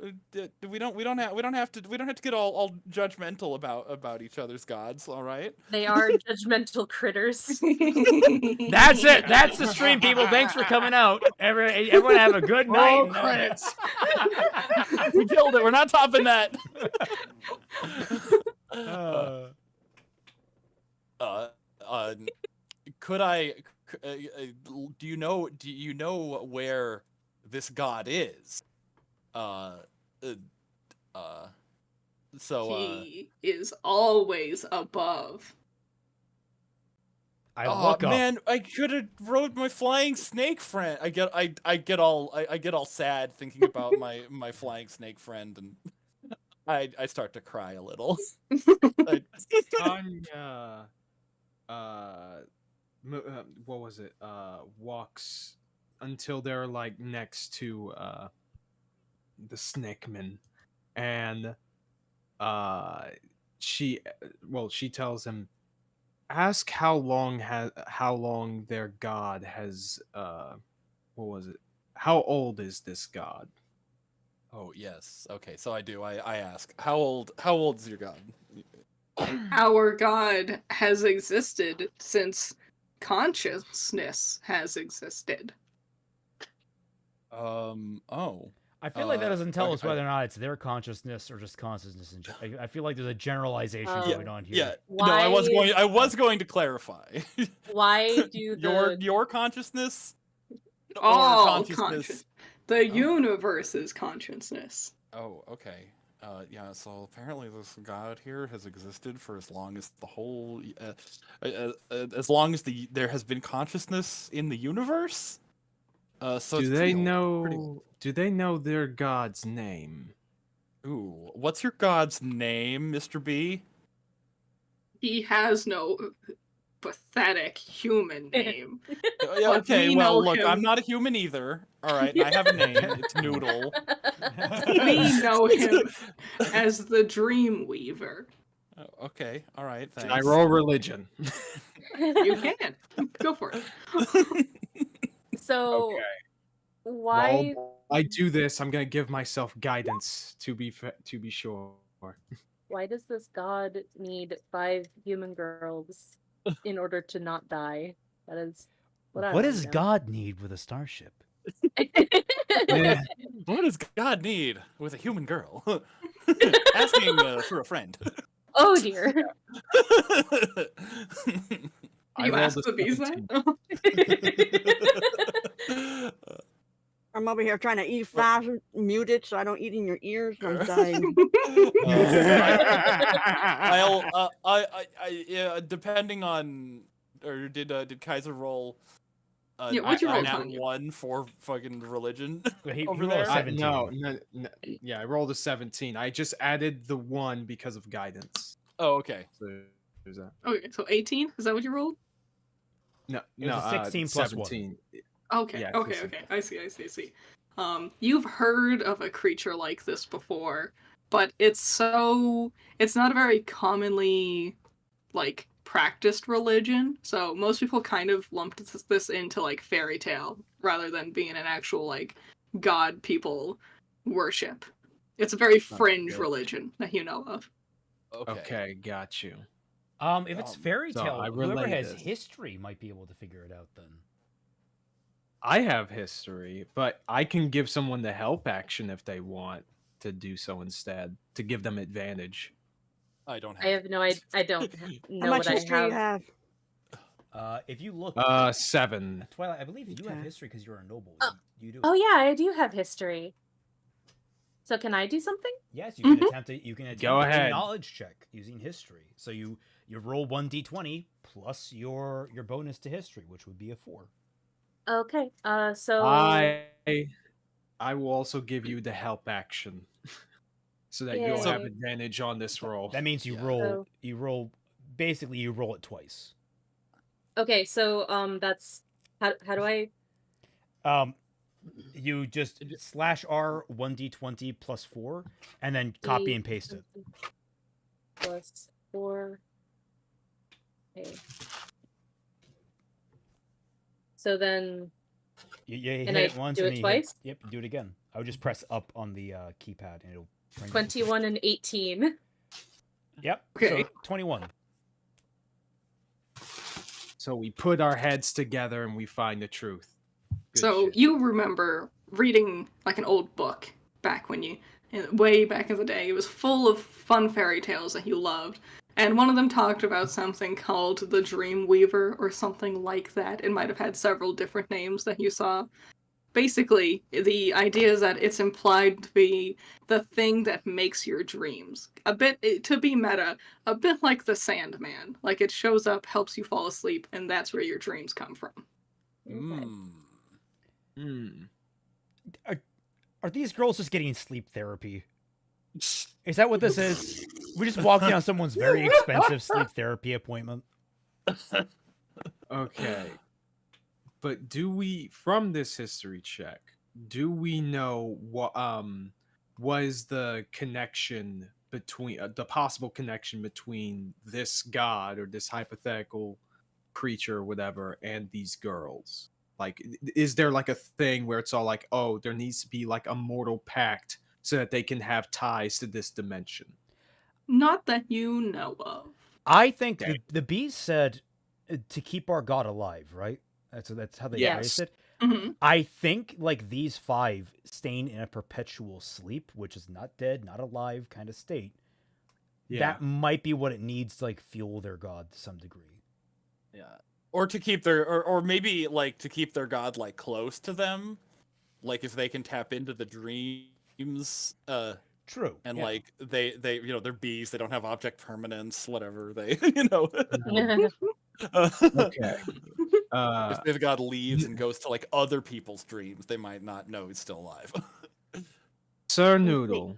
S7: we don't have to get all judgmental about each other's gods. All right.
S6: They are judgmental critters.
S2: That's it. That's the stream, people. Thanks for coming out. Everyone have a good night.
S5: Roll credits.
S7: We killed it. We're not topping that. Could I? Do you know where this god is? So
S4: He is always above.
S2: I
S7: oh
S2: look up.
S7: man, I could have rode my flying snake friend. I get all sad thinking about my flying snake friend, and I start to cry a little.
S5: Tanya, what was it? Walks until they're like next to the snakeman, and she tells him, ask how long their god has what was it? How old is this god?
S7: Oh yes. Okay, so I do. I ask, how old is your god?
S4: Our god has existed since consciousness has existed.
S7: Oh.
S2: I feel like that doesn't tell
S7: okay,
S2: us whether or not it's their consciousness or just consciousness. I feel like there's a generalization going on here.
S7: Yeah.
S6: Why?
S7: No, I was going to clarify.
S6: Why do
S7: your consciousness? Or
S4: All
S7: consciousness?
S4: The universe's consciousness.
S7: Oh, okay. Yeah, so apparently this god here has existed for as long as the whole, as long as there has been consciousness in the universe. So
S5: Do
S7: it's
S5: they
S7: pretty old,
S5: know?
S7: pretty old.
S5: Do they know their god's name?
S7: Ooh, what's your god's name, Mr. B?
S4: He has no pathetic human name.
S7: Yeah,
S4: But
S7: okay,
S4: we
S7: well,
S4: know
S7: look,
S4: him.
S7: I'm not a human either. All right, and I have a name. It's Noodle.
S4: We know him as the Dream Weaver.
S7: Oh, okay, all right,
S5: Can
S7: thanks.
S5: I roll religion?
S4: You can. Go for it.
S6: So
S5: Okay.
S6: why?
S5: While I do this, I'm gonna give myself guidance to be sure.
S6: Why does this god need 5 human girls in order to not die? That is what I
S2: What
S6: wanna
S2: does
S6: know.
S2: God need with a starship?
S5: Yeah.
S7: What does God need with a human girl? Asking for a friend.
S6: Oh dear.
S5: I
S4: You
S5: rolled
S4: asked
S5: a
S4: the bees
S5: 17.
S4: that?
S1: I'm over here trying to eat fast, mute it so I don't eat in your ears. And I'm dying.
S7: Yeah, depending on, or did Kaiser roll?
S4: Yeah, what'd you roll,
S7: nat
S4: Tanya?
S7: 1 for fucking religion
S2: He
S7: over
S2: rolled a
S7: there?
S2: 17.
S5: No, yeah, I rolled a 17. I just added the 1 because of guidance.
S7: Oh, okay.
S5: So there's that.
S4: Okay, so 18? Is that what you rolled?
S5: No,
S2: It was
S5: no,
S2: a 16 plus 1.
S5: 17.
S4: Okay,
S5: Yeah,
S4: okay,
S5: just-
S4: okay. I see. You've heard of a creature like this before, but it's not a very commonly, like, practiced religion, so most people kind of lumped this into, like, fairy tale, rather than being an actual, like, god people worship. It's a very fringe
S5: good.
S4: religion that you know of.
S5: Okay, got you.
S2: If it's fairy
S5: so
S2: tale,
S5: I
S2: whoever
S5: relay
S2: has
S5: this.
S2: history might be able to figure it out then.
S5: I have history, but I can give someone the help action if they want to do so instead, to give them advantage.
S7: I don't have.
S6: I have no idea. I don't
S1: How
S6: know
S1: much
S6: what
S1: history
S6: I
S1: you
S6: have.
S1: have?
S2: If you look,
S5: 7.
S2: Twilight, I believe you have
S1: Okay.
S2: history because you're a noble.
S6: Oh.
S2: You do.
S6: Oh yeah, I do have history. So can I do something?
S2: Yes, you can attempt it. You can attempt
S5: Go
S2: a
S5: ahead.
S2: knowledge check using history. So you roll 1d20 plus your bonus to history, which would be a 4.
S6: Okay. So
S5: I will also give you the help action, so that you'll have
S6: Yay.
S5: advantage on this roll.
S2: That means you
S7: Yeah.
S2: roll basically you roll it twice.
S6: okay. So that's how do I?
S2: You just /R 1d20 plus 4, and then copy and paste it.
S6: Plus 4. Okay. So then,
S2: You hit
S6: And I
S2: it once
S6: do
S2: and
S6: it
S2: then
S6: twice?
S2: Yep, do it again. I would just press up on the keypad and it'll bring it.
S6: 21 and 18.
S2: Yep.
S4: Okay.
S2: So 21.
S5: So we put our heads together and we find the truth. Good
S4: So
S5: shit.
S4: you remember reading like an old book way back in the day. It was full of fun fairy tales that you loved. And one of them talked about something called the Dream Weaver or something like that. It might have had several different names that you saw. Basically, the idea is that it's implied to be the thing that makes your dreams. A bit, to be meta, a bit like the Sandman. Like it shows up, helps you fall asleep, and that's where your dreams come from.
S6: Okay.
S5: Hmm.
S2: Are these girls just getting sleep therapy? Is that what this is? We just walked in on someone's very expensive sleep therapy appointment.
S5: Okay. But do we, from this history check, do we know what was the connection between the possible connection between this god or this hypothetical creature or whatever and these girls? Like, is there like a thing where it's all like, oh, there needs to be like a mortal pact so that they can have ties to this dimension?
S4: Not that you know of.
S2: I think
S5: Okay.
S2: the bees said to keep our god alive, right? That's how they
S5: Yes.
S2: phrased it.
S4: Mhm.
S2: I think like these 5 staying in a perpetual sleep, which is not dead, not alive kind of state.
S5: Yeah.
S2: That might be what it needs to like fuel their god to some degree.
S7: Yeah. Or to keep their or maybe like to keep their god like close to them. Like if they can tap into the dreams,
S2: True.
S7: and
S2: yeah.
S7: like they they're bees, they don't have object permanence, whatever they
S5: Okay.
S7: If the god leaves and goes to like other people's dreams, they might not know he's still alive.
S5: Sir Noodle.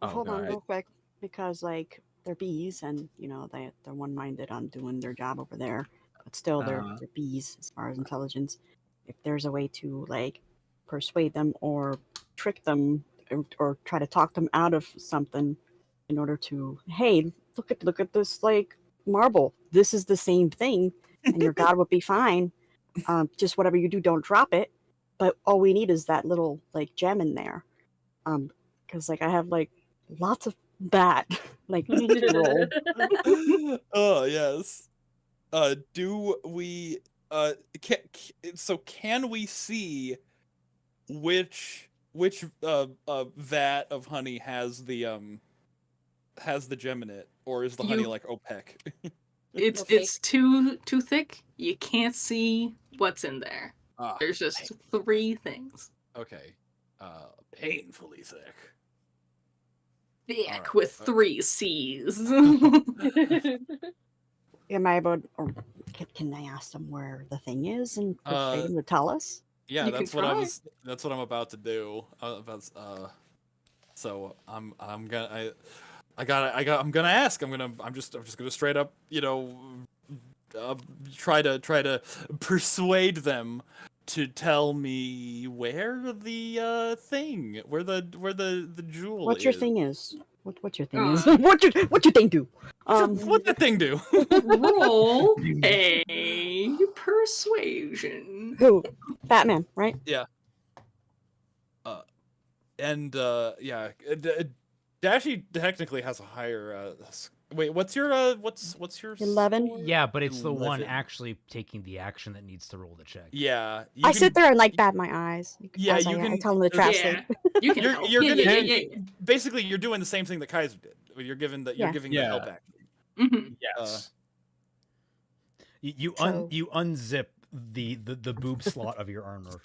S1: Hold
S5: go
S1: on
S5: ahead.
S1: real quick, because like they're bees, and they're one-minded on doing their job over there, but still they're bees as far as intelligence. If there's a way to like persuade them or trick them or try to talk them out of something in order to, hey, look at this like marble. This is the same thing, and your god would be fine. Just whatever you do, don't drop it. But all we need is that little like gem in there. Because like I have like lots of that like roll.
S7: Oh yes. Do we can we see which vat of honey has the gem in it, or is the honey
S4: You-
S7: like opaque?
S4: It's too thick. You can't see what's in there.
S7: Ah,
S4: There's just 3 things.
S7: okay. Painfully thick.
S4: Thick
S7: Alright,
S4: with 3 C's.
S1: Am I able? Or can I ask them where the thing is and persuade them to tell us?
S7: Yeah,
S4: You can
S7: that's what
S4: try.
S7: that's what I'm about to do. So I'm gonna ask. I'm just gonna straight up, try to persuade them to tell me where the jewel
S1: What your
S7: is.
S1: thing is? What your thing is? what your thing do?
S7: What the thing do?
S4: Roll a persuasion.
S1: Who? Fatman, right?
S7: Yeah. And yeah, Dashie technically has a higher. Wait, what's your
S1: 11?
S7: score?
S2: Yeah, but it's the one
S7: 11.
S2: actually taking the action that needs to roll the check.
S7: Yeah,
S1: I sit there and like bat my eyes.
S7: Yeah,
S1: as
S7: you
S1: I
S7: can-
S1: tell them to trap
S4: Yeah,
S1: sleep.
S4: you can
S7: You're-
S4: help.
S7: you're gonna-
S4: yeah.
S7: basically you're doing the same thing that Kaiser did. You're giving the
S5: Yeah.
S7: help action.
S4: Mhm.
S5: Yes.
S2: You
S1: So-
S2: unzip the boob slot of your armor.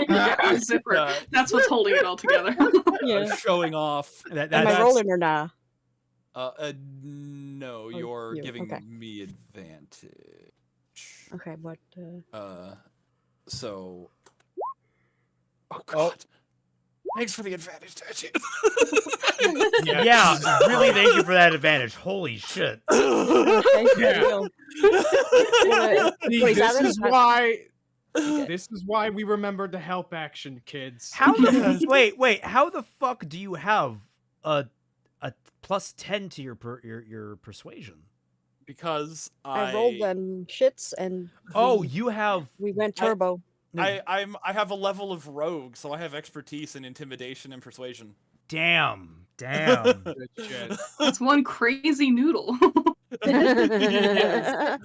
S4: Yeah, zipper. That's what's holding it all together.
S7: Showing off.
S1: Am I
S7: that's-
S1: rolling or not?
S7: No,
S1: Oh,
S7: you're
S1: you,
S7: giving
S1: okay.
S7: me advantage.
S1: Okay, what?
S7: So. Oh God. Thanks for the advantage, Dashie.
S2: Yeah, really. Thank you for that advantage. Holy shit.
S1: Okay,
S5: Yeah.
S1: deal.
S5: See,
S1: 27?
S5: this is why we remember the help action, kids.
S2: How the wait? How the fuck do you have a plus 10 to your persuasion?
S7: Because
S1: I rolled them shits and
S2: Oh, you have.
S1: we went turbo.
S7: I have a level of rogue, so I have expertise in intimidation and persuasion.
S2: Damn. Damn.
S5: Good shit.
S4: That's one crazy noodle.
S7: Yeah.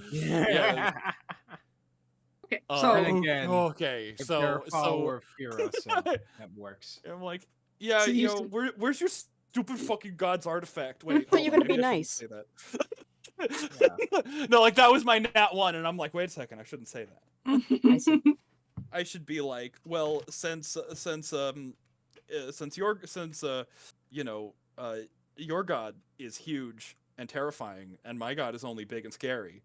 S4: Okay,
S7: Uh,
S4: so
S5: And again,
S7: okay,
S5: if they're
S7: so
S5: a follower of Fira, so that works.
S7: I'm like, yeah,
S4: So you
S7: you know, where's your stupid fucking god's artifact? Wait,
S1: But
S7: hold
S1: you're
S7: on,
S1: gonna be
S7: maybe I
S1: nice.
S7: shouldn't say that. No, like that was my nat 1, and I'm like, wait a second, I shouldn't say that.
S1: I see.
S7: I should be like, well, since your god is huge and terrifying, and my god is only big and scary.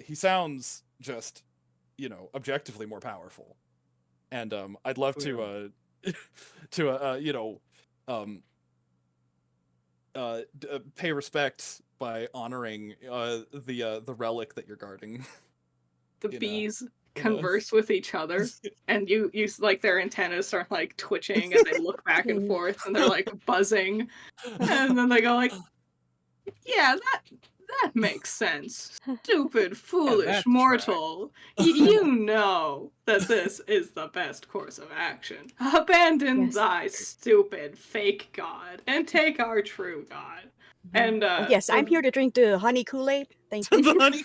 S7: He sounds just, objectively more powerful, and I'd love to
S3: pay respect by honoring the relic that you're guarding.
S4: The
S3: You know,
S4: bees
S3: know.
S4: converse with each other, and you like their antennas start like twitching, and they look back and forth, and they're like buzzing, and then they go like, "Yeah, that makes sense. Stupid, foolish
S5: that's
S4: mortal. You know that this is the best course of action. Abandon
S1: Yes.
S4: thy stupid fake god and take our true god." And
S1: Yes, I'm here to drink the honey Kool-Aid. Thank you.
S3: The honey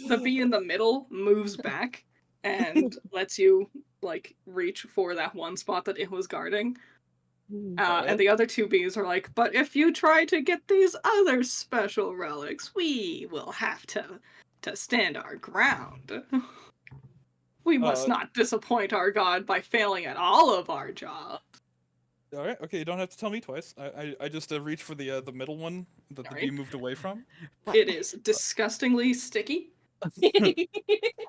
S4: the bee in the middle moves back and lets you like reach for that one spot that it was guarding. And the other two bees are like, "But if you try to get these other special relics, we will have to stand our ground. We must not disappoint our god by failing at all of our jobs."
S3: All right, okay, you don't have to tell me twice. I just reached for the middle one that the bee
S4: Alright.
S3: moved away from.
S4: It is disgustingly sticky,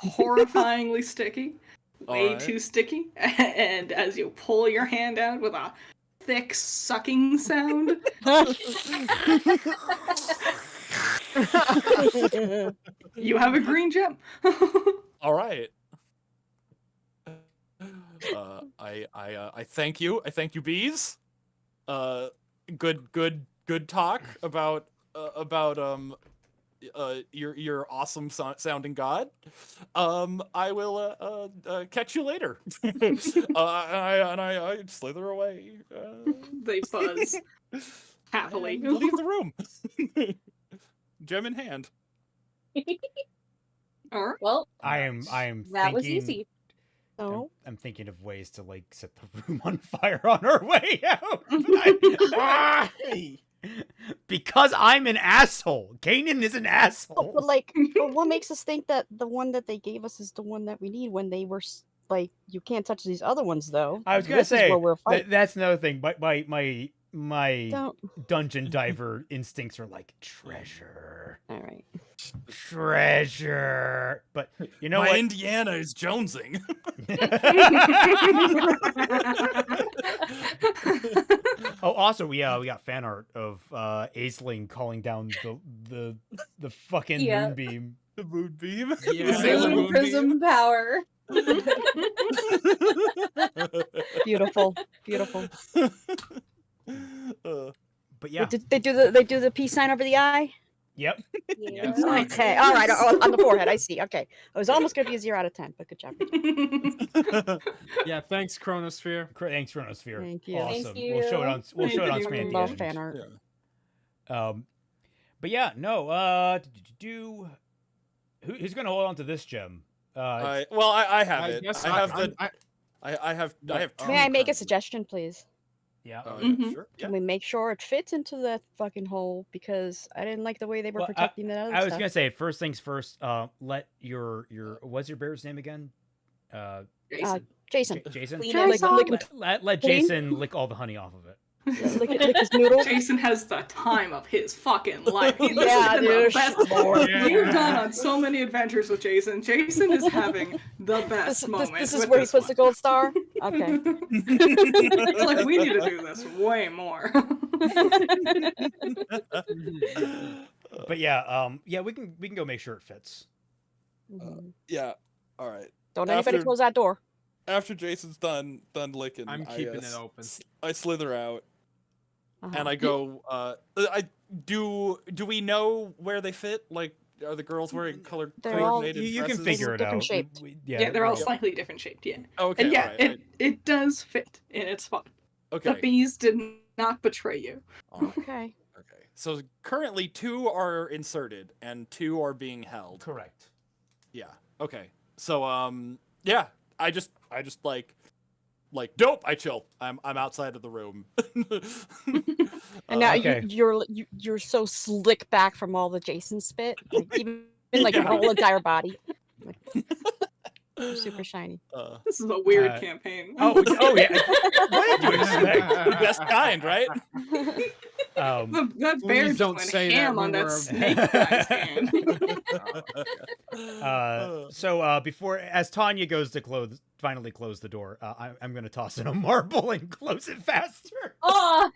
S4: horrifyingly sticky, way
S3: Alright.
S4: too sticky, and as you pull your hand out with a thick sucking sound, you have a green gem.
S3: All right. I thank you. I thank you, bees. Good talk about your awesome sounding god. I will catch you later. I slither away.
S4: They buzz happily.
S3: and leave the room. Gem in hand.
S4: All right.
S6: Well,
S2: I am
S6: that was
S2: thinking-
S6: easy.
S1: Oh,
S2: I'm thinking of ways to like set the room on fire on our way out. Because I'm an asshole. Kanan is an asshole.
S1: but like, but what makes us think that the one that they gave us is the one that we need when they were like, you can't touch these other ones though.
S2: I was gonna
S1: This is
S2: say
S1: where we're fighting.
S2: that's another thing. But my
S1: Don't.
S2: dungeon diver instincts are like treasure,
S1: All right.
S2: treasure. But you know
S3: My
S2: what?
S3: Indiana is jonesing.
S2: Oh, also we got fan art of Aisling calling down the fucking
S6: Yeah.
S2: moonbeam.
S3: The moonbeam.
S5: Yeah.
S3: Sailor
S6: Moon
S3: Moonbeam.
S6: prism power.
S1: Beautiful, beautiful.
S2: But yeah,
S1: They do the peace sign over the eye.
S2: yep.
S6: Yeah.
S1: Okay, all right, on the forehead. I see. Okay, I was almost gonna be a 0 out of 10, but good job.
S5: Yeah, thanks, Chronosphere.
S2: Thanks, Chronosphere.
S1: Thank you.
S2: Awesome.
S6: Thank
S2: We'll show it
S6: you.
S2: on. We'll show it on
S4: Thank
S2: screen
S4: you.
S2: at the
S1: Love
S2: end.
S1: fan art.
S2: But yeah, no. Who's gonna hold on to this gem?
S3: I have it.
S5: guess
S3: I have the.
S5: I-
S3: I have. I have.
S1: May I make a suggestion, please?
S2: yeah.
S4: Mhm.
S3: Sure.
S1: Can we make sure it fits into that fucking hole? Because I didn't like the way they were
S2: Well,
S1: protecting that other
S2: I was
S1: stuff.
S2: gonna say first things first. Let your what's your bear's name again?
S4: Jason.
S1: Jason,
S2: Jason.
S6: Clean
S1: Jason.
S6: it up.
S1: Lick him
S2: Let
S1: Clean?
S2: Jason lick all the honey off of it.
S1: lick his noodle.
S4: Jason has the time of his fucking life. This
S1: Yeah,
S4: has been
S1: dude.
S4: the best. You've gone on so many adventures with Jason. Jason is having the best moment.
S1: This is
S4: with
S1: where he
S4: this
S1: puts the
S4: one.
S1: gold star. Okay.
S4: It's like we need to do this way more.
S2: But yeah, we can go make sure it fits.
S1: Mhm.
S3: Yeah. All right.
S1: Don't anybody
S3: after-
S1: close that door.
S3: After Jason's done licking,
S5: I'm keeping it open.
S3: I slither out
S1: Uh-huh.
S3: and I go. Do we know where they fit? Like, are the girls wearing color
S1: They're all-
S3: coordinated
S2: You can
S3: dresses?
S2: figure it
S1: different
S2: out.
S1: shaped.
S4: Yeah, they're all
S2: yeah.
S4: slightly different shaped. Yeah,
S3: Okay.
S4: and yeah,
S3: all right,
S4: it does fit in its spot.
S3: okay.
S4: The bees did not betray you.
S3: all right,
S1: Okay.
S3: okay. So currently 2 are inserted and 2 are being held.
S2: Correct.
S3: Yeah. Okay. So yeah, I just like dope. I chill. I'm outside of the room.
S1: And now
S2: okay.
S1: you're so slick back from all the Jason spit, like, even like
S3: Yeah.
S1: your whole entire body. Like, you're super shiny.
S4: This is a weird
S2: Uh,
S4: campaign.
S2: Oh yeah. What did you expect?
S3: The best kind, right?
S4: That bear
S5: Please
S4: just
S5: don't
S4: went
S5: say that
S4: ham
S5: when
S4: on that
S5: we're-
S4: snake guy's hand.
S2: So before, as Tanya goes to finally close the door, I'm going to toss in a marble and close it faster.
S6: Oh,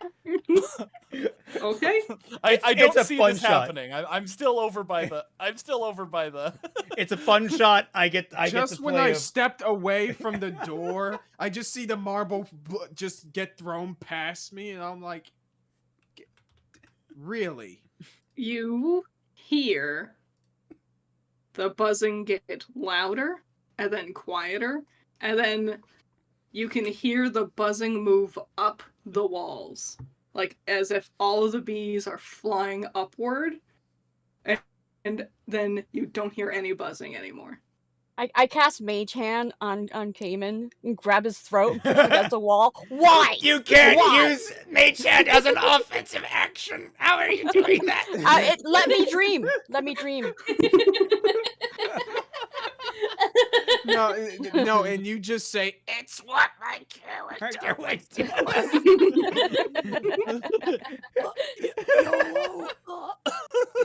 S4: Okay.
S7: I don't
S2: it's a
S7: see
S2: fun
S7: this
S2: shot.
S7: happening. I'm still over by the. I'm still over by the.
S2: It's a fun shot. I get
S5: Just
S2: to
S5: when
S2: play
S5: I
S2: a-
S5: stepped away from the door, I just see the marble just get thrown past me, and I'm like, really?
S4: You hear the buzzing get louder and then quieter, and then you can hear the buzzing move up the walls, like as if all of the bees are flying upward, and then you don't hear any buzzing anymore.
S1: I cast Mage Hand on Cayman and grab his throat and push him against the wall. Why?
S2: You can't
S1: Why?
S2: use Mage Hand as an offensive action. How are you doing that?
S1: Let me dream. Let me dream.
S5: No, and you just say,
S2: It's what my character would do.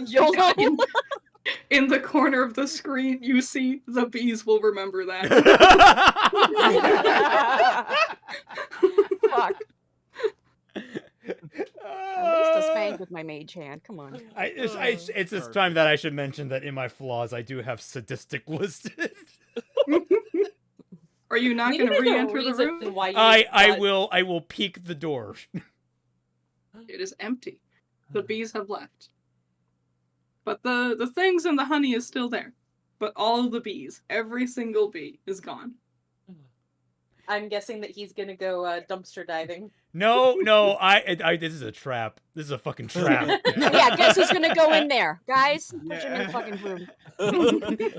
S1: YOLO.
S4: In the corner of the screen, you see the bees will remember that.
S1: Fuck. At least a spank with my Mage Hand. Come on.
S2: It's this time that I should mention that in my flaws, I do have sadistic listed.
S4: Are you not
S6: maybe
S4: going to
S6: there's a
S4: re-enter the
S6: reason
S4: room?
S6: why you
S2: I
S6: thought-
S2: will peek the door.
S4: It is empty. The bees have left. But the things in the honey is still there. But all of the bees, every single bee, is gone.
S6: I'm guessing that he's gonna go dumpster diving.
S2: No, this is a trap. This is a fucking trap.
S1: Yeah, guess who's gonna go in there? Guys, push him in the fucking room.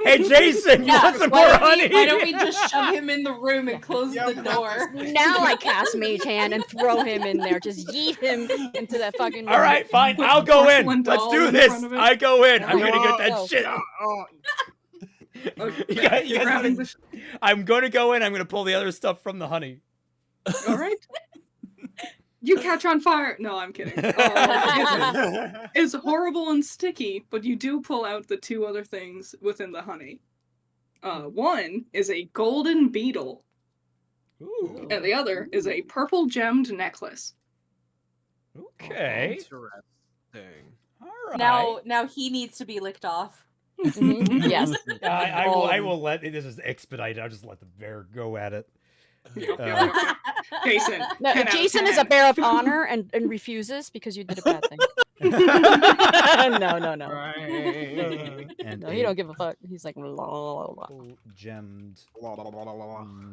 S2: Hey, Jason, you
S1: Yeah,
S2: want some
S6: Why
S2: more
S6: don't,
S2: honey?
S6: why don't we just shove him in the room and close the door?
S1: Now I cast Mage Hand and throw him in there. Just yeet him into that fucking room.
S2: All right, fine.
S4: Put
S2: I'll go in.
S4: porcelain
S2: Let's
S4: doll
S2: do
S4: in
S2: this.
S4: front of it.
S2: I go in. I'm gonna get
S1: Oh,
S2: that
S1: oh.
S2: shit.
S4: Okay,
S2: You guys
S4: you're grabbing
S2: wanna-
S4: the
S2: I'm gonna go in. I'm gonna pull the other stuff from the honey.
S4: All right. You catch on fire. No, I'm kidding. It's horrible and sticky, but you do pull out the two other things within the honey. One is a golden beetle,
S2: Ooh.
S4: and the other is a purple gemmed necklace.
S2: Okay.
S5: Interesting.
S2: All right.
S6: Now he needs to be licked off.
S1: Mhm, yes.
S2: I will let this is expedited. I'll just let the bear go at it.
S4: Yep. Jason.
S1: No,
S4: 10 out of
S1: Jason is a
S4: 10.
S1: bear of honor and refuses because you did a bad thing. No.
S5: Right.
S2: And
S1: No, he don't give a fuck. He's like, la, la, la, la.
S2: purple gemmed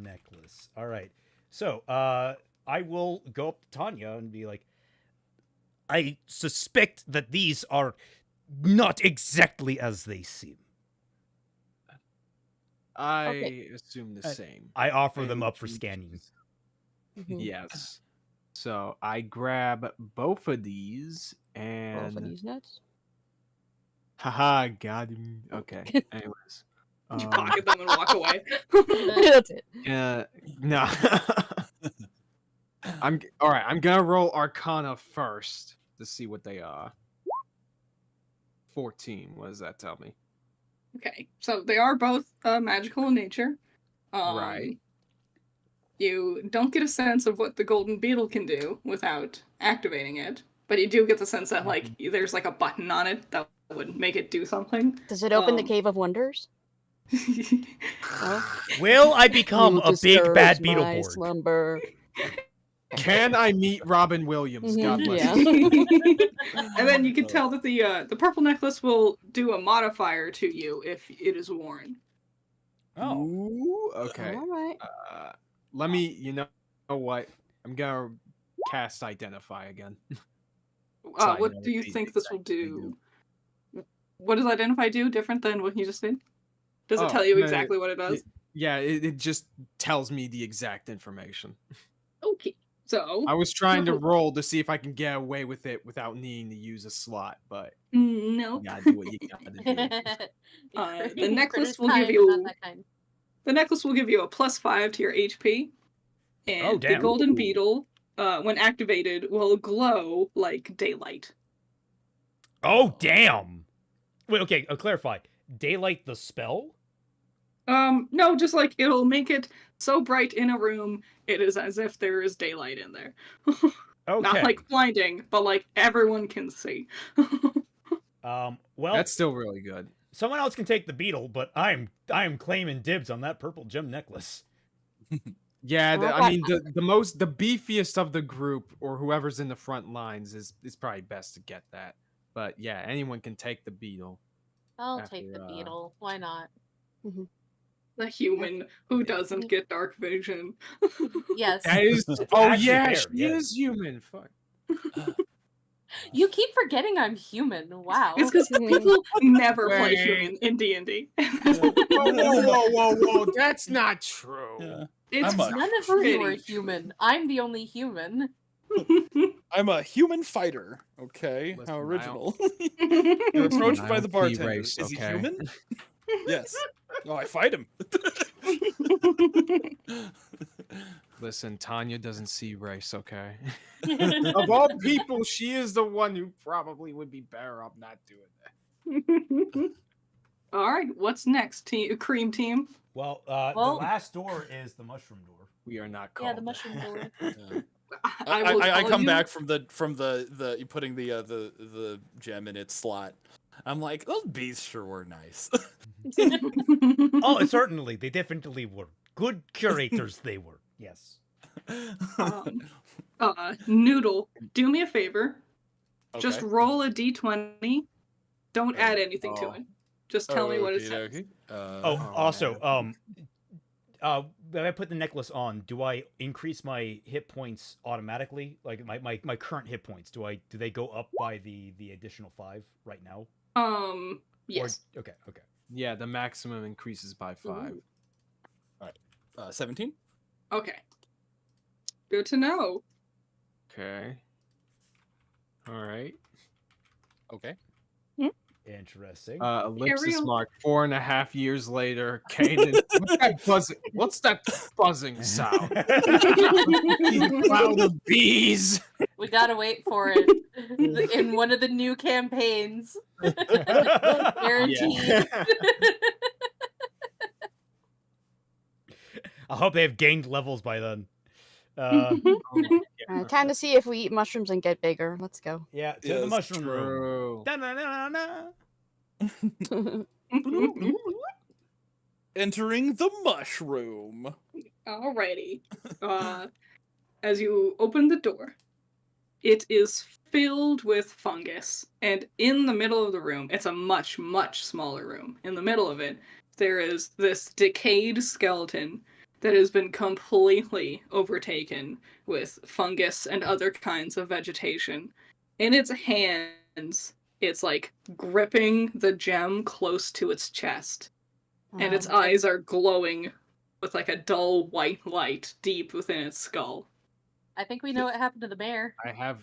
S2: necklace. All right. So, I will go up to Tanya and be like, I suspect that these are not exactly as they seem.
S5: I
S1: Okay.
S5: assume the
S2: Uh,
S5: same.
S2: I offer them
S5: And
S2: up for
S5: you
S2: scanning.
S5: just-
S1: Mhm.
S5: Yes. So I grab both of these
S1: Roll for
S5: and
S1: these nuts.
S5: haha, got him. Okay. Anyways.
S4: You pocket them and walk away.
S1: That's it.
S5: No. All right. I'm gonna roll Arcana first to see what they are. 14. What does that tell me?
S4: Okay, so they are both magical in nature.
S5: Right.
S4: You don't get a sense of what the golden beetle can do without activating it, but you do get the sense that like there's like a button on it that would make it do something.
S1: Does it open the
S4: Um,
S1: Cave of Wonders? Oh.
S2: Will I become
S1: Who
S2: a big bad
S1: disturbs my
S2: Beetleborg?
S1: slumber?
S5: Can I meet Robin Williams? God
S1: Mhm,
S5: bless
S1: yeah.
S5: you.
S4: And then you can tell that the purple necklace will do a modifier to you if it is worn.
S2: Oh,
S5: Ooh, okay.
S1: All right.
S5: Let me. You know what? I'm gonna cast Identify again. So I
S4: What
S5: know
S4: do you
S5: what
S4: think
S5: they
S4: this will
S5: exactly
S4: do? What does Identify do different than what you just did? Does it
S5: Oh,
S4: tell you
S5: no,
S4: exactly what it does?
S5: Yeah, it just tells me the exact information.
S4: Okay, so
S5: I was trying to roll to see if I can get away with it without needing to use a slot, but
S4: no.
S5: you gotta do what you gotta do.
S4: The necklace
S6: Critter's
S4: will give
S6: kind, but not
S4: you
S6: that kind.
S4: the necklace will give you a +5 to your HP, and the
S2: damn.
S4: golden
S5: Ooh.
S4: beetle when activated, will glow like daylight.
S2: Oh, damn. Wait, okay, clarify. Daylight the spell?
S4: No, just like it'll make it so bright in a room, it is as if there is daylight in there.
S2: Okay.
S4: Not like blinding, but like everyone can see.
S2: Well,
S5: That's still really good.
S2: someone else can take the beetle, but I am claiming dibs on that purple gem necklace.
S5: Yeah,
S1: Well,
S5: I mean the beefiest of the group or whoever's in the front lines is probably best to get that. But yeah, anyone can take the beetle.
S6: I'll
S5: After,
S6: take the beetle. Why not?
S4: The human who doesn't get dark vision.
S6: Yes.
S5: That is
S2: It's
S5: oh
S2: actually
S5: yeah,
S2: fair,
S5: she
S2: yeah.
S5: is human. Fuck.
S6: You keep forgetting I'm human. Wow.
S4: It's because people never play
S5: Wait.
S4: human in D&D.
S5: Whoa! That's not true.
S7: Yeah.
S4: It's
S3: I'm a-
S6: None of you are
S4: pretty
S6: human. I'm the only human.
S3: I'm a human fighter. Okay,
S5: Listen,
S3: how
S5: I
S3: original.
S5: Listen,
S3: You're approached
S5: I
S3: by the
S5: don't see
S3: bartender.
S5: race,
S3: Is he
S5: okay?
S3: human? Yes. Oh, I fight him.
S5: Listen, Tanya doesn't see race, okay? Of all people, she is the one who probably would be better off not doing that.
S4: All right, what's next, Cream Team?
S2: Well,
S6: Well-
S2: the last door is the mushroom door.
S5: We are not called.
S6: Yeah, the mushroom door.
S7: Yeah.
S4: I
S3: I come back from the you putting the gem in its slot. I'm like, those bees sure were nice.
S2: Oh, certainly. They definitely were. Good curators they were. Yes.
S4: Noodle, do me a favor. Just
S3: Okay.
S4: roll a d20. Don't add anything to
S5: Oh.
S4: it. Just tell me what it says.
S3: Okey-dokey.
S2: Oh, also, when I put the necklace on, do I increase my hit points automatically? Like my current hit points, do they go up by the additional 5 right now?
S4: Yes.
S2: Or, okay.
S5: Yeah, the maximum increases by 5.
S4: Ooh.
S3: 17.
S4: Okay. Good to know.
S5: Okay. All right.
S3: Okay.
S2: Interesting.
S5: Ellipsis
S4: Ariel.
S5: mark. 4.5 years later, Kanan. What's that buzzing sound? Cloud of bees.
S6: We gotta wait for it in one of the new campaigns. Guaranteed.
S5: Yeah.
S2: I hope they have gained levels by then.
S1: Time to see if we eat mushrooms and get bigger. Let's go.
S2: Yeah, to
S3: Yeah,
S2: the
S3: it's
S2: mushroom room.
S5: True.
S2: Da-na-na-na-na.
S3: Entering the mushroom.
S4: Alrighty. As you open the door, it is filled with fungus, and in the middle of the room, it's a much, much smaller room. In the middle of it, there is this decayed skeleton that has been completely overtaken with fungus and other kinds of vegetation. In its hands, it's like gripping the gem close to its chest, and its eyes are glowing with like a dull white light deep within its skull.
S6: I think we know what happened to the bear.
S5: I have.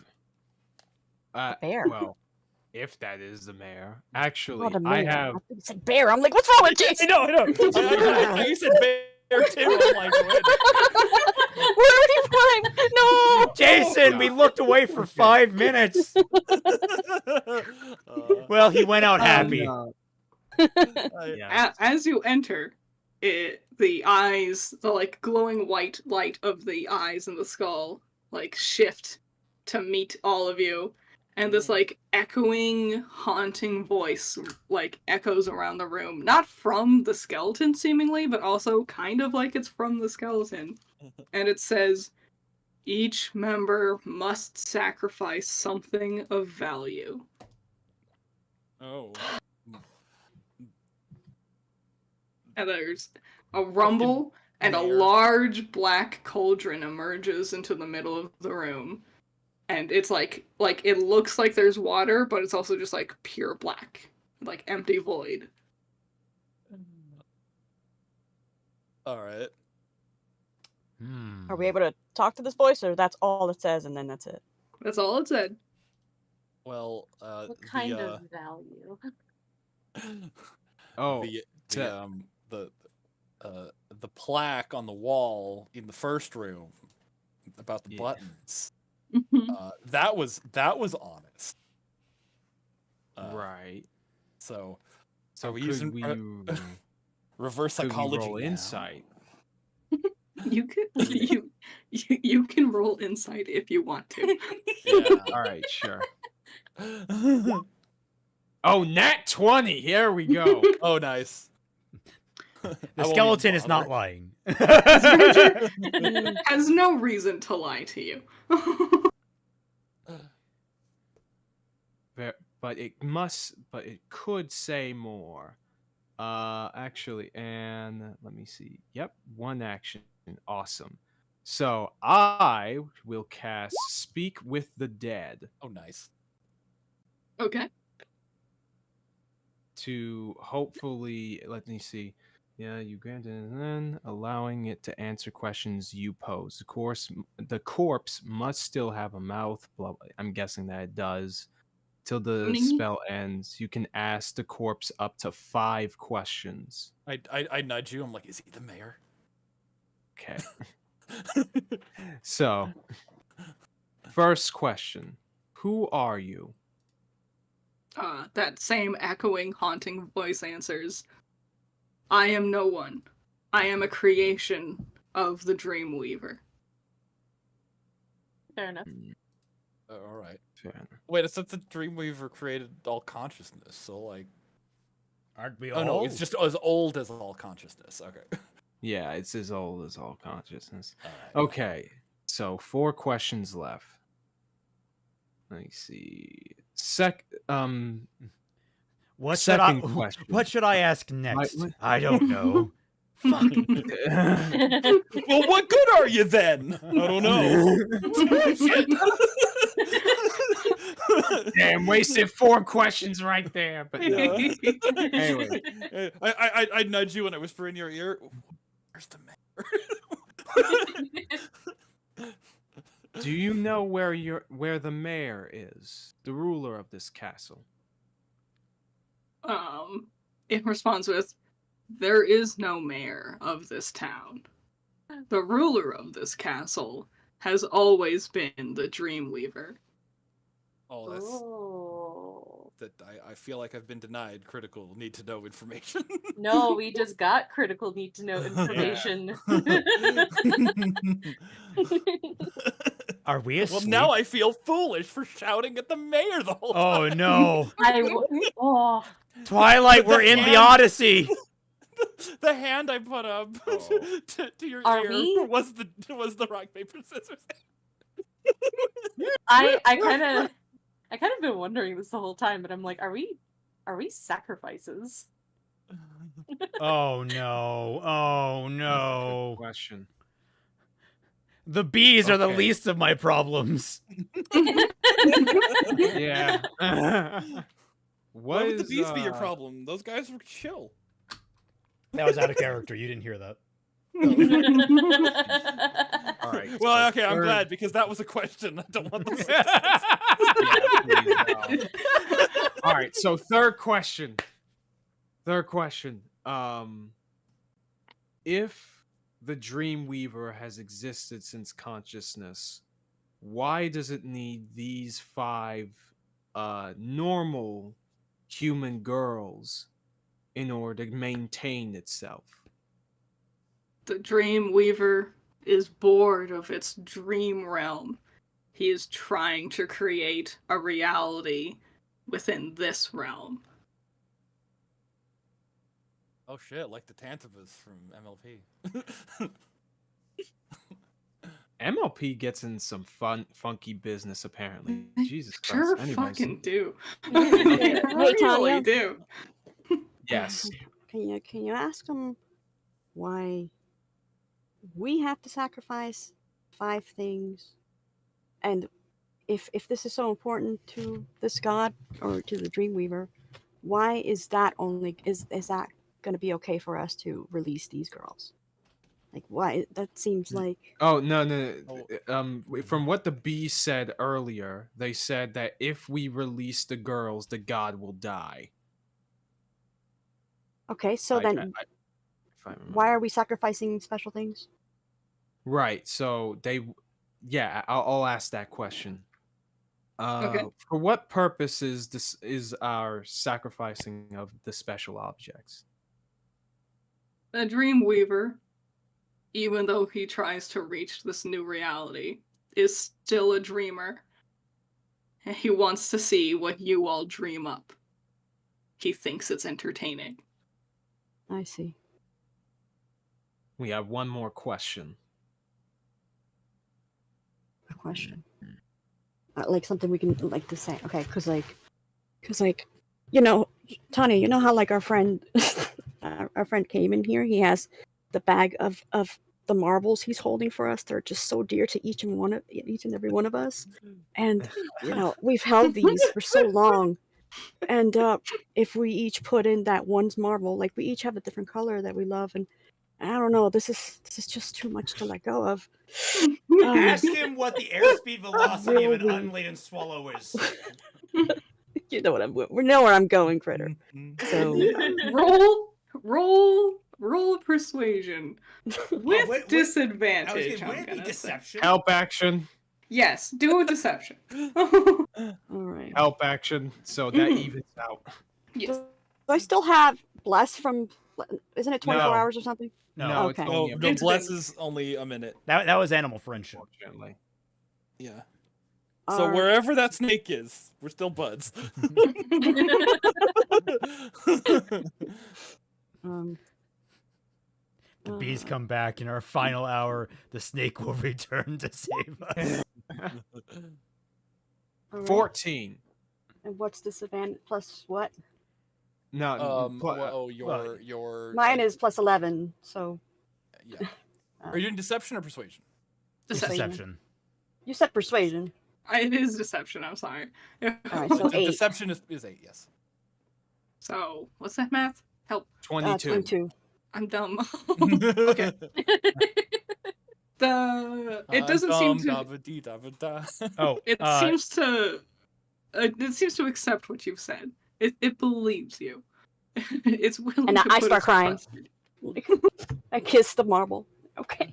S1: bear.
S5: Well, if that is the mayor, actually,
S1: Not a
S5: I
S1: man.
S5: have.
S1: thought you said bear. I'm like, what's wrong with Jason?
S2: I know.
S3: You said bear too. I'm like, wait.
S1: Where did he fly? No.
S2: Jason,
S5: no.
S2: we looked away for 5 minutes. Well, he went out happy.
S5: No.
S3: I-
S5: Yeah.
S4: As you enter, the eyes, the like glowing white light of the eyes and the skull, like shift to meet all of you, and this like echoing, haunting voice like echoes around the room, not from the skeleton seemingly, but also kind of like it's from the skeleton, and it says, "Each member must sacrifice something of value."
S3: Oh.
S4: And there's a rumble, and a
S3: mayor.
S4: large black cauldron emerges into the middle of the room. And it's like it looks like there's water, but it's also just like pure black, like empty void.
S3: All right.
S1: Are we able to talk to this voice, or that's all it says, and then that's it?
S4: That's all it said.
S3: Well,
S6: What kind of value?
S5: Oh,
S3: the plaque on the wall in the first room
S7: the
S5: Yeah.
S7: buttons.
S4: Mhm.
S7: That was honest.
S5: Right.
S7: So
S5: So
S7: we
S5: could
S7: using
S5: we
S7: reverse
S5: could we
S7: psychology
S5: roll
S7: now?
S5: insight?
S4: You can you can roll insight if you want to.
S7: Yeah.
S5: All right, sure. Oh, nat 20. Here we go.
S7: Oh, nice.
S2: The skeleton is not lying.
S4: Has no reason to lie to you.
S5: But it could say more. Actually, and let me see. Yep, one action. Awesome. So I will cast Speak with the Dead
S7: Oh, nice.
S4: Okay.
S5: to hopefully, let me see. Yeah, you granted, and then allowing it to answer questions you pose. Of course, the corpse must still have a mouth. Blah, blah. I'm guessing that it does. Till the
S4: Ning.
S5: spell ends, you can ask the corpse up to 5 questions.
S7: I nudge you. I'm like, is he the mayor?
S5: Okay. So, first question. Who are you?
S4: That same echoing, haunting voice answers, I am no one. I am a creation of the Dreamweaver.
S6: Fair enough.
S7: All right.
S5: Fair enough.
S7: Wait, it's that the Dreamweaver created all consciousness, so like.
S2: Aren't we all?
S7: Oh no, it's just as old as all consciousness. Okay.
S5: Yeah, it's as old as all consciousness.
S7: All right.
S5: Okay, so 4 questions left. Let me see.
S2: What should I?
S5: second question.
S2: What should I ask next?
S5: what-
S2: I don't know.
S7: Well, what good are you then? I don't know.
S5: Damn, wasted 4 questions right there. But no. Anyway,
S7: I nudge you and I whisper in your ear. Where's the mayor?
S5: do you know where the mayor is, the ruler of this castle?
S4: It responds with, there is no mayor of this town. The ruler of this castle has always been the Dreamweaver.
S7: Oh, that's
S6: Oh.
S7: that. I feel like I've been denied critical need to know information.
S6: No, we just got critical need to know information.
S2: Are we
S7: Well,
S2: asleep?
S7: now I feel foolish for shouting at the mayor the whole
S2: Oh
S7: time.
S2: no!
S6: Oh.
S2: Twilight, we're in the
S7: hand-
S2: Odyssey.
S7: The hand I put up
S5: Oh.
S7: to your
S6: Are
S7: ear
S6: we?
S7: was the rock paper scissors.
S6: I kind of been wondering this the whole time, but I'm like, are we sacrifices?
S2: Oh no! Oh
S5: Good
S2: no!
S5: question.
S2: The bees are the
S5: Okay.
S2: least of my problems.
S5: Yeah.
S7: Why would the
S5: Was,
S7: bees be your problem? Those guys were chill.
S2: That was out of character. You didn't hear that.
S5: All right.
S7: Well,
S5: so
S7: okay, I'm
S5: third-
S7: glad because that was a question. I don't want the
S5: Yeah, please, no. All right. So third question. If the Dreamweaver has existed since consciousness, why does it need these 5 normal human girls in order to maintain itself?
S4: The Dreamweaver is bored of its dream realm. He is trying to create a reality within this realm.
S7: Oh shit, like the Tantabas from MLP.
S5: MLP gets in some funky business apparently. Jesus Christ.
S4: Sure
S5: Anyways.
S4: fucking do.
S1: Hey,
S4: Really
S1: Tanya.
S4: do.
S5: Yes.
S1: Can you ask them why we have to sacrifice 5 things, and if this is so important to this god or to the Dreamweaver, why is that that going to be okay for us to release these girls? Like, why? That seems like
S5: Oh no. From what the bees said earlier, they said that if we release the girls, the god will die.
S1: okay. So
S5: I-
S1: then,
S5: I- if I remember.
S1: why are we sacrificing special things?
S5: Right. So yeah, I'll ask that question.
S4: Okay.
S5: For what purpose is our sacrificing of the special objects?
S4: A Dreamweaver, even though he tries to reach this new reality, is still a dreamer. And he wants to see what you all dream up. He thinks it's entertaining.
S1: I see.
S5: We have one more question.
S1: A question. Like something we can like to say. Okay, because you know, Tanya, you know how like our friend, our friend came in here. He has the bag of the marbles he's holding for us. They're just so dear to each and every one of us. And you know, we've held these for so long. And if we each put in that one's marble, like we each have a different color that we love, and I don't know, this is just too much to let go of.
S2: Ask him what the airspeed velocity of an
S1: Really?
S2: unladen swallow is.
S1: You know what we know where I'm going, Critter. So
S4: roll persuasion with disadvantage.
S2: Would it be deception?
S5: Help action.
S4: Yes, do a deception.
S1: all right.
S5: Help action. So that evens out.
S4: Yes.
S1: Do I still have bless from? Isn't it 24
S5: No.
S1: hours or something?
S2: No,
S5: it's
S1: okay.
S5: only
S3: Oh,
S5: a
S3: no,
S5: minute,
S3: bless is only a minute.
S2: that was animal friendship.
S5: unfortunately.
S3: Yeah. So
S1: Are-
S3: wherever that snake is, we're still buds.
S2: The bees
S1: uh,
S2: come back in our final hour. The snake will return to save us.
S1: all right.
S5: 14.
S1: And what's disadvantage plus what?
S5: No,
S3: your
S1: Mine is plus 11. So
S3: yeah. Are you doing deception or persuasion?
S2: Deception.
S1: you said persuasion.
S4: It is deception. I'm sorry.
S1: All right, so
S3: The
S1: 8.
S3: deception is 8, yes.
S4: So what's that math? Help.
S5: 22.
S1: 22.
S4: I'm dumb. Okay. It doesn't seem to.
S2: Oh,
S4: It seems to. It seems to accept what you've said. It believes you. It's willing.
S1: And
S4: to
S1: I
S4: put
S1: start
S4: its
S1: crying.
S4: trust.
S1: I kiss the marble. Okay.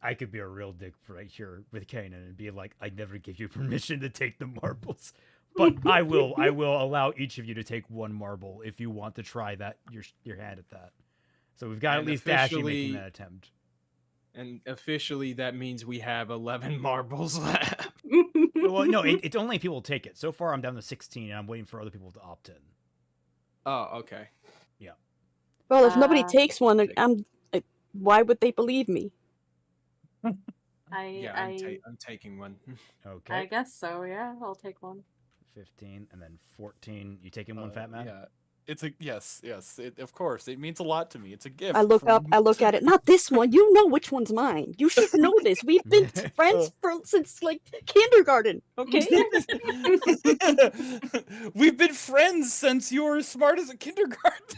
S2: I could be a real dick right here with Kanan and be like, I never gave you permission to take the marbles. But I will allow each of you to take one marble if you want to try that your hand at that. So we've got
S5: And
S2: at least Dashie making
S5: officially-
S2: that attempt.
S5: And officially, that means we have 11 marbles left.
S2: Well, no, it's only if people take it. So far, I'm down to 16, and I'm waiting for other people to opt in.
S5: Oh, okay.
S1: Well, if nobody
S6: Uh,
S1: takes one, why would they believe me?
S5: Yeah, I'm taking one.
S2: Okay.
S6: I guess so. Yeah, I'll take one.
S2: 15 and then 14. You taking one, Fat Man?
S3: Yeah. It's a yes. Of course, it means a lot to me. It's a gift.
S1: I look at it. Not this one. You know which one's mine. You should know this. We've been friends since like kindergarten. Okay.
S3: We've been friends since you were as smart as a kindergartner.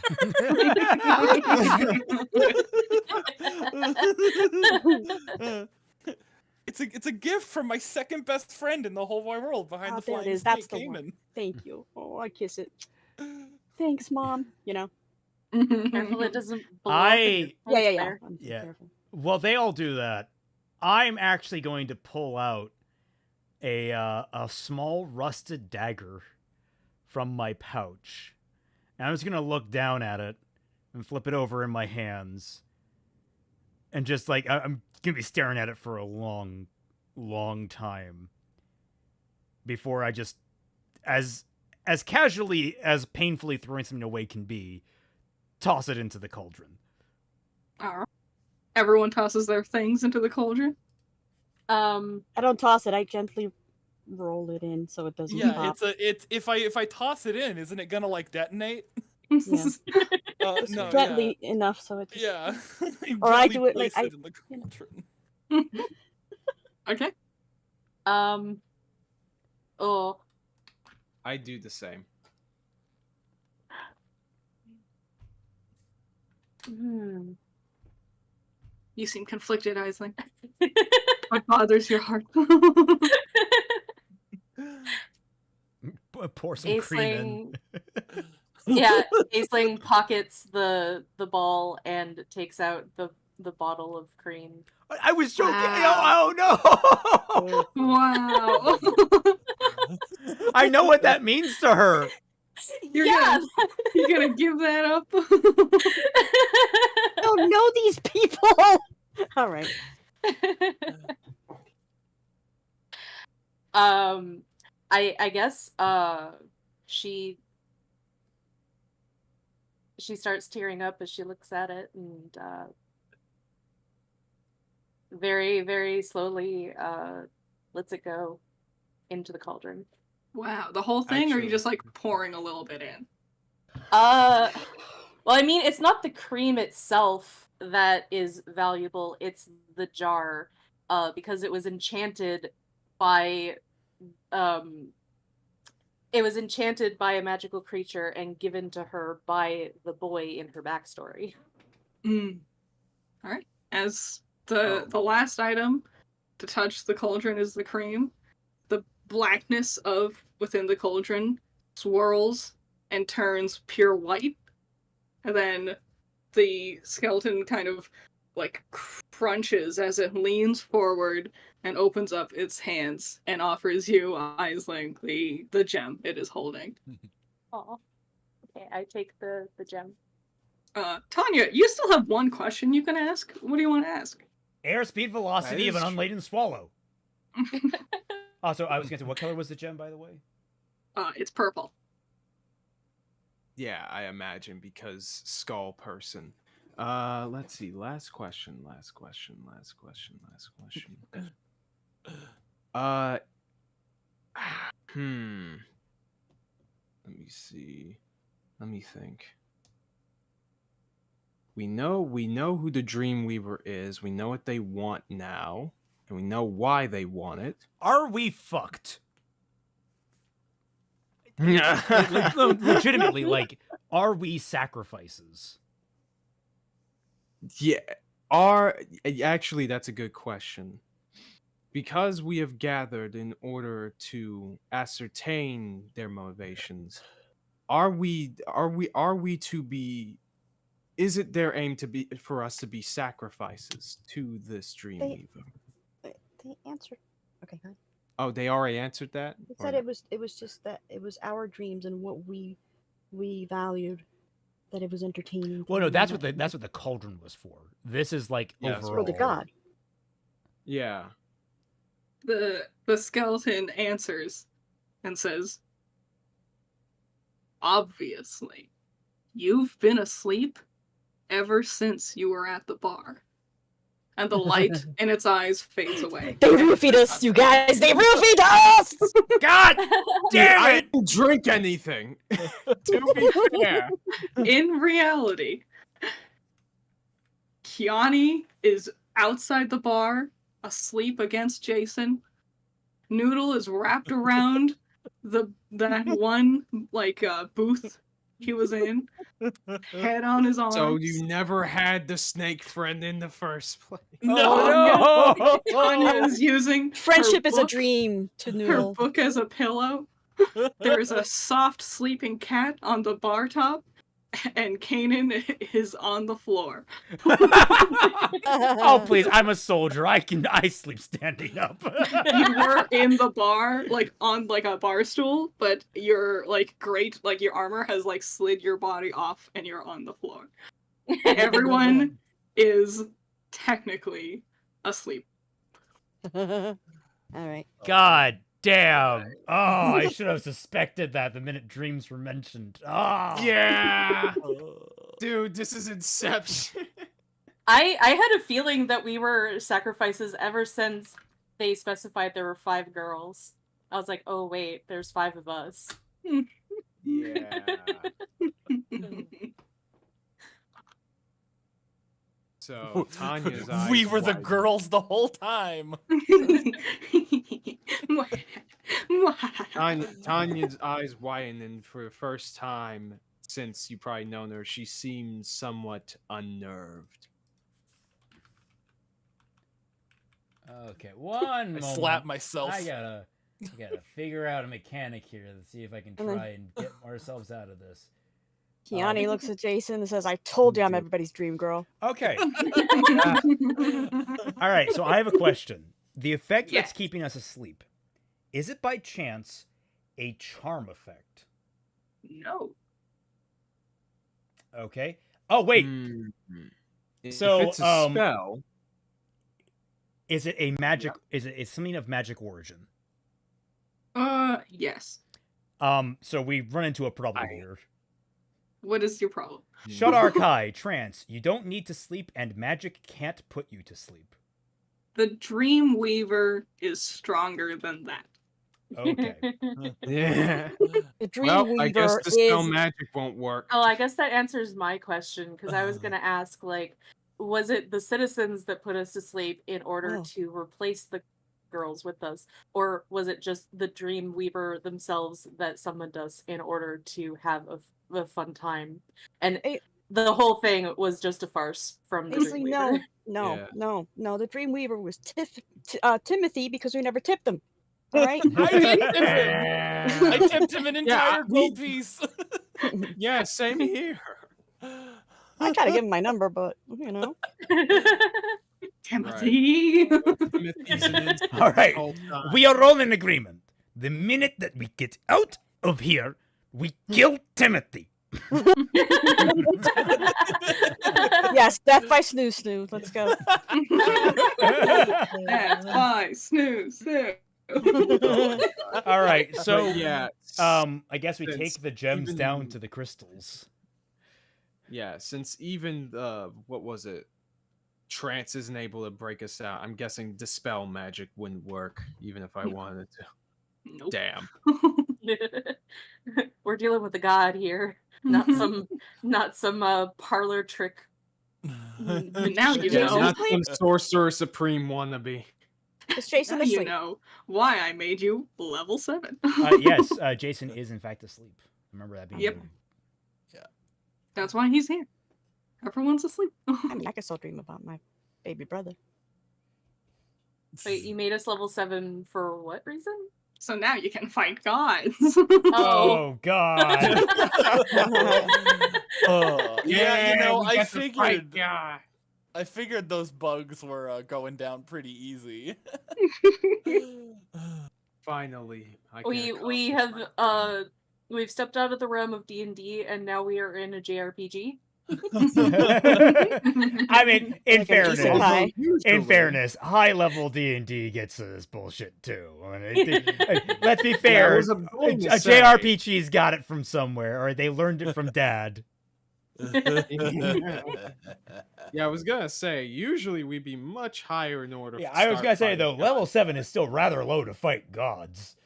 S3: It's a gift from my second best friend in the whole wide world behind the
S1: There it
S3: flying
S1: is. That's
S3: snake
S1: the one.
S3: Cayman.
S1: Thank you. Oh, I kiss it. Thanks, Mom. You know.
S6: Careful it doesn't blow up in your
S1: Yeah.
S6: there.
S1: I'm
S2: Yeah.
S1: careful.
S2: Well, they all do that. I'm actually going to pull out a small rusted dagger from my pouch. And I'm just gonna look down at it and flip it over in my hands. And just like I'm gonna be staring at it for a long, long time before I just as casually as painfully throwing something away can be, toss it into the cauldron.
S4: Alright. Everyone tosses their things into the cauldron.
S1: I don't toss it. I gently roll it in so it doesn't
S3: Yeah,
S1: pop.
S3: it's if I toss it in, isn't it gonna like detonate?
S1: Yeah.
S3: No, yeah.
S1: Gently enough so it just...
S3: Yeah. You
S1: Or I
S3: gently
S1: do it like
S3: place in the cauldron.
S4: Okay.
S6: Oh,
S5: I do the same.
S4: You seem conflicted, Aisling. What bothers your heart?
S2: Pour some cream in.
S6: Yeah, Aisling pockets the ball and takes out the the bottle of cream.
S2: I was joking.
S1: Wow.
S2: Oh no!
S4: Wow.
S2: I know what that means to her.
S4: You're
S6: Yeah.
S4: You're gonna give that up?
S1: I don't know these people. All right.
S6: I guess she starts tearing up as she looks at it, and very, very slowly lets it go into the cauldron.
S4: Wow, the whole thing, or are you
S5: Actually-
S4: just like pouring a little bit in?
S6: Well, I mean, it's not the cream itself that is valuable, it's the jar, because it was enchanted by a magical creature and given to her by the boy in her backstory.
S4: Mm. All right. As the last item to touch the cauldron is the cream. The blackness of within the cauldron swirls and turns pure white, and then the skeleton kind of like crunches as it leans forward and opens up its hands and offers you, Aisling, the gem it is holding.
S6: Aw. Okay, I take the gem.
S4: Tanya, you still have one question you can ask. What do you want to ask?
S2: Airspeed velocity of an
S5: That is
S2: unladen swallow. Also, I was gonna say, what color was the gem, by the way?
S4: It's purple.
S5: Yeah, I imagine, because skull person. Let's see. Last question. Let me see. Let me think. We know who the Dreamweaver is. We know what they want now, and we know why they want it.
S2: Are we fucked? Legitimately, like, are we sacrifices?
S5: Yeah. Actually, that's a good question. Because we have gathered in order to ascertain their motivations, are we to be? Is it their aim to be for us to be sacrifices to this Dreamweaver?
S1: They answered. Okay, go ahead.
S5: Oh, they already answered that.
S1: They
S5: Or
S1: said
S5: no?
S1: it was just that it was our dreams and what we valued, that it was entertaining.
S2: Well, no,
S1: to
S2: that's
S1: them,
S2: what the cauldron was for. This is like
S5: Yeah, that's
S2: overall.
S1: for the god.
S5: Yeah.
S4: The skeleton answers and says, "Obviously, you've been asleep ever since you were at the bar." And the light in its eyes fades away.
S1: They roofied us, you guys. They roofied us.
S2: God damn
S5: I
S2: it!
S5: didn't drink anything. To be fair.
S4: In reality, Kiani is outside the bar, asleep against Jason. Noodle is wrapped around that one booth he was in, head on his arms.
S5: So you never had the snake friend in the first place.
S2: Oh, no!
S4: Tanya is using
S1: Friendship
S4: her
S1: is a
S4: book-
S1: dream to
S4: Her
S1: Noodle.
S4: book as a pillow. There's a soft sleeping cat on the bar top, and Kanan is on the floor.
S2: Oh please, I'm a soldier. I sleep standing up.
S4: You were in the bar, on a bar stool, but your your armor has slid your body off, and you're on the floor. Everyone is technically asleep.
S1: All right.
S2: God damn. Oh, I should have suspected that the minute dreams were mentioned. Oh.
S5: Yeah. Dude, this is Inception.
S6: I had a feeling that we were sacrifices ever since they specified there were 5 girls. I was like, oh wait, there's 5 of us.
S5: Yeah. So Tanya's eyes
S7: We were the
S5: widen.
S7: girls the whole time.
S5: Tanya's eyes widen, and for the first time since you've probably known her, she seems somewhat unnerved.
S2: Okay, one moment.
S7: Slap myself.
S2: I gotta figure out a mechanic here to see if I can
S1: And then-
S2: try and get ourselves out of this.
S1: Kiani looks at Jason and says, "I told you I'm everybody's dream girl."
S2: Okay. All right. So I have a question. The effect that's
S4: Yes.
S2: keeping us asleep, is it by chance a charm effect?
S4: No.
S2: Okay. Oh wait. So,
S5: if it's a spell,
S2: Is it a magic? Is it something of magic origin?
S4: Yes.
S2: So we run into a problem here.
S4: What is your problem?
S2: Shadar Kai, trance. You don't need to sleep, and magic can't put you to sleep.
S4: The Dream Weaver is stronger than that.
S2: Okay.
S5: yeah.
S1: The Dream
S5: Well,
S1: Weaver
S5: I guess the spell
S1: is
S5: magic won't work.
S6: Oh, I guess that answers my question because I was gonna ask, like, was it the citizens that put us to sleep in order
S1: Oh.
S6: to replace the girls with us, or was it just the Dream Weaver themselves that summoned us in order to have a fun time? And the whole thing was just a farce from the
S1: basically
S6: Dream
S1: no,
S6: Weaver.
S1: no,
S5: Yeah.
S1: no. The Dream Weaver was Timothy because we never tipped him. All right.
S3: I didn't tip him. I tipped him an entire gold piece.
S5: Yeah, same here.
S1: I try to give him my number, but you know.
S4: Timothy.
S5: Timothy's an instant
S2: All right.
S5: the whole time.
S2: We are all in agreement. The minute that we get out of here, we kill Timothy.
S1: Yes, death by snooze. Let's go.
S4: That's why snooze.
S2: All right.
S5: But
S2: So,
S5: yeah,
S2: I guess we
S5: since
S2: take the gems
S5: even-
S2: down to the crystals.
S5: yeah, since even what was it? Trance isn't able to break us out. I'm guessing dispel magic wouldn't work even if I wanted to.
S4: Nope.
S5: Damn.
S6: We're dealing with a god here, not some parlor trick.
S4: Now you
S5: Yeah,
S4: know.
S5: not some sorcerer supreme wannabe.
S1: Is Jason
S4: Now you
S1: asleep?
S4: know why I made you level 7.
S2: Yes, Jason is in fact asleep. Remember that being
S4: Yep.
S2: noted.
S4: That's why he's here. Everyone's asleep.
S1: I mean, I can still dream about my baby brother.
S6: Wait, you made us level 7 for what reason?
S4: So now you can fight gods.
S2: Oh God.
S3: Yeah, you know,
S5: we
S3: I
S5: get to fight
S3: figured.
S5: God.
S3: I figured those bugs were going down pretty easy.
S5: Finally, I can
S6: We
S5: accomplish
S6: have
S5: my plan.
S6: we've stepped out of the realm of D&D and now we are in a JRPG.
S2: I mean, in
S1: Like an
S2: fairness,
S1: isekai.
S2: in fairness, high level D&D gets to this bullshit too. I mean, let's be fair.
S5: was a bold
S2: a
S5: to say.
S2: JRPG's got it from somewhere, or they learned it from Dad.
S5: Yeah, I was gonna say, usually we'd be much higher in order.
S2: Yeah,
S5: to
S2: I was
S5: start
S2: gonna say
S5: fighting
S2: though,
S5: gods.
S2: level 7 is still rather low to fight gods,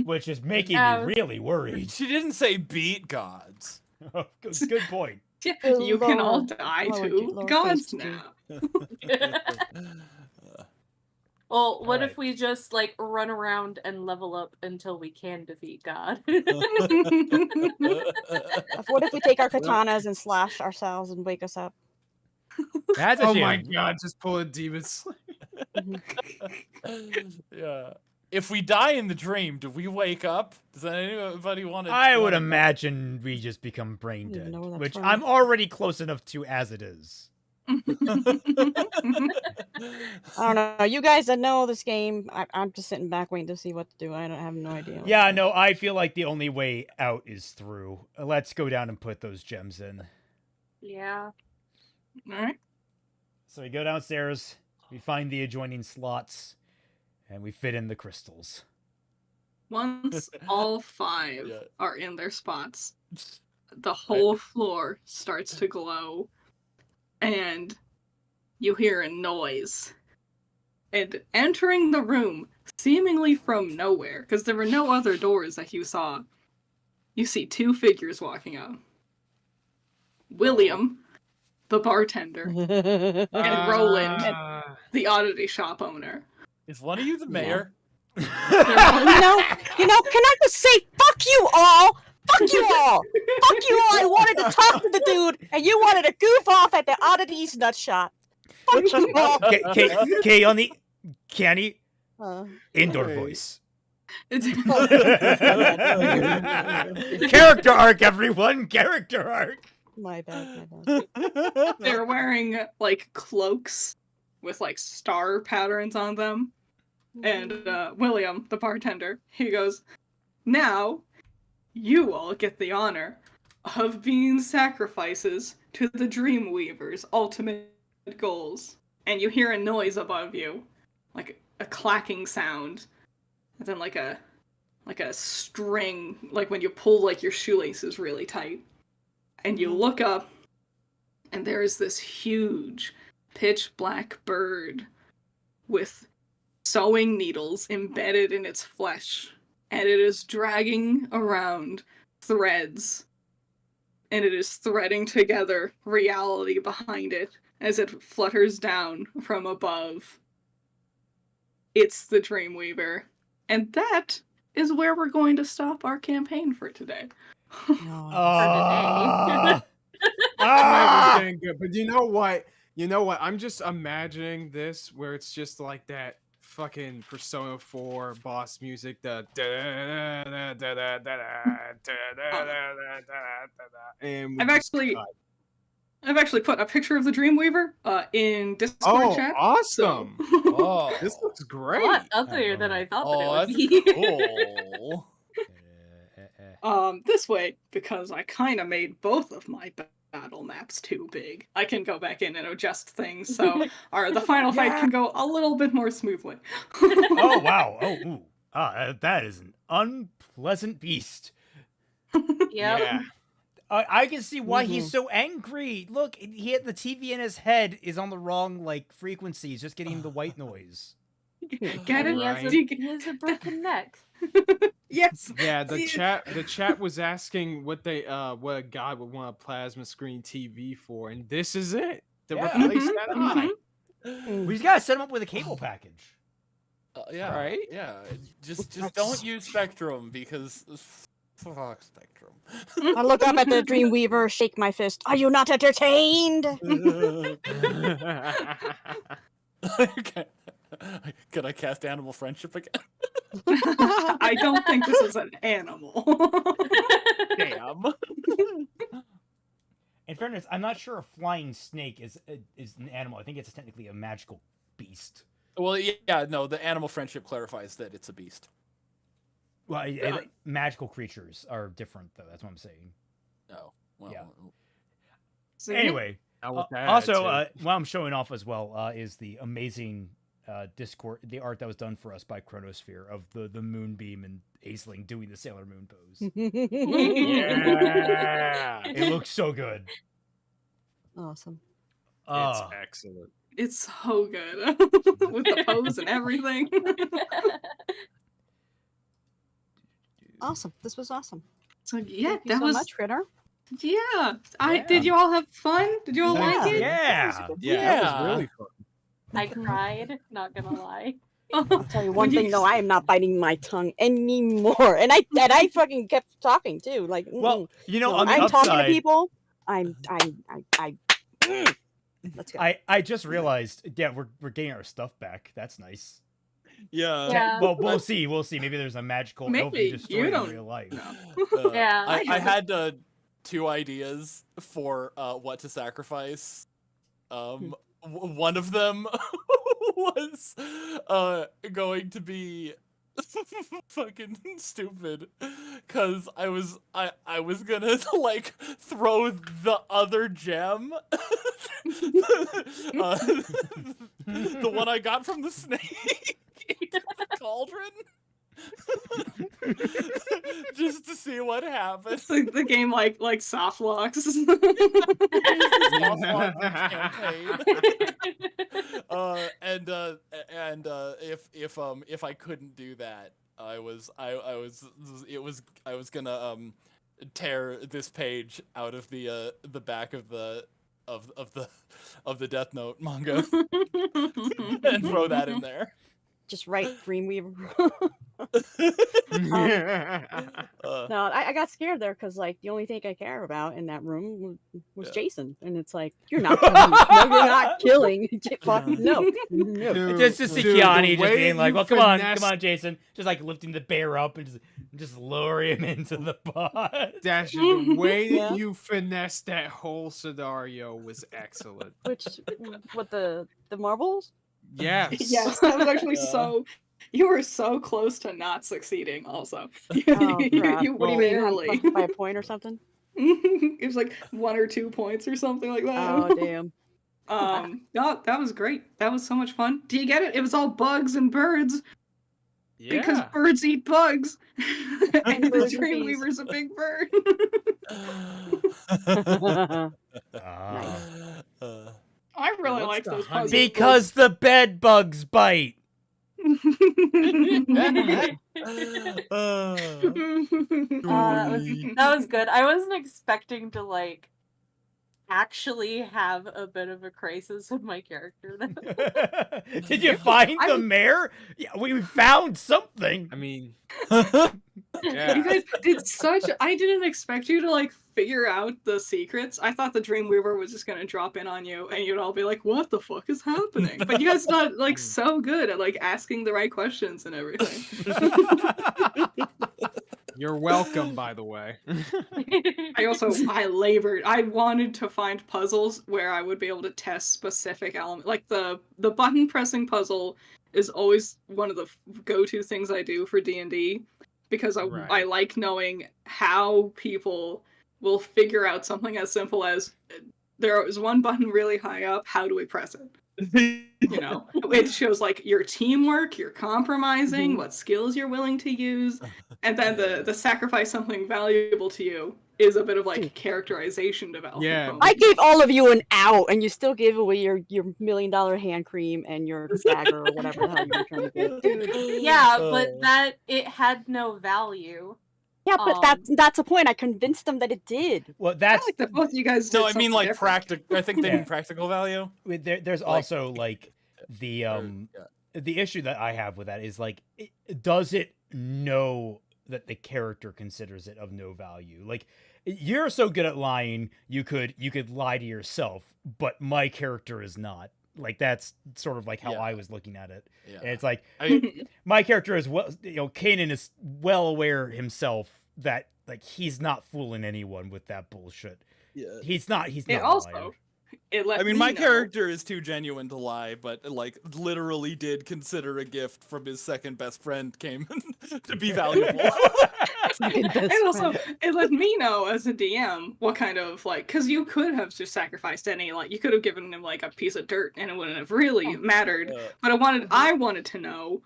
S2: which is making
S6: Yeah.
S2: me really worried.
S3: She didn't say beat gods.
S2: Good point.
S4: You can all
S1: Lower-
S4: die
S1: lower-
S4: too.
S1: lower
S4: Gods
S1: case G.
S4: now.
S6: Well, what
S2: Alright.
S6: if we just like run around and level up until we can defeat God?
S1: What if we take our katanas and slash ourselves and wake us up?
S2: That's a
S5: Oh
S2: shame.
S5: my god, just pull a demon slayer.
S3: Yeah. If we die in the dream, do we wake up? Does anybody want to?
S2: I would imagine we just become brain
S1: I don't
S2: dead,
S1: know where that's
S2: which
S1: from.
S2: I'm already close enough to as it is.
S1: I don't know. You guys that know this game, I'm just sitting back waiting to see what to do. I have no idea. what
S2: Yeah,
S1: to do.
S2: no, I feel like the only way out is through. Let's go down and put those gems in.
S6: Yeah.
S4: Alright.
S2: So we go downstairs, we find the adjoining slots, and we fit in the crystals.
S4: Once all 5
S3: Yeah.
S4: are in their spots, the whole floor starts to glow, and you hear a noise. And entering the room, seemingly from nowhere, because there were no other doors that you saw, you see 2 figures walking up. William, the bartender, and Roland, the oddity shop owner.
S3: Is one of you the mayor?
S1: You know, can I just say, fuck you all! Fuck you all! Fuck you all! I wanted to talk to the dude, and you wanted to goof off at the oddities nut shot. Fuck you all!
S2: Okay, on the canny
S1: Uh,
S2: indoor
S5: Hey.
S2: voice. Character arc, everyone. Character arc.
S1: My bad. My bad.
S4: They're wearing like cloaks with like star patterns on them. And William, the bartender, he goes, "Now, you all get the honor of being sacrifices to the Dreamweaver's ultimate goals." And you hear a noise above you, like a clacking sound, and then like a string, like when you pull like your shoelaces really tight. And you look up, and there is this huge, pitch black bird with sewing needles embedded in its flesh, and it is dragging around threads, and it is threading together reality behind it as it flutters down from above. It's the Dreamweaver, and that is where we're going to stop our campaign for today.
S2: Ah.
S5: Ah! Getting good. But you know what? I'm just imagining this where it's just like that fucking Persona 4 boss music. And
S4: I've actually put a picture of the Dreamweaver in Discord chat.
S5: Awesome!
S7: Oh,
S5: This looks great.
S6: A lot uglier than I thought
S7: oh,
S6: that
S7: that's
S6: it would be.
S7: cool.
S4: This way, because I kind of made both of my battle maps too big. I can go back in and adjust things, so the final fight can go a little bit more smoothly.
S2: Oh wow! Oh, ooh. That is an unpleasant beast.
S6: Yep.
S5: Yeah.
S2: I can see why he's so angry. Look, he had the TV in his head is on the wrong like frequency. He's just getting the white noise.
S4: Get it?
S6: He has,
S5: Right.
S6: he has a broken neck.
S4: Yes.
S5: Yeah, the chat was asking what a god would want a plasma screen TV for, and this is it to
S2: Yeah.
S5: replace that eye.
S2: We just gotta set him up with a cable package.
S7: Yeah,
S5: Right?
S7: Yeah, just don't use Spectrum because fuck Spectrum.
S1: I look up at the Dreamweaver, shake my fist. Are you not entertained?
S7: Okay. Could I cast Animal Friendship again?
S4: I don't think this is an animal.
S7: Damn.
S2: In fairness, I'm not sure a flying snake is an animal. I think it's technically a magical beast.
S7: Well, yeah, no, the Animal Friendship clarifies that it's a beast.
S2: Well, magical creatures are different, though. That's what I'm saying.
S7: No. Well,
S2: Yeah.
S4: So,
S2: Anyway,
S5: Now with that
S2: also,
S5: attitude.
S2: what I'm showing off as well is the amazing Discord, the art that was done for us by Chronosphere of the moonbeam and Aisling doing the Sailor Moon pose.
S5: Yeah.
S2: It looks so good.
S1: Awesome.
S5: It's excellent.
S4: It's so good with the pose and everything.
S1: Awesome. This was awesome.
S4: So yeah,
S1: Thank you
S4: that
S1: so
S4: was
S1: much, Critter.
S4: yeah.
S2: Yeah.
S4: Did you all have fun? Did you all
S1: Yeah.
S4: like it?
S2: Yeah.
S5: Yeah, that was really fun.
S6: I cried, not gonna lie.
S1: I'll tell you one
S4: When you-
S1: thing though, I am not biting my tongue anymore. And I fucking kept talking too. Like,
S2: Well, you know,
S1: no,
S2: on the
S1: I'm talking to
S2: upside,
S1: people. Let's go.
S2: I just realized, yeah, we're getting our stuff back. That's nice.
S3: Yeah.
S6: Yeah.
S2: Well, we'll see. We'll see. Maybe there's a magical elf
S4: Maybe
S2: you
S4: you
S2: destroy in
S4: don't
S2: real life.
S6: Yeah.
S7: I had two ideas for what to sacrifice. One of them was going to be fucking stupid because I was gonna like throw the other gem, the one I got from the snake, into the cauldron. Just to see what happens.
S4: It's like the game like soft locks.
S7: If I couldn't do that, I was gonna tear this page out of the back of the Death Note manga and throw that in there.
S1: Just write Dreamweaver. No, I got scared there because like the only thing I care about in that room was
S7: Yeah.
S1: Jason, and it's like you're not killing. No, you're not killing. No, no.
S2: Just to see
S5: Dude, the
S2: Kiani just
S5: way
S2: being like,
S5: you
S2: "Well, come on,
S5: finessed-
S2: Jason," just like lifting the bear up and just lower him into the pot.
S5: Dashie, the way
S1: Yeah.
S5: that you finessed that whole scenario was excellent.
S1: Which what the marbles?
S5: Yes.
S4: Yes, that was actually
S7: Yeah.
S4: so. You were so close to not succeeding. Also,
S1: Oh crap!
S4: you
S1: What do you mean?
S4: barely.
S1: Must be by a point or something?
S4: It was like 1 or 2 points or something like that.
S1: Oh damn!
S4: No, that was great. That was so much fun. Do you get it? It was all bugs and birds because
S5: Yeah.
S4: birds eat bugs, and the
S1: Birds and bees.
S4: Dreamweaver's a big bird.
S2: Ah.
S4: I really
S5: What's
S4: like
S5: the
S4: those
S5: honey?
S4: puzzles.
S2: Because the bed bugs bite.
S6: That was good. I wasn't expecting to like actually have a bit of a crisis with my character.
S2: Did you find the
S4: I'm-
S2: mare? Yeah, we found something.
S5: I mean,
S4: You
S5: yeah.
S4: guys did such. I didn't expect you to like figure out the secrets. I thought the Dreamweaver was just gonna drop in on you, and you'd all be like, "What the fuck is happening?" But you guys got like so good at like asking the right questions and everything.
S5: You're welcome, by the way.
S4: I labored. I wanted to find puzzles where I would be able to test specific elements. Like the button pressing puzzle is always one of the go-to things I do for D&D because I
S5: Right.
S4: like knowing how people will figure out something as simple as there is one button really high up, how do we press it? You know, it shows like your teamwork, your compromising, what skills you're willing to use, and then the sacrifice something valuable to you is a bit of like characterization development.
S5: Yeah.
S4: from
S1: I
S4: it.
S1: gave all of you an out, and you still gave away your $1 million hand cream and your dagger or whatever the hell you were trying to get, dude.
S6: Yeah, but that it had no value.
S1: Yeah, but that's the point. I convinced them that it did.
S2: Well,
S4: I
S2: that's
S4: like that both of you guys did
S7: No, I mean
S4: something
S7: like
S4: different.
S7: practical. I think they
S2: Yeah.
S7: mean practical value.
S2: there's also like the the issue that I have with that is like, does it know that the character considers it of no value? Like, you're so good at lying, you could lie to yourself, but my character is not. Like, that's sort of like how
S7: Yeah.
S2: I was looking at it.
S7: Yeah.
S2: And it's like,
S7: I,
S2: my character is well, Kanan is well aware himself that like he's not fooling anyone with that bullshit.
S7: yeah.
S2: He's not.
S4: It
S2: a liar.
S4: also, it let
S3: I mean,
S4: me
S3: my
S4: know-
S3: character is too genuine to lie, but like literally did consider a gift from his second best friend came to be valuable.
S4: And also, it let me know as a DM what kind of like, because you could have just sacrificed any, like, you could have given him like a piece of dirt and it wouldn't have really mattered. But I wanted to know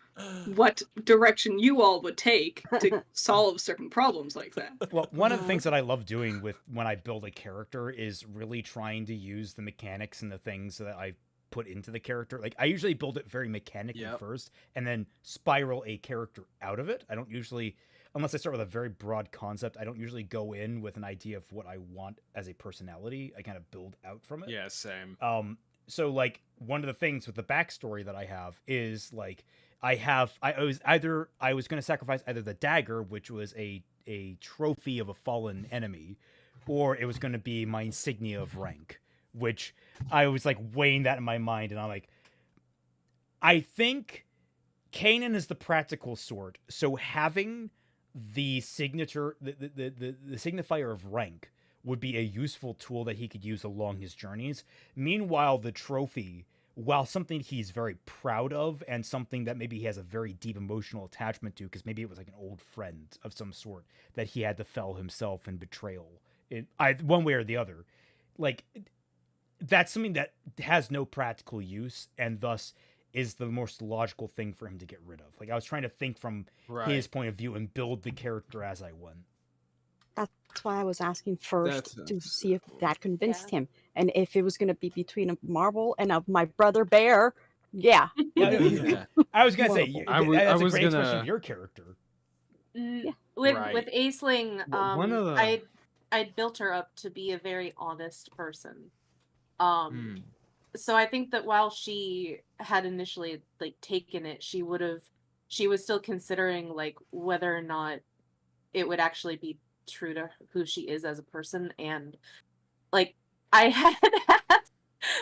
S4: what direction you all would take to solve certain problems like that.
S2: Well, one of the things that I love doing with when I build a character is really trying to use the mechanics and the things that I put into the character. Like, I usually build it very mechanically
S5: Yep.
S2: first and then spiral a character out of it. I don't usually, unless I start with a very broad concept, I don't usually go in with an idea of what I want as a personality. I kind of build out from it.
S5: Yeah, same.
S2: So like one of the things with the backstory that I have is like I was going to sacrifice either the dagger, which was a trophy of a fallen enemy, or it was going to be my insignia of rank, which I was like weighing that in my mind, and I'm like, I think Kanan is the practical sort, so having the signature, the signifier of rank would be a useful tool that he could use along his journeys. Meanwhile, the trophy, while something he's very proud of and something that maybe he has a very deep emotional attachment to, because maybe it was like an old friend of some sort that he had to fell himself in betrayal, one way or the other, like that's something that has no practical use and thus is the most logical thing for him to get rid of. Like, I was trying to think from his point of view and build the character as I went.
S1: That's why I was asking first
S5: That's-
S1: to see if that convinced him, and if it was going to be between a marble and my brother bear. Yeah,
S5: Yeah.
S2: I was gonna say
S1: Horrible.
S2: that's a
S5: was
S2: great expression
S5: gonna-
S2: of your character.
S6: With
S5: Right.
S6: Aisling,
S5: One of the-
S6: I built her up to be a very honest person.
S5: Mm.
S6: So I think that while she had initially like taken it, she she was still considering like whether or not it would actually be true to who she is as a person. And like I had asked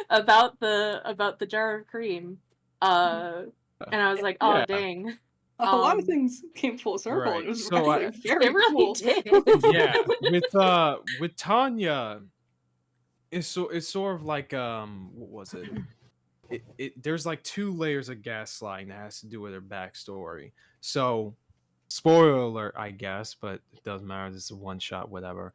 S6: about the jar of cream, and I was like, oh
S5: Yeah.
S6: dang.
S4: A lot of things came full circle, and
S5: Right.
S4: it was
S5: So
S4: actually very
S6: It really
S4: cool.
S6: did.
S5: Yeah, with Tanya, it's sort of like what was it? There's like 2 layers of gaslighting that has to do with her backstory. So, spoiler alert, I guess, but it doesn't matter. This is a one shot, whatever.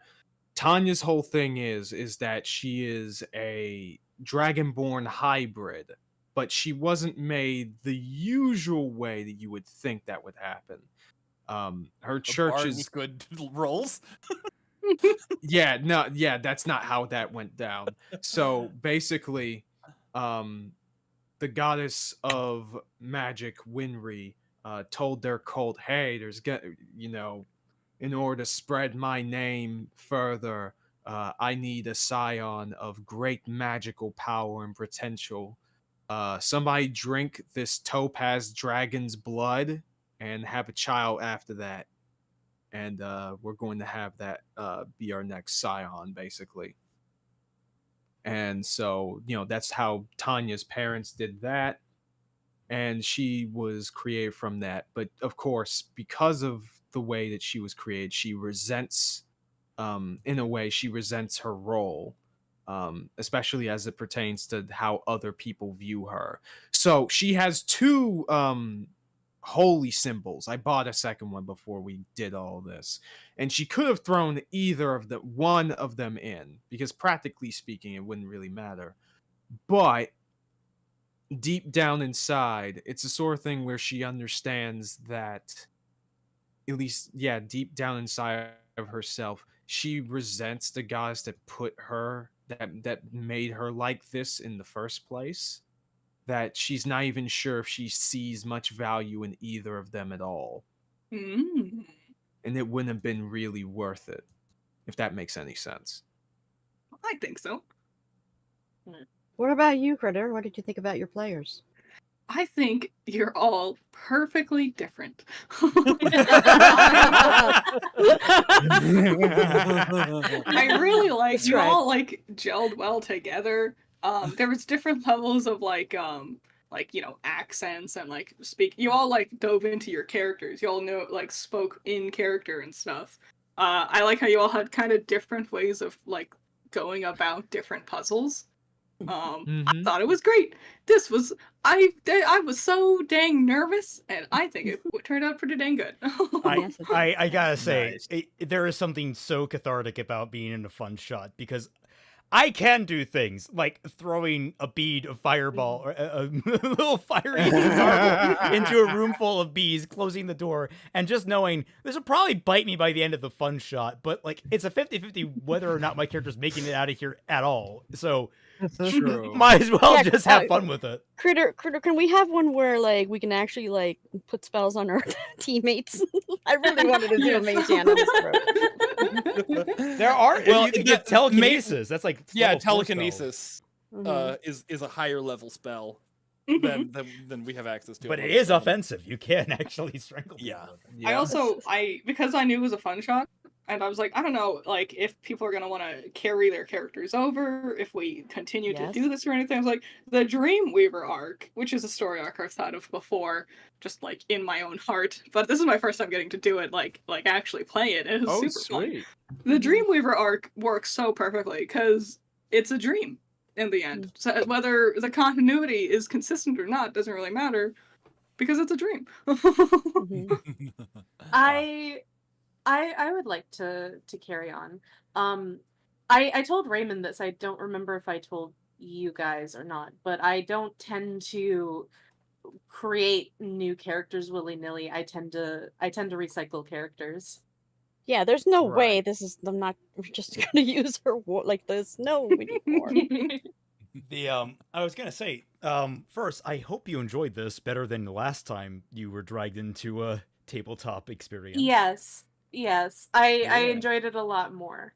S5: Tanya's whole thing is that she is a dragonborn hybrid, but she wasn't made the usual way that you would think that would happen. Her
S7: A
S5: church
S7: bard
S5: is
S7: with good rolls.
S5: yeah, that's not how that went down. So basically, the goddess of magic, Winry, told their cult, "Hey, in order to spread my name further, I need a scion of great magical power and potential. Somebody drink this topaz dragon's blood and have a child after that." And we're going to have that be our next scion, basically. And so, that's how Tanya's parents did that. And she was created from that. But of course, because of the way that she was created, she resents, in a way, she resents her role, especially as it pertains to how other people view her. So she has 2 holy symbols. I bought a second one before we did all this, and she could have thrown one of them in, because practically speaking it wouldn't really matter. But deep down inside, it's the sort of thing where she understands that, at least, yeah, deep down inside of herself, she resents the gods that that made her like this in the first place. That she's not even sure if she sees much value in either of them at all.
S4: Mm.
S5: And it wouldn't have been really worth it, if that makes any sense.
S4: I think so.
S1: What about you, Critter? What did you think about your players?
S4: I think you're all perfectly different. I really like
S1: That's
S4: you
S1: right.
S4: all like gelled well together. There was different levels of accents and like speak. You all like dove into your characters. You all spoke in character and stuff. I like how you all had kind of different ways of like going about different puzzles. I thought it was great. I was so dang nervous, and I think it turned out pretty dang good.
S2: I gotta say,
S5: Nice.
S2: there is something so cathartic about being in a fun shot, because I can do things like throwing a bead of fireball or a little fire marble into a room full of bees, closing the door, and just knowing this will probably bite me by the end of the fun shot, but like it's a 50-50 whether or not my character's making it out of here at all. So
S5: True.
S2: might as well
S1: Yeah,
S2: just have fun with it.
S1: Critter, can we have one where like we can actually like put spells on our teammates? I really wanted to do a mage hand on this throat.
S2: There are,
S7: Well,
S2: you can get telekinesis. That's like
S7: Yeah,
S2: level 4 spell.
S7: telekinesis is a higher level spell than we have access to.
S2: But
S7: at
S2: it
S7: level
S2: is
S7: 7.
S2: offensive. You can actually strangle people.
S7: Yeah.
S2: with it.
S4: I because I knew it was a fun shot, and I was like, I don't know, like if people are gonna want to carry their characters over, if we continue to do this or anything. I was like, the Dreamweaver arc, which is a story arc I've thought of before, just like in my own heart, but this is my first time getting to do it, like actually play it. It was super fun. The Dreamweaver arc works so perfectly because it's a dream in the end. So whether the continuity is consistent or not doesn't really matter because it's a dream.
S6: I would like to carry on. I told Raymond this. I don't remember if I told you guys or not, but I don't tend to create new characters willy-nilly. I tend to recycle characters.
S1: Yeah, there's no way this is. I'm not just gonna use her like this. No, we need more.
S2: I was gonna say, first, I hope you enjoyed this better than the last time you were dragged into a tabletop experience.
S6: Yes, I enjoyed it a lot more.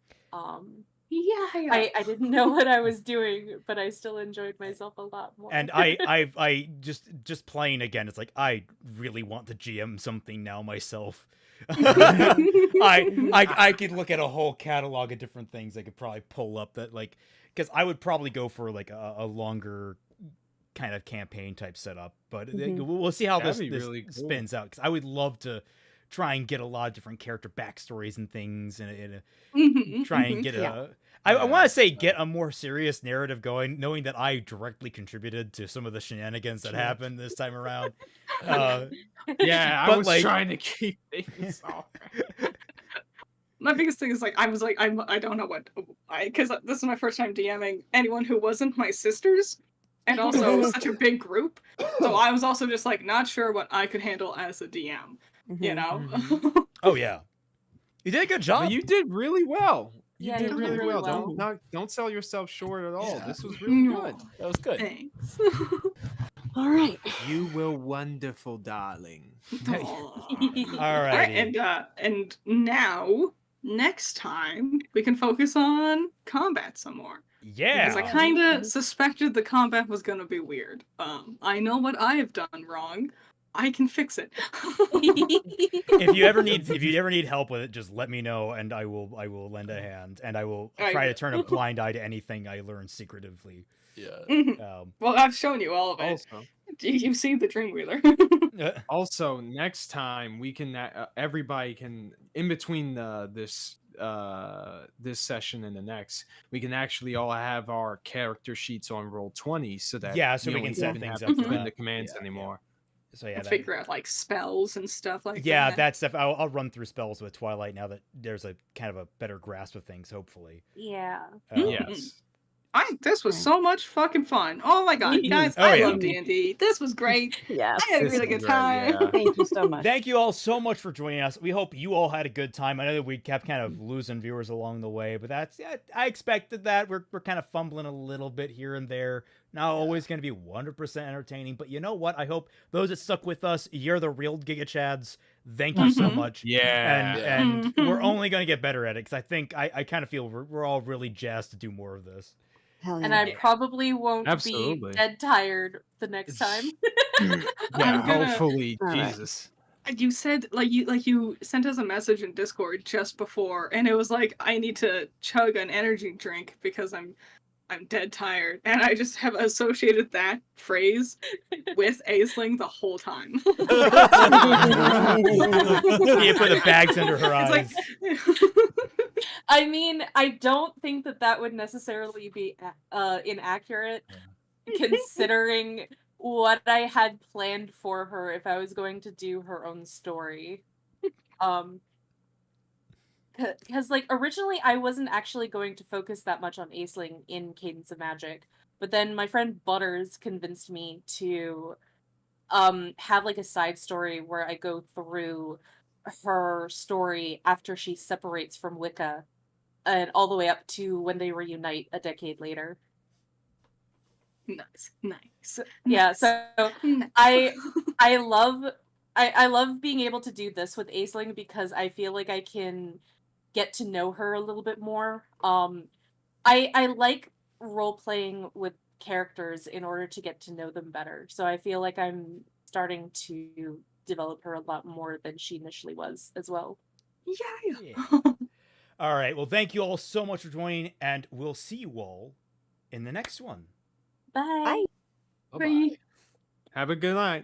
S4: Yeah.
S6: I didn't know what I was doing, but I still enjoyed myself a lot more.
S2: And I just playing again. It's like I really want to GM something now myself. I could look at a whole catalog of different things I could probably pull up that like because I would probably go for like a longer kind of campaign type setup. But we'll see how
S5: That'd
S2: this
S5: be really cool.
S2: spins out because I would love to try and get a lot of different character backstories and things and try and get I want to say get a more serious narrative going, knowing that I directly contributed to some of the shenanigans that happened this time around.
S5: Yeah, I
S2: But,
S5: was
S2: like-
S5: trying to keep things off.
S4: My biggest thing is like I don't know what because this is my first time DMing anyone who wasn't my sisters, and also such a big group. So I was also just like not sure what I could handle as a DM. You know.
S2: Oh yeah, you did a good job.
S5: But you did really well. You
S6: Yeah,
S5: did
S6: you did
S5: really
S6: really
S5: well.
S6: well.
S5: Don't sell yourself short at all.
S7: Yeah.
S5: This was really good.
S7: That was good.
S4: Thanks.
S1: All right.
S5: You were wonderful, darling.
S2: All
S4: All
S2: right.
S4: right, and now next time we can focus on combat some more.
S2: Yeah.
S4: Because I kind of suspected the combat was gonna be weird. I know what I have done wrong. I can fix it.
S2: if you ever need help with it, just let me know, and I will lend a hand, and I will try to turn a blind eye to anything I learn secretively.
S7: Yeah.
S4: Well, I've shown you all of it.
S5: Also,
S4: You've seen the Dreamwheeler.
S5: also next time we can everybody can in between this session and the next we can actually all have our character sheets on Roll20 so that
S2: Yeah, so we
S5: don't
S2: can set
S5: even
S2: things
S5: have
S2: up
S5: to
S2: for
S5: put in
S2: that.
S5: the commands
S2: Yeah,
S5: anymore.
S2: So yeah,
S4: Figure out like spells and stuff like
S2: yeah,
S4: that.
S2: that stuff. I'll run through spells with Twilight now that there's a kind of a better grasp of things. Hopefully.
S6: Yeah.
S5: Yes.
S4: This was so much fucking fun. Oh my god, guys,
S2: Oh,
S4: I
S2: yeah.
S4: love D&D. This was great.
S1: Yes.
S4: I had a
S5: This
S4: really
S5: was
S4: good
S5: great,
S4: time.
S5: yeah.
S1: Thank you so much.
S2: Thank you all so much for joining us. We hope you all had a good time. I know that we kept kind of losing viewers along the way, but I expected that. We're kind of fumbling a little bit here and there. Not always going to be 100% entertaining, but you know what? I hope those that stuck with us, you're the real Giga Chads. Thank you so much.
S5: Yeah.
S2: And we're only going to get better at it because I think I kind of feel we're all really jazzed to do more of this.
S1: Hell
S6: And
S1: yeah.
S6: I probably won't
S5: Absolutely.
S6: be dead tired the next time.
S5: Yeah,
S4: I'm gonna-
S5: hopefully,
S1: All right.
S5: Jesus.
S4: You said you sent us a message in Discord just before, and it was like I need to chug an energy drink because I'm dead tired, and I just have associated that phrase with Aisling the whole time.
S2: You put the bags under her eyes.
S4: It's like
S6: I mean, I don't think that would necessarily be inaccurate, considering what I had planned for her if I was going to do her own story. Because like originally I wasn't actually going to focus that much on Aisling in Cadence of Magic, but then my friend Butters convinced me to have like a side story where I go through her story after she separates from Wicca and all the way up to when they reunite a decade later.
S4: nice.
S6: Yeah, so
S4: Nice.
S6: I love being able to do this with Aisling because I feel like I can get to know her a little bit more. I like role playing with characters in order to get to know them better. So I feel like I'm starting to develop her a lot more than she initially was as well.
S4: Yeah.
S2: All right. Well, thank you all so much for joining, and we'll see you all in the next one.
S6: Bye.
S4: Bye.
S5: Have a good night.